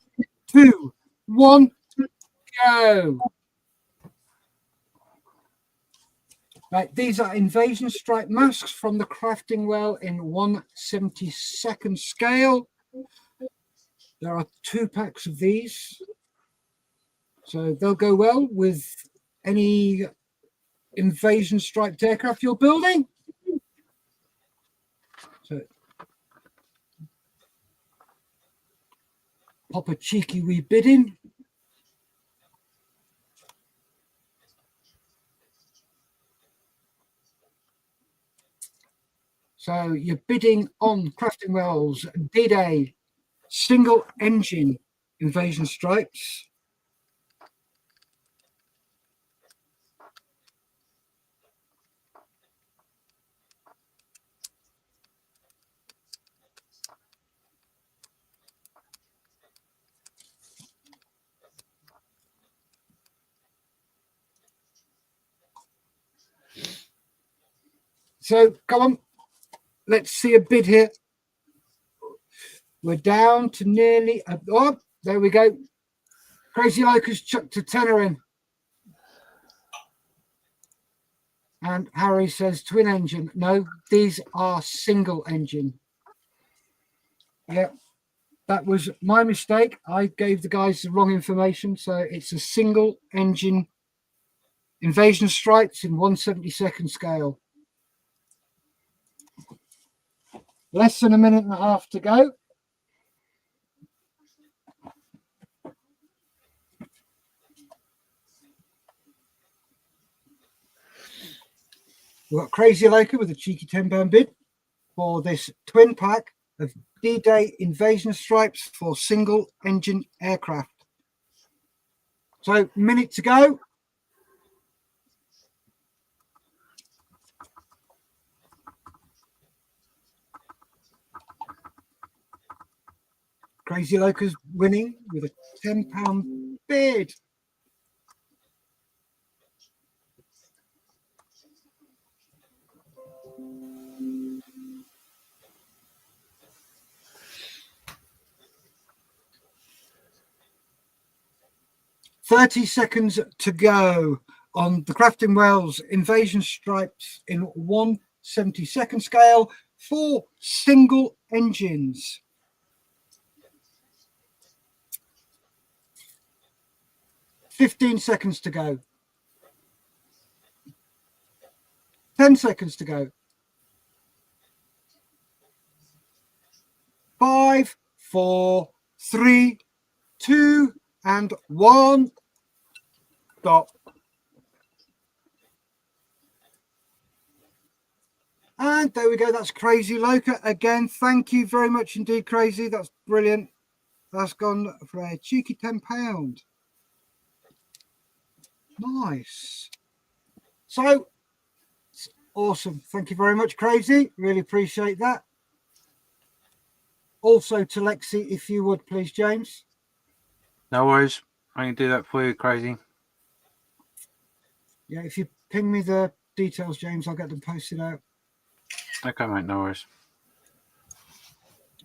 2, 1, go. Right, these are invasion stripe masks from the crafting well in 1/72nd scale. There are 2 packs of these. So they'll go well with any invasion striped aircraft you're building. So pop a cheeky wee bid in. So you're bidding on Crafting Wells D-Day single engine invasion stripes. So come on, let's see a bid here. We're down to nearly, oh, there we go. Crazy Locust chucked a tenner in. And Harry says twin engine. No, these are single engine. Yep, that was my mistake. I gave the guys the wrong information. So it's a single engine invasion stripes in 1/72nd scale. Less than a minute and a half to go. We've got Crazy Loker with a cheeky £10 bid for this twin pack of D-Day invasion stripes for single engine aircraft. So, minute to go. Crazy Loker's winning with a £10 bid. "30 seconds to go on the Crafting Wells invasion stripes in 1/72nd scale for single engines." "15 seconds to go. 10 seconds to go. 5, 4, 3, 2, and 1. Stop. And there we go. That's Crazy Loker again. Thank you very much indeed, Crazy. That's brilliant. That's gone for a cheeky £10. Nice. So, it's awesome. Thank you very much, Crazy. Really appreciate that. Also to Lexi, if you would, please, James. No worries. I can do that for you, Crazy. Yeah, if you ping me the details, James, I'll get them posted out. Okay, mate. No worries.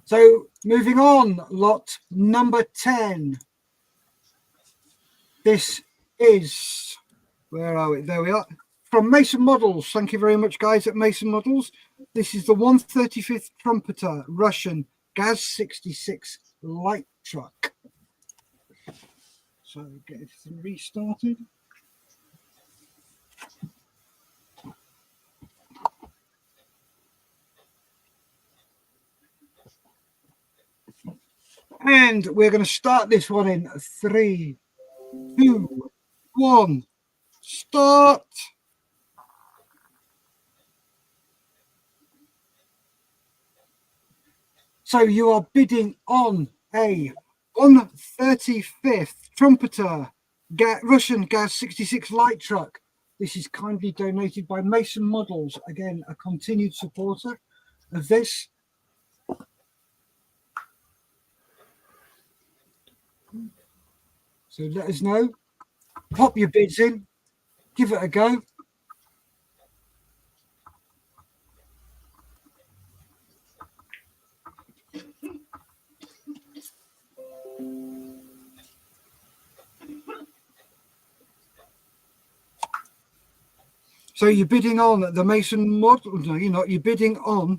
So, moving on, lot number 10. This is, where are we? There we are. From Mason Models. Thank you very much, guys, at Mason Models. This is the 135th Trumpeter Russian Gaz-66 light truck. So, get everything restarted. And we're going to start this one in 3, 2, 1. Start. So you are bidding on a 135th Trumpeter Russian Gaz-66 light truck This is kindly donated by Mason Models. Again, a continued supporter of this. So let us know. Pop your bids in. Give it a go. So you're bidding on the Mason model. No, you're not. You're bidding on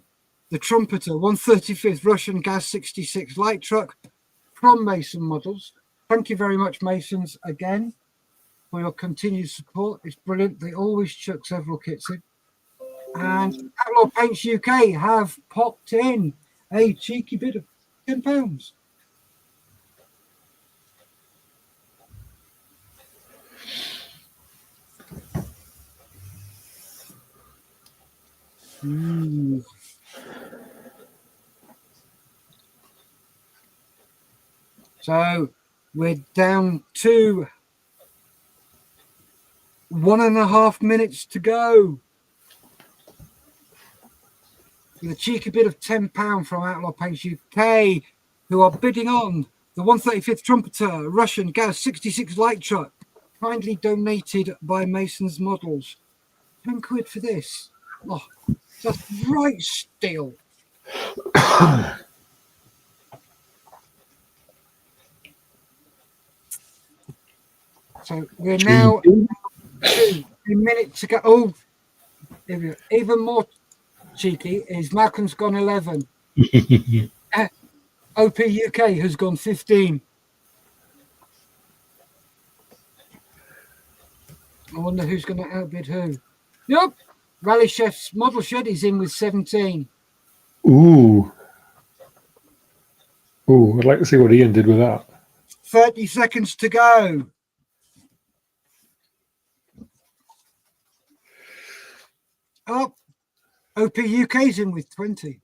the Trumpeter 135th Russian Gas 66 light truck from Mason Models. Thank you very much, Masons, again, for your continued support. It's brilliant. They always chuck several kits in. And Outlaw Paints UK have popped in a cheeky bid of £10. So we're down to 1.5 minutes to go. With a cheeky bid of £10 from Outlaw Paints UK, who are bidding on the 135th Trumpeter Russian Gas 66 light truck, kindly donated by Mason's Models. £10 for this. Oh, that's right steal. So we're now 2 minutes to go. Oh, there we go. Even more cheeky is Malcolm's gone 11. OP UK has gone 15. I wonder who's going to outbid who. Yep. Rally Chef's Model Shed is in with 17. Ooh. Ooh, I'd like to see what Ian did with that. 30 seconds to go. Oh, OP UK's in with 20.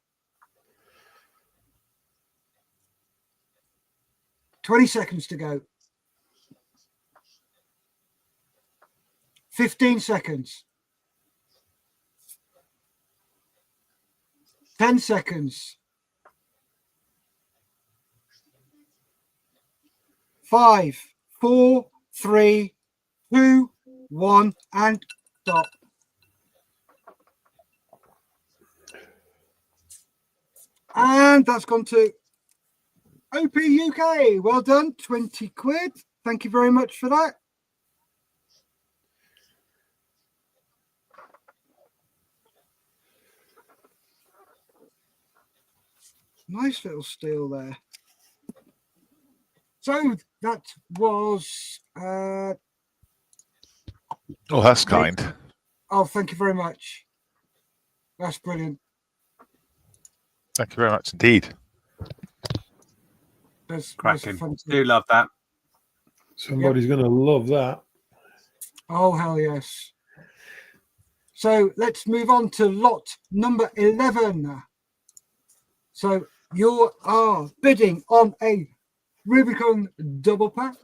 20 seconds to go. 15 seconds. 10 seconds. 5, 4, 3, 2, 1, and stop. And that's gone to OP UK. Well done, £20. Thank you very much for that. Nice little steal there. So that was Oh, that's kind. Oh, thank you very much. That's brilliant. Thank you very much indeed. That's Cracking. fun to- Do love that. Somebody's going to love that. Oh, hell yes. So let's move on to lot number 11. So you are bidding on a Rubicon double pack.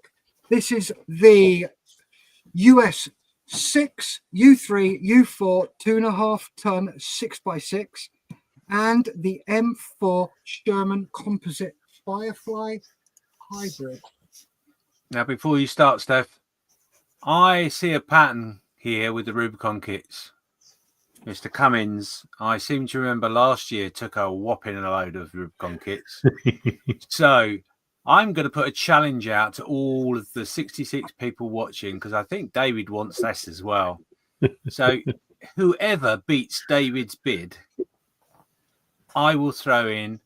This is the US 6 U3 U4 2.5 ton 6x6 and the M4 Sherman Composite Firefly Hybrid. Now, before you start, Steph, I see a pattern here with the Rubicon kits. Mr. Cummins, I seem to remember last year took a whopping load of Rubicon kits. So I'm going to put a challenge out to all of the 66 people watching, because I think David wants this as well. So whoever beats David's bid, I will throw in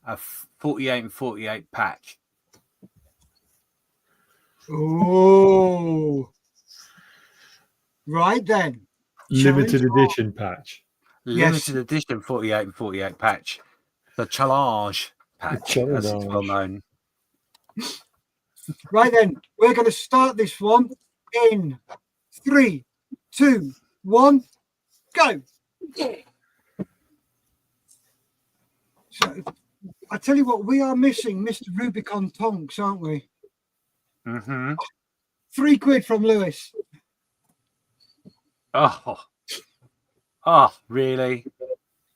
a 48 and 48 pack. Oh, right then. Limited Challenge edition patch. Limited edition 48 and 48 patch. The challenge patch, as it's well known. Right then, we're going to start this one in 3, 2, 1, go. So, I tell you what, we are missing Mr. Rubicon Tonks, aren't we? Mm-hmm. £3 from Lewis. Oh, really?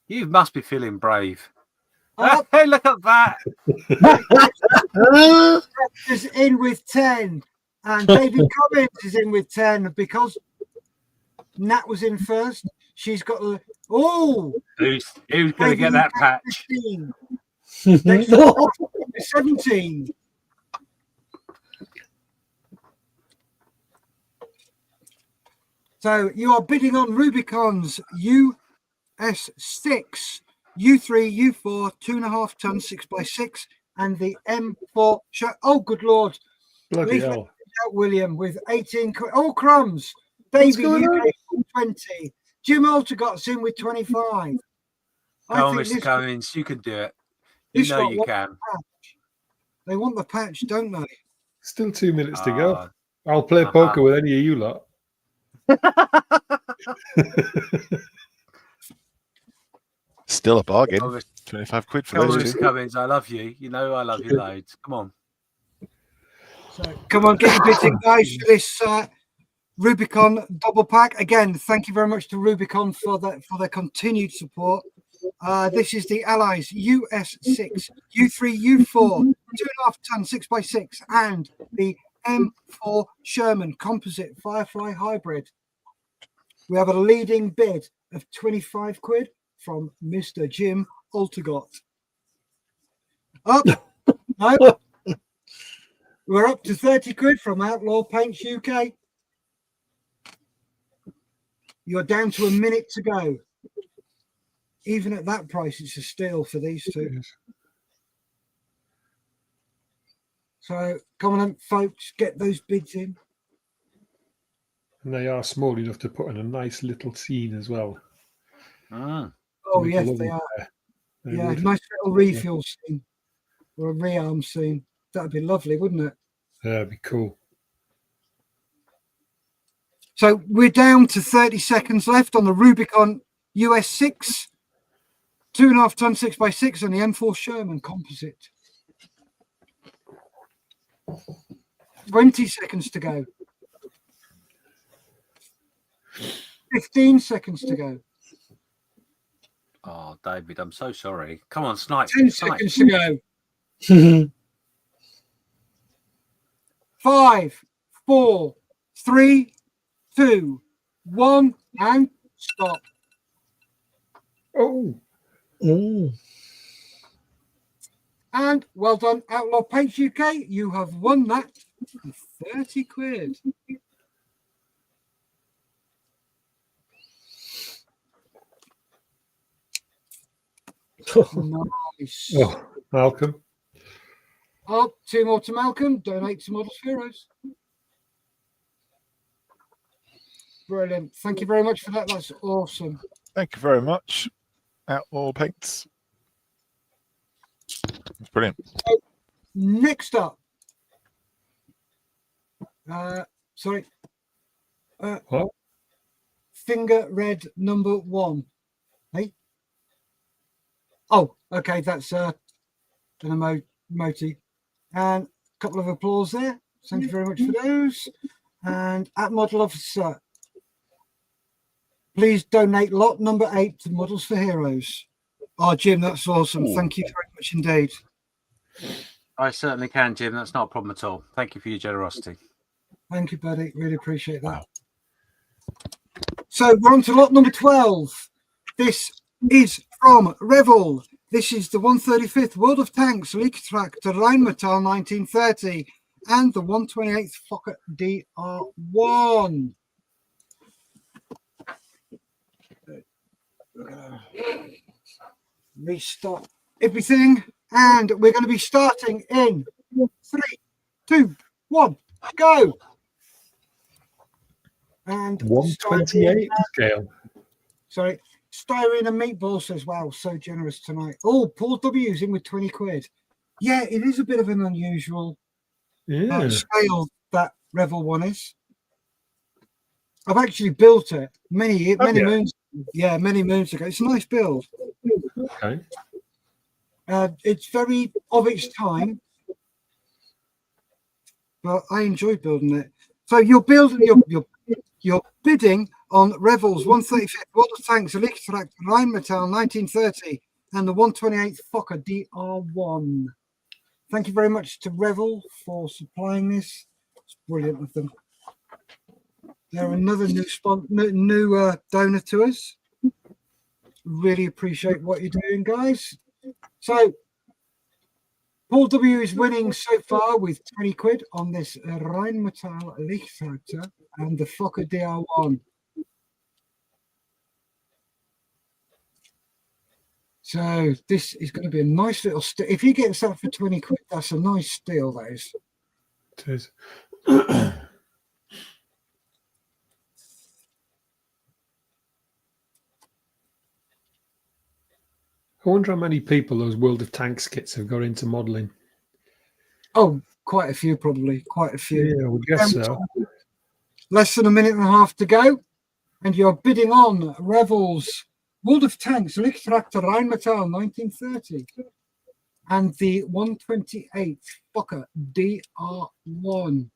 You must be feeling brave. Oh. Hey, look at that. Is in with 10. And David Cummins is in with 10 because Nat was in first. She's got the Who's going to get that patch? 15. 17. So you are bidding on Rubicon's US6, U3, U4, 2.5 ton, 6x6, and the M4. Oh, good Lord. Bloody hell. William with 18. Oh, crumbs. Davey, UK 20. Jim Altergott's in with 25. Come on, Mr. Cummins, you can do it. You know you can. They want the patch, don't they? Still 2 minutes to go. I'll play poker with any of you lot. Still a bargain. 25 quid for those Mr. two. Cummins, I love you. You know I love you loads. Come on. So come on, get your bids in, guys, for this Rubicon double pack. Again, thank you very much to Rubicon for their continued support. This is the Allies US6, U3, U4, 2.5 ton, 6x6, and the M4 Sherman Composite Firefly Hybrid. We have a leading bid of 25 quid from Mr. Jim Altergott. Up. No. We're up to 30 quid from Outlaw Paints UK. You're down to a minute to go. Even at that price, it's a steal for these two. So come on, folks, get those bids in. And they are small enough to put in a nice little scene as well. Oh, yes, they are. Yeah, nice little refuel scene or a rearm scene. That'd be lovely, wouldn't it? Yeah, that'd be cool. So we're down to 30 seconds left on the Rubicon US6, 2.5 ton, 6x6, and the M4 Sherman Composite. 20 seconds to go. 15 seconds to go. Oh, David, I'm so sorry. Come on, snipe. 10 seconds to go. 5, 4, 3, 2, 1, and stop. Oh. And well done, Outlaw Paints UK. You have won that for 30 quid. Nice. Oh, Malcolm. Oh, 2 more to Malcolm. Donate to Models for Heroes. Brilliant. Thank you very much for that. That's awesome. Thank you very much, Outlaw Paints. That's brilliant. So, next up. Sorry. What? Finger red number 1. Hey. Oh, okay. That's an emoji. And a couple of applause there. Thank you very much for those. And at Model Officer, please donate lot number 8 to Models for Heroes. Oh, Jim, that's awesome. Thank you very much indeed. I certainly can, Jim. That's not a problem at all. Thank you for your generosity. Thank you, buddy. Really appreciate that. So we're on to lot number 12. This is from Revel. This is the 135th World of Tanks leak tractor Rheinmetall 1930 and the 128th Fokker DR1. We're going to restart everything, and we're going to be starting in 3, 2, 1, go. And 128 scale. Sorry, Styrene and Meatball says, wow, so generous tonight. Oh, Paul W's in with 20 quid. Yeah, it is a bit of an unusual scale, that Revel one is. I've actually built it many moons. Yeah, many moons ago. It's a nice build. Okay. It's very of its time, but I enjoy building it. So you're building, you're bidding on Revels 135th Water Tanks Lichttracht Rheinmetall 1930 and the 128th Fokker DR1. Thank you very much to Revel for supplying this. It's brilliant of them. They're another new donor to us. Really appreciate what you're doing, guys. So Paul W is winning so far with 20 quid on this Rheinmetall Lichttractor and the Fokker DR1. So this is going to be a nice little steal. If he gets that for 20 quid, that's a nice steal, that is. It is. I wonder how many people those World of Tanks kits have got into modelling. Oh, quite a few, probably. Quite a few. Yeah, I would guess so. Less than a minute and a half to go. And you're bidding on Revel's World of Tanks Lichttractor Rheinmetall 1930 and the 128th Fokker DR1.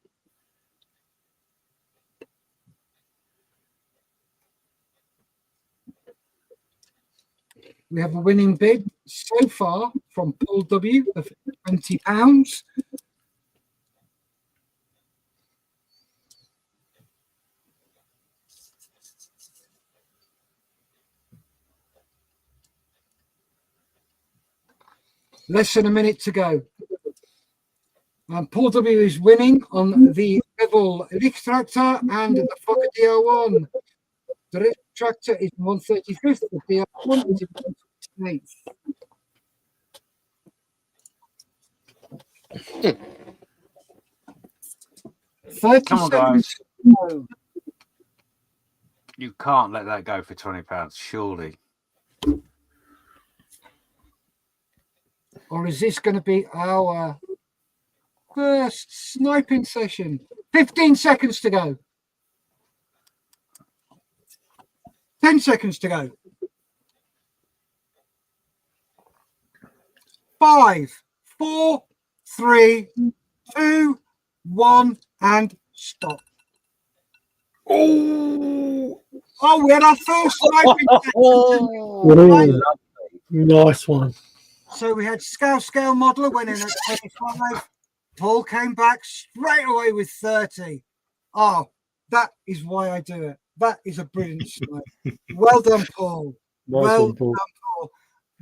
We have a winning bid so far from Paul W of £20. Less than a minute to go. Paul W is winning on the Revel Lichttractor and the Fokker DR1. The Lichttractor is 135th, the DR1 is 128th. Come on, guys. Seconds. You can't let that go for £20, surely. Or is this going to be our first sniping session? 15 seconds to go. 10 seconds to go. 5, 4, 3, 2, 1, and stop. Oh, we had our first sniping session. Oh, nice one. So we had scale modeler went in at 25. Paul came back straight away with 30. Oh, that is why I do it. That is a brilliant snipe. Well done, Paul. Well done, Paul.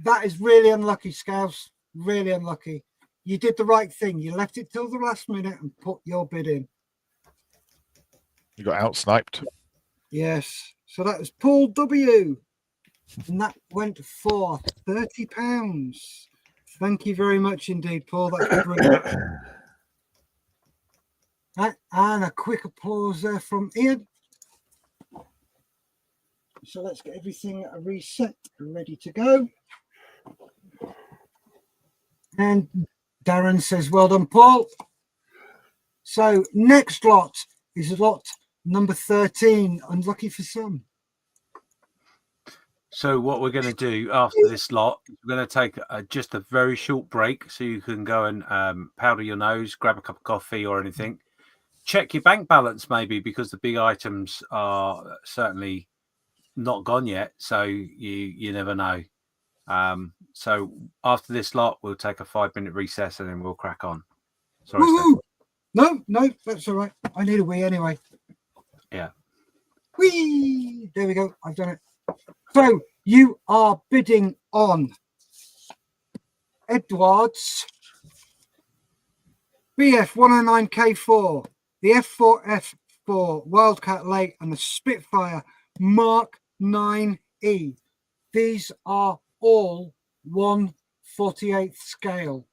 That is really unlucky, Scouts. Really unlucky. You did the right thing. You left it till the last minute and put your bid in. You got out-sniped. Yes. So that was Paul W. And that went for £30. Thank you very much indeed, Paul. That's brilliant. And a quick applause there from Ian. So let's get everything reset, ready to go. And Darren says, well done, Paul. So next lot is lot number 13. Unlucky for some. So what we're going to do after this lot, we're going to take just a very short break so you can go and powder your nose, grab a cup of coffee or anything. Check your bank balance maybe, because the big items are certainly not gone yet. So you never know. So after this lot, we'll take a 5-minute recess and then we'll crack on. Sorry, No, that's all right. I need a wee anyway. Yeah. Wee! There we go. I've done it. So you are bidding on Eduard's BF 109K4, the F4F4 Wildcat Lake, and the Spitfire Mark 9E. These are all 1/48 scale.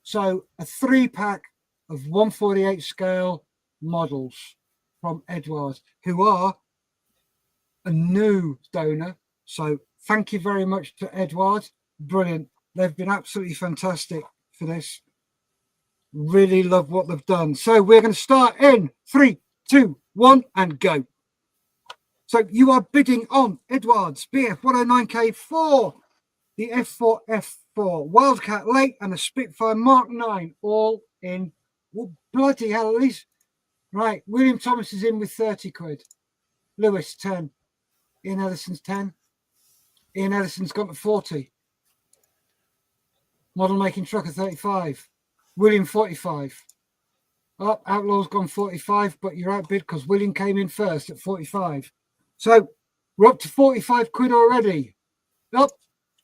So a 3-pack of 1/48 scale models from Eduard, who are a new donor. So thank you very much to Eduard. Brilliant. They've been absolutely fantastic for this. Really love what they've done. So we're going to start in 3, 2, 1 and go. So you are bidding on Eduard's BF 109K4, the F4F4 Wildcat Lake, and the Spitfire Mark 9, all in. Well, bloody hell, at least. Right, William Thomas is in with 30 quid. Lewis 10. Ian Ellison's 10. Ian Ellison's gone to 40. Model Making Trucker 35. William 45. Up, Outlaw's gone 45, but you're outbid because William came in first at 45. So we're up to 45 quid already. Up,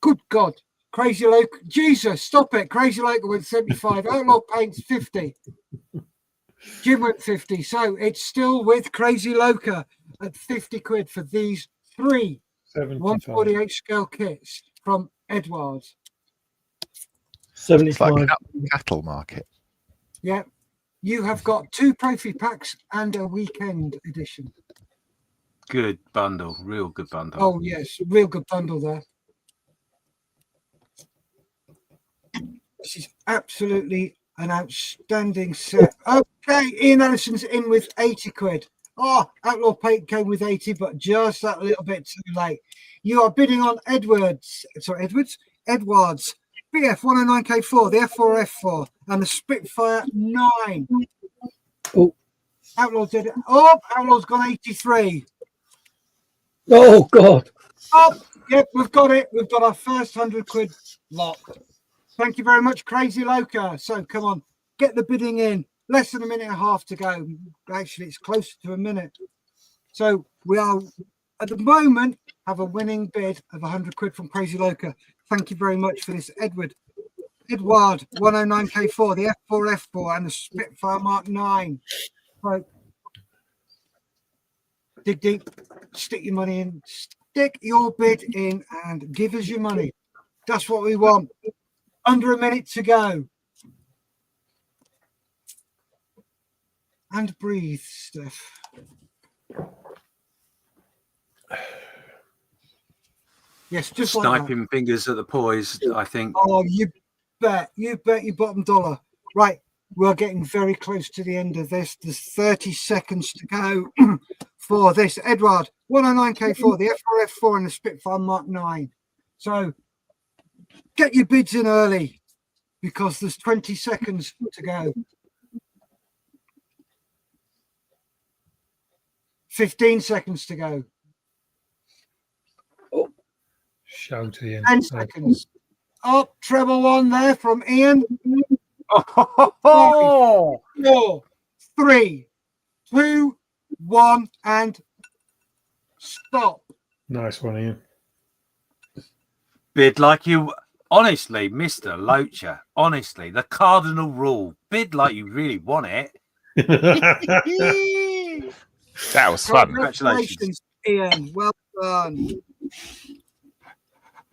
good God. Crazy Local, Jesus, stop it. Crazy Local went 75. Outlaw Paints 50. Jim went 50. So it's still with Crazy Loca at 50 quid for these 3 148 scale kits from Eduard. 75. It's like cattle market. Yeah. You have got 2 Profi packs and a weekend edition. Good bundle. Real good bundle. Oh, yes. Real good bundle there. This is absolutely an outstanding set. Okay, Ian Ellison's in with 80 quid. Oh, Outlaw Paint came with 80, but just that little bit too late. You are bidding on Eduard's BF 109K4, the F4F4, and the Spitfire 9. Oh, Outlaw did it. Oh, Outlaw's gone 83. oh God. Oh, yep, we've got it. We've got our first 100 quid lot. Thank you very much, Crazy Loca. So come on, get the bidding in. Less than a minute and a half to go. Actually, it's closer to a minute. So we are, at the moment, have a winning bid of 100 quid from Crazy Loca. Thank you very much for this, Eduard 109K4, the F4F4, and the Spitfire Mark 9. Right. Dig deep, stick your money in, stick your bid in, and give us your money. That's what we want. Under a minute to go. And breathe, Steph. Yes, just sniping like fingers at the poise, I think. Oh, you bet your bottom dollar. Right, we're getting very close to the end of this. There's 30 seconds to go for this. Eduard, 109K4, the F4F4 and the Spitfire Mark 9. So get your bids in early because there's 20 seconds to go. 15 seconds to go. Shout, Ian. 10 seconds. Oh, treble 1 there from Ian. Oh, 4, 3, 2, 1, and stop. Nice one, Ian. bid like you. Honestly, Mr. Locher, honestly, the cardinal rule: bid like you really want it. That was fun. Congratulations, Ian. Well done.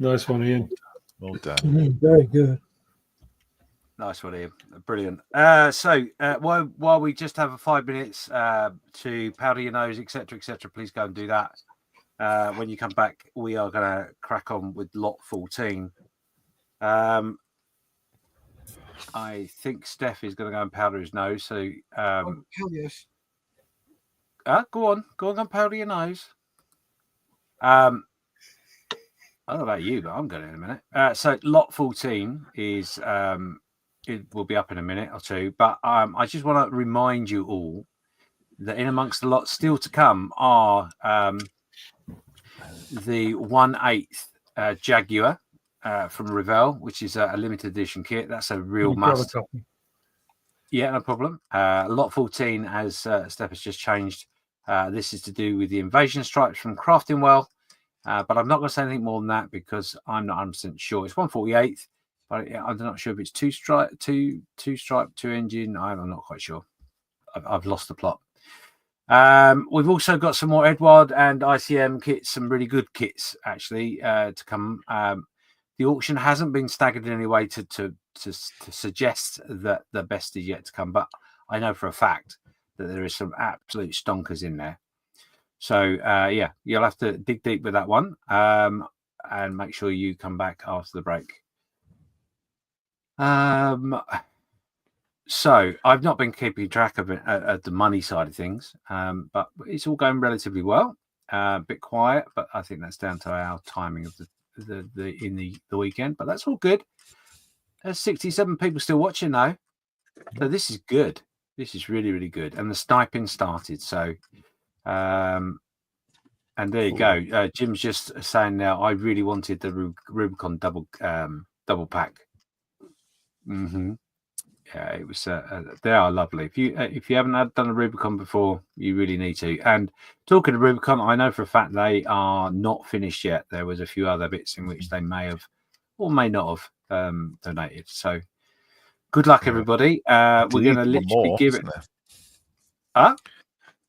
Nice one, Ian. Well done. Very good. Nice one, Ian. Brilliant. So while we just have 5 minutes to powder your nose, etc., please go and do that. When you come back, we are going to crack on with lot 14. I think Steph is going to go and powder his nose. So hell yes. go on and powder your nose. I don't know about you, but I'm going in a minute. So lot 14 is it will be up in a minute or two, but I just want to remind you all that in amongst the lot still to come are the 1/8 Jaguar from Revell, which is a limited edition kit. That's a real must. Yeah, no problem. Lot 14, as Steph has just changed. This is to do with the invasion stripes from Crafting Well. But I'm not going to say anything more than that because I'm not 100% sure. It's 1/48, but I'm not sure if it's two stripe, two engine. I'm not quite sure. I've lost the plot. We've also got some more Eduard and ICM kits, some really good kits actually to come. The auction hasn't been staggered in any way to suggest that the best is yet to come, but I know for a fact that there is some absolute stonkers in there. So, yeah, you'll have to dig deep with that one and make sure you come back after the break. So, I've not been keeping track of it at the money side of things, but it's all going relatively well. A bit quiet, but I think that's down to our timing of the weekend. But that's all good. There's 67 people still watching, though. So, this is good. This is really, really good. And the sniping started, so... And there you go. Jim's just saying now, I really wanted the Rubicon double pack. Mm-hmm. Yeah, it was. They are lovely. If you haven't done a Rubicon before, you really need to. And talking of Rubicon, I know for a fact they are not finished yet. There was a few other bits in which they may have or may not have donated. So good luck, everybody. We're going to literally give it.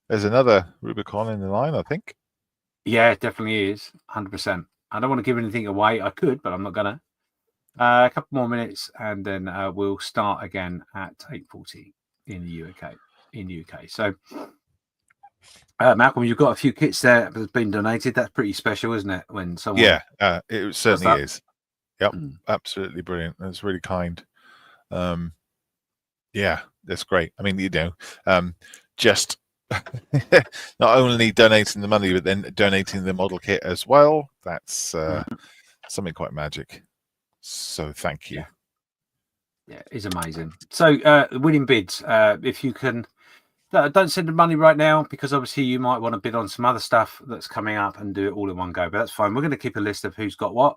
There's another Rubicon in the line, I think. Yeah, it definitely is. 100%. I don't want to give anything away. I could, but I'm not gonna. A couple more minutes, and then we'll start again at 8:40 in the UK. So, Malcolm, you've got a few kits there that's been donated. That's pretty special, isn't it? When someone, it certainly is. Yep, absolutely brilliant. That's really kind. Yeah, that's great. I mean, just not only donating the money, but then donating the model kit as well. That's something quite magic. So thank you. Yeah, it's amazing. So winning bids, if you can, don't send the money right now, because obviously you might want to bid on some other stuff that's coming up and do it all in one go, but that's fine. We're going to keep a list of who's got what.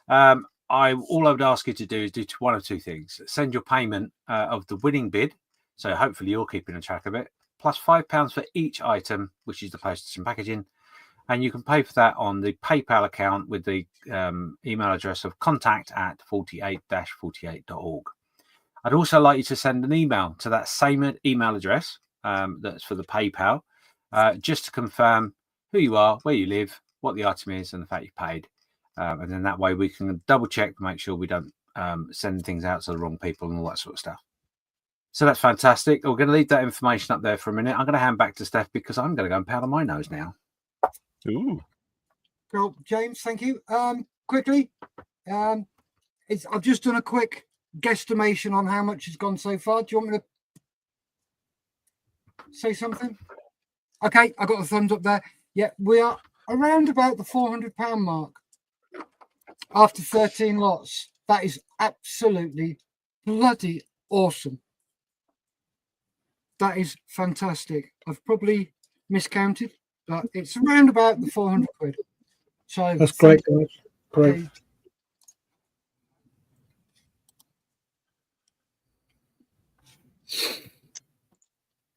All I would ask you to do is do one of two things. Send your payment of the winning bid, so hopefully you're keeping a track of it, plus £5 for each item, which is the postage and packaging. And you can pay for that on the PayPal account with the email address of contact@48-48.org. I'd also like you to send an email to that same email address that's for the PayPal, just to confirm who you are, where you live, what the item is, and the fact you paid. And then that way we can double check to make sure we don't send things out to the wrong people and all that sort of stuff. So that's fantastic. We're going to leave that information up there for a minute. I'm going to hand back to Steph because I'm going to go and powder my nose now. Ooh. Cool. James, thank you. Quickly, I've just done a quick guesstimation on how much has gone so far. Do you want me to say something? Okay, I got the thumbs up there. Yeah, we are around about the £400 mark after 13 lots. That is absolutely bloody awesome. That is fantastic. I've probably miscounted, but it's around about the 400 quid. So that's great, guys. Great.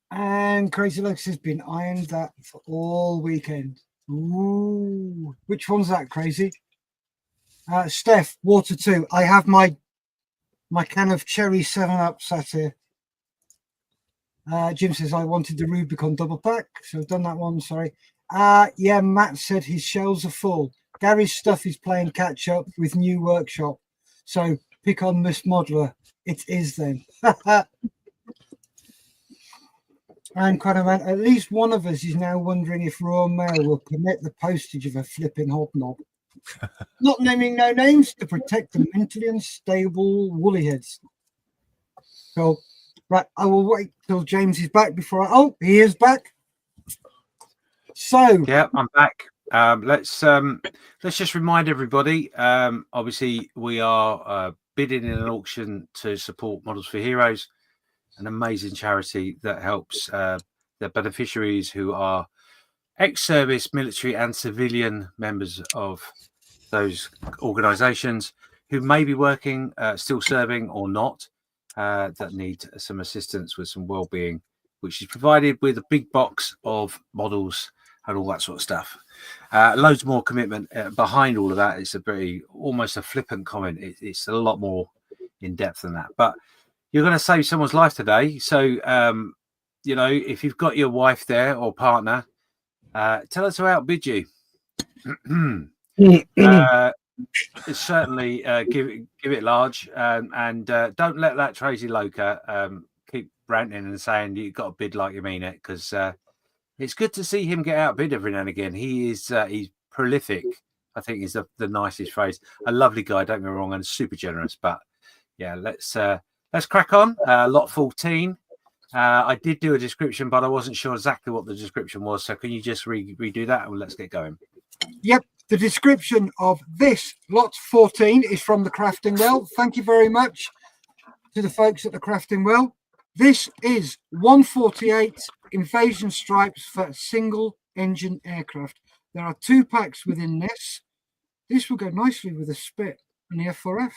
And Crazy Legs has been ironed that for all weekend. Ooh, which one's that, Crazy? Steph, Water 2. I have my can of cherry 7-Up sat here. Jim says I wanted the Rubicon double pack, so I've done that one. Sorry. Yeah, Matt said his shelves are full. Gary's stuff is playing catch up with new workshop, so pick on Miss Modeler. It is then. And Quanaman, at least one of us is now wondering if Royal Mail will permit the postage of a flipping hobnob. Not naming no names to protect the mentally unstable woolly heads. So, right, I will wait till James is back before oh, he is back. So yeah, I'm back. Let's just remind everybody. Obviously, we are bidding in an auction to support Models for Heroes, an amazing charity that helps the beneficiaries who are ex-service, military, and civilian members of those organisations who may be working, still serving, or not, that need some assistance with some well-being, which is provided with a big box of models and all that sort of stuff. Loads more commitment behind all of that. It's almost a flippant comment. It's a lot more in depth than that. But you're going to save someone's life today. So, if you've got your wife there or partner, tell her to outbid you. Certainly give it large, and don't let that Tracy Loca keep ranting and saying you've got to bid like you mean it, because it's good to see him get outbid every now and again. He's prolific, I think is the nicest phrase. A lovely guy, don't get me wrong, and super generous. But yeah, let's crack on. Lot 14. I did do a description, but I wasn't sure exactly what the description was. So can you just redo that and let's get going? Yep. The description of this lot 14 is from the Crafting Well. Thank you very much to the folks at the Crafting Well. This is 148 Invasion Stripes for single engine aircraft. There are 2 packs within this. This will go nicely with a spit and the F4F.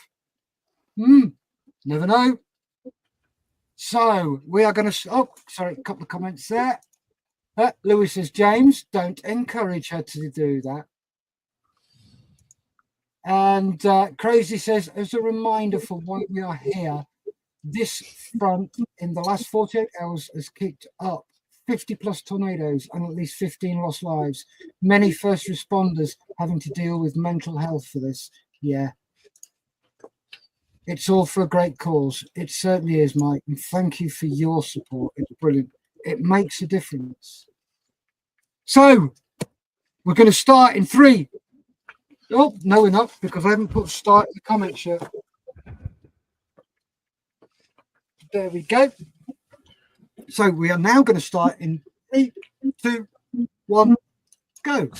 Never know. So we are going to... Oh, sorry, a couple of comments there. Lewis says, James, don't encourage her to do that. And Crazy says, as a reminder for why we are here, this front in the last 48 hours has kicked up 50 plus tornadoes and at least 15 lost lives. Many first responders having to deal with mental health for this. Yeah. It's all for a great cause. It certainly is, Mike. And thank you for your support. It's brilliant. It makes a difference. So we're going to start in 3. Oh, no, we're not, because I haven't put start in the comments yet. There we go. So we are now going to start in 3, 2, 1, go.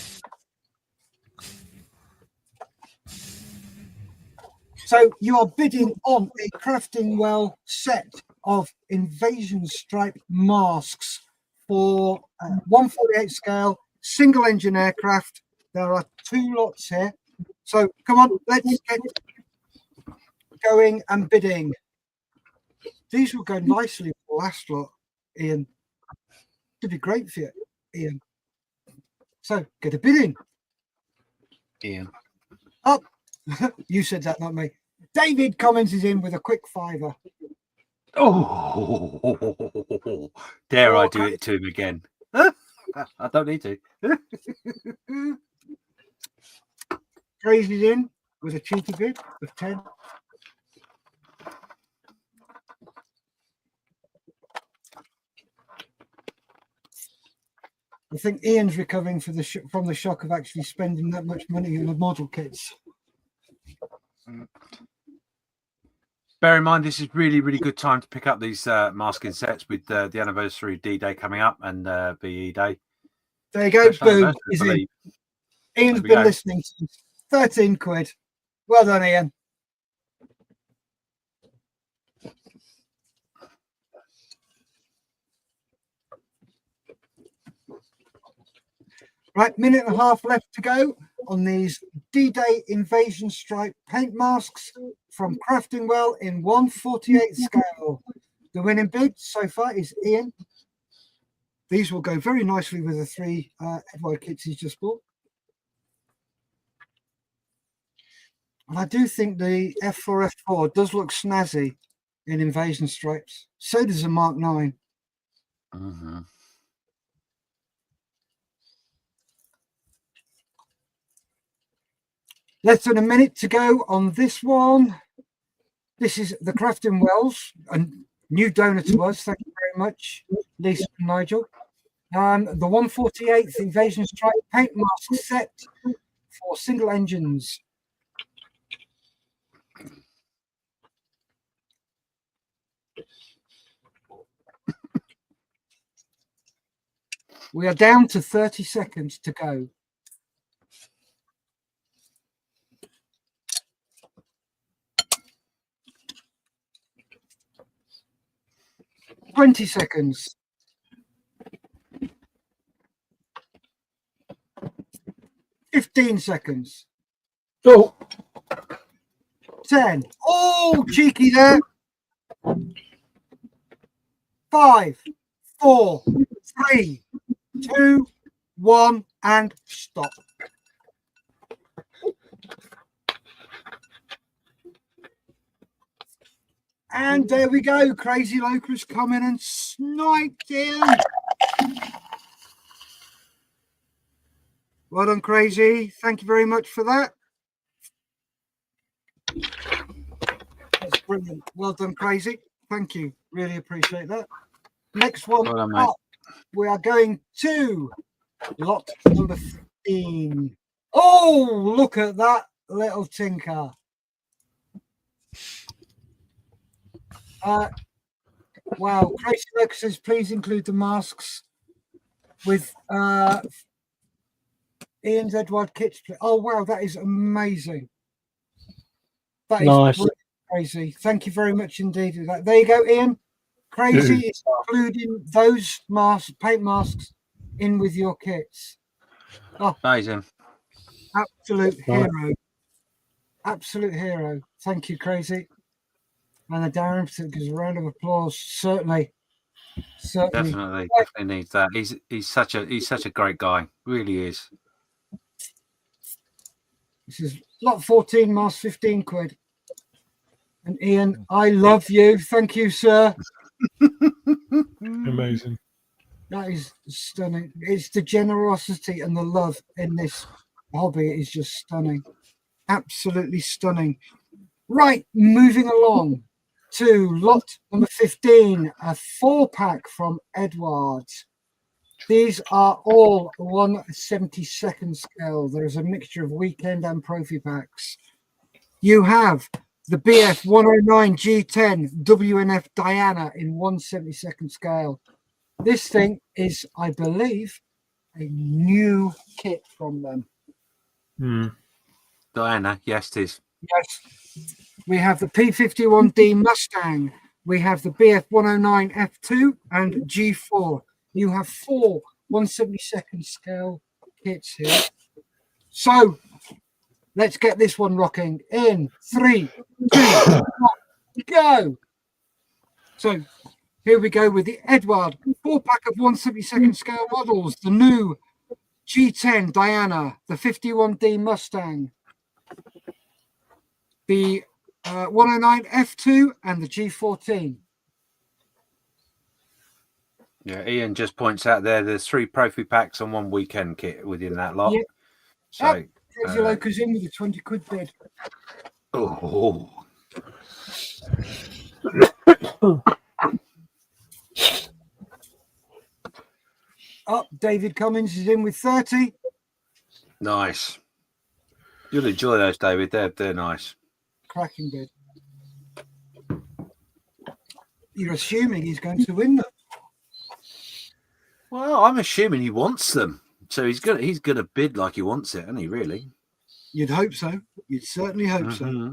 So you are bidding on a Crafting Well set of invasion stripe masks for 1/48 scale single engine aircraft. There are 2 lots here. So come on, let's get going and bidding. These will go nicely with the last lot, Ian. It'd be great for you, Ian. So get a bid in. Ian. Up. You said that, not me. David Cummins is in with a quick $5. Oh, dare I do it to him again? I don't need to. Crazy's in with a cheeky bid of 10. I think Ian's recovering from the shock of actually spending that much money on the model kits. Bear in mind, this is really, really good time to pick up these masking sets with the anniversary of D-Day coming up and BE Day. There you go, boom. He's in. Ian's been listening to 13 quid. Well done, Ian. Right, minute and a half left to go on these D-Day Invasion Stripe paint masks from Crafting Well in 1/48 scale. The winning bid so far is Ian. These will go very nicely with the 3 Eduard kits he's just bought. And I do think the F4 F4 does look snazzy in Invasion Stripes. So does a Mark 9. Mm-hmm. Less than a minute to go on this one. This is the Crafting Wells, a new donor to us. Thank you very much, Lisa and Nigel. The 1/48 Invasion Strike paint mask set for single engines. We are down to 30 seconds to go. 20 seconds. 15 seconds. Oh, 10. Oh, cheeky there. 5, 4, 3, 2, 1, and stop. And there we go. Crazy Locals come in and sniped in. Well done, Crazy. Thank you very much for that. That's brilliant. Well done, Crazy. Thank you. Really appreciate that. Next one Well done, up, we are going to lot number 15. Oh, look at that little tinker. Wow, Crazy Lurk says please include the masks with Ian's Eduard kits. Oh wow, that is amazing. That is nice. Crazy. Thank you very much indeed for that. There you go, Ian. Crazy is including those masks, paint masks, in with your kits. Amazing. Absolute hero. Absolute hero. Thank you, Crazy. And the Darren gives a round of applause. Certainly. Definitely needs that. He's such a great guy. Really is. This is lot 14 miles, 15 quid. And Ian, I love you. Thank you, sir. Amazing. That is stunning. It's the generosity and the love in this hobby is just stunning. Absolutely stunning. Right, moving along to lot number 15, a 4-pack from Eduard. These are all 1/72nd scale. There is a mixture of weekend and Profi packs. You have the BF 109 G10 WNF Diana in 1/72nd scale. This thing is, I believe, a new kit from them. Diana, yes, it is. Yes. We have the P51D Mustang. We have the BF 109 F2 and G4. You have 4 1/72nd scale kits here. So let's get this one rocking in 3, 2, 1, go. So here we go with the Eduard 4-pack of 1/72nd scale models. The new G10 Diana, the 51D Mustang, the 109 F2 and the G14. Yeah, Ian just points out there's 3 Profi packs and 1 weekend kit within that lot. Yeah. So Crazy Locals in with a 20 quid bid. oh. David Cummins is in with 30. Nice. You'll enjoy those, David. They're nice. Cracking bid. You're assuming he's going to win them. Well, I'm assuming he wants them. So he's gonna bid like he wants it, isn't he, really? You'd hope so. You'd certainly hope so.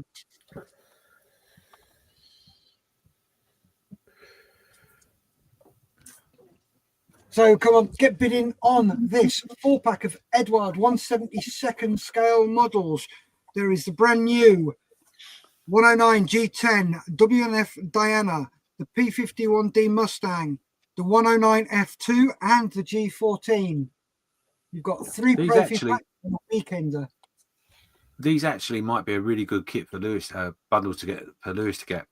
So come on, get bidding on this 4-pack of Eduard 1/72nd scale models. There is the brand new 109 G10 WNF Diana, the P51D Mustang, the 109 F2 and the G14. You've got 3 Profi packs and a weekender. These actually might be a really good kit for Lewis, bundle to get for Lewis to get,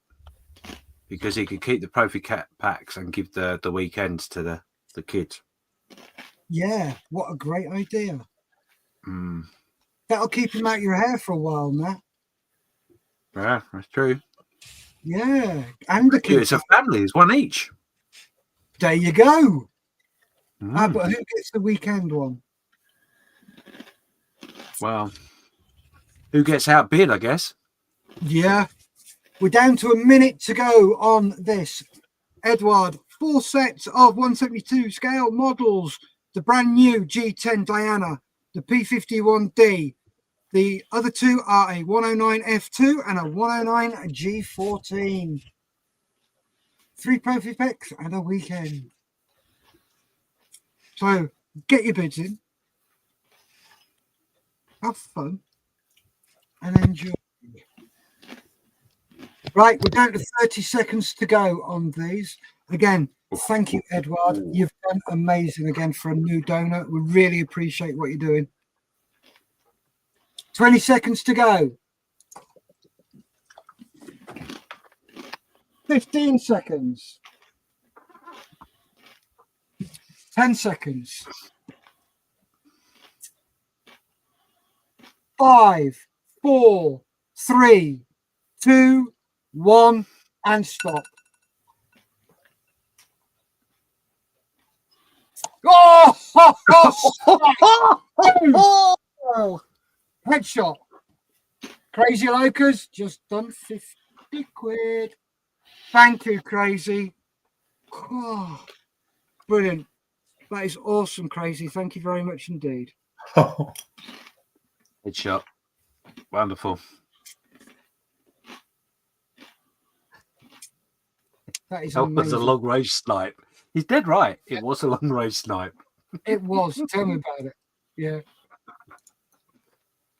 because he could keep the Profi packs and give the weekends to the kids. Yeah, what a great idea. That'll keep him out your hair for a while, Matt. Yeah, that's true. Yeah, and the kids. It's a family, it's 1 each. There you go. But who gets the weekend one? Well, who gets outbid, I guess. Yeah. We're down to a minute to go on this. Eduard, 4 sets of 1/72 scale models. The brand new G10 Diana, the P51D. The other 2 are a 109 F2 and a 109 G14. 3 Profi packs and a weekend. So get your bids in. Have fun. And enjoy. Right, we're down to 30 seconds to go on these. Again, thank you, Eduard. You've done amazing again for a new donor. We really appreciate what you're doing. 20 seconds to go. 15 seconds. 10 seconds. 5, 4, 3, 2, 1, and stop. Oh! Headshot. Crazy Locals just done 50 quid. Thank you, Crazy. Oh, brilliant. That is awesome, Crazy. Thank you very much indeed. Headshot. Wonderful. That is That amazing. was a long range snipe. He's dead right. It was a long range snipe. It was. Tell me about it. Yeah.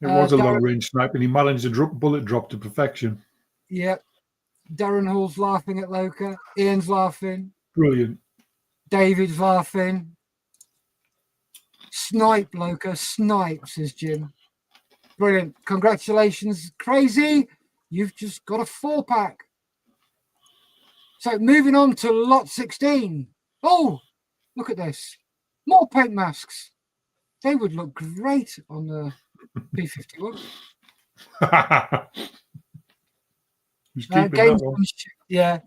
It was a Darren- long range snipe, and he managed to bullet drop to perfection. Yeah. Darren Hall's laughing at Loka. Ian's laughing. Brilliant. David's laughing. Snipe, Loka. Snipe, says Jim. Brilliant. Congratulations, Crazy. You've just got a 4-pack. So moving on to lot 16. Oh, look at this. More paint masks. They would look great on the P51. Who's keeping that one? Gamesmanship, yeah.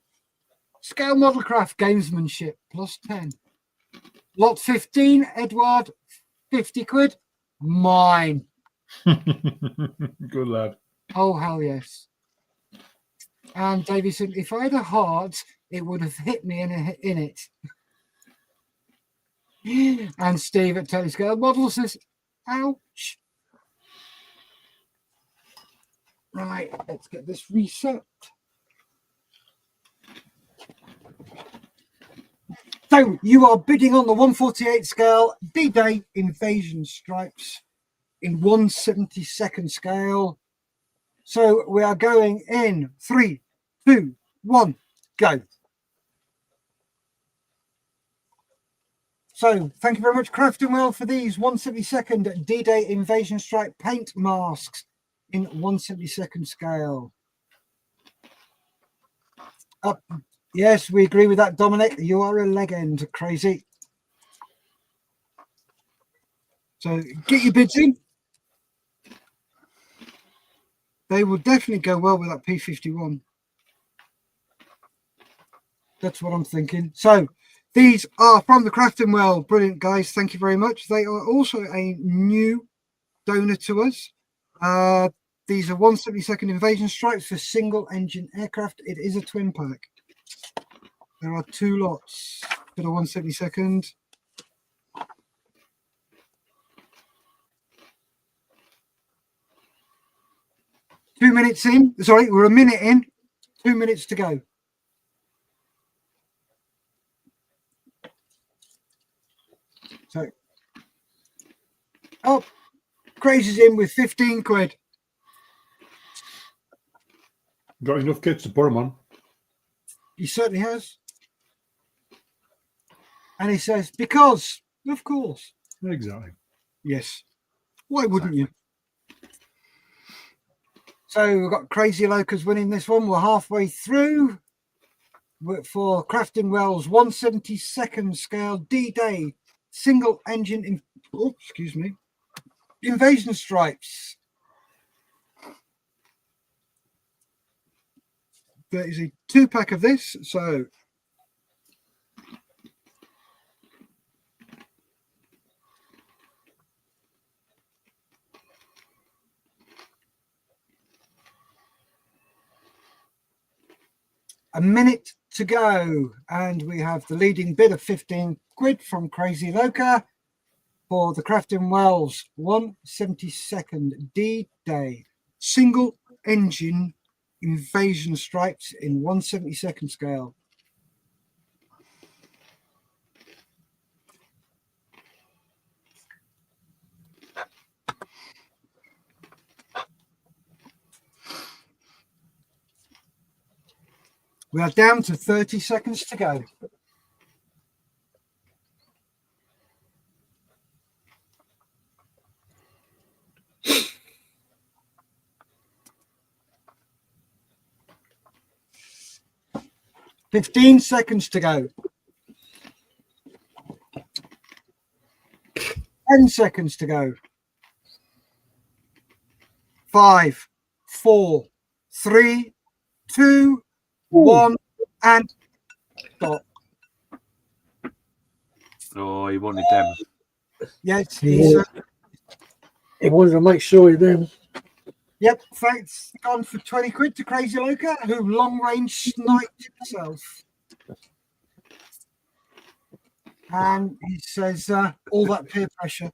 Scale model craft gamesmanship +10. Lot 15, Eduard, 50 quid. Mine. Good lad. Oh, hell yes. And Davey said, if I had a heart, it would have hit me in it. And Steve at Telescale Model says, ouch. Right, let's get this reset. So you are bidding on the 148 scale D-Day Invasion Stripes in 1/72 scale. So we are going in 3, 2, 1, go. So thank you very much, Crafton Well, for these 1/72 D-Day Invasion Stripe paint masks in 1/72 scale. Up. Yes, we agree with that, Dominic. You are a legend, Crazy. So get your bids in. They will definitely go well with that P51. That's what I'm thinking. So these are from the Crafton Well. Brilliant, guys. Thank you very much. They are also a new donor to us. These are 1/72 Invasion Stripes for single engine aircraft. It is a twin pack. There are 2 lots for the 1/72. Two minutes in. Sorry, we're a minute in. 2 minutes to go. So, oh, Crazy's in with 15 quid. Got enough kits to put them on. He certainly has. And he says, because, of course. Exactly. Yes. Why wouldn't you? So we've got Crazy Locas winning this one. We're halfway through for Crafton Wells 1/72 scale D-Day single engine Invasion Stripes. There is a 2-pack of this, so a minute to go, and we have the leading bid of 15 quid from Crazy Loca for the Crafton Wells 1/72 D-Day single engine Invasion Stripes in 1/72 scale. We are down to 30 seconds to go. $15 seconds to go. 10 seconds to go. 5, 4, 3, 2, 1, and stop. Oh, he wanted them. Yes, He wanted to make sure he did. Yep, thanks. Gone for 20 quid to Crazy Loca, who long range sniped himself. And he says, all that peer pressure.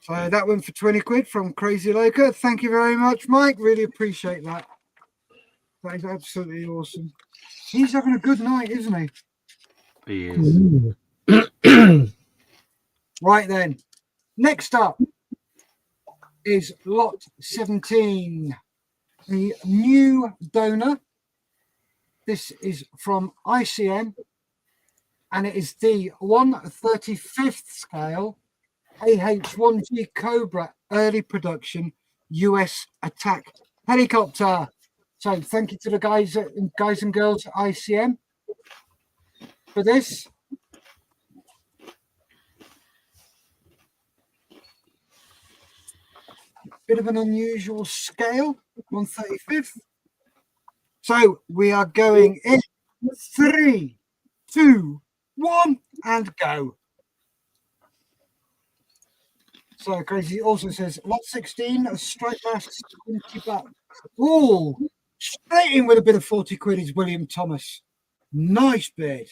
So that went for 20 quid from Crazy Loca. Thank you very much, Mike. Really appreciate that. That is absolutely awesome. He's having a good night, isn't he? He is. Right then. Next up is lot 17. The new donor. This is from ICM, and it is the 1/35th scale AH-1G Cobra early production US attack helicopter. So thank you to the guys and girls at ICM for this. Bit of an unusual scale, 1/35th. So we are going in 3, 2, 1, and go. So Crazy also says lot 16, a strike mask, 20 back. Oh, straight in with a bit of 40 quid is William Thomas. Nice bid.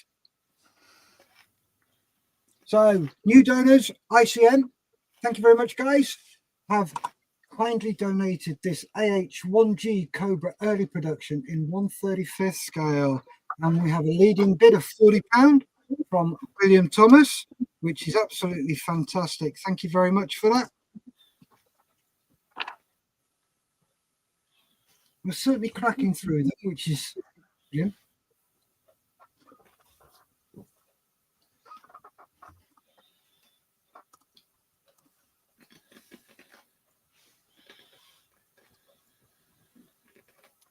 So new donors, ICM, thank you very much, guys. Have kindly donated this AH-1G Cobra early production in 1/35th scale, and we have a leading bid of £40 from William Thomas, which is absolutely fantastic. Thank you very much for that. We're certainly cracking through them, which is brilliant.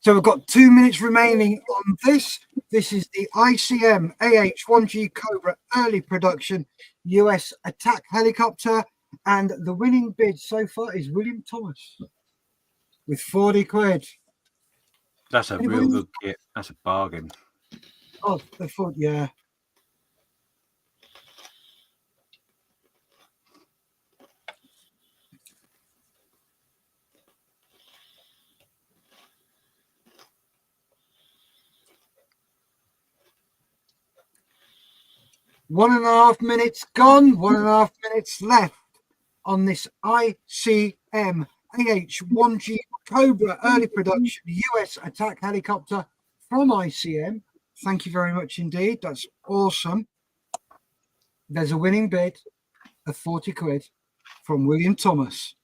So we've got 2 minutes remaining on this. This is the ICM AH-1G Cobra early production US attack helicopter. And the winning bid so far is William Thomas with 40 quid. That's a real good kit. That's a bargain. Oh, they thought, yeah. One and a half minutes gone, 1.5 minutes left on this ICM AH-1G Cobra early production US attack helicopter from ICM. Thank you very much indeed. That's awesome. There's a winning bid of 40 quid from William Thomas.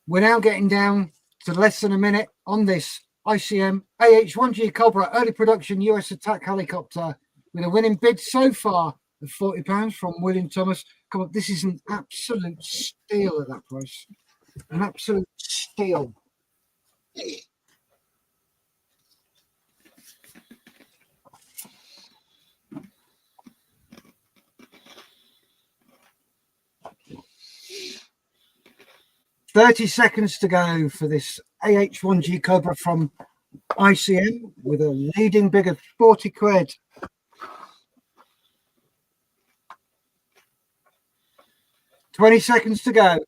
We're now getting down to less than a minute on this ICM AH-1G Cobra early production US attack helicopter with a winning bid so far of £40 from William Thomas. Come on, this is an absolute steal at that price. An absolute steal. $30 seconds to go for this AH-1G Cobra from ICM with a leading bid of 40 quid. $20 seconds to go.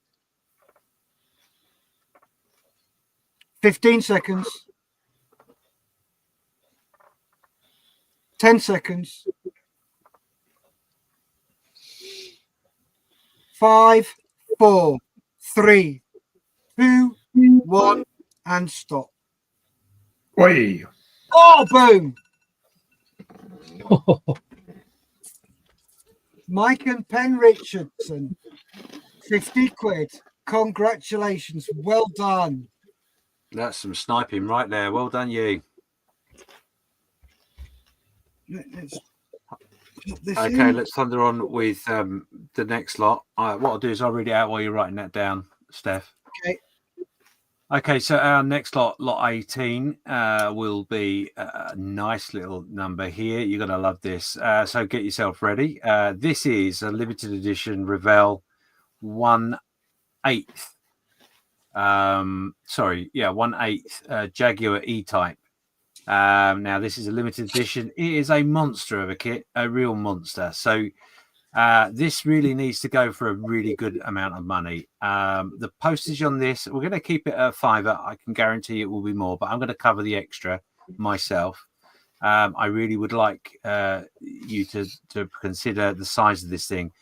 15 seconds. 10 seconds. 5, 4, 3, 2, 1, and stop. Way. Oh, boom. Mike and Penn Richardson, 50 quid. Congratulations. Well done. That's some sniping right there. Well done, you. Let's thunder on with the next lot. What I'll do is I'll read it out while you're writing that down, Steph. Okay, so our next lot, lot 18, will be a nice little number here. You're going to love this. So get yourself ready. This is a limited edition Revell 1/8. 1/8 Jaguar E-Type. Now, this is a limited edition. It is a monster of a kit, a real monster. So this really needs to go for a really good amount of money. The postage on this, we're going to keep it at £5. I can guarantee it will be more, but I'm going to cover the extra myself. I really would like you to consider the size of this thing.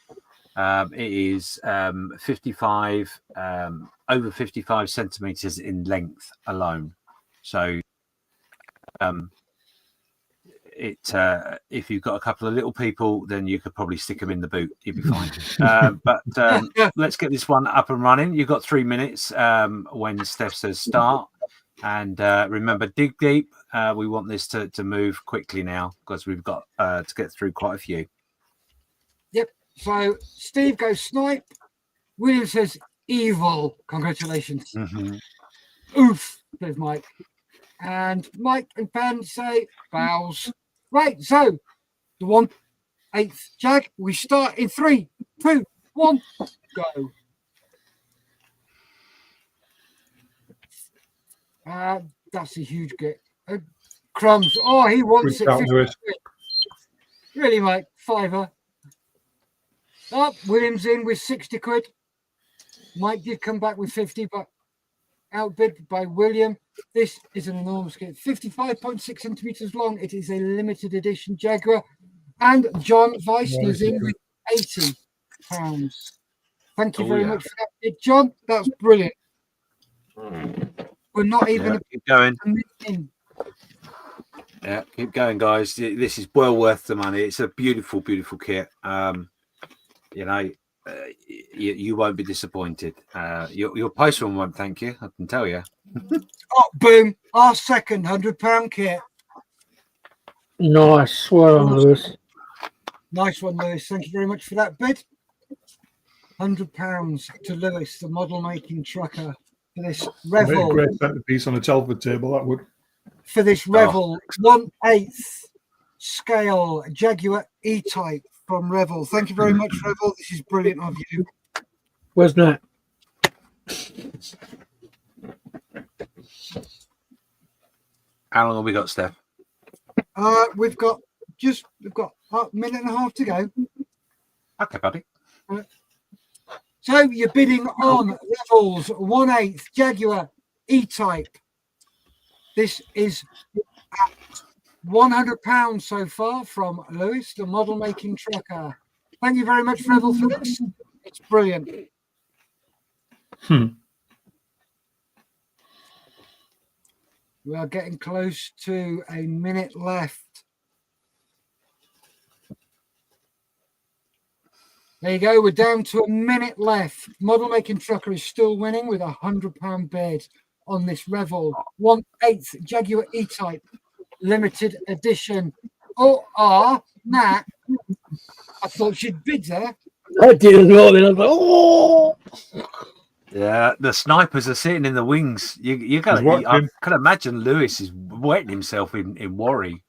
It is 55 over 55 centimeters in length alone. So if you've got a couple of little people, then you could probably stick them in the boot. You'd be fine. But let's get this one up and running. You've got 3 minutes when Steph says start. And remember, dig deep. We want this to move quickly now because we've got to get through quite a few. Yep. So Steve goes snipe. William says evil. Congratulations. Oof, says Mike. And Mike and Ben say bows. Right, so the 1/8 jag. We start in 3, 2, 1, go. That's a huge get. Crumbs. Oh, he wants it. 50 quid. Really, Mike? $5. Oh, William's in with 60 quid. Mike did come back with 50, but outbid by William. This is an enormous kit. 55.6 centimeters long. It is a limited edition Jaguar. And John Weissner's in with £80. Thank you very much for that, John. That's brilliant. We're not even keep going. a minute in. Yeah, keep going, guys. This is well worth the money. It's a beautiful, beautiful kit. You know, you won't be disappointed. Your postman won't thank you, I can tell you. Oh, boom. Our second £100 kit. Nice. Well done, Lewis. Nice one, Lewis. Thank you very much for that bid. £100 to Lewis, the model making trucker, for this Revel. Great centerpiece on a Telford table, that would. For this Revel 1/8 scale Jaguar E-Type from Revel. Thank you very much, Revel. This is brilliant of you. Where's Nat? How long have we got, Steph? We've got a minute and a half to go. Okay, buddy. So you're bidding on Revel's 1/8 Jaguar E-Type. This is at £100 so far from Lewis, the model making trucker. Thank you very much, Revel, for this. It's brilliant. We are getting close to a minute left. There you go. We're down to a minute left. Model making trucker is still winning with a £100 bid on this Revel 1/8 Jaguar E-Type limited edition. Nat, I thought she'd bid there. I did as well. Then I was like, oh. Yeah, the snipers are sitting in the wings. You got. I can imagine Lewis is wetting himself in worry.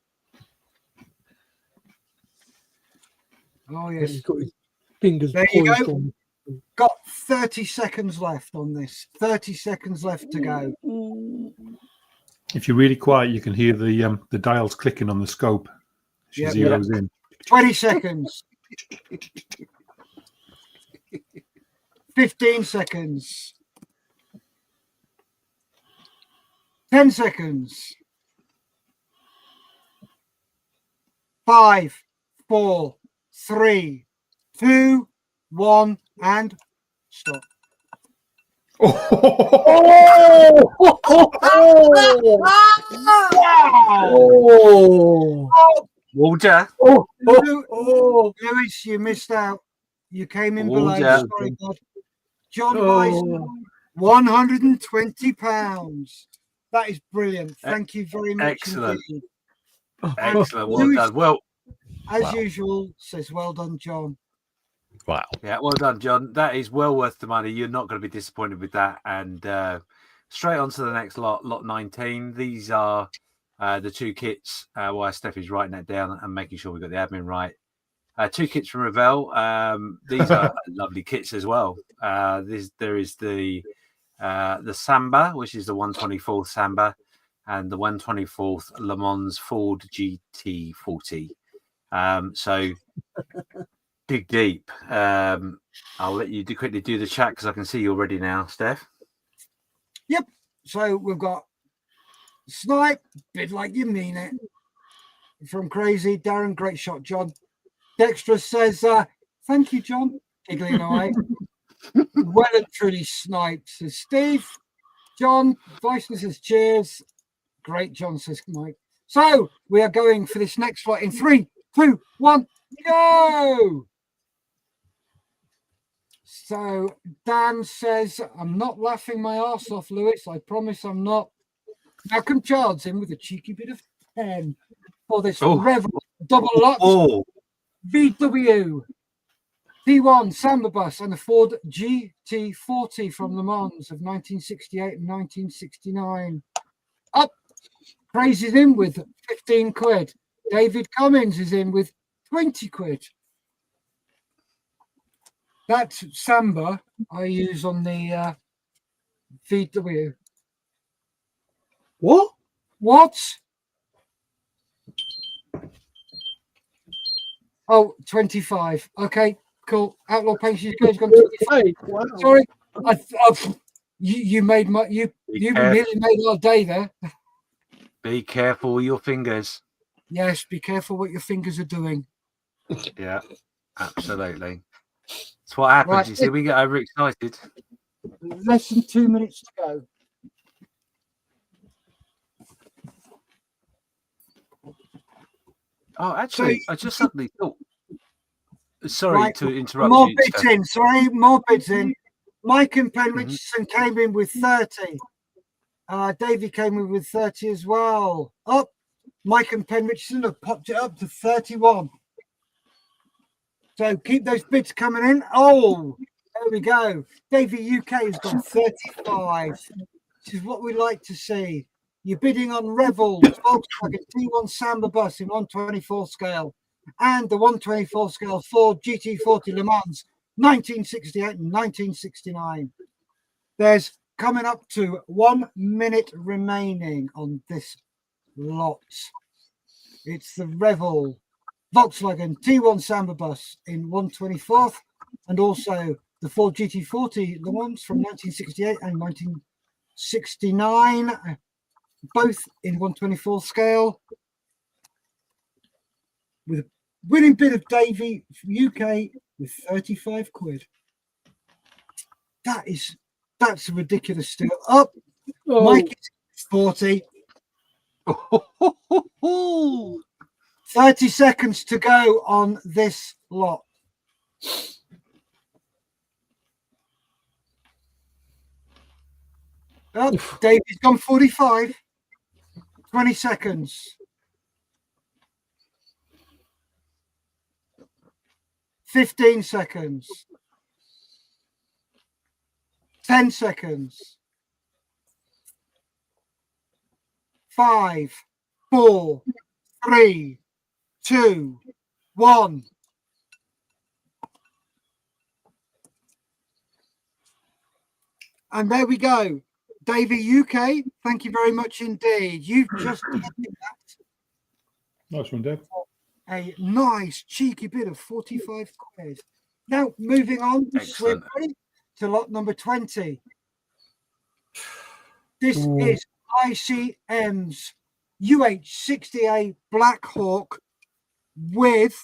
Oh yes, He's got his fingers. There you poised go. on. Got 30 seconds left on this. 30 seconds left to go. If you're really quiet, you can hear the dials clicking on the scope. She zeroes in. 20 seconds. 15 seconds. 10 seconds. 5, 4, 3, 2, 1, and stop. Oh! Walter. Lewis, you missed out. You came in below. Sorry, God. John Weiss, £120. That is brilliant. Thank you very much. Excellent. Indeed. Excellent. Well Lewis, done. Well, as usual, says well done, John. Wow. yeah, well done, John. That is well worth the money. You're not going to be disappointed with that. And straight on to the next lot 19. These are the two kits while Steph is writing that down and making sure we've got the admin right. Two kits from Revell. These are lovely kits as well. There is the Samba, which is the 124th Samba, and the 124th Le Mans Ford GT40. So dig deep. I'll let you quickly do the chat because I can see you're ready now, Steph. Yep. So we've got Snipe, bid like you mean it. From Crazy Darren, great shot, John. Dexter says, thank you, John. giggling away. Well and truly sniped, says Steve. John Bison says cheers. Great, John, says Mike. So we are going for this next flight in 3, 2, 1, go! So Dan says, I'm not laughing my arse off, Lewis. I promise I'm not. Malcolm Child's in with a cheeky bit of 10 for this Revel double lot. VW, T1 Samba bus and the Ford GT40 from Le Mans of 1968 and 1969. Up, Praise is in with 15 quid. David Cummins is in with 20 quid. That's Samba I use on the VW. What? What? Oh, 25. Okay, cool. Outlaw Painting has gone 25. Wow. Sorry, you made my you nearly made our day there. Be careful with your fingers. Yes, be careful what your fingers are doing. Yeah, absolutely. That's what happens. Right. You see, we get overexcited. Less than 2 minutes to go. Oh, actually, I just suddenly thought. Sorry Right, to interrupt more you. bids Steph. in. Sorry, more bids in. Mike and Penn Richardson came in with 30. Davey came in with 30 as well. Up, Mike and Penn Richardson have popped it up to 31. So keep those bids coming in. Oh, there we go. Davey UK has gone 35. This is what we like to see. You're bidding on Revel, Volkswagen T1 Samba bus in 124 scale and the 124 scale Ford GT40 Le Mans 1968 and 1969. There's coming up to 1 minute remaining on this lot. It's the Revel Volkswagen T1 Samba bus in 124th and also the Ford GT40 Le Mans from 1968 and 1969. Both in 124 scale, with a winning bid of Davey from UK with 35 quid. That's a ridiculous steal. Up, Mike is 40. 30 seconds to go on this lot. Up, Davey's gone 45. 20 seconds. 15 seconds. 10 seconds. 5, 4, 3, 2, 1. And there we go. Davey UK, thank you very much indeed. You've just done that. Nice one, Dave. A nice cheeky bit of 45 quid. Now moving on swiftly to lot number 20. This is ICM's UH60A Black Hawk with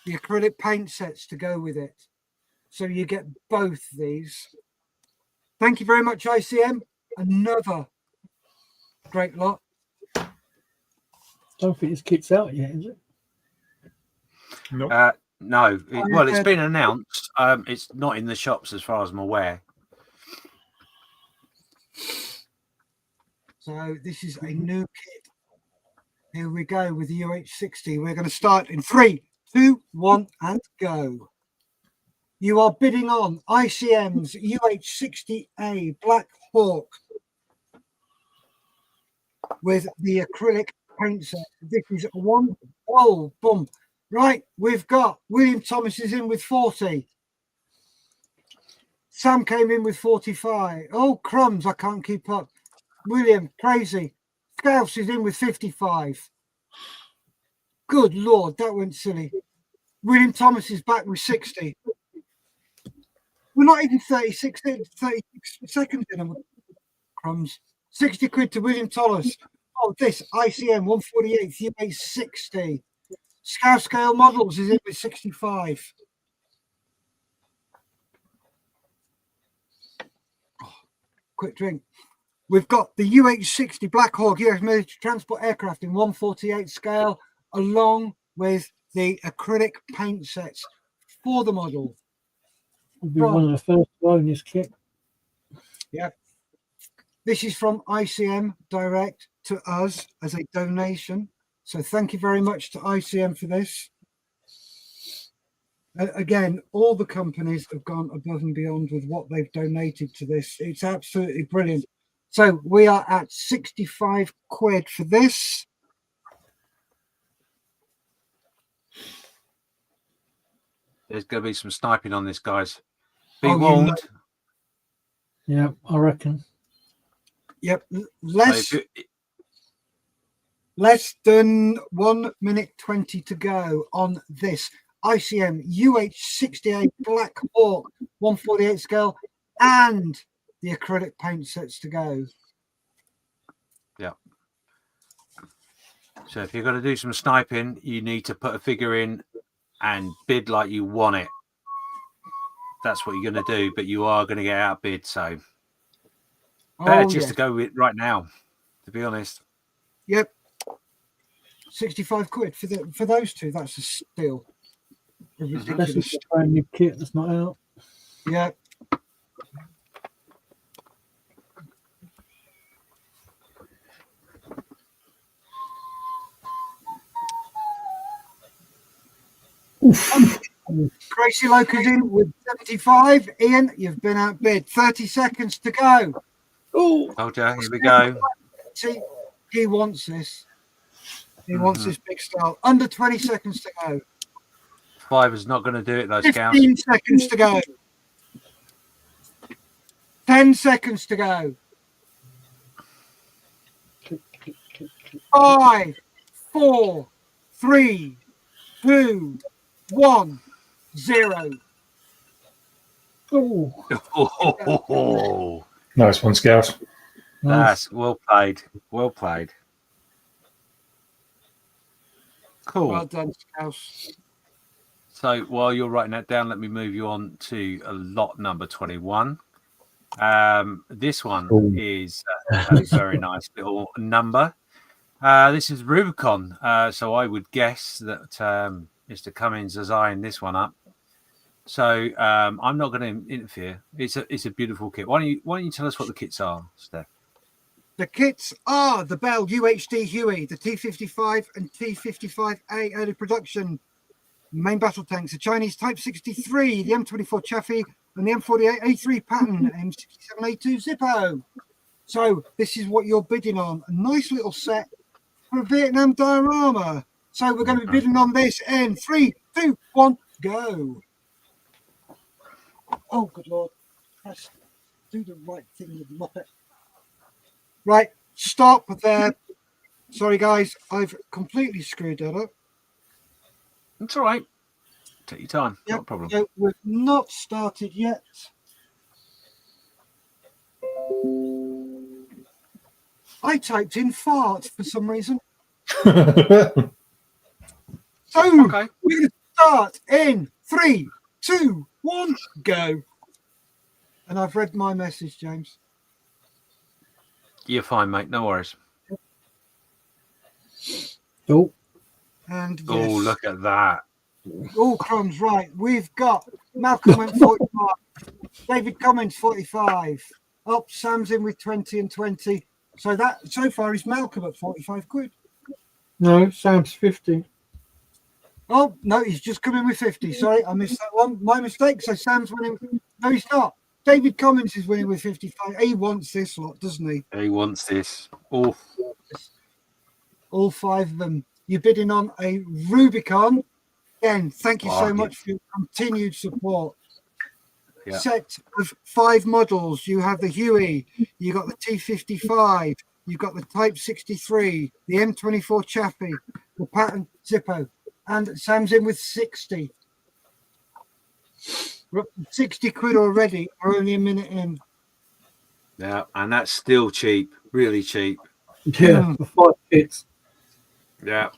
the acrylic paint sets to go with it. So you get both these. Thank you very much, ICM. Another great lot. Don't think this kit's out yet, is it? Nope. No. Well, it's been announced. It's not in the shops as far as I'm aware. So this is a new kit. Here we go with the UH60. We're going to start in 3, 2, 1, and go. You are bidding on ICM's UH60A Black Hawk with the acrylic paint set. This is one. Oh, boom. Right, we've got William Thomas is in with 40. Sam came in with 45. Oh, crumbs, I can't keep up. William, crazy. Scouse is in with 55. Good Lord, that went silly. William Thomas is back with 60. We're not even 36 seconds in. Crumbs. 60 quid to William Thomas. Oh, this ICM 148 UA 60. Scout Scale Models is in with 65. quick drink. We've got the UH-60 Black Hawk US military transport aircraft in 1/48 scale, along with the acrylic paint sets for the model. Will be one of the first to own this kit. Yeah. This is from ICM direct to us as a donation. So thank you very much to ICM for this. Again, all the companies have gone above and beyond with what they've donated to this. It's absolutely brilliant. So we are at 65 quid for this. There's going to be some sniping on this, guys. Be Oh, you warned. know. Yeah, I reckon. Yep. So Less than 1 minute 20 to go on this ICM UH-68 Black Hawk 1/48 scale and the acrylic paint sets to go. Yeah. So if you're going to do some sniping, you need to put a figure in and bid like you want it. That's what you're going to do, but you are going to get outbid. So better just to go with right now, to be honest. Yep. 65 quid for those two. That's a steal. This is a brand new kit that's not out. Yeah. Crazy Locals in with 75. Ian, you've been outbid. 30 seconds to go. Oh, here we go. See, he wants this. He wants this big style. Under 20 seconds to go. Fiverr's not going to do it, though, 15 Scouts. seconds to go. 10 seconds to go. 5, 4, 3, 2, 1, 0. Oh, Nice one, Scout. that's well played. Well played. Cool. Well done, Scouse. So while you're writing that down, let me move you on to lot number 21. This one is a very nice little number. This is Rubicon. So I would guess that Mr. Cummins has eyeing this one up. So I'm not going to interfere. It's a beautiful kit. Why don't you tell us what the kits are, Steph? The kits are the Bell UHD Huey, the T-55 and T-55A early production main battle tanks, the Chinese Type 63, the M24 Chaffee, and the M48A3 Patton, M67A2 Zippo. So this is what you're bidding on. A nice little set for a Vietnam diorama. So we're going to be bidding on this in 3, 2, 1, go. Oh, good Lord. Let's do the right thing with the Muppet. Right, stop there. Sorry, guys. I've completely screwed that up. It's all right. Take your time. Yep. Not a problem. So we've not started yet. I typed in fart for some reason. So we're going to start in 3, 2, 1, go. And I've read my message, James. You're fine, mate. No worries. Oh. And Oh, yes. look at that. All crumbs, right. We've got Malcolm at 45, David Cummins 45. Up, Sam's in with 20 and 20. So that so far is Malcolm at 45 quid. No, Sam's 50. Oh, no, he's just come in with 50. Sorry, I missed that one. My mistake. So Sam's winning. No, he's not. David Cummins is winning with 55. He wants this lot, doesn't he? He wants this. Oh. All 5 of them. You're bidding on a Rubicon. Again, thank you so much for your continued support. Yeah. Set of 5 models. You have the Huey, you got the T-55, you've got the Type 63, the M24 Chaffee, the Patton Zippo, and Sam's in with 60. We're up to 60 quid already. We're only a minute in. Yeah, and that's still cheap. Really cheap. Yeah, for 5 kits. Yeah.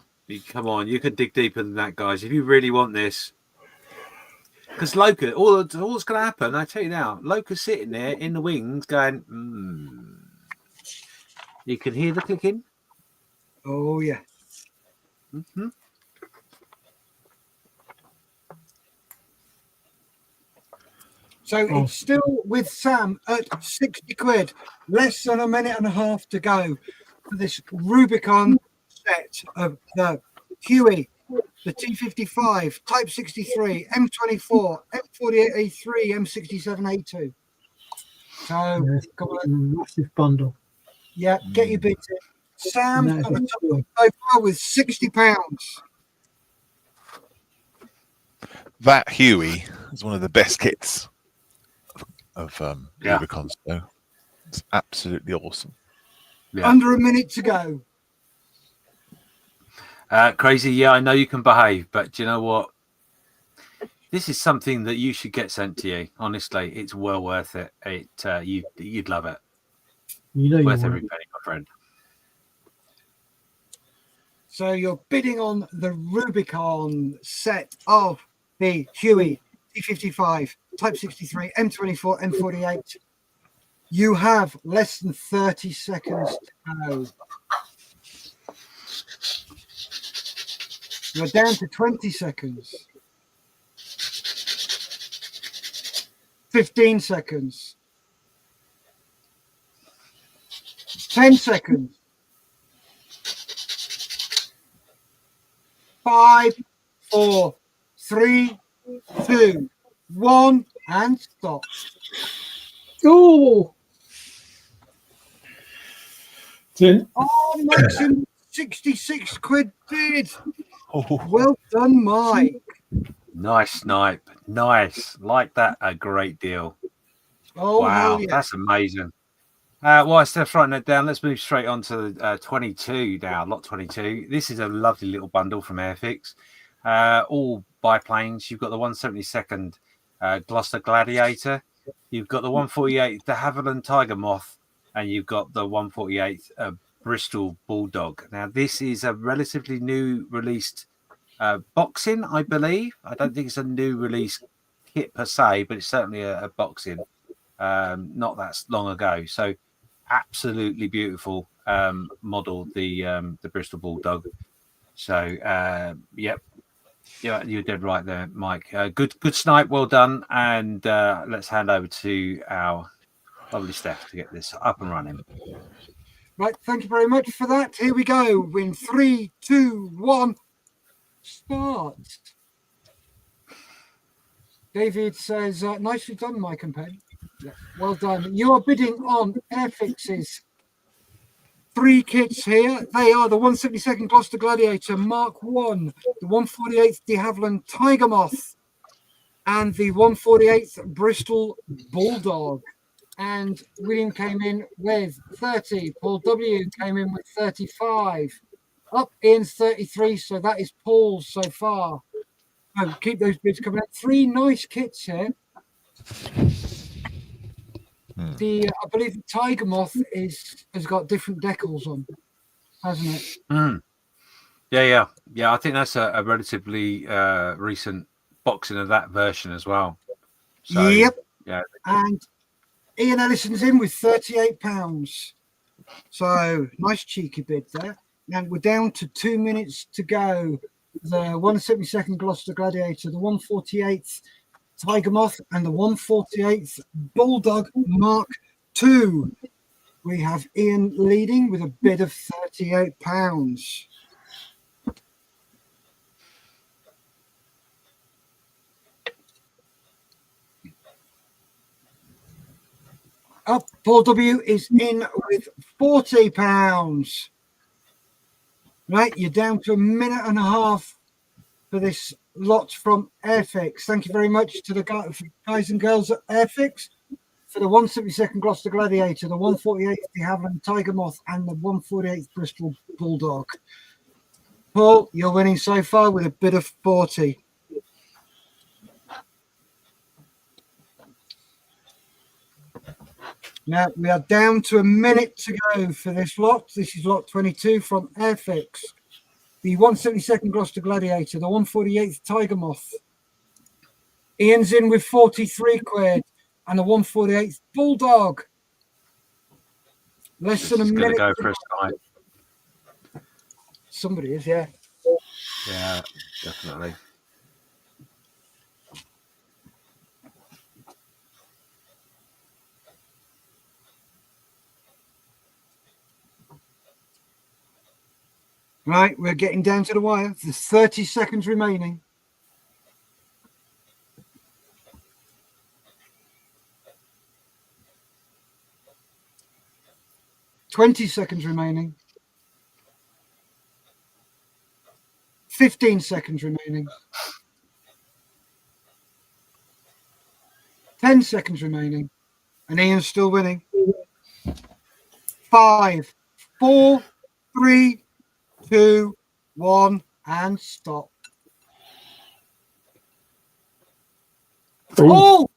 Come on, you can dig deeper than that, guys. If you really want this, Because Loca, all's going to happen, I tell you now, Loca's sitting there in the wings going, You can hear the clicking. Oh, yeah. Mm-hmm. So it's still with Sam at 60 quid, less than a minute and a half to go for this Rubicon set of the Huey, the T55, Type 63, M24, M48A3, M67A2. So, come on. Massive bundle. Yeah, get your bids in. Sam's got the top so far with £60. That Huey is one of the best kits of Rubicons. So it's absolutely awesome. Yeah. Under a minute to go. Crazy, yeah, I know you can behave, but do you know what? This is something that you should get sent to you. Honestly, it's well worth it. You'd love it. You know, Worth every penny, my friend. So you're bidding on the Rubicon set of the Huey T55, Type 63, M24, M48. You have less than 30 seconds to go. You're down to 20 seconds. 15 seconds. 10 seconds. 5, 4, 3, 2, 1, and stop. Oh, Oh, maximum 66 quid bid. Oh. Well done, Mike. Nice snipe. Nice. Like that a great deal. Oh, wow, hell yeah. That's amazing. Whilst they're writing that down, let's move straight on to 22 now, lot 22. This is a lovely little bundle from Airfix. All biplanes. You've got the 172nd Gloucester Gladiator. You've got the 148th de Havilland Tiger Moth. And you've got the 148th Bristol Bulldog. Now, this is a relatively new released boxing, I believe. I don't think it's a new release kit per se, but it's certainly a boxing not that long ago. So absolutely beautiful model, the Bristol Bulldog. So yep, yeah, you're dead right there, Mike. Good snipe, well done. And let's hand over to our lovely Steph to get this up and running. Right, thank you very much for that. Here we go. In 3, 2, 1, start. David says, nicely done, Mike and Penny. Yeah, well done. You are bidding on Airfix's 3 kits here. They are the 172nd Gloucester Gladiator Mark 1, the 148th de Havilland Tiger Moth, and the 148th Bristol Bulldog. And William came in with 30. Paul W. came in with 35. Up Ian's 33, so that is Paul's so far. Oh, keep those bids coming out. 3 nice kits here. I believe the Tiger Moth has got different decals on, hasn't it? Yeah. I think that's a relatively recent boxing of that version as well. So, yep. Yeah. And Ian Ellison's in with £38. So nice cheeky bid there. And we're down to 2 minutes to go. The 172nd Gloucester Gladiator, the 148th Tiger Moth, and the 148th Bulldog Mark II. We have Ian leading with a bid of £38. Up, Paul W is in with £40. Right, you're down to a minute and a half for this lot from Airfix. Thank you very much to the guys and girls at Airfix for the 172nd Gloucester Gladiator, the 148th de Havilland Tiger Moth, and the 148th Bristol Bulldog. Paul, you're winning so far with a bid of 40. Now, we are down to a minute to go for this lot. This is lot 22 from Airfix. The 172nd Gloucester Gladiator, the 148th Tiger Moth, Ian's in with 43 quid and a 148 Bulldog. Less than a It's going minute. to go for a snipe. Somebody is, yeah. Yeah, definitely. Right, we're getting down to the wire. There's 30 seconds remaining. $20 seconds remaining. 15 seconds remaining. 10 seconds remaining. And Ian's still winning. 5, 4, 3, 2, 1, and stop. Oh!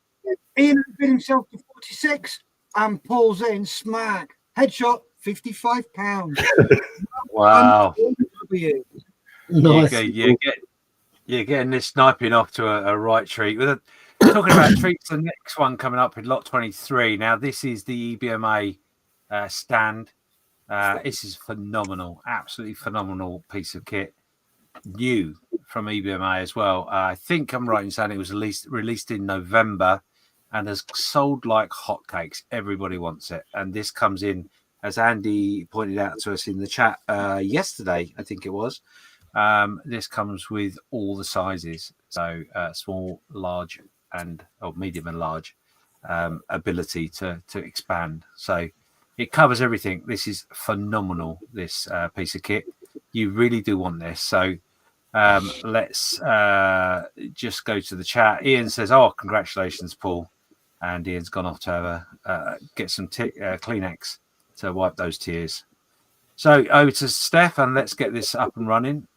Ian has bid himself to 46 and pulls in smack. Headshot, £55. Wow. Nice. You're getting this sniping off to a right treat. Talking about treats, the next one coming up in lot 23. Now, this is the EBMA stand. This is phenomenal, absolutely phenomenal piece of kit. New from EBMA as well. I think I'm right in saying it was released in November and has sold like hotcakes. Everybody wants it. And this comes in, as Andy pointed out to us in the chat yesterday, I think it was. This comes with all the sizes. So small, large, or medium and large ability to expand. So it covers everything. This is phenomenal, this piece of kit. You really do want this. So let's just go to the chat. Ian says, oh, congratulations, Paul. And Ian's gone off to have get some Kleenex to wipe those tears. So over to Steph, and let's get this up and running.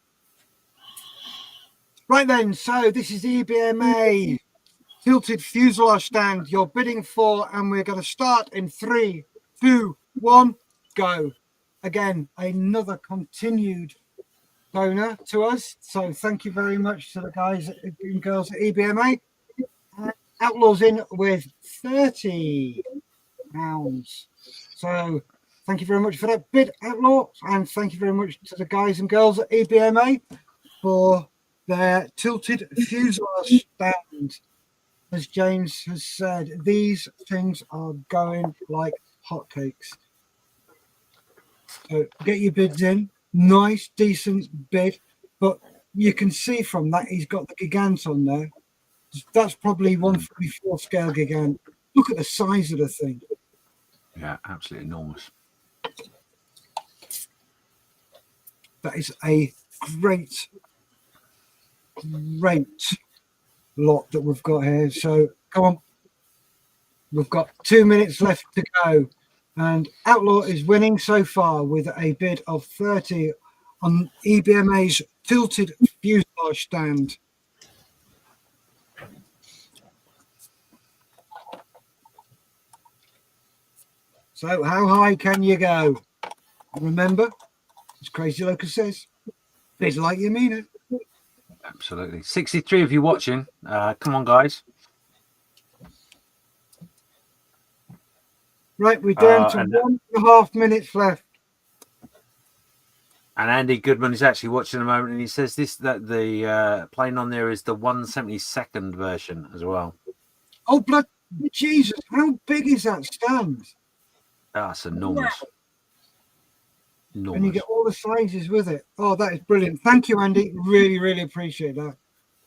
Right then, so this is the EBMA tilted fuselage stand you're bidding for, and we're going to start in 3, 2, 1, go. Again, another continued donor to us. So thank you very much to the guys and girls at EBMA. Outlaws in with £30. So thank you very much for that bid, Outlaw, and thank you very much to the guys and girls at EBMA for their tilted fuselage stand. As James has said, these things are going like hotcakes. So get your bids in. Nice, decent bid, but you can see from that he's got the Gigant on there. That's probably 144 scale Gigant. Look at the size of the thing. Yeah, absolutely enormous. That is a great lot that we've got here. So come on. We've got 2 minutes left to go. And Outlaw is winning so far with a bid of 30 on EBMA's tilted fuselage stand. So how high can you go? Remember, as Crazy Locus says, bid like you mean it. Absolutely. 63 of you watching. Come on, guys. Right, we're down to 1.5 minutes left. And Andy Goodman is actually watching at the moment, and he says that the plane on there is the 172nd version as well. Oh, blood Jesus! How big is that stand? That's enormous. Enormous. And you get all the sizes with it. Oh, that is brilliant. Thank you, Andy. Really, really appreciate that.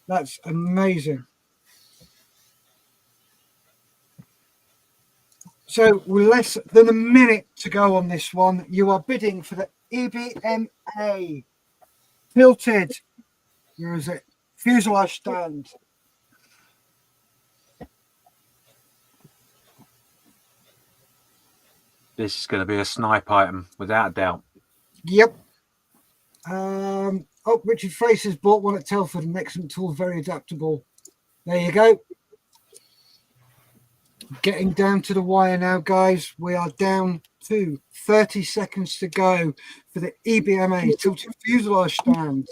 That's amazing. So we're less than a minute to go on this one. You are bidding for the EBMA tilted, where is it, fuselage stand. This is going to be a snipe item, without a doubt. Yep. Oh, Richard Fraser's bought one at Telford, an excellent tool, very adaptable. There you go. Getting down to the wire now, guys. We are down to 30 seconds to go for the EBMA tilted fuselage stand.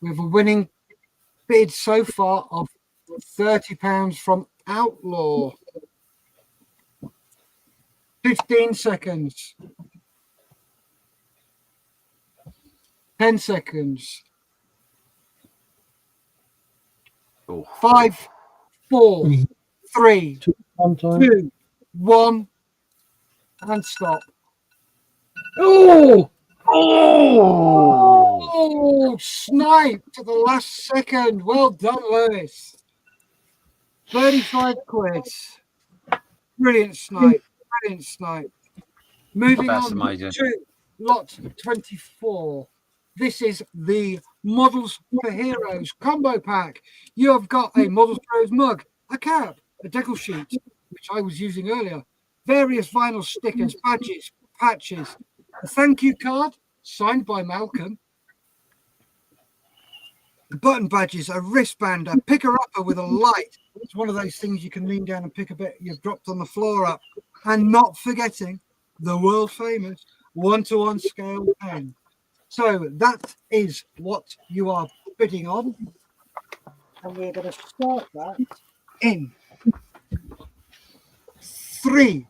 We have a winning bid so far of £30 from Outlaw. 15 seconds. 10 seconds. Oh. 5, 4, 3, 2, 1, and stop. Oh! Oh, snipe to the last second. Well done, Lewis. 35 quid. Brilliant snipe. Brilliant snipe. Moving That's on amazing. to lot 24. This is the Models for Heroes combo pack. You have got a Models for Heroes mug, a cap, a decal sheet, which I was using earlier, various vinyl stickers, badges, patches, a thank you card signed by Malcolm, button badges, a wristband, a picker-upper with a light. It's one of those things you can lean down and pick a bit you've dropped on the floor up. And not forgetting the world-famous one-to-one scale pen. So that is what you are bidding on. And we're going to start that in 3,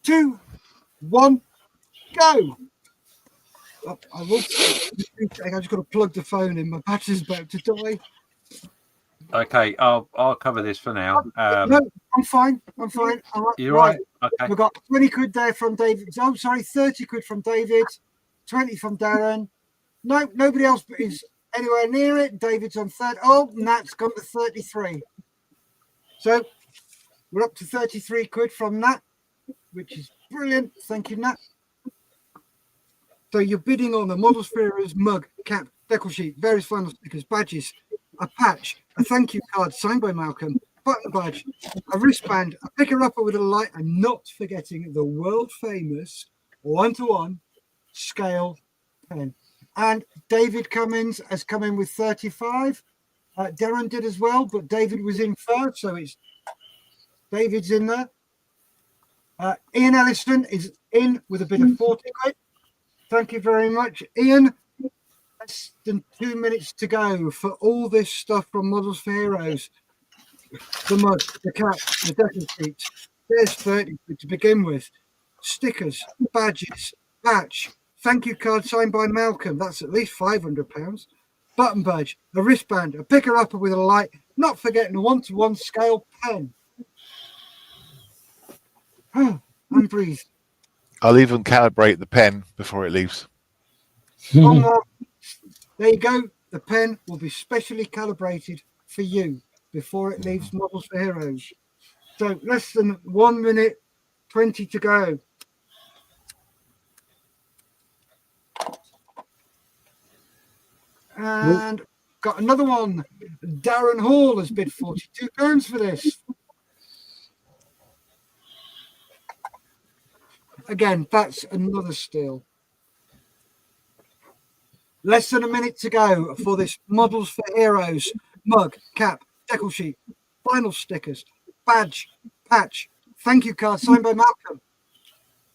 2, 1, go. Oh, I just got to plug the phone in. My battery's about to die. Okay, I'll cover this for now. No, I'm fine. I'm fine. You're right. Okay. We've got 20 quid there from David. Oh, sorry, 30 quid from David. 20 from Darren. No, nobody else is anywhere near it. David's on third. Oh, Nat's gone to 33. So we're up to 33 quid from Nat, which is brilliant. Thank you, Nat. So you're bidding on the Models for Heroes mug, cap, decal sheet, various final stickers, badges, a patch, a thank you card signed by Malcolm, button badge, a wristband, a picker-upper with a light, and not forgetting the world-famous one-to-one scale pen. And David Cummins has come in with 35. Darren did as well, but David was in first, so it's David's in there. Ian Ellison is in with a bid of 40 quid. Thank you very much, Ian. Less than 2 minutes to go for all this stuff from Models for Heroes. The mug, the cap, the decal sheet. There's 30 quid to begin with. Stickers, badges, patch, thank you card signed by Malcolm. That's at least £500. Button badge, a wristband, a picker-upper with a light, not forgetting a one-to-one scale pen. And breathe. I'll even calibrate the pen before it leaves. One more. There you go. The pen will be specially calibrated for you before it leaves Models for Heroes. So less than 1 minute 20 to go. And got another one. Darren Hall has bid £42 for this. Again, that's another steal. Less than a minute to go for this Models for Heroes mug, cap, decal sheet, vinyl stickers, badge, patch, thank you card signed by Malcolm,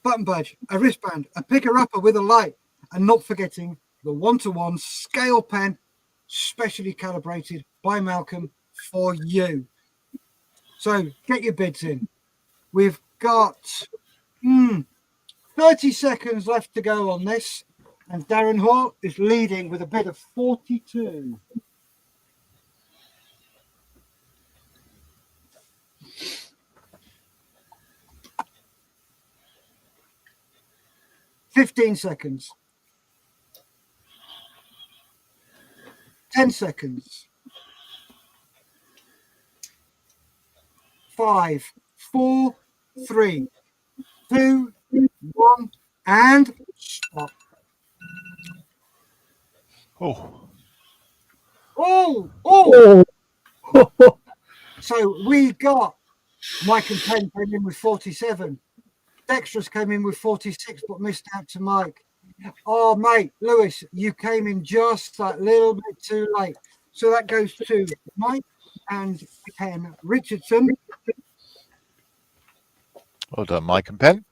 button badge, a wristband, a picker-upper with a light, and not forgetting the one-to-one scale pen specially calibrated by Malcolm for you. So get your bids in. We've got 30 seconds left to go on this, and Darren Hall is leading with a bid of 42. £15 seconds. 10 seconds. 5, 4, 3, 2, 1, and stop. Oh. So we got Mike and Penn came in with 47. Dexter's came in with 46, but missed out to Mike. Oh, mate, Lewis, you came in just that little bit too late. So that goes to Mike and Penn Richardson. Well done, Mike and Penn.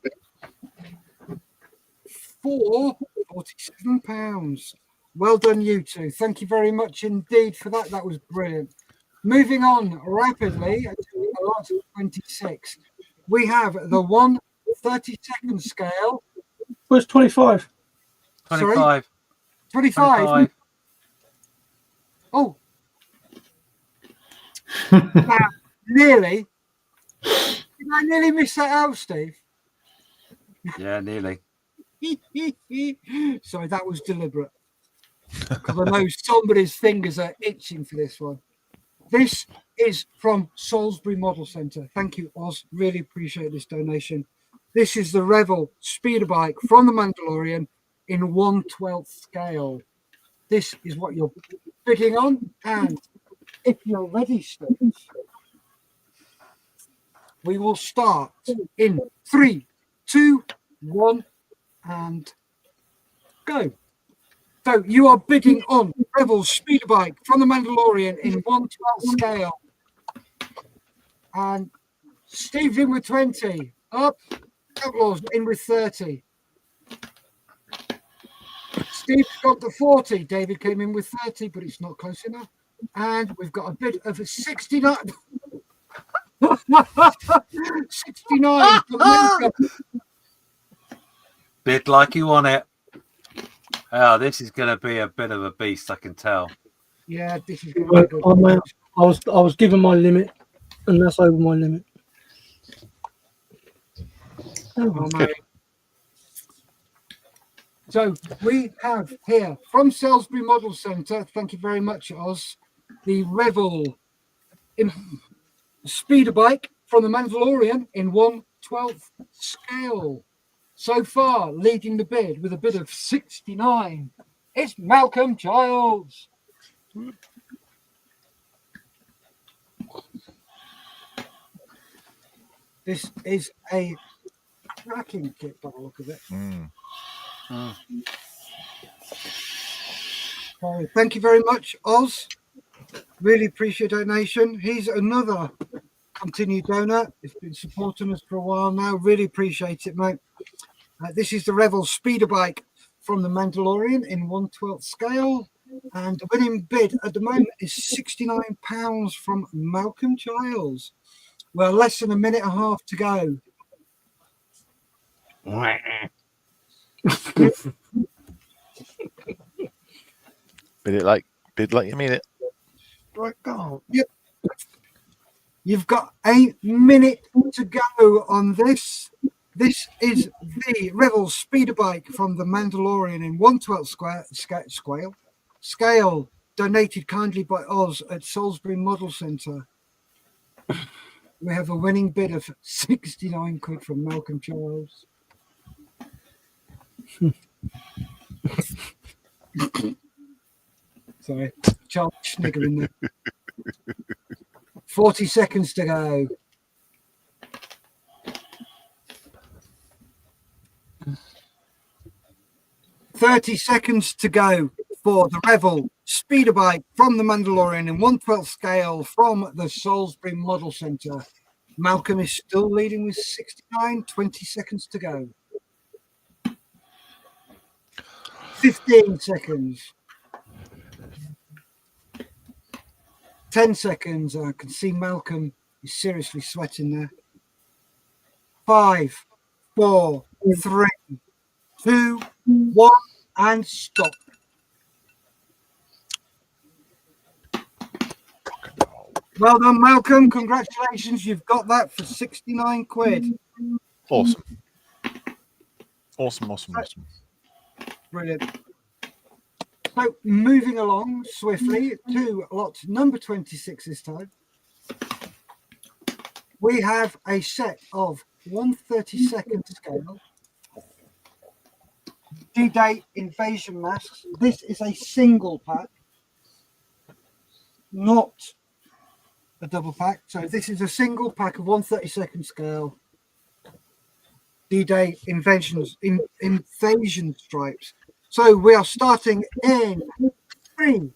For £47. Well done, you two. Thank you very much indeed for that. That was brilliant. Moving on rapidly to a lot of 26. We have the 1/32 scale. Where's 25? 25. Sorry? 25. 25. Oh. Now, nearly. Did I nearly miss that out, Steve? Yeah, nearly. Sorry, that was deliberate. Because I know somebody's fingers are itching for this one. This is from Salisbury Model Centre. Thank you, Oz. Really appreciate this donation. This is the Revel speeder bike from the Mandalorian in 1/12 scale. This is what you're bidding on. And if you're ready, Steve, we will start in 3, 2, 1, and go. So you are bidding on Revel's speeder bike from the Mandalorian in 1/12 scale. And Steve's in with 20. Up. Outlaw's in with 30. Steve's got the 40. David came in with 30, but it's not close enough. And we've got a bid of 69. 69. Bid like you want it. Oh, this is going to be a bit of a beast, I can tell. Yeah, this is going to be good. I was given my limit, and that's over my limit. Oh, mate. So we have here from Salisbury Model Centre, thank you very much, Oz, the Revel speeder bike from the Mandalorian in 1/12 scale. So far, leading the bid with a bid of 69. It's Malcolm Childs. This is a cracking kit by the look of it. So, thank you very much, Oz. Really appreciate your donation. He's another continued donor. He's been supporting us for a while now. Really appreciate it, mate. This is the Revel speeder bike from the Mandalorian in 1/12 scale. And the winning bid at the moment is £69 from Malcolm Childs. Well, less than a minute and a half to go. Bid like you mean it. Right, go. Yep. You've got a minute to go on this. This is the Revel speeder bike from the Mandalorian in 1/12 scale, donated kindly by Oz at Salisbury Model Centre. We have a winning bid of 69 quid from Malcolm Childs. Sorry, Charles sniggering there. 40 seconds to go. $30 seconds to go for the Revel speeder bike from the Mandalorian in 1/12 scale from the Salisbury Model Centre. Malcolm is still leading with 69. 20 seconds to go. 15 seconds. 10 seconds. I can see Malcolm is seriously sweating there. 5, 4, 3, 2, 1, and stop. Well done, Malcolm. Congratulations. You've got that for 69 quid. Awesome. Awesome. Brilliant. So moving along swiftly to lot number 26 this time. We have a set of 1/32 scale D-Day invasion masks. This is a single pack, not a double pack. So this is a single pack of 1/32 scale D-Day invasion stripes. So we are starting in 3,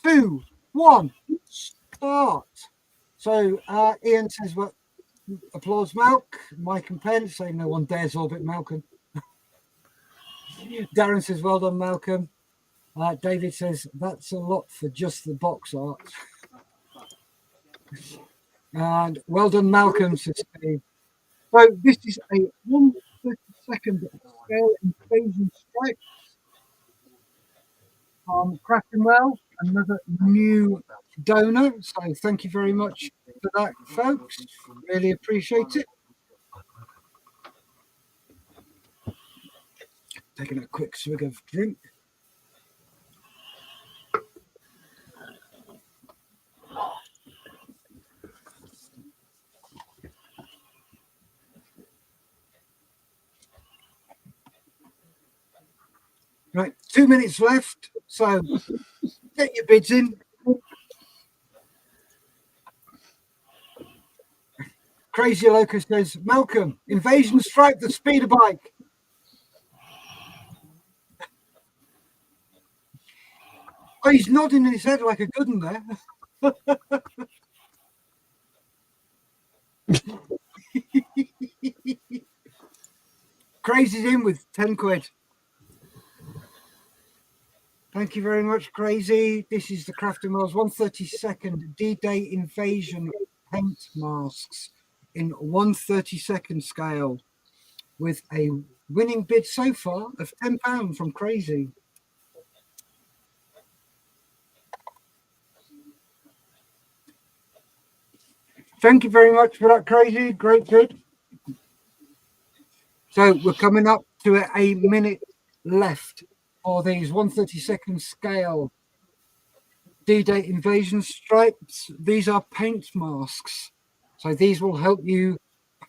2, 1, start. So Ian says, well, applause Malk. Mike and Penn say no one dares orbit Malcolm. Darren says, well done, Malcolm. David says that's a lot for just the box art. And well done, Malcolm, says Steve. So this is a 1/32 scale invasion stripe from Craftonwell, another new donor. So thank you very much for that, folks. Really appreciate it. Taking a quick swig of drink. Right, 2 minutes left, so get your bids in. Crazy Loco says, Malcolm, Invasion Stripe the speeder bike. Oh, he's nodding in his head like a good one there. Crazy's in with 10 quid. Thank you very much, Crazy. This is the Crafting World's 1/32 D-Day Invasion paint masks in 1/32 scale with a winning bid so far of £10 from Crazy. Thank you very much for that, Crazy. Great bid. So we're coming up to a minute left for these 1/32 scale D-Day Invasion stripes. These are paint masks. So these will help you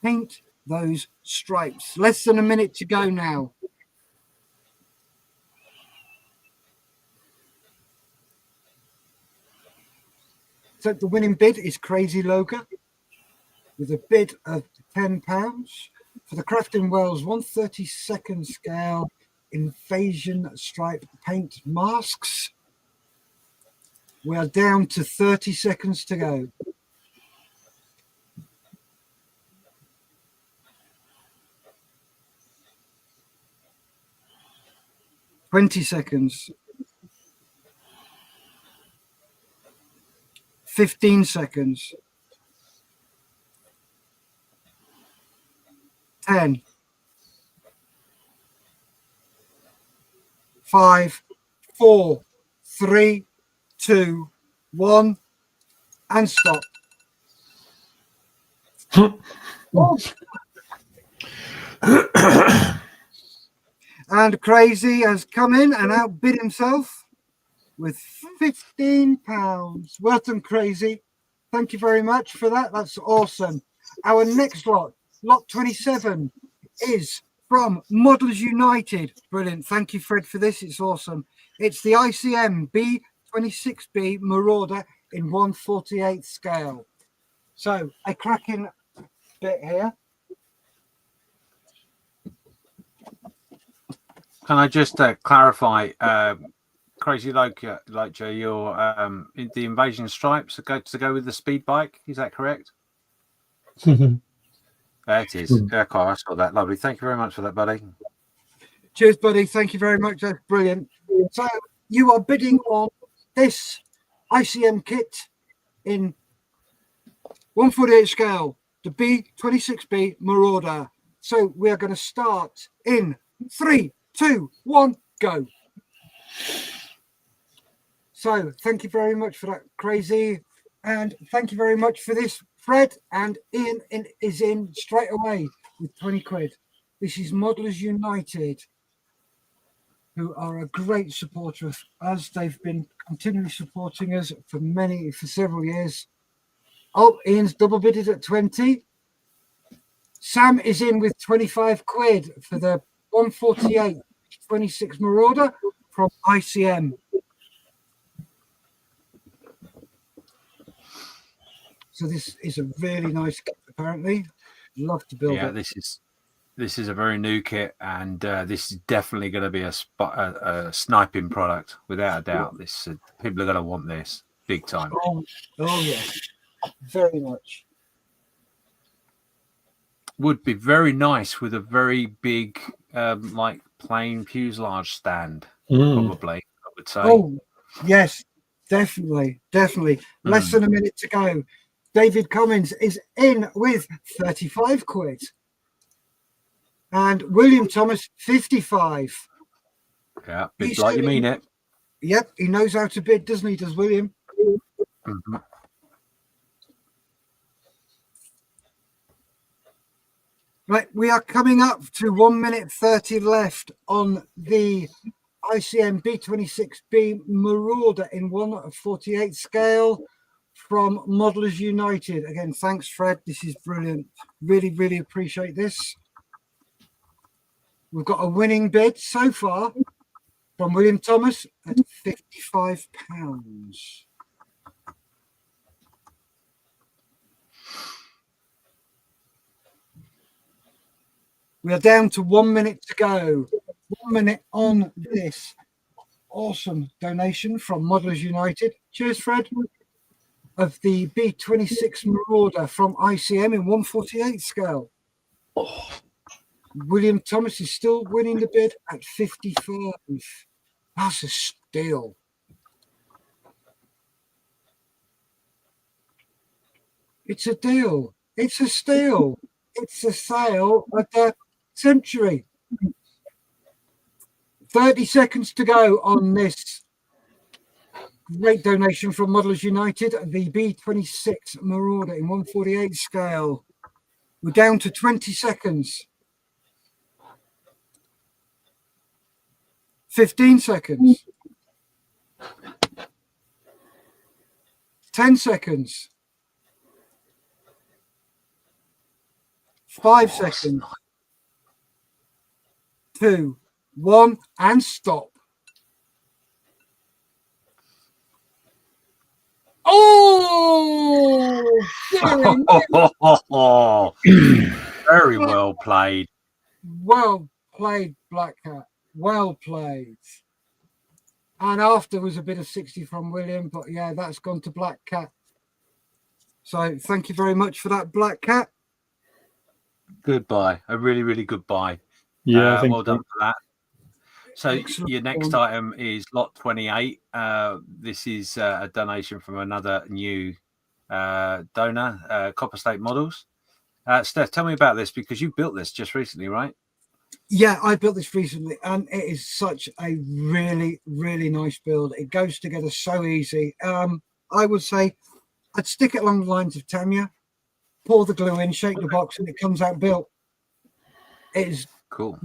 paint those stripes. Less than a minute to go now. So the winning bid is Crazy Loca with a bid of £10 for the Crafting Wells 1/32 scale Invasion stripe paint masks. We are down to 30 seconds to go. $20 seconds. 15 seconds. 10. 5, 4, 3, 2, 1, and stop. And Crazy has come in and outbid himself with £15. Well done, Crazy. Thank you very much for that. That's awesome. Our next lot, lot 27, is from Models United. Brilliant. Thank you, Fred, for this. It's awesome. It's the ICM B26B Marauder in 1/48 scale. So a cracking bit here. Can I just clarify, Crazy Loca, your the Invasion stripes to go with the speed bike? Is that correct? It is. Okay, I saw that. Lovely. Thank you very much for that, buddy. Cheers, buddy. Thank you very much. That's brilliant. So you are bidding on this ICM kit in 1/48 scale, the B26B Marauder. So we are going to start in 3, 2, 1, go. So thank you very much for that, Crazy. And thank you very much for this, Fred. And Ian is in straight away with 20 quid. This is Modelers United, who are a great supporter of us. They've been continually supporting us for several years. Oh, Ian's double bidded at 20. Sam is in with 25 quid for the 1/48 26 Marauder from ICM. So this is a really nice kit, apparently. Love to build it. This is a very new kit, and this is definitely going to be a sniping product, without a doubt. This people are going to want this big time. Oh yeah, very much. Would be very nice with a very big, like plain fuselage stand, probably would say. Oh, yes, definitely. Less than a minute to go. David Cummins is in with 35 quid. And William Thomas, 55. Yeah, bid like you mean it. Yep, he knows how to bid, doesn't he, does William? Mm-hmm. Right, we are coming up to 1 minute 30 left on the ICM B26B Marauder in 1/48 scale from Modelers United. Again, thanks, Fred. This is brilliant. Really appreciate this. We've got a winning bid so far from William Thomas at £55. We are down to 1 minute to go. 1 minute on this awesome donation from Modelers United. Cheers, Fred. Of the B26 Marauder from ICM in 1/48 scale. William Thomas is still winning the bid at 55. That's a steal. It's a deal. It's a steal. It's a sale of the century. 30 seconds to go on this great donation from Modelers United, the B26 Marauder in 1/48 scale. We're down to 20 seconds. 15 seconds. 10 seconds. 5 seconds. 2, 1, and stop. Oh! Very well played. Well played, Black Cat. Well played. And after was a bit of 60 from William, but yeah, that's gone to Black Cat. So thank you very much for that, Black Cat. Goodbye. A really good buy. Yeah, well done for that. So Excellent. your next item is lot 28. This is a donation from another new donor, Copper State Models. Steph, tell me about this because you built this just recently, right? Yeah, I built this recently, and it is such a really nice build. It goes together so easy. I would say I'd stick it along the lines of Tamiya, pour the glue in, shake the box, and it comes out built. It is cool,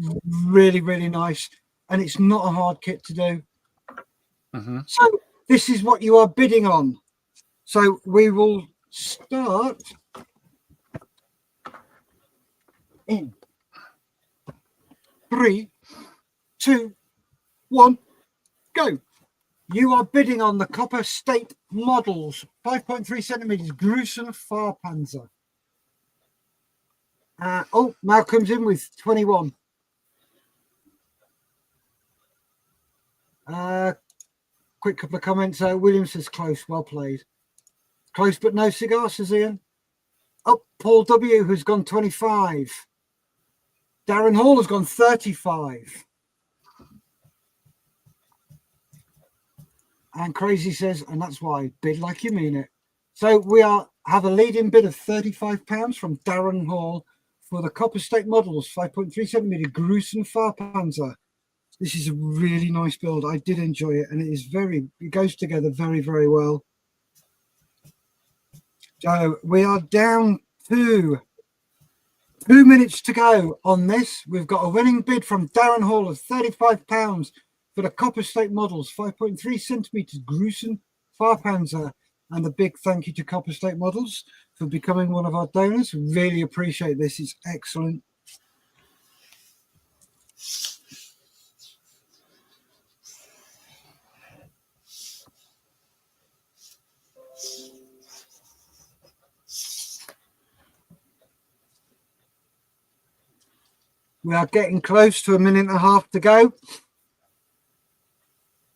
really nice, and it's not a hard kit to do. So this is what you are bidding on. So we will start in 3, 2, 1, go. You are bidding on the Copper State Models 5.3 centimeters Gruson Fahrpanzer. Malcolm's in with 21. Quick couple of comments. William says close, well played. Close but no cigar, says Ian. Paul W, who's gone 25. Darren Hall has gone 35. And Crazy says, and that's why, bid like you mean it. So we have a leading bid of £35 from Darren Hall for the Copper State Models 5.3 centimeter Gruson Fahrpanzer. This is a really nice build. I did enjoy it, and it goes together very well. So we are down to 2 minutes to go on this. We've got a winning bid from Darren Hall of £35 for the Copper State Models 5.3 centimeters Gruson Fahrpanzer. And a big thank you to Copper State Models for becoming one of our donors. Really appreciate this. It's excellent. We are getting close to 1.5 minutes to go.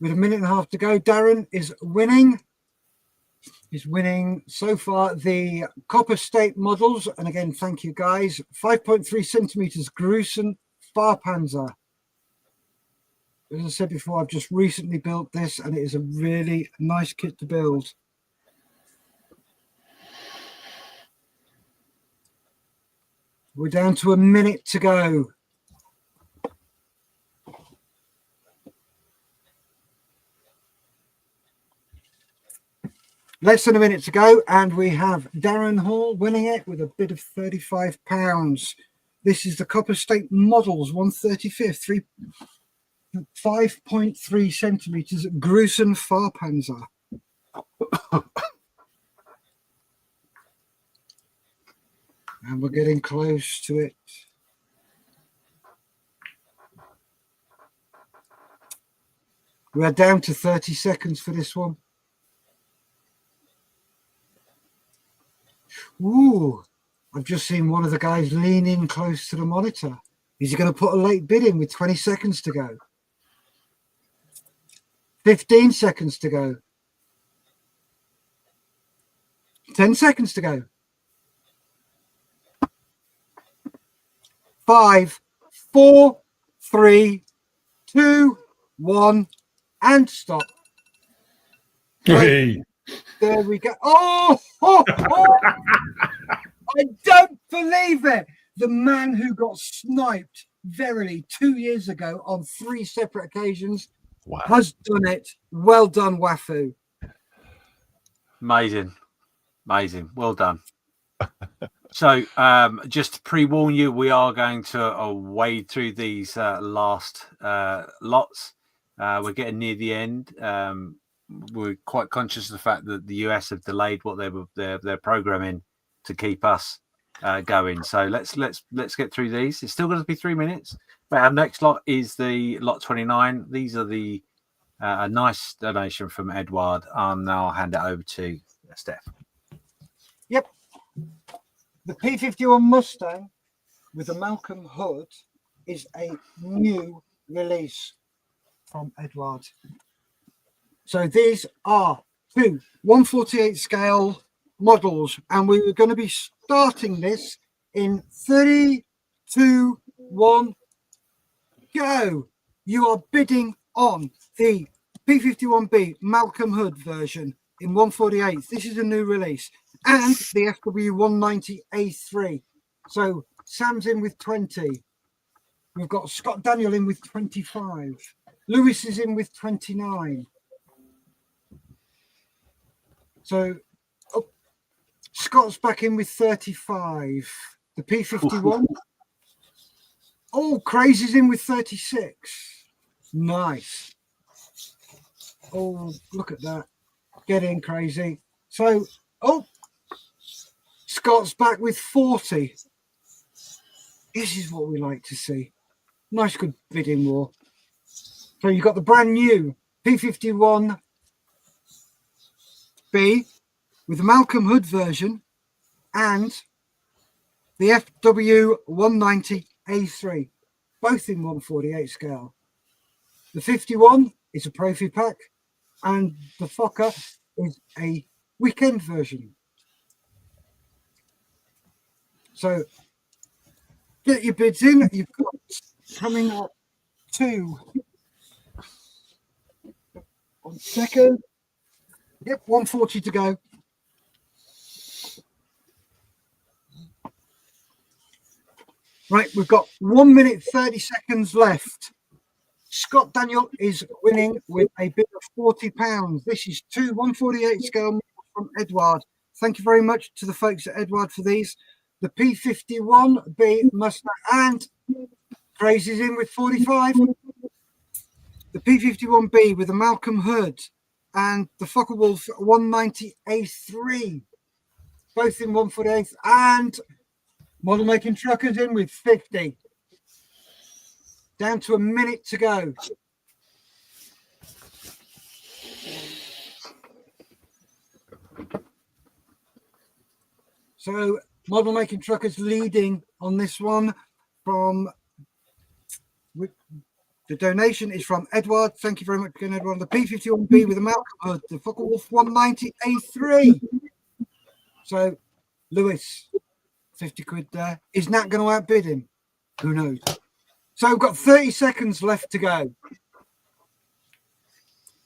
With 1.5 minutes to go, Darren is winning. He's winning so far the Copper State Models. And again, thank you guys. 5.3 centimeters Gruson Fahrpanzer. As I said before, I've just recently built this, and it is a really nice kit to build. We're down to a minute to go. Less than a minute to go, and we have Darren Hall winning it with a bid of £35. This is the Copper State Models 135th, 5.3 centimeters Gruson Fahrpanzer. And we're getting close to it. We are down to 30 seconds for this one. Ooh, I've just seen one of the guys lean in close to the monitor. Is he going to put a late bid in with 20 seconds to go? 15 seconds to go. 10 seconds to go. 5, 4, 3, 2, 1, and stop. Hey. There we go. Oh, I don't believe it. The man who got sniped verily 2 years ago on 3 separate occasions has done it. Well done, Wafu. Amazing. Well done. So, just to pre-warn you, we are going to wade through these last lots. We're getting near the end. We're quite conscious of the fact that the US have delayed what they're programming to keep us going. So let's get through these. It's still going to be 3 minutes. But our next lot is the lot 29. These are the a nice donation from Eduard. Now I'll hand it over to Steph. Yep. The P51 Mustang with a Malcolm hood is a new release from Eduard. So these are 2 1/48 scale models, and we were going to be starting this in 3, 2, 1, go. You are bidding on the P51B Malcolm Hood version in 1/48. This is a new release. And the FW 190A3. So Sam's in with 20. We've got Scott Daniel in with 25. Lewis is in with 29. So Scott's back in with 35. The P51. Oh, Crazy's in with 36. Nice. Oh, look at that. Get in, Crazy. So, Scott's back with 40. This is what we like to see. Nice, good bidding war. So you've got the brand new P51B with the Malcolm Hood version and the FW 190A3, both in 1/48 scale. The 51 is a Profi pack, and the Fokker is a weekend version. So get your bids in. You've got coming up to 1 second. Yep, 140 to go. Right, we've got 1 minute 30 seconds left. Scott Daniel is winning with a bid of £40. This is 2 1/48 scale models from Eduard. Thank you very much to the folks at Eduard for these. The P51B Mustang and Crazy's in with 45. The P51B with the Malcolm Hood and the Focke-Wulf 190A3, both in 1/48, and Model Making Truckers in with 50. Down to a minute to go. So Model Making Truckers leading on this one from the donation is from Eduard. Thank you very much again, Eduard. The P51B with the Malcolm Hood, the Focke-Wulf 190A3. So Lewis, 50 quid there. Is Nat going to outbid him? Who knows? So we've got 30 seconds left to go.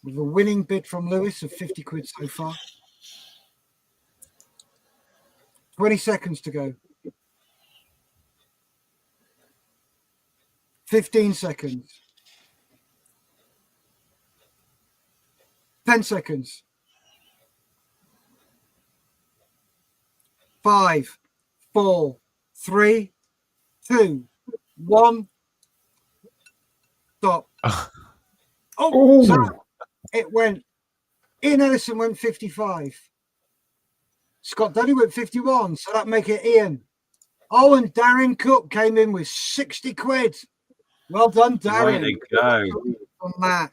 with a winning bid from Lewis of 50 quid so far. 20 seconds to go. 15 seconds. 10 seconds. 5, 4, 3, 2, 1. Stop. Oh, so it went. Ian Ellison went 55. Scott Dudley went 51. So that make it Ian. Oh, and Darren Cook came in with 60 quid. Well done, Darren. Way to go. On that.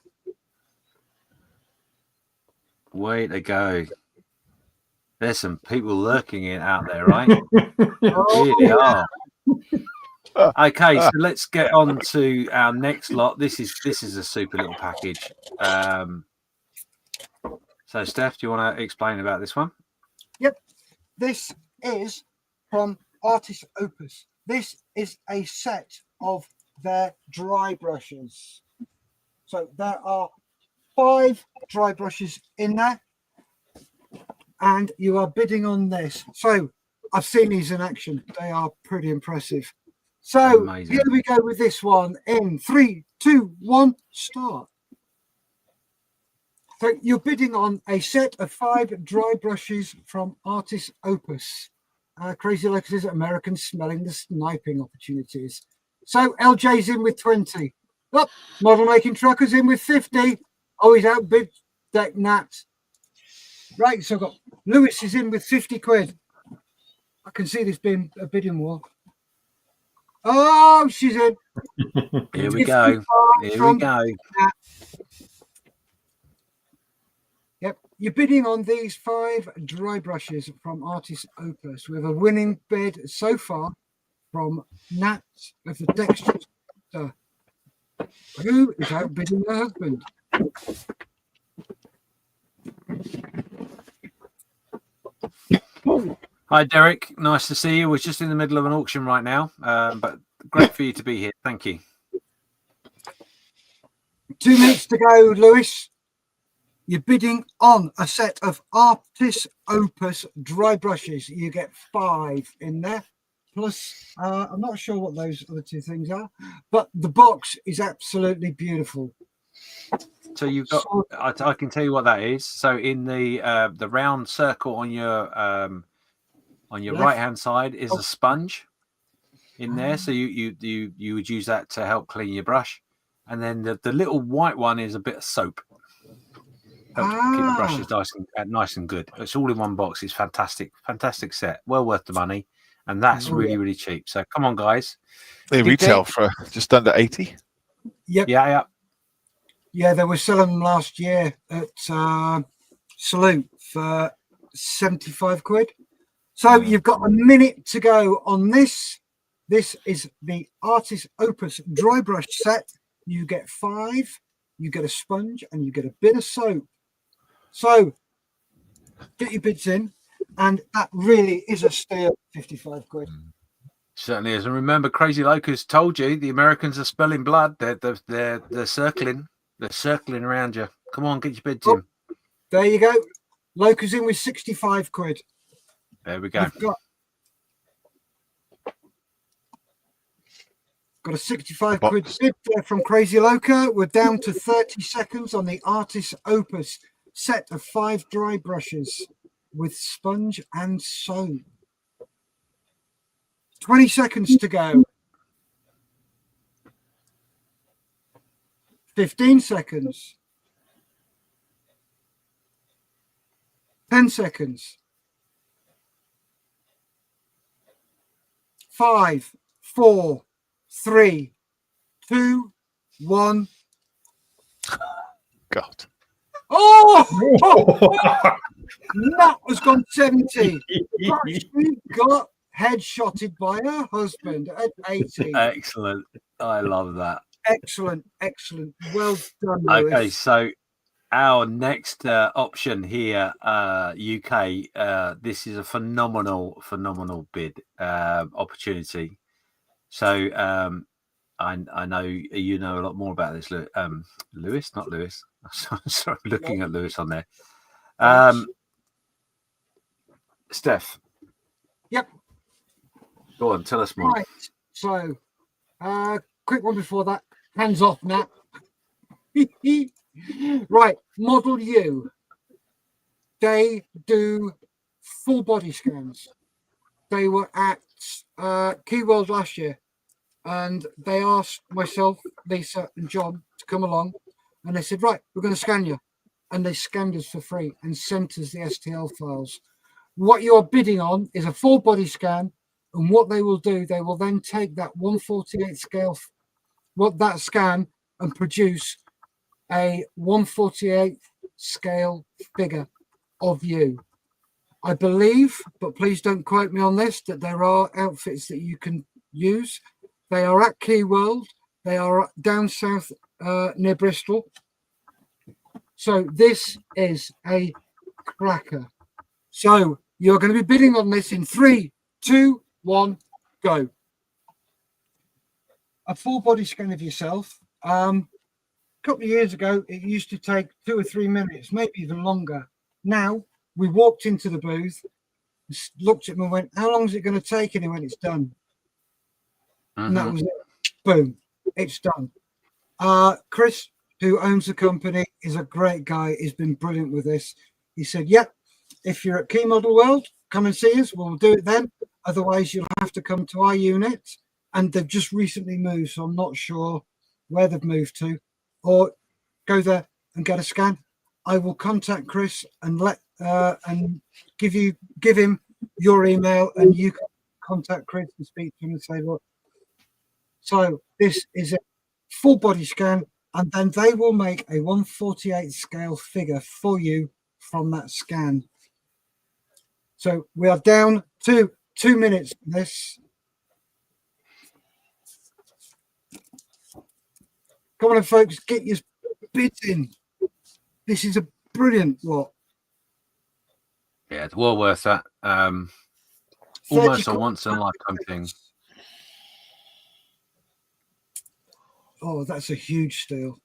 Way to go. There's some people lurking it out there, right? Oh, Really are. Okay, so let's get on to our next lot. This is a super little package. So, Steph, do you want to explain about this one? Yep. This is from Artis Opus. This is a set of their dry brushes. So there are 5 dry brushes in there, and you are bidding on this. So I've seen these in action. They are pretty impressive. So Amazing. Here we go with this one in 3, 2, 1, start. So you're bidding on a set of 5 dry brushes from Artis Opus. Crazy like says, Americans smelling the sniping opportunities. So LJ's in with 20. Oh, model making truckers in with 50. Oh, he's outbid Deck Nat. Right, so I've got Lewis is in with 50 quid. I can see this being a bidding war. Oh, she's in. Here we go. Here we go. Nat. Yep, you're bidding on these 5 dry brushes from Artis Opus with a winning bid so far from Nat of the Dexterous, who is outbidding her husband. Hi, Derek. Nice to see you. We're just in the middle of an auction right now, but great for you to be here. Thank you. 2 minutes to go, Lewis. You're bidding on a set of Artis Opus dry brushes. You get 5 in there. Plus, I'm not sure what those other 2 things are, but the box is absolutely beautiful. So you've got. I can tell you what that is. So in the round circle on your Left. right hand side is a sponge in there. So you would use that to help clean your brush, and then the little white one is a bit of soap. Helps keep the brushes nice and good. It's all in one box. It's fantastic set. Well worth the money, and that's really cheap. So come on, guys. They retail for just under 80. Yep. Yeah, they were selling them last year at Salute for 75 quid. So you've got a minute to go on this. This is the Artis Opus dry brush set. You get 5, you get a sponge, and you get a bit of soap. So get your bids in, and that really is a steal, 55 quid. Certainly is. And remember, Crazy Locust told you the Americans are spilling blood. They're circling. They're circling around you. Come on, get your bids in. There you go. Locust in with 65 quid. There we go. Got a 65 quid bid there from Crazy Loca. We're down to 30 seconds on the Artis Opus set of 5 dry brushes with sponge and soap. 20 seconds to go. 15 seconds. 10 seconds. 5, 4, 3, 2, 1. God. Oh! That was gone 70. But she got headshotted by her husband at 80. Excellent. I love that. Excellent. Well done, Lewis. Okay, so our next option here, UK, this is a phenomenal bid opportunity. So I know you know a lot more about this, Lewis, not Lewis. Sorry, looking at Lewis on there. Thanks. Steph. Yep. Go on, tell us more. Right. So, quick one before that. Hands off now. Right. Model U. They do full body scans. They were at Key World last year, and they asked myself, Lisa, and John to come along, and they said, right, we're going to scan you. And they scanned us for free and sent us the STL files. What you're bidding on is a full body scan, and what they will do, they will then take that 1/48 scale, that scan, and produce a 1/48 scale figure of you. I believe, but please don't quote me on this, that there are outfits that you can use. They are at Key World. They are down south near Bristol. So this is a cracker. So you're going to be bidding on this in 3, 2, 1, go. A full body scan of yourself. A couple of years ago, it used to take 2 or 3 minutes, maybe even longer. Now, we walked into the booth, looked at him and went, how long is it going to take? And he went, it's done. And that was it. Boom. It's done. Chris, who owns the company, is a great guy. He's been brilliant with this. He said, yep, if you're at Key Model World, come and see us. We'll do it then. Otherwise, you'll have to come to our unit. And they've just recently moved, so I'm not sure where they've moved to. Or go there and get a scan. I will contact Chris and give him your email, and you can contact Chris and speak to him and say, look. So this is a full body scan, and then they will make a 1/48 scale figure for you from that scan. So we are down to 2 minutes on this. Come on, folks, get your bids in. This is a brilliant lot. Yeah, it's well worth that. Almost a once in a lifetime thing. Oh, that's a huge steal.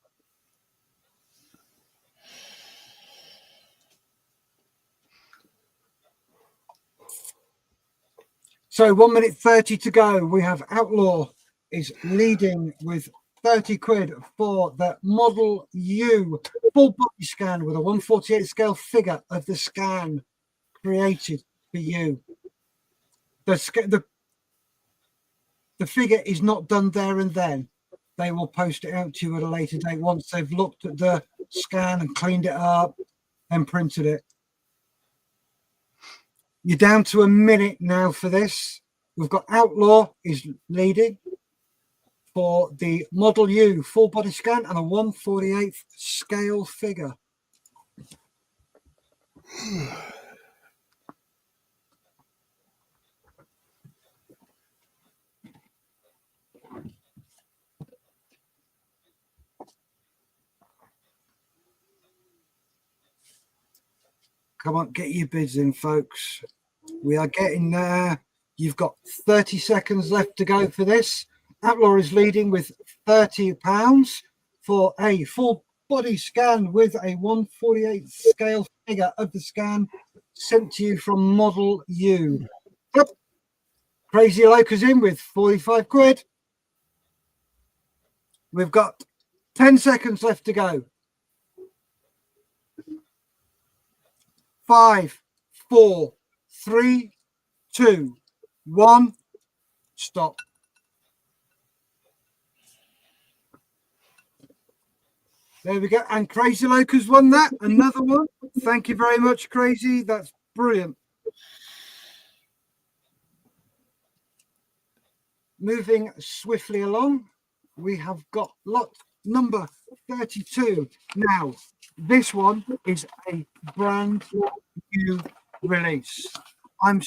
So 1 minute 30 to go. We have Outlaw is leading with 30 quid for the Model U full body scan with a 1/48 scale figure of the scan created for you. The figure is not done there and then. They will post it out to you at a later date once they've looked at the scan and cleaned it up and printed it. You're down to a minute now for this. We've got Outlaw is leading for the Model U full body scan and a 1/48 scale figure. Come on, get your bids in, folks. We are getting there. You've got 30 seconds left to go for this. Outlaw is leading with £30 for a full body scan with a 1/48 scale figure of the scan sent to you from Model U. Yep. Crazy Locus in with 45 quid. We've got 10 seconds left to go. 5, 4, 3, 2, 1. Stop. There we go. And Crazy Locus won that. Another one. Thank you very much, Crazy. That's brilliant. Moving swiftly along, we have got lot number 32. Now, this one is a brand new release. I'm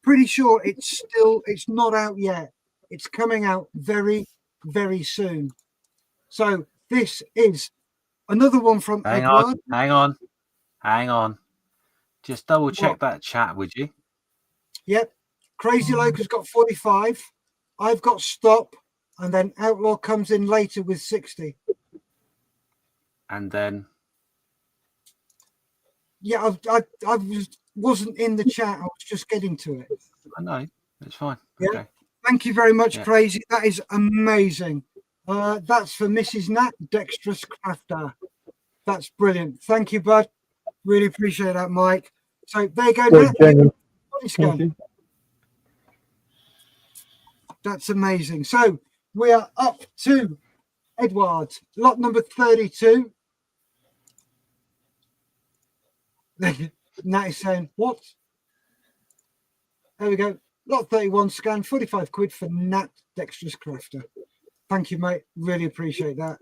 pretty sure it's not out yet. It's coming out very, very soon. So this is another one from Eduard. Hang on. Just double check that chat, would you? Yep. Crazy Locus got 45. I've got Stop, and then Outlaw comes in later with 60. and then Yeah, I wasn't in the chat. I was just getting to it. I know it's fine. Yeah. Okay. Thank you very much, Yeah. Crazy. That is amazing. That's for Mrs. Nat, Dexterous Crafter. That's brilliant. Thank you, bud. Really appreciate that, Mike. So there you go. Well, Nat. Jamie, Body thank scan. you. That's amazing. So we are up to Eduard, lot number 32. Nat is saying, what? There we go. Lot 31 scan, 45 quid for Nat Dexterous Crafter. Thank you, mate. Really appreciate that.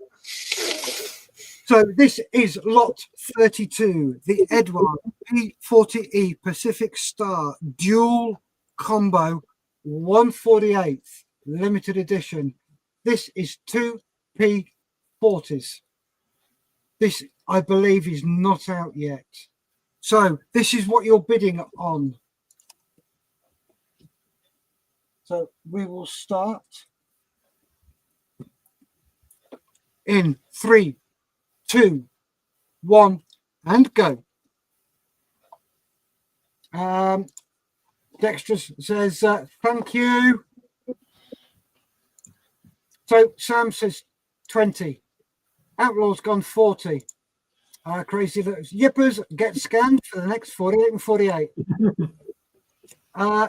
So this is lot 32, the Eduard P40E Pacific Star Dual Combo 148th limited edition. This is 2 P40s. This, I believe, is not out yet. So this is what you're bidding on. So we will start in 3, 2, 1, and go. Dexterous says, thank you. So Sam says 20. Outlaw's gone 40. Crazy Yippers get scanned for the next 48 and 48.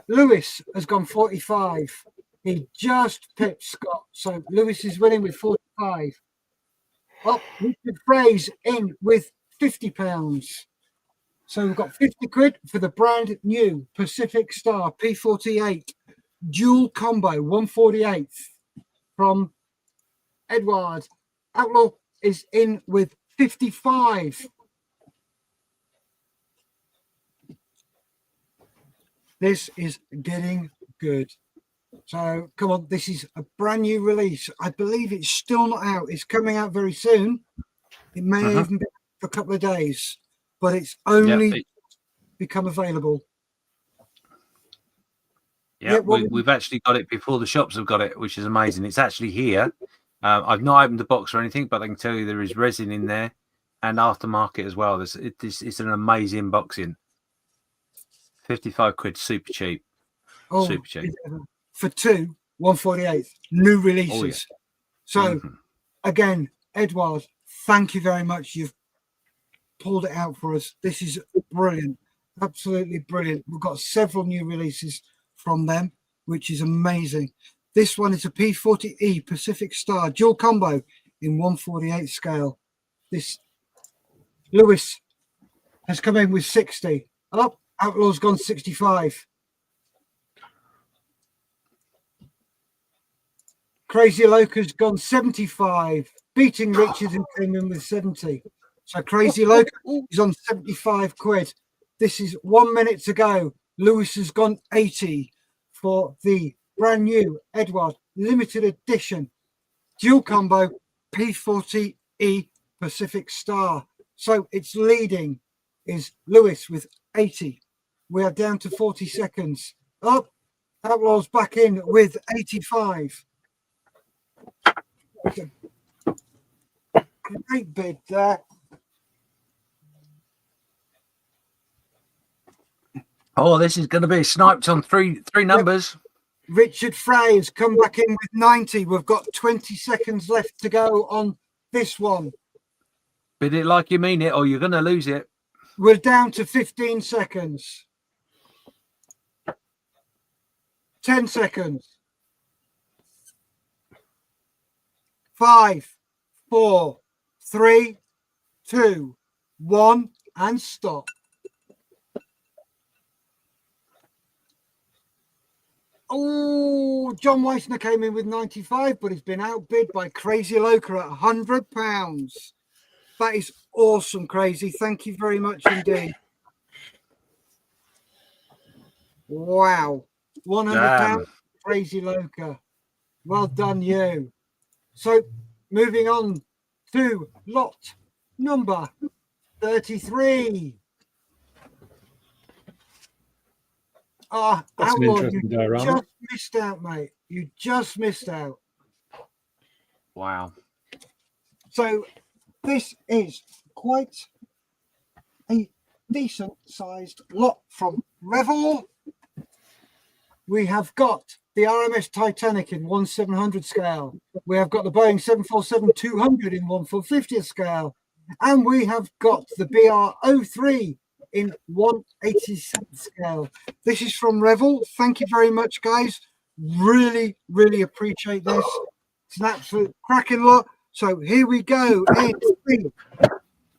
Lewis has gone 45. He just pipped Scott. So Lewis is winning with 45. Well, Richard Frey's in with £50. So we've got 50 quid for the brand new Pacific Star P48 dual combo 148th from Eduard. Outlaw is in with 55. This is getting good. So come on, this is a brand new release. I believe it's still not out. It's coming out very soon. It may even be for a couple of days, but it's only become available. Yeah, we've actually got it before the shops have got it, which is amazing. It's actually here. I've not opened the box or anything, but I can tell you there is resin in there and aftermarket as well. It's an amazing boxing. 55 quid, super cheap. Oh, super cheap. For 2 148th new releases. Oh, yeah. So again, Eduard, thank you very much. You've pulled it out for us. This is brilliant. Absolutely brilliant. We've got several new releases from them, which is amazing. This one is a P40E Pacific Star dual combo in 148 scale. This Lewis has come in with 60. Up, Outlaw's gone 65. Crazy Loca's gone 75, beating Richard who came in with 70. So Crazy Loca is on 75 quid. This is 1 minute to go. Lewis has gone 80 for the brand new Eduard limited edition dual combo P40E Pacific Star. So it's leading is Lewis with 80. We are down to 40 seconds. Up, Outlaw's back in with 85. Great bid there. Oh, this is going to be sniped on three numbers. Richard Frey has come back in with 90. We've got 20 seconds left to go on this one. Bid it like you mean it, or you're going to lose it. We're down to 15 seconds. 10 seconds. 5, 4, 3, 2, 1, and stop. Oh, John Weissner came in with 95, but he's been outbid by Crazy Loca at £100. That is awesome, Crazy. Thank you very much indeed. Wow. £100, Crazy Loca. Well done, you. So, moving on to lot number 33. That's an Outlaw, interesting you diorama. just missed out, mate. You just missed out. Wow. So, this is quite a decent sized lot from Revel. We have got the RMS Titanic in 1/700 scale. We have got the Boeing 747-200 in 1/450th scale. And we have got the BR-03 in 1/87th scale. This is from Revel. Thank you very much, guys. Really, really appreciate this. It's an absolute cracking lot. So here we go. In 3,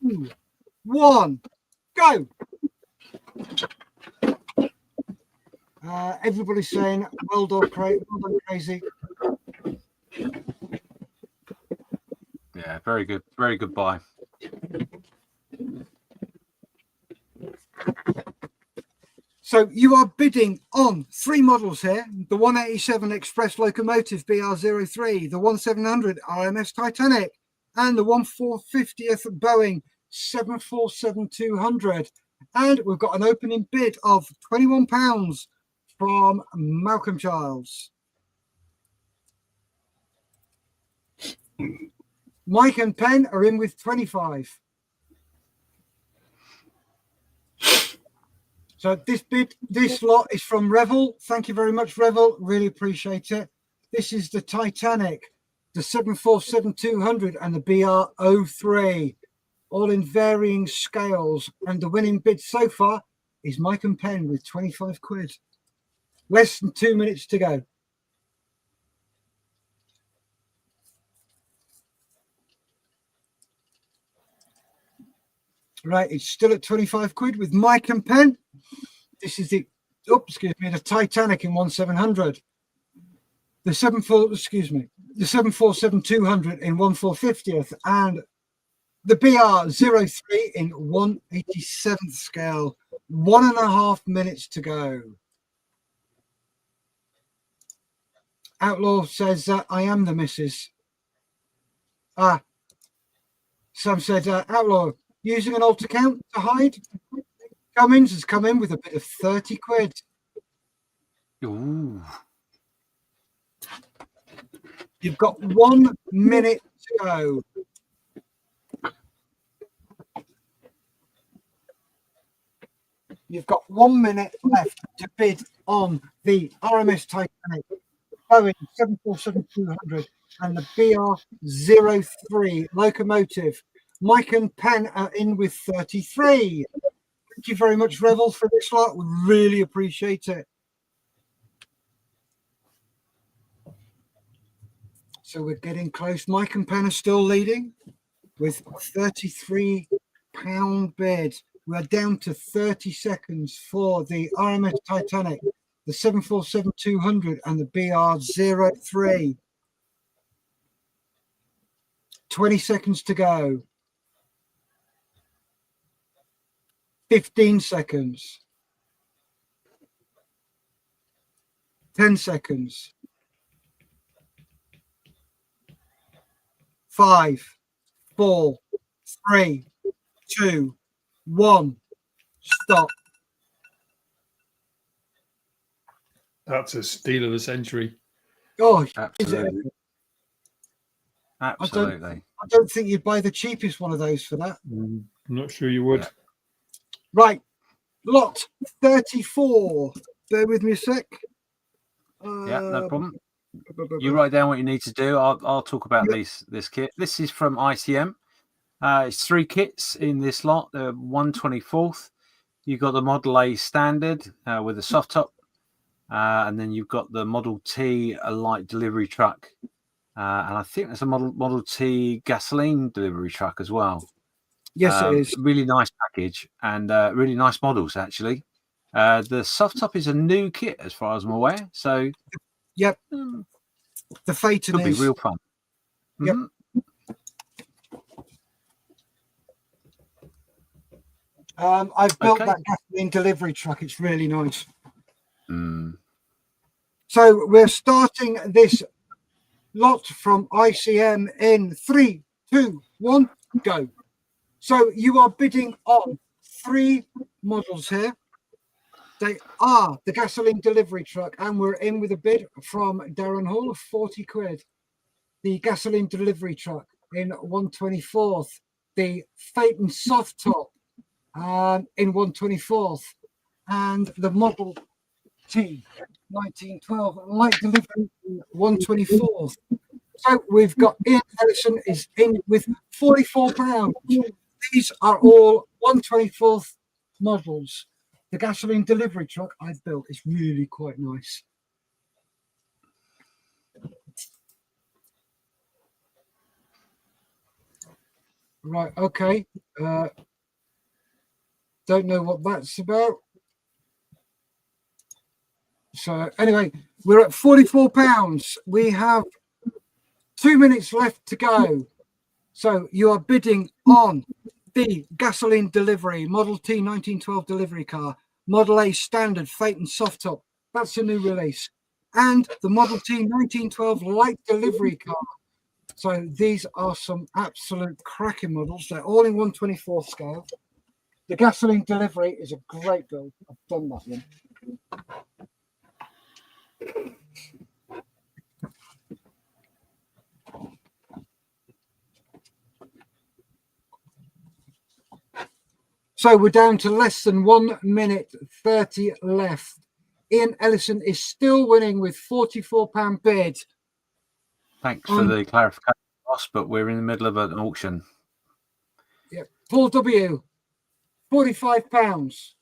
2, 1, go. Everybody's saying, well done, Crazy. Yeah, very good. Very good buy. So you are bidding on 3 models here. The 187 Express Locomotive BR-03, the 1700 RMS Titanic, and the 1/450th Boeing 747-200. And we've got an opening bid of £21 from Malcolm Childs. Mike and Penn are in with 25. So this lot is from Revel. Thank you very much, Revel. Really appreciate it. This is the Titanic, the 747-200, and the BR-03, all in varying scales. And the winning bid so far is Mike and Penn with 25 quid. Less than 2 minutes to go. Right, it's still at 25 quid with Mike and Penn. This is the, the Titanic in 1/700. The 747-200 in 1/450th, and the BR-03 in 1/87th scale. 1.5 minutes to go. Outlaw says I am the missus. Sam said Outlaw using an alt account to hide. Cummins has come in with a bit of 30 quid. Ooh. You've got 1 minute to go. You've got 1 minute left to bid on the RMS Titanic, Boeing 747-200, and the BR-03 locomotive. Mike and Penn are in with 33. Thank you very much, Revel, for this lot. We really appreciate it. So we're getting close. Mike and Penn are still leading with £33 bid. We're down to 30 seconds for the RMS Titanic, the 747-200, and the BR-03. 20 seconds to go. 15 seconds. 10 seconds. 5, 4, 3, 2, 1. Stop. That's a steal of the century. Oh, absolutely. Absolutely. I don't think you'd buy the cheapest one of those for that. I'm not sure you would. Yeah. Right. Lot 34. Bear with me a sec. Yeah, no problem. You write down what you need to do. I'll talk about this kit. This is from ICM. It's 3 kits in this lot. 1/24th. You've got the Model A standard with a soft top, and then you've got the Model T, a light delivery truck, and I think there's a Model T gasoline delivery truck as well. Yes, it is. Really nice package and really nice models actually. The soft top is a new kit as far as I'm aware. So, yep, the Phaeton could be real fun. Yep. I've built that gasoline delivery truck. It's really nice. So we're starting this lot from ICM in 3, 2, 1, go. So you are bidding on 3 models here. They are the gasoline delivery truck, and we're in with a bid from Darren Hall of 40 quid. The gasoline delivery truck in 1/24th. the Phaeton soft top in 1/24th, and the Model T 1912 light delivery in 1/24th. So we've got Ian Ellison is in with £44. These are all 1/24th models. The gasoline delivery truck I've built is really quite nice. Right, okay. Don't know what that's about. So anyway, we're at £44. We have 2 minutes left to go. So you are bidding on the gasoline delivery, Model T 1912 delivery car, Model A standard Phaeton soft top. That's a new release. And the Model T 1912 light delivery car. So these are some absolute cracking models. They're all in 1/24th scale. The gasoline delivery is a great build. I've done that one. So we're down to less than 1 minute 30 left. Ian Ellison is still winning with £44 bid. Thanks for the clarification, Ross, but we're in the middle of an auction. Yeah. Paul W, £45.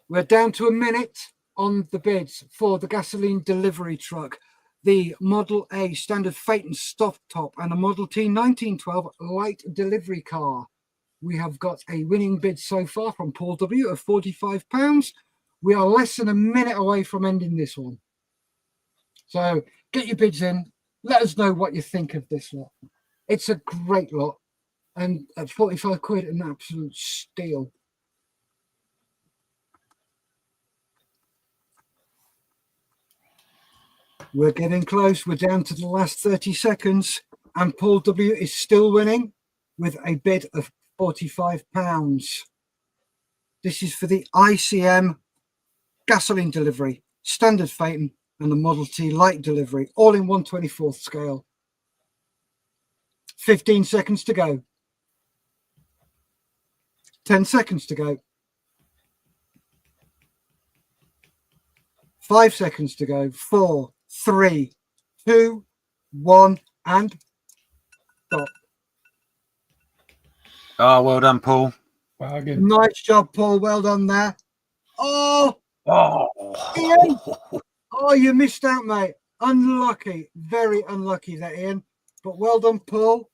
We're down to a minute on the bids for the gasoline delivery truck, the Model A standard Phaeton stop top, and the Model T 1912 light delivery car. We have got a winning bid so far from Paul W of £45. We are less than a minute away from ending this one. So get your bids in. Let us know what you think of this lot. It's a great lot. And at 45 quid, an absolute steal. We're getting close. We're down to the last 30 seconds. And Paul W is still winning with a bid of £45. This is for the ICM gasoline delivery, standard Phaeton, and the Model T light delivery, all in 1/24th scale. 15 seconds to go. 10 seconds to go. 5 seconds to go. 4, 3, 2, 1, and stop. Oh, well done, Paul. Bargain. Nice job, Paul. Well done there. Oh, Ian. Oh, you missed out, mate. Unlucky. Very unlucky there, Ian. But well done, Paul.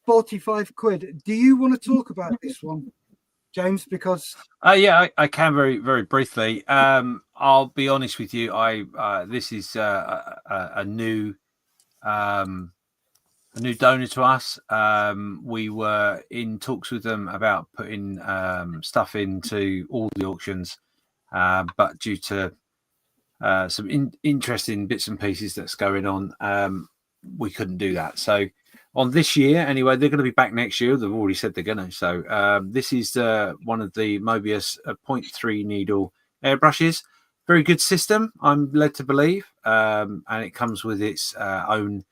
45 quid. Do you want to talk about this one, James? Because yeah, I can very, very briefly. I'll be honest with you. This is a new donor to us. We were in talks with them about putting stuff into all the auctions, but due to some interesting bits and pieces that's going on, we couldn't do that. So on this year, anyway, they're going to be back next year. They've already said they're going to. So this is one of the Mobius 0.3 needle airbrushes. Very good system, I'm led to believe, and it comes with its own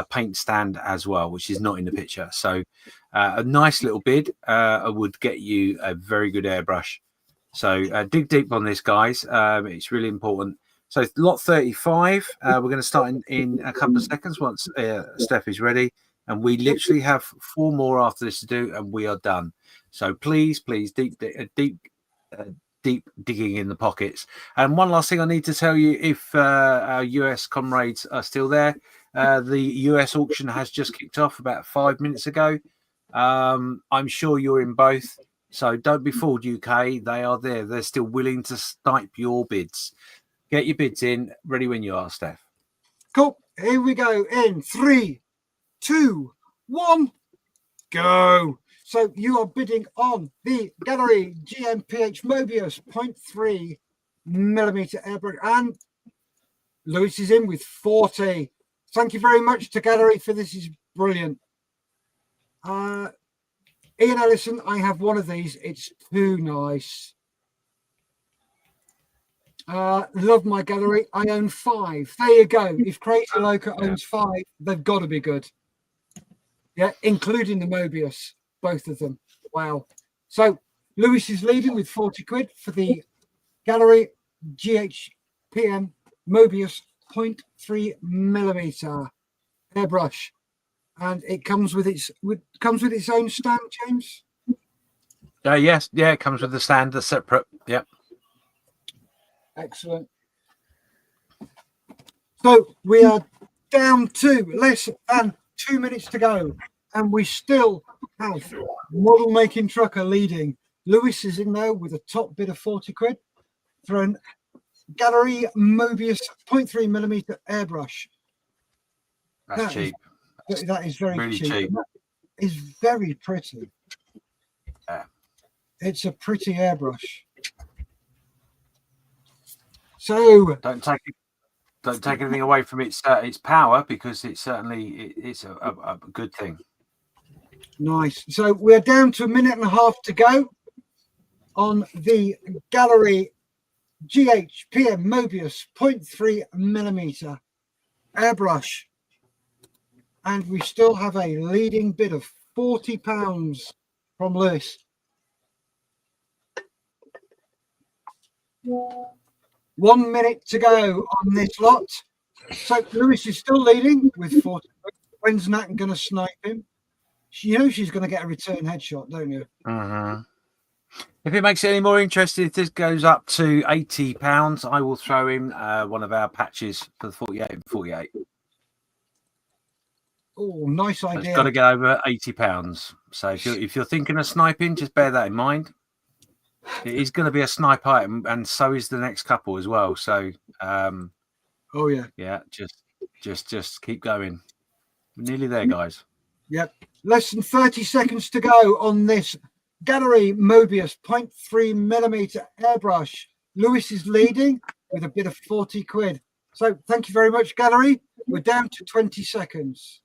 paint stand as well, which is not in the picture. So a nice little bid would get you a very good airbrush. So dig deep on this, guys. It's really important. So lot 35, we're going to start in a couple of seconds once Steph is ready. And we literally have 4 more after this to do, and we are done. So please, deep digging in the pockets. And one last thing I need to tell you, if our US comrades are still there, the US auction has just kicked off about 5 minutes ago. I'm sure you're in both. So don't be fooled, UK. They are there. They're still willing to snipe your bids. Get your bids in. Ready when you are, Steph. cool. Here we go. In 3, 2, 1, go. So you are bidding on the Gaahleri GMPH Mobius 0.3 millimeter airbrush, and Lewis is in with 40. Thank you very much to Gaahleri for this. Is brilliant. Ian Ellison, I have one of these. It's too nice. Love my Gaahleri. I own 5. There you go. If Crazy Loca owns 5, they've got to be good. Yeah, including the Mobius, both of them. Wow. So Lewis is leading with 40 quid for the Gaahleri GHPM Mobius 0.3mm airbrush, and it comes with its own stand, James. Yes, yeah, it comes with the stand, the separate. Yep. Excellent. So we are down to less than 2 minutes to go, and we still have Model Making Trucker leading. Lewis is in there with a top bid of 40 quid for an Gaahleri Mobius 0.3mm airbrush. That's cheap. That is very really cheap. That is very pretty. Yeah. It's a pretty airbrush. So don't take anything away from its power, because it's certainly it's a good thing. Nice. So we're down to a minute and a half to go on the Gaahleri GHPM Mobius 0.3mm airbrush, and we still have a leading bid of £40 from Lewis. One minute to go on this lot. So Lewis is still leading with 40. When's Nat going to snipe him? You know she's going to get a return headshot, don't you? Mm-hmm. If it makes it any more interesting, if this goes up to £80, I will throw in one of our patches for the 48 and 48. Oh, nice idea. It's got to get over £80. So if you're thinking of sniping, just bear that in mind. It is going to be a snipe item, and so is the next couple as well. So, oh yeah, just keep going. We're nearly there, guys. Yep, less than 30 seconds to go on this Gaahleri Mobius 0.3mm airbrush. Lewis is leading with a bid of 40 quid. So thank you very much, Gaahleri. We're down to 20 seconds.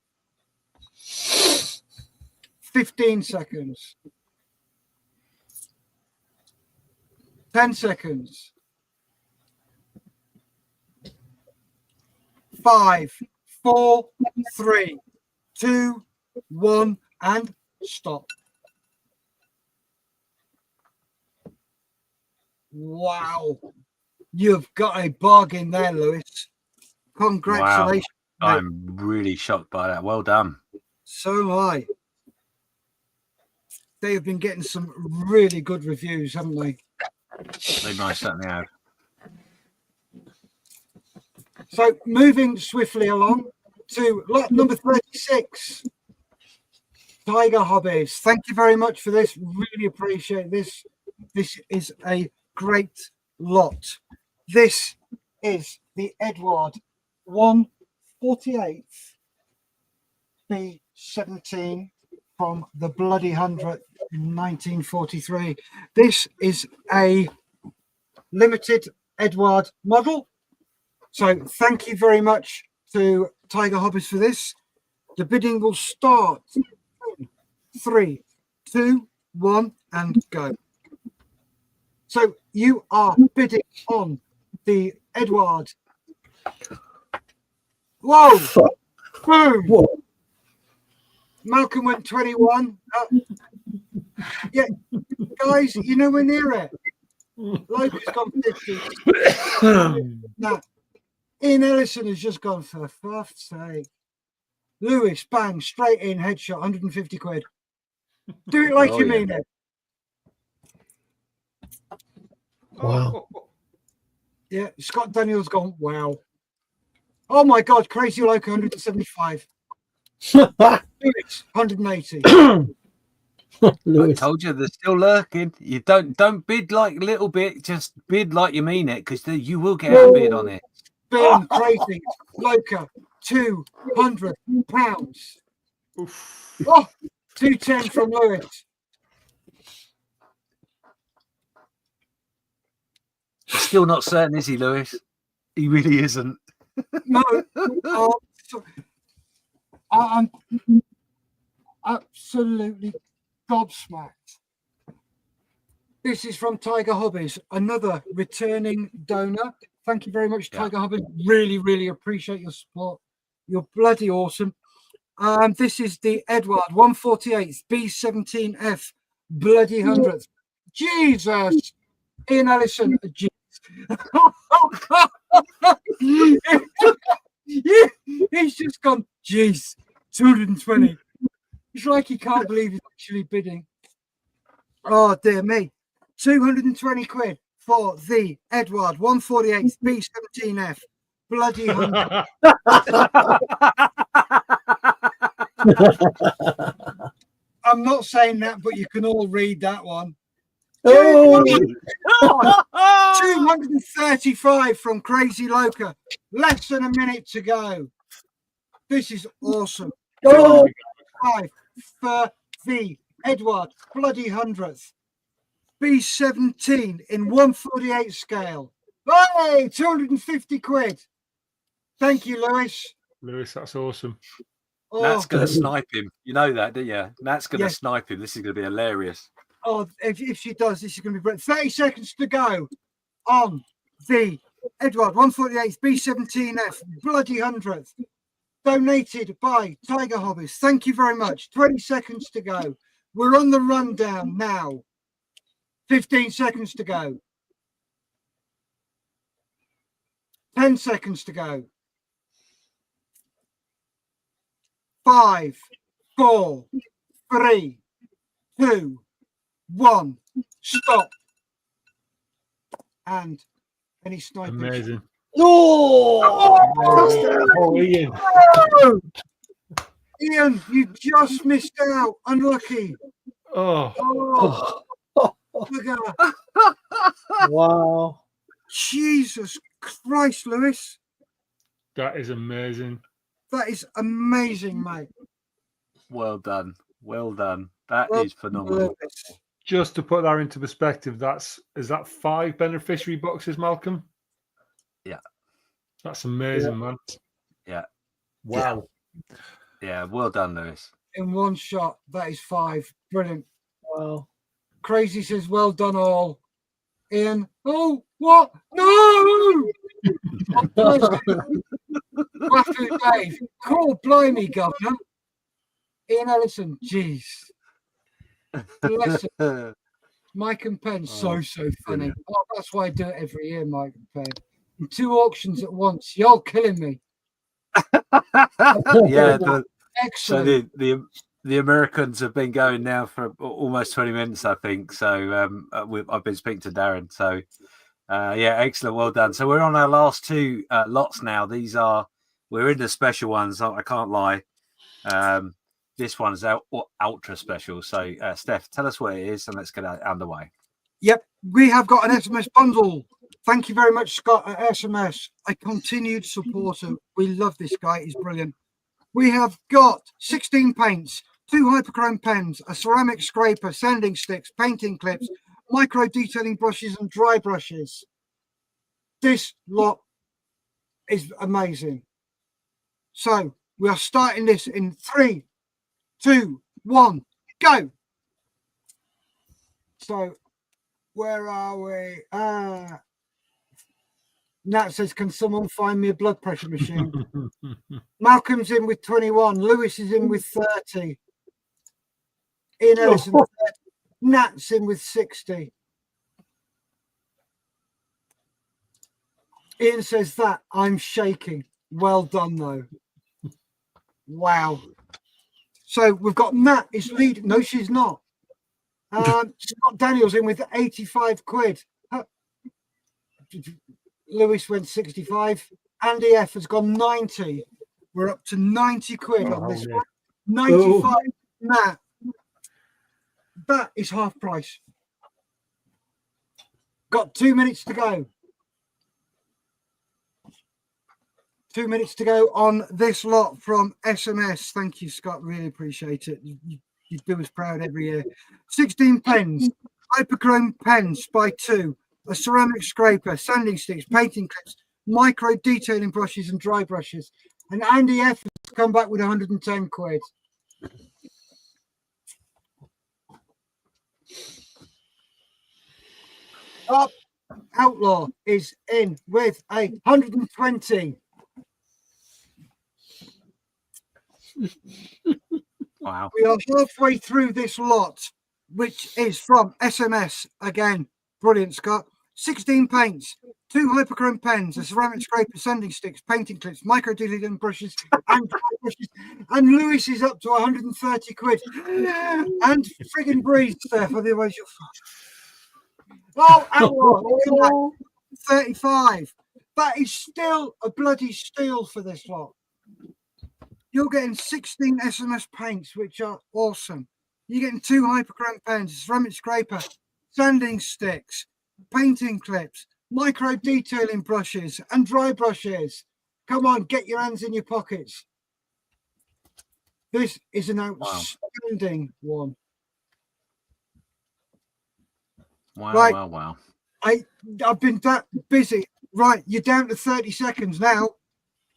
15 seconds. 10 seconds. 5, 4, 3, 2, 1, and stop. Wow. You've got a bargain there, Lewis. Congratulations. Wow. I'm really shocked by that. Well done. So am I. They have been getting some really good reviews, haven't they? They most certainly have. So moving swiftly along to lot number 36. Tiger Hobbies. Thank you very much for this. Really appreciate this. This is a great lot. This is the Eduard 1/48 B17 from the bloody 100 in 1943. This is a limited Eduard model. So thank you very much to Tiger Hobbies for this. The bidding will start. 3, 2, 1, and go. So you are bidding on the Eduard. Whoa! Boom! Whoa. Malcolm went 21. Yeah, guys, you're nowhere near it. Logan's gone 50. Now, Ian Ellison has just gone, for fuck's sake. Lewis, bang, straight in, headshot, 150 quid. Do it like you mean it. Wow. Yeah, Scott Daniels gone, wow. Oh my God, Crazy Loco, 175. Lewis, 180. I told you they're still lurking. You don't bid like a little bit, just bid like you mean it, because you will get a bid on it. Boom, Crazy Loco, £200. Oh, 210 from Lewis. He's still not certain, is he, Lewis? He really isn't. No, I'm absolutely gobsmacked. This is from Tiger Hobbies, another returning donor. Thank you very much, Tiger Hobbies. Really, really appreciate your support. You're bloody awesome. This is the Eduard 148th B17F bloody 100th. Jesus! Ian Ellison. Jeez. He's just gone, jeez, 220. It's like he can't believe he's actually bidding. Oh, dear me. 220 quid for the Eduard 148th B17F bloody 100. I'm not saying that, but you can all read that one. 235 from Crazy Loca. Less than a minute to go. This is awesome. 205 for the Eduard bloody 100th. B17 in 148 scale. Hey, 250 quid. Thank you, Lewis. Lewis, that's awesome. Nat's going to snipe him. You know that, don't you? Nat's going to snipe him. This is going to be hilarious. Oh, if she does, this is going to be brilliant. 30 seconds to go on the Eduard 148th B17F bloody 100th. Donated by Tiger Hobbies. Thank you very much. 20 seconds to go. We're on the rundown now. 15 seconds to go. 10 seconds to go. 5, 4, 3, 2, 1. Stop. And any sniping. Amazing. Oh, Ian. Oh! Ian, you just missed out. Unlucky. Oh. Look at that. Wow. Jesus Christ, Lewis. That is amazing. That is amazing, mate. Well done. Well done. That is phenomenal. Just to put that into perspective, is that 5 beneficiary boxes, Malcolm? Yeah. That's amazing, man. Yeah. Wow. Yeah, well done, Lewis. In one shot, that is 5. Brilliant. Wow. Crazy says, well done all. Ian, oh, what? No! After Dave, cool, blimey, governor. Ian Ellison, jeez. Bless him. Mike and Penn, so funny. Oh, that's why I do it every year, Mike and Penn. 2 auctions at once. You're killing me. Yeah, excellent. So the Americans have been going now for almost 20 minutes, I think. So I've been speaking to Darren. So yeah, excellent, well done. So we're on our last 2 lots now. We're in the special ones. I can't lie. This one is ultra special. So Steph, tell us what it is, and let's get it underway. Yep, we have got an SMS bundle. Thank you very much, Scott, at SMS. A continued supporter. We love this guy. He's brilliant. We have got 16 paints, 2 hyperchrome pens, a ceramic scraper, sanding sticks, painting clips, micro detailing brushes, and dry brushes. This lot is amazing. So we are starting this in 3, 2, 1, go. So where are we? Nat says, can someone find me a blood pressure machine? Malcolm's in with 21. Lewis is in with 30. Ian Ellison, 30. Nat's in with 60. Ian says that I'm shaking. Well done, though. Wow. So we've got Nat is leading. No, she's not. Scott Daniels in with 85 quid. Lewis went 65. Andy F has gone 90. We're up to 90 quid on this one. 95. Nat. That is half price. Got 2 minutes to go. 2 minutes to go on this lot from SMS. Thank you, Scott. Really appreciate it. You do us proud every year. 16 pens, hyperchrome pens by 2, a ceramic scraper, sanding sticks, painting clips, micro detailing brushes, and dry brushes. And Andy F has come back with 110 quid. Up Outlaw is in with 120. Wow. We are halfway through this lot, which is from SMS. Again, brilliant, Scott. 16 paints, 2 hyperchrome pens, a ceramic scraper, sanding sticks, painting clips, micro detailing brushes, and dry brushes. And Lewis is up to 130 quid. And friggin' breathe, Steph, otherwise you're fucked. Oh, Eduard, 35. That is still a bloody steal for this lot. You're getting 16 SMS paints, which are awesome. You're getting 2 hyperchrome pens, a ceramic scraper, sanding sticks, painting clips, micro detailing brushes, and dry brushes. Come on, get your hands in your pockets. This is an outstanding one. Wow, Right. wow. I've been that busy. Right, you're down to 30 seconds now.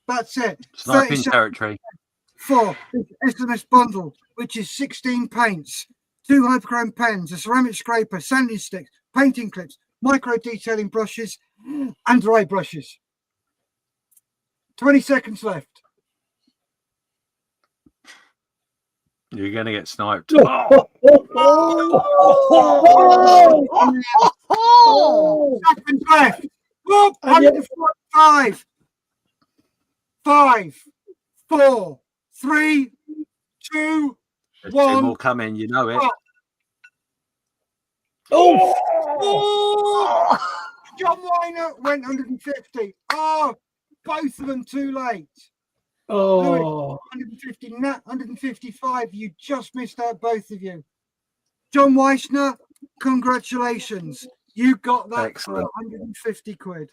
That's it. Sniping territory. For this SMS bundle, which is 16 paints, 2 hyperchrome pens, a ceramic scraper, sanding sticks, painting clips, micro detailing brushes, and dry brushes. 20 seconds left. You're going to get sniped. Seconds left. Whoop, 145. 5, 4, 3, 2, There's 1. 2 more coming, you know it. Oh! John Weiner went 150. Oh, both of them too late. Lewis, 150, Nat, 155. You just missed out, both of you. John Weissner, congratulations. You got that Excellent. for 150 quid.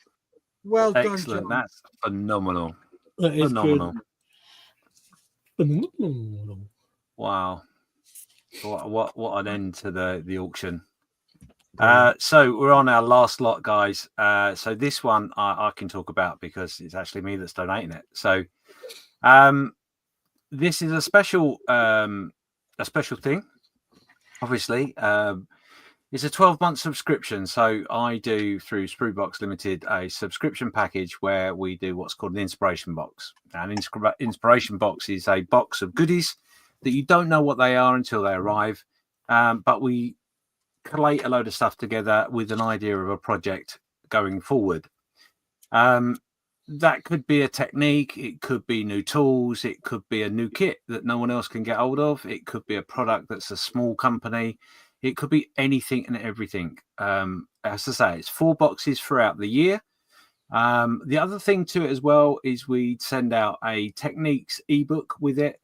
Well done, Excellent. John. That's phenomenal. That is Phenomenal. good. Phenomenal. Wow. What an end to the auction. So we're on our last lot, guys. So this one I can talk about because it's actually me that's donating it. So this is a special thing. Obviously, it's a 12-month subscription. So I do through Spruebox Limited a subscription package where we do what's called an inspiration box. Now, an inspiration box is a box of goodies that you don't know what they are until they arrive, but we collate a load of stuff together with an idea of a project going forward. That could be a technique, it could be new tools, it could be a new kit that no one else can get hold of, it could be a product that's a small company, it could be anything and everything. As I say, it's 4 boxes throughout the year. The other thing to it as well is we send out a techniques ebook with it.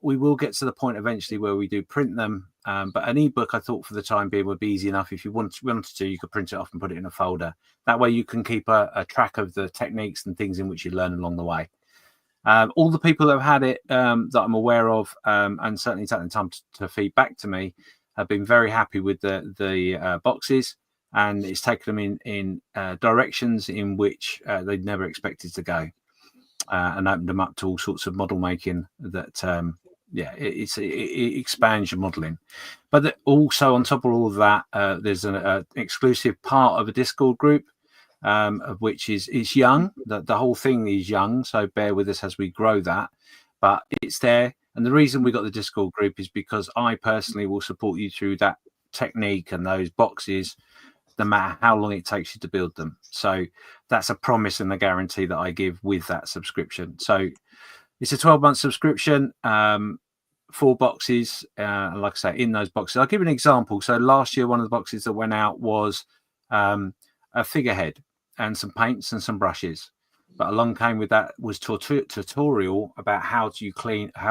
We will get to the point eventually where we do print them, but an ebook I thought for the time being would be easy enough. If you wanted to, you could print it off and put it in a folder. That way you can keep a track of the techniques and things in which you learn along the way. All the people that have had it that I'm aware of and certainly taken the time to feed back to me have been very happy with the boxes, and it's taken them in directions in which they'd never expected to go. And opened them up to all sorts of model making that, it expands your modeling. But also on top of all of that, there's an exclusive part of a Discord group, of which is young. The whole thing is young, so bear with us as we grow that. But it's there. And the reason we got the Discord group is because I personally will support you through that technique and those boxes, no matter how long it takes you to build them. So that's a promise and a guarantee that I give with that subscription. So it's a 12-month subscription, 4 boxes. Like I say, in those boxes, I'll give you an example. So last year, one of the boxes that went out was a figurehead and some paints and some brushes. But along came with that was tutorial about how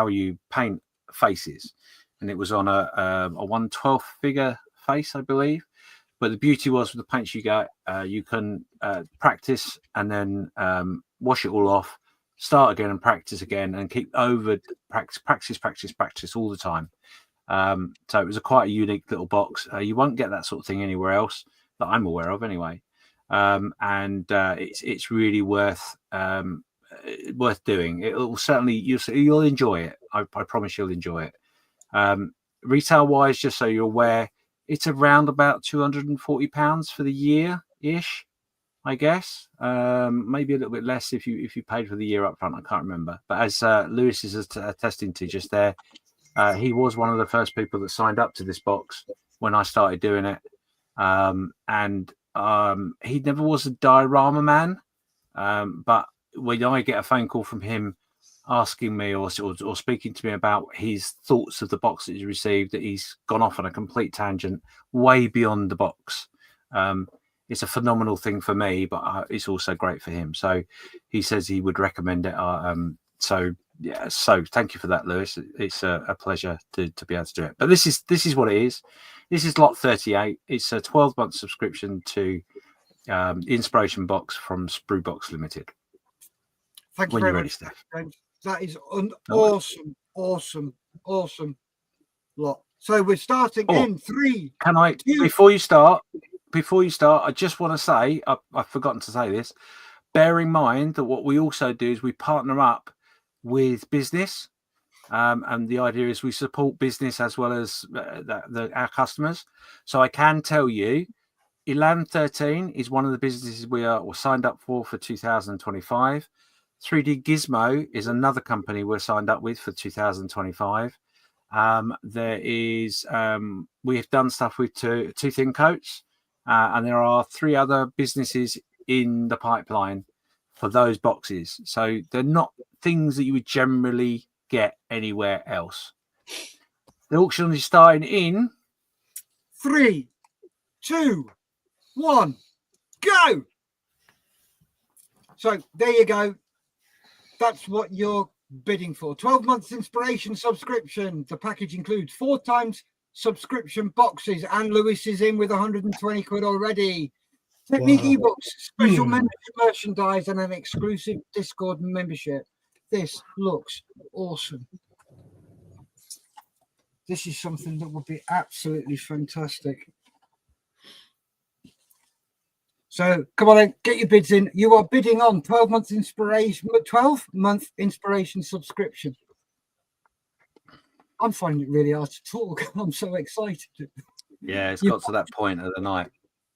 you paint faces. And it was on a 1/12 figure face, I believe. But the beauty was with the paints you get, you can practice and then wash it all off, start again and practice again, and keep practice all the time. So it was quite a unique little box. You won't get that sort of thing anywhere else that I'm aware of, anyway. And it's really worth doing. It will certainly you'll enjoy it. I promise you'll enjoy it. Retail wise, just so you're aware, it's around about £240 for the year ish. I guess. Maybe a little bit less if you paid for the year up front. I can't remember. But as Lewis is attesting to just there, he was one of the first people that signed up to this box when I started doing it. And he never was a diorama man. But when I get a phone call from him asking me or speaking to me about his thoughts of the box that he's received, that he's gone off on a complete tangent way beyond the box. It's a phenomenal thing for me, but it's also great for him. So he says he would recommend it. So thank you for that, Lewis. It's a pleasure to be able to do it. But this is what it is. This is lot 38. It's a 12-month subscription to the Inspiration Box from Sprue Box Limited. Thank you when very you're ready, much, Steph. James. That is an awesome lot. So we're starting in 3. Can I, 2. before you start, I just want to say, I've forgotten to say this, bear in mind that what we also do is we partner up with business. And the idea is we support business as well as our customers. So I can tell you, Elan 13 is one of the businesses we are signed up for 2025. 3D Gizmo is another company we're signed up with for 2025. There is we have done stuff with two thin coats, and there are 3 other businesses in the pipeline for those boxes. So they're not things that you would generally get anywhere else. The auction is starting in 3, 2, 1, go. So there you go. That's what you're bidding for. 12 months inspiration subscription. The package includes 4 times subscription boxes, and Lewis is in with 120 quid already. Technique ebooks, special membership merchandise, and an exclusive Discord membership. This looks awesome. This is something that would be absolutely fantastic. So come on then, get your bids in. You are bidding on 12-month inspiration subscription. I'm finding it really hard to talk. I'm so excited. Yeah, it's got to that point of the night.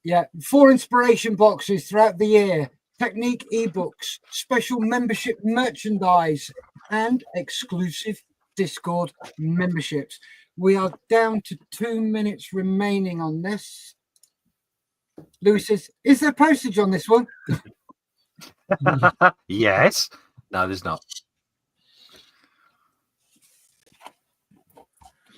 Yeah, 4 inspiration boxes throughout the year, Technique ebooks, special membership merchandise, and exclusive Discord memberships. We are down to 2 minutes remaining on this. Lewis says, is there postage on this one? Yes. No, there's not.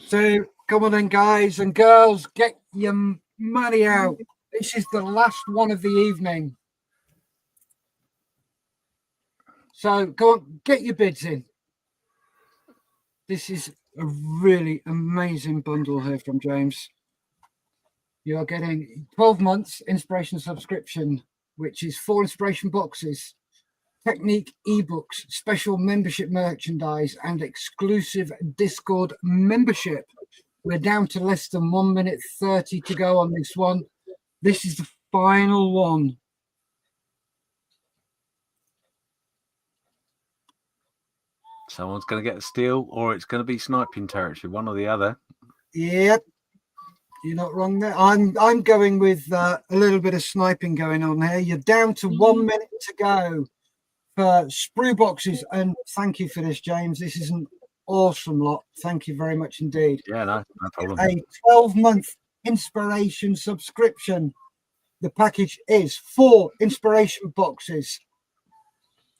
So come on then, guys and girls, get your money out. This is the last one of the evening. So go on, get your bids in. This is a really amazing bundle here from James. You are getting 12 months inspiration subscription, which is 4 inspiration boxes, Technique ebooks, special membership merchandise, and exclusive Discord membership. We're down to less than 1 minute 30 to go on this one. This is the final one. Someone's going to get a steal, or it's going to be sniping territory, one or the other. Yep. You're not wrong there. I'm going with a little bit of sniping going on here. You're down to 1 minute to go for Sprue boxes, and thank you for this, James. This is an awesome lot. Thank you very much indeed. Yeah, no problem. A 12-month inspiration subscription. The package is 4 inspiration boxes,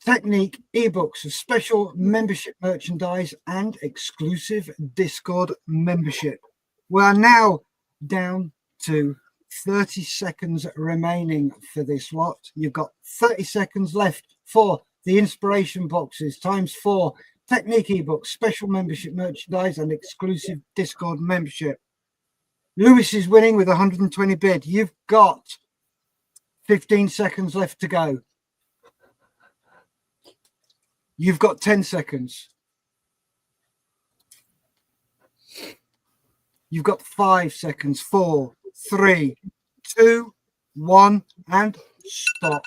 Technique ebooks, special membership merchandise, and exclusive Discord membership. We are now down to 30 seconds remaining for this lot. You've got 30 seconds left for the inspiration boxes times 4 Technique ebooks, special membership merchandise, and exclusive Discord membership. Lewis is winning with 120 bid. You've got 15 seconds left to go. You've got 10 seconds. You've got 5 seconds. 4, 3, 2, 1, and stop.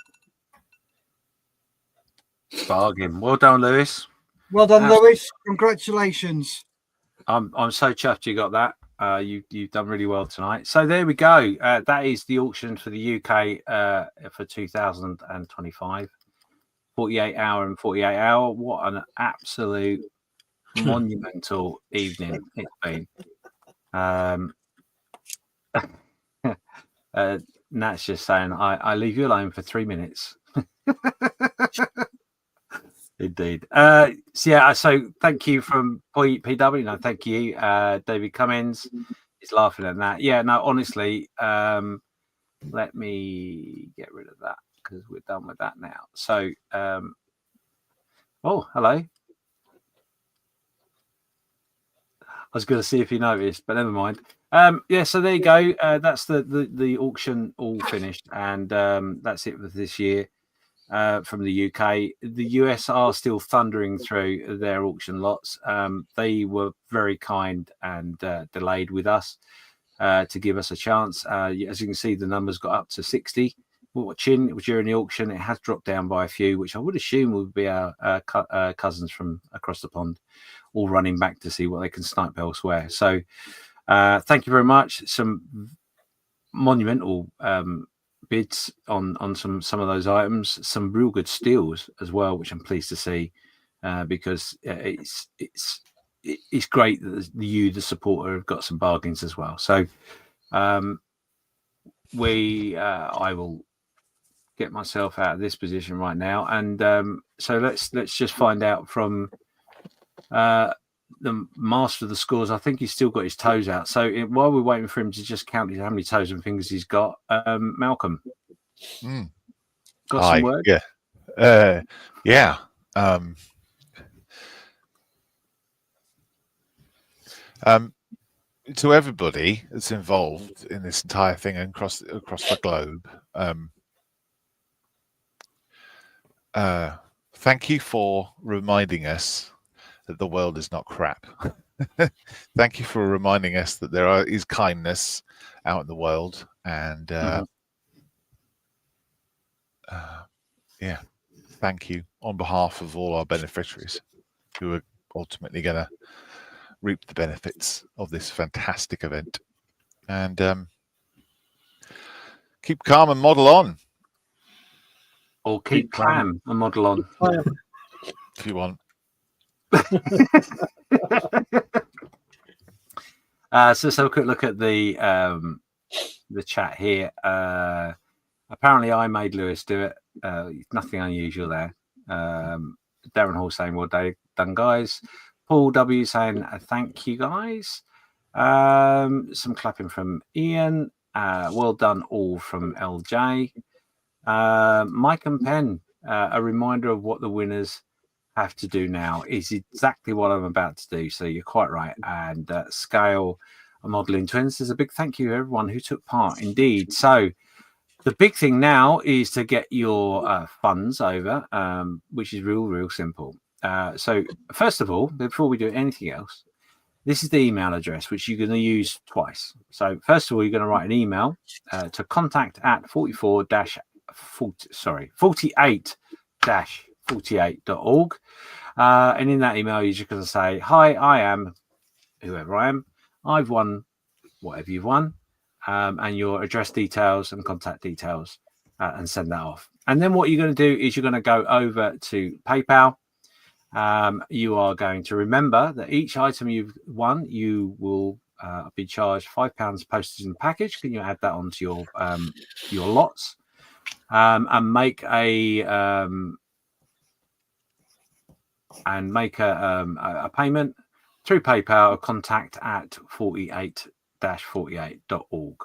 Bargain. Well done, Lewis. Well done, Lewis. Congratulations. I'm so chuffed you got that. You've done really well tonight. So there we go. That is the auction for the UK for 2025. 48 hour and 48 hour. What an absolute monumental evening it's been. Nat's just saying, I leave you alone for 3 minutes. Indeed. So thank you from PW. No, thank you. David Cummins is laughing at that. Yeah, no, honestly, let me get rid of that because we're done with that now. So, oh, hello. I was going to see if you noticed, but never mind. So there you go. That's the auction all finished, and that's it for this year from the UK. The US are still thundering through their auction lots. They were very kind and delayed with us to give us a chance. As you can see, the numbers got up to 60. Watching during the auction, it has dropped down by a few, which I would assume would be our cousins from across the pond, all running back to see what they can snipe elsewhere. So thank you very much. Some monumental bids on some of those items, some real good steals as well, which I'm pleased to see because it's great that the supporter, have got some bargains as well. So I will get myself out of this position right now, and so let's just find out from the master of the scores. I think he's still got his toes out. So while we're waiting for him to just count how many toes and fingers he's got, Malcolm, got some work? Yeah. To everybody that's involved in this entire thing across the globe, thank you for reminding us that the world is not crap. Thank you for reminding us that there is kindness out in the world, and thank you on behalf of all our beneficiaries who are ultimately going to reap the benefits of this fantastic event. And keep calm and model on. Or keep calm and model on. If you want. So let's have a quick look at the chat here. Apparently I made Lewis do it. Nothing unusual there. Darren Hall saying, well done, guys. Paul W saying, thank you, guys. Some clapping from Ian. Well done all from LJ. Mike and Penn, a reminder of what the winners have to do now is exactly what I'm about to do. So you're quite right. And Scale Modeling Twins, there's a big thank you to everyone who took part. Indeed. So the big thing now is to get your funds over, which is real simple. So first of all, before we do anything else, this is the email address which you're going to use twice. So first of all, you're going to write an email to contact@48-48.org. And in that email, you're just going to say, hi, I am whoever I am. I've won whatever you've won, and your address details and contact details, and send that off. And then what you're going to do is you're going to go over to PayPal. You are going to remember that each item you've won, you will be charged £5 postage and package. Can you add that onto your lots, and make a payment through PayPal, contact@48-48.org.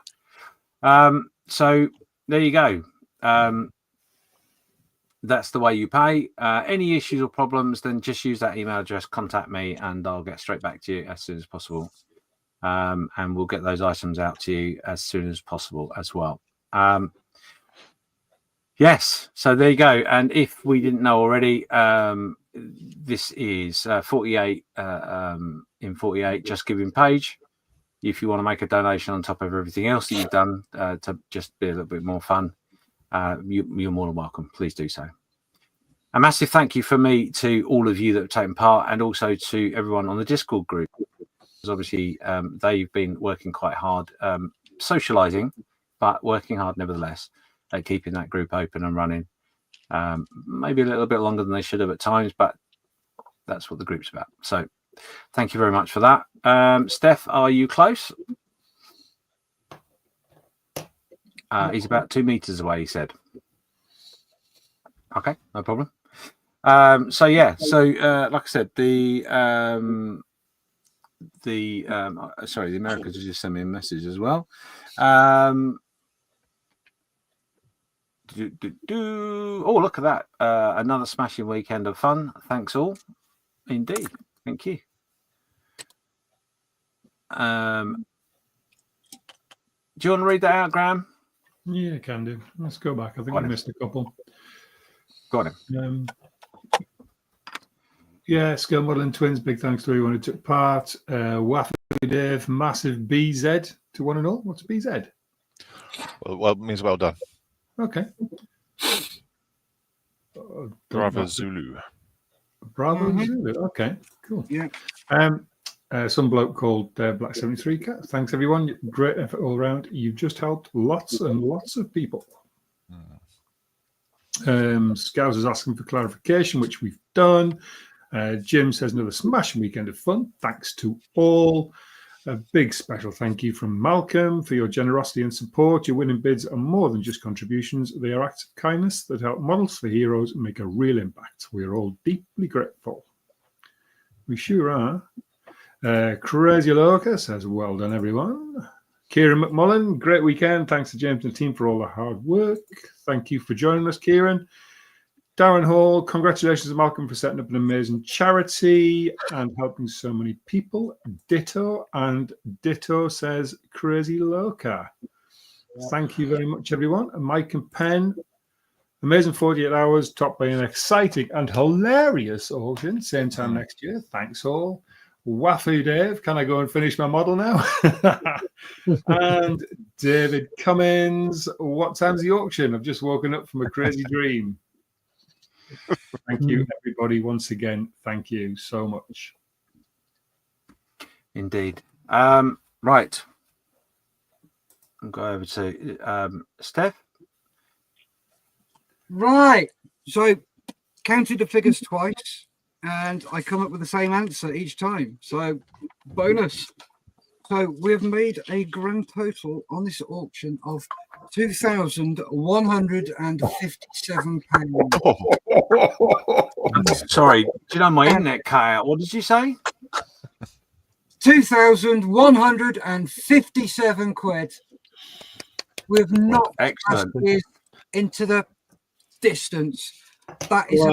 So there you go. That's the way you pay. Any issues or problems, then just use that email address, contact me, and I'll get straight back to you as soon as possible. And we'll get those items out to you as soon as possible as well. Yes, so there you go. And if we didn't know already, this is 48 in 48 Just Giving page. If you want to make a donation on top of everything else that you've done to just be a little bit more fun, you're more than welcome. Please do so. A massive thank you from me to all of you that have taken part, and also to everyone on the Discord group because obviously they've been working quite hard, socialising, but working hard nevertheless at keeping that group open and running. Maybe a little bit longer than they should have at times, but that's what the group's about. So thank you very much for that. Steph, are you close? He's about 2 meters away, he said. Okay, no problem. So like I said, the Americans just sent me a message as well. Oh, look at that. Another smashing weekend of fun. Thanks all. Indeed. Thank you. Do you want to read that out, Graham? Yeah, can do. Let's go back. I think I missed a couple. Got him. Scale Modelling Twins, big thanks to everyone who took part. Waffy Dave, massive BZ to one and all. What's BZ? Well, it means well done. Okay. Bravo Zulu. Bravo Zulu. Okay, cool. Yeah. Some bloke called Black 73 Cat. Thanks, everyone. Great effort all around. You've just helped lots and lots of people. Scouse is asking for clarification, which we've done. Jim says another smashing weekend of fun. Thanks to all. A big special thank you from Malcolm for your generosity and support. Your winning bids are more than just contributions. They are acts of kindness that help Models for Heroes make a real impact. We are all deeply grateful. We sure are. Crazy Loca says, well done, everyone. Kieran McMullen, great weekend. Thanks to James and the team for all the hard work. Thank you for joining us, Kieran. Darren Hall, congratulations to Malcolm for setting up an amazing charity and helping so many people. Ditto. And Ditto says, Crazy Loca. Thank you very much, everyone. And Mike and Penn, amazing 48 hours, topped by an exciting and hilarious auction. Same time next year. Thanks all. Waffy Dave, can I go and finish my model now? And David Cummins, what time's the auction? I've just woken up from a crazy dream. Thank you, everybody. Once again, thank you so much. Indeed. Right. I'll go over to Steph. Right. So counted the figures twice, and I come up with the same answer each time. So bonus. So we've made a grand total on this auction of £2,157. Sorry, do you know my internet cut out? What did you say? 2,157 quid. We've not excellent into the distance. That is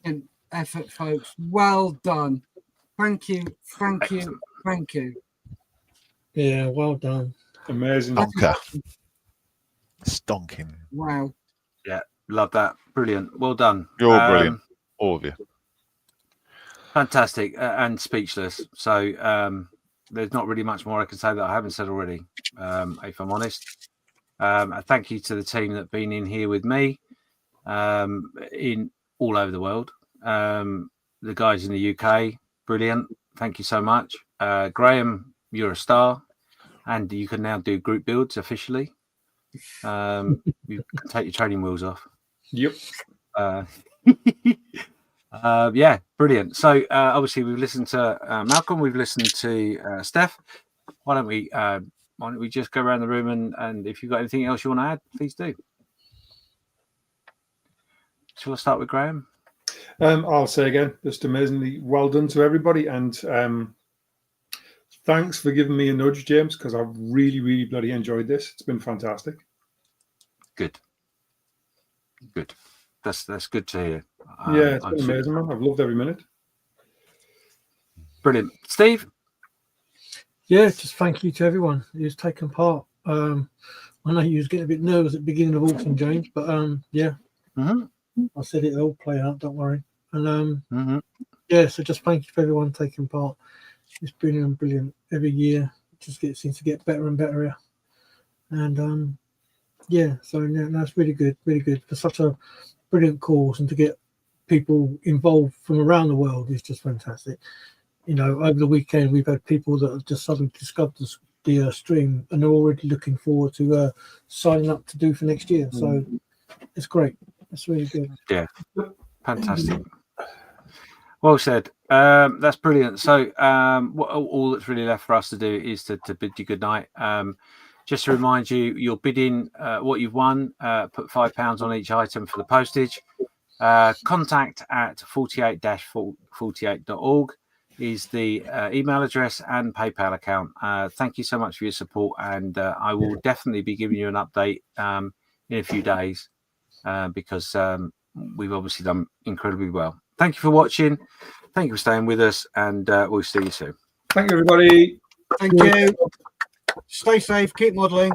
an effort, folks. Well done. Thank you. Thank you. Thank you. Yeah, well done. Amazing. Stonking. Wow. Yeah, love that. Brilliant. Well done. You're all brilliant. All of you. Fantastic and speechless. So there's not really much more I can say that I haven't said already, if I'm honest. Thank you to the team that have been in here with me in all over the world. The guys in the UK, brilliant. Thank you so much. Graham, you're a star. And you can now do group builds officially. You can take your training wheels off. Yep. Yeah, brilliant. So obviously we've listened to Malcolm, we've listened to Steph. Why don't we just go around the room and if you've got anything else you want to add, please do. Shall I start with Graham? I'll say again, just amazingly well done to everybody, and thanks for giving me a nudge, James, because I've really, really bloody enjoyed this. It's been fantastic. Good. That's good to hear. Yeah, it's been amazing, man. I've loved every minute. Brilliant. Steve? Yeah, just thank you to everyone who's taken part. I know you was getting a bit nervous at the beginning of auction, James, but yeah. Mm-hmm. I said it'll all play out, don't worry. And yeah, so just thank you for everyone taking part. It's brilliant, brilliant. Every year it just seems to get better and better here. And yeah, so that's really good for such a brilliant cause, and to get people involved from around the world is just fantastic. over the weekend we've had people that have just suddenly discovered the stream and are already looking forward to signing up to do for next year. So it's great. It's really good. Yeah, fantastic. Well said. That's brilliant. So all that's really left for us to do is to bid you good night. Just to remind you, you're bidding what you've won. Put £5 on each item for the postage. Contact at 48-48.org is the email address and PayPal account. Thank you so much for your support, and I will definitely be giving you an update in a few days because we've obviously done incredibly well. Thank you for watching. Thank you for staying with us, and we'll see you soon. Thank you, everybody. Thank you. Stay safe. Keep modelling.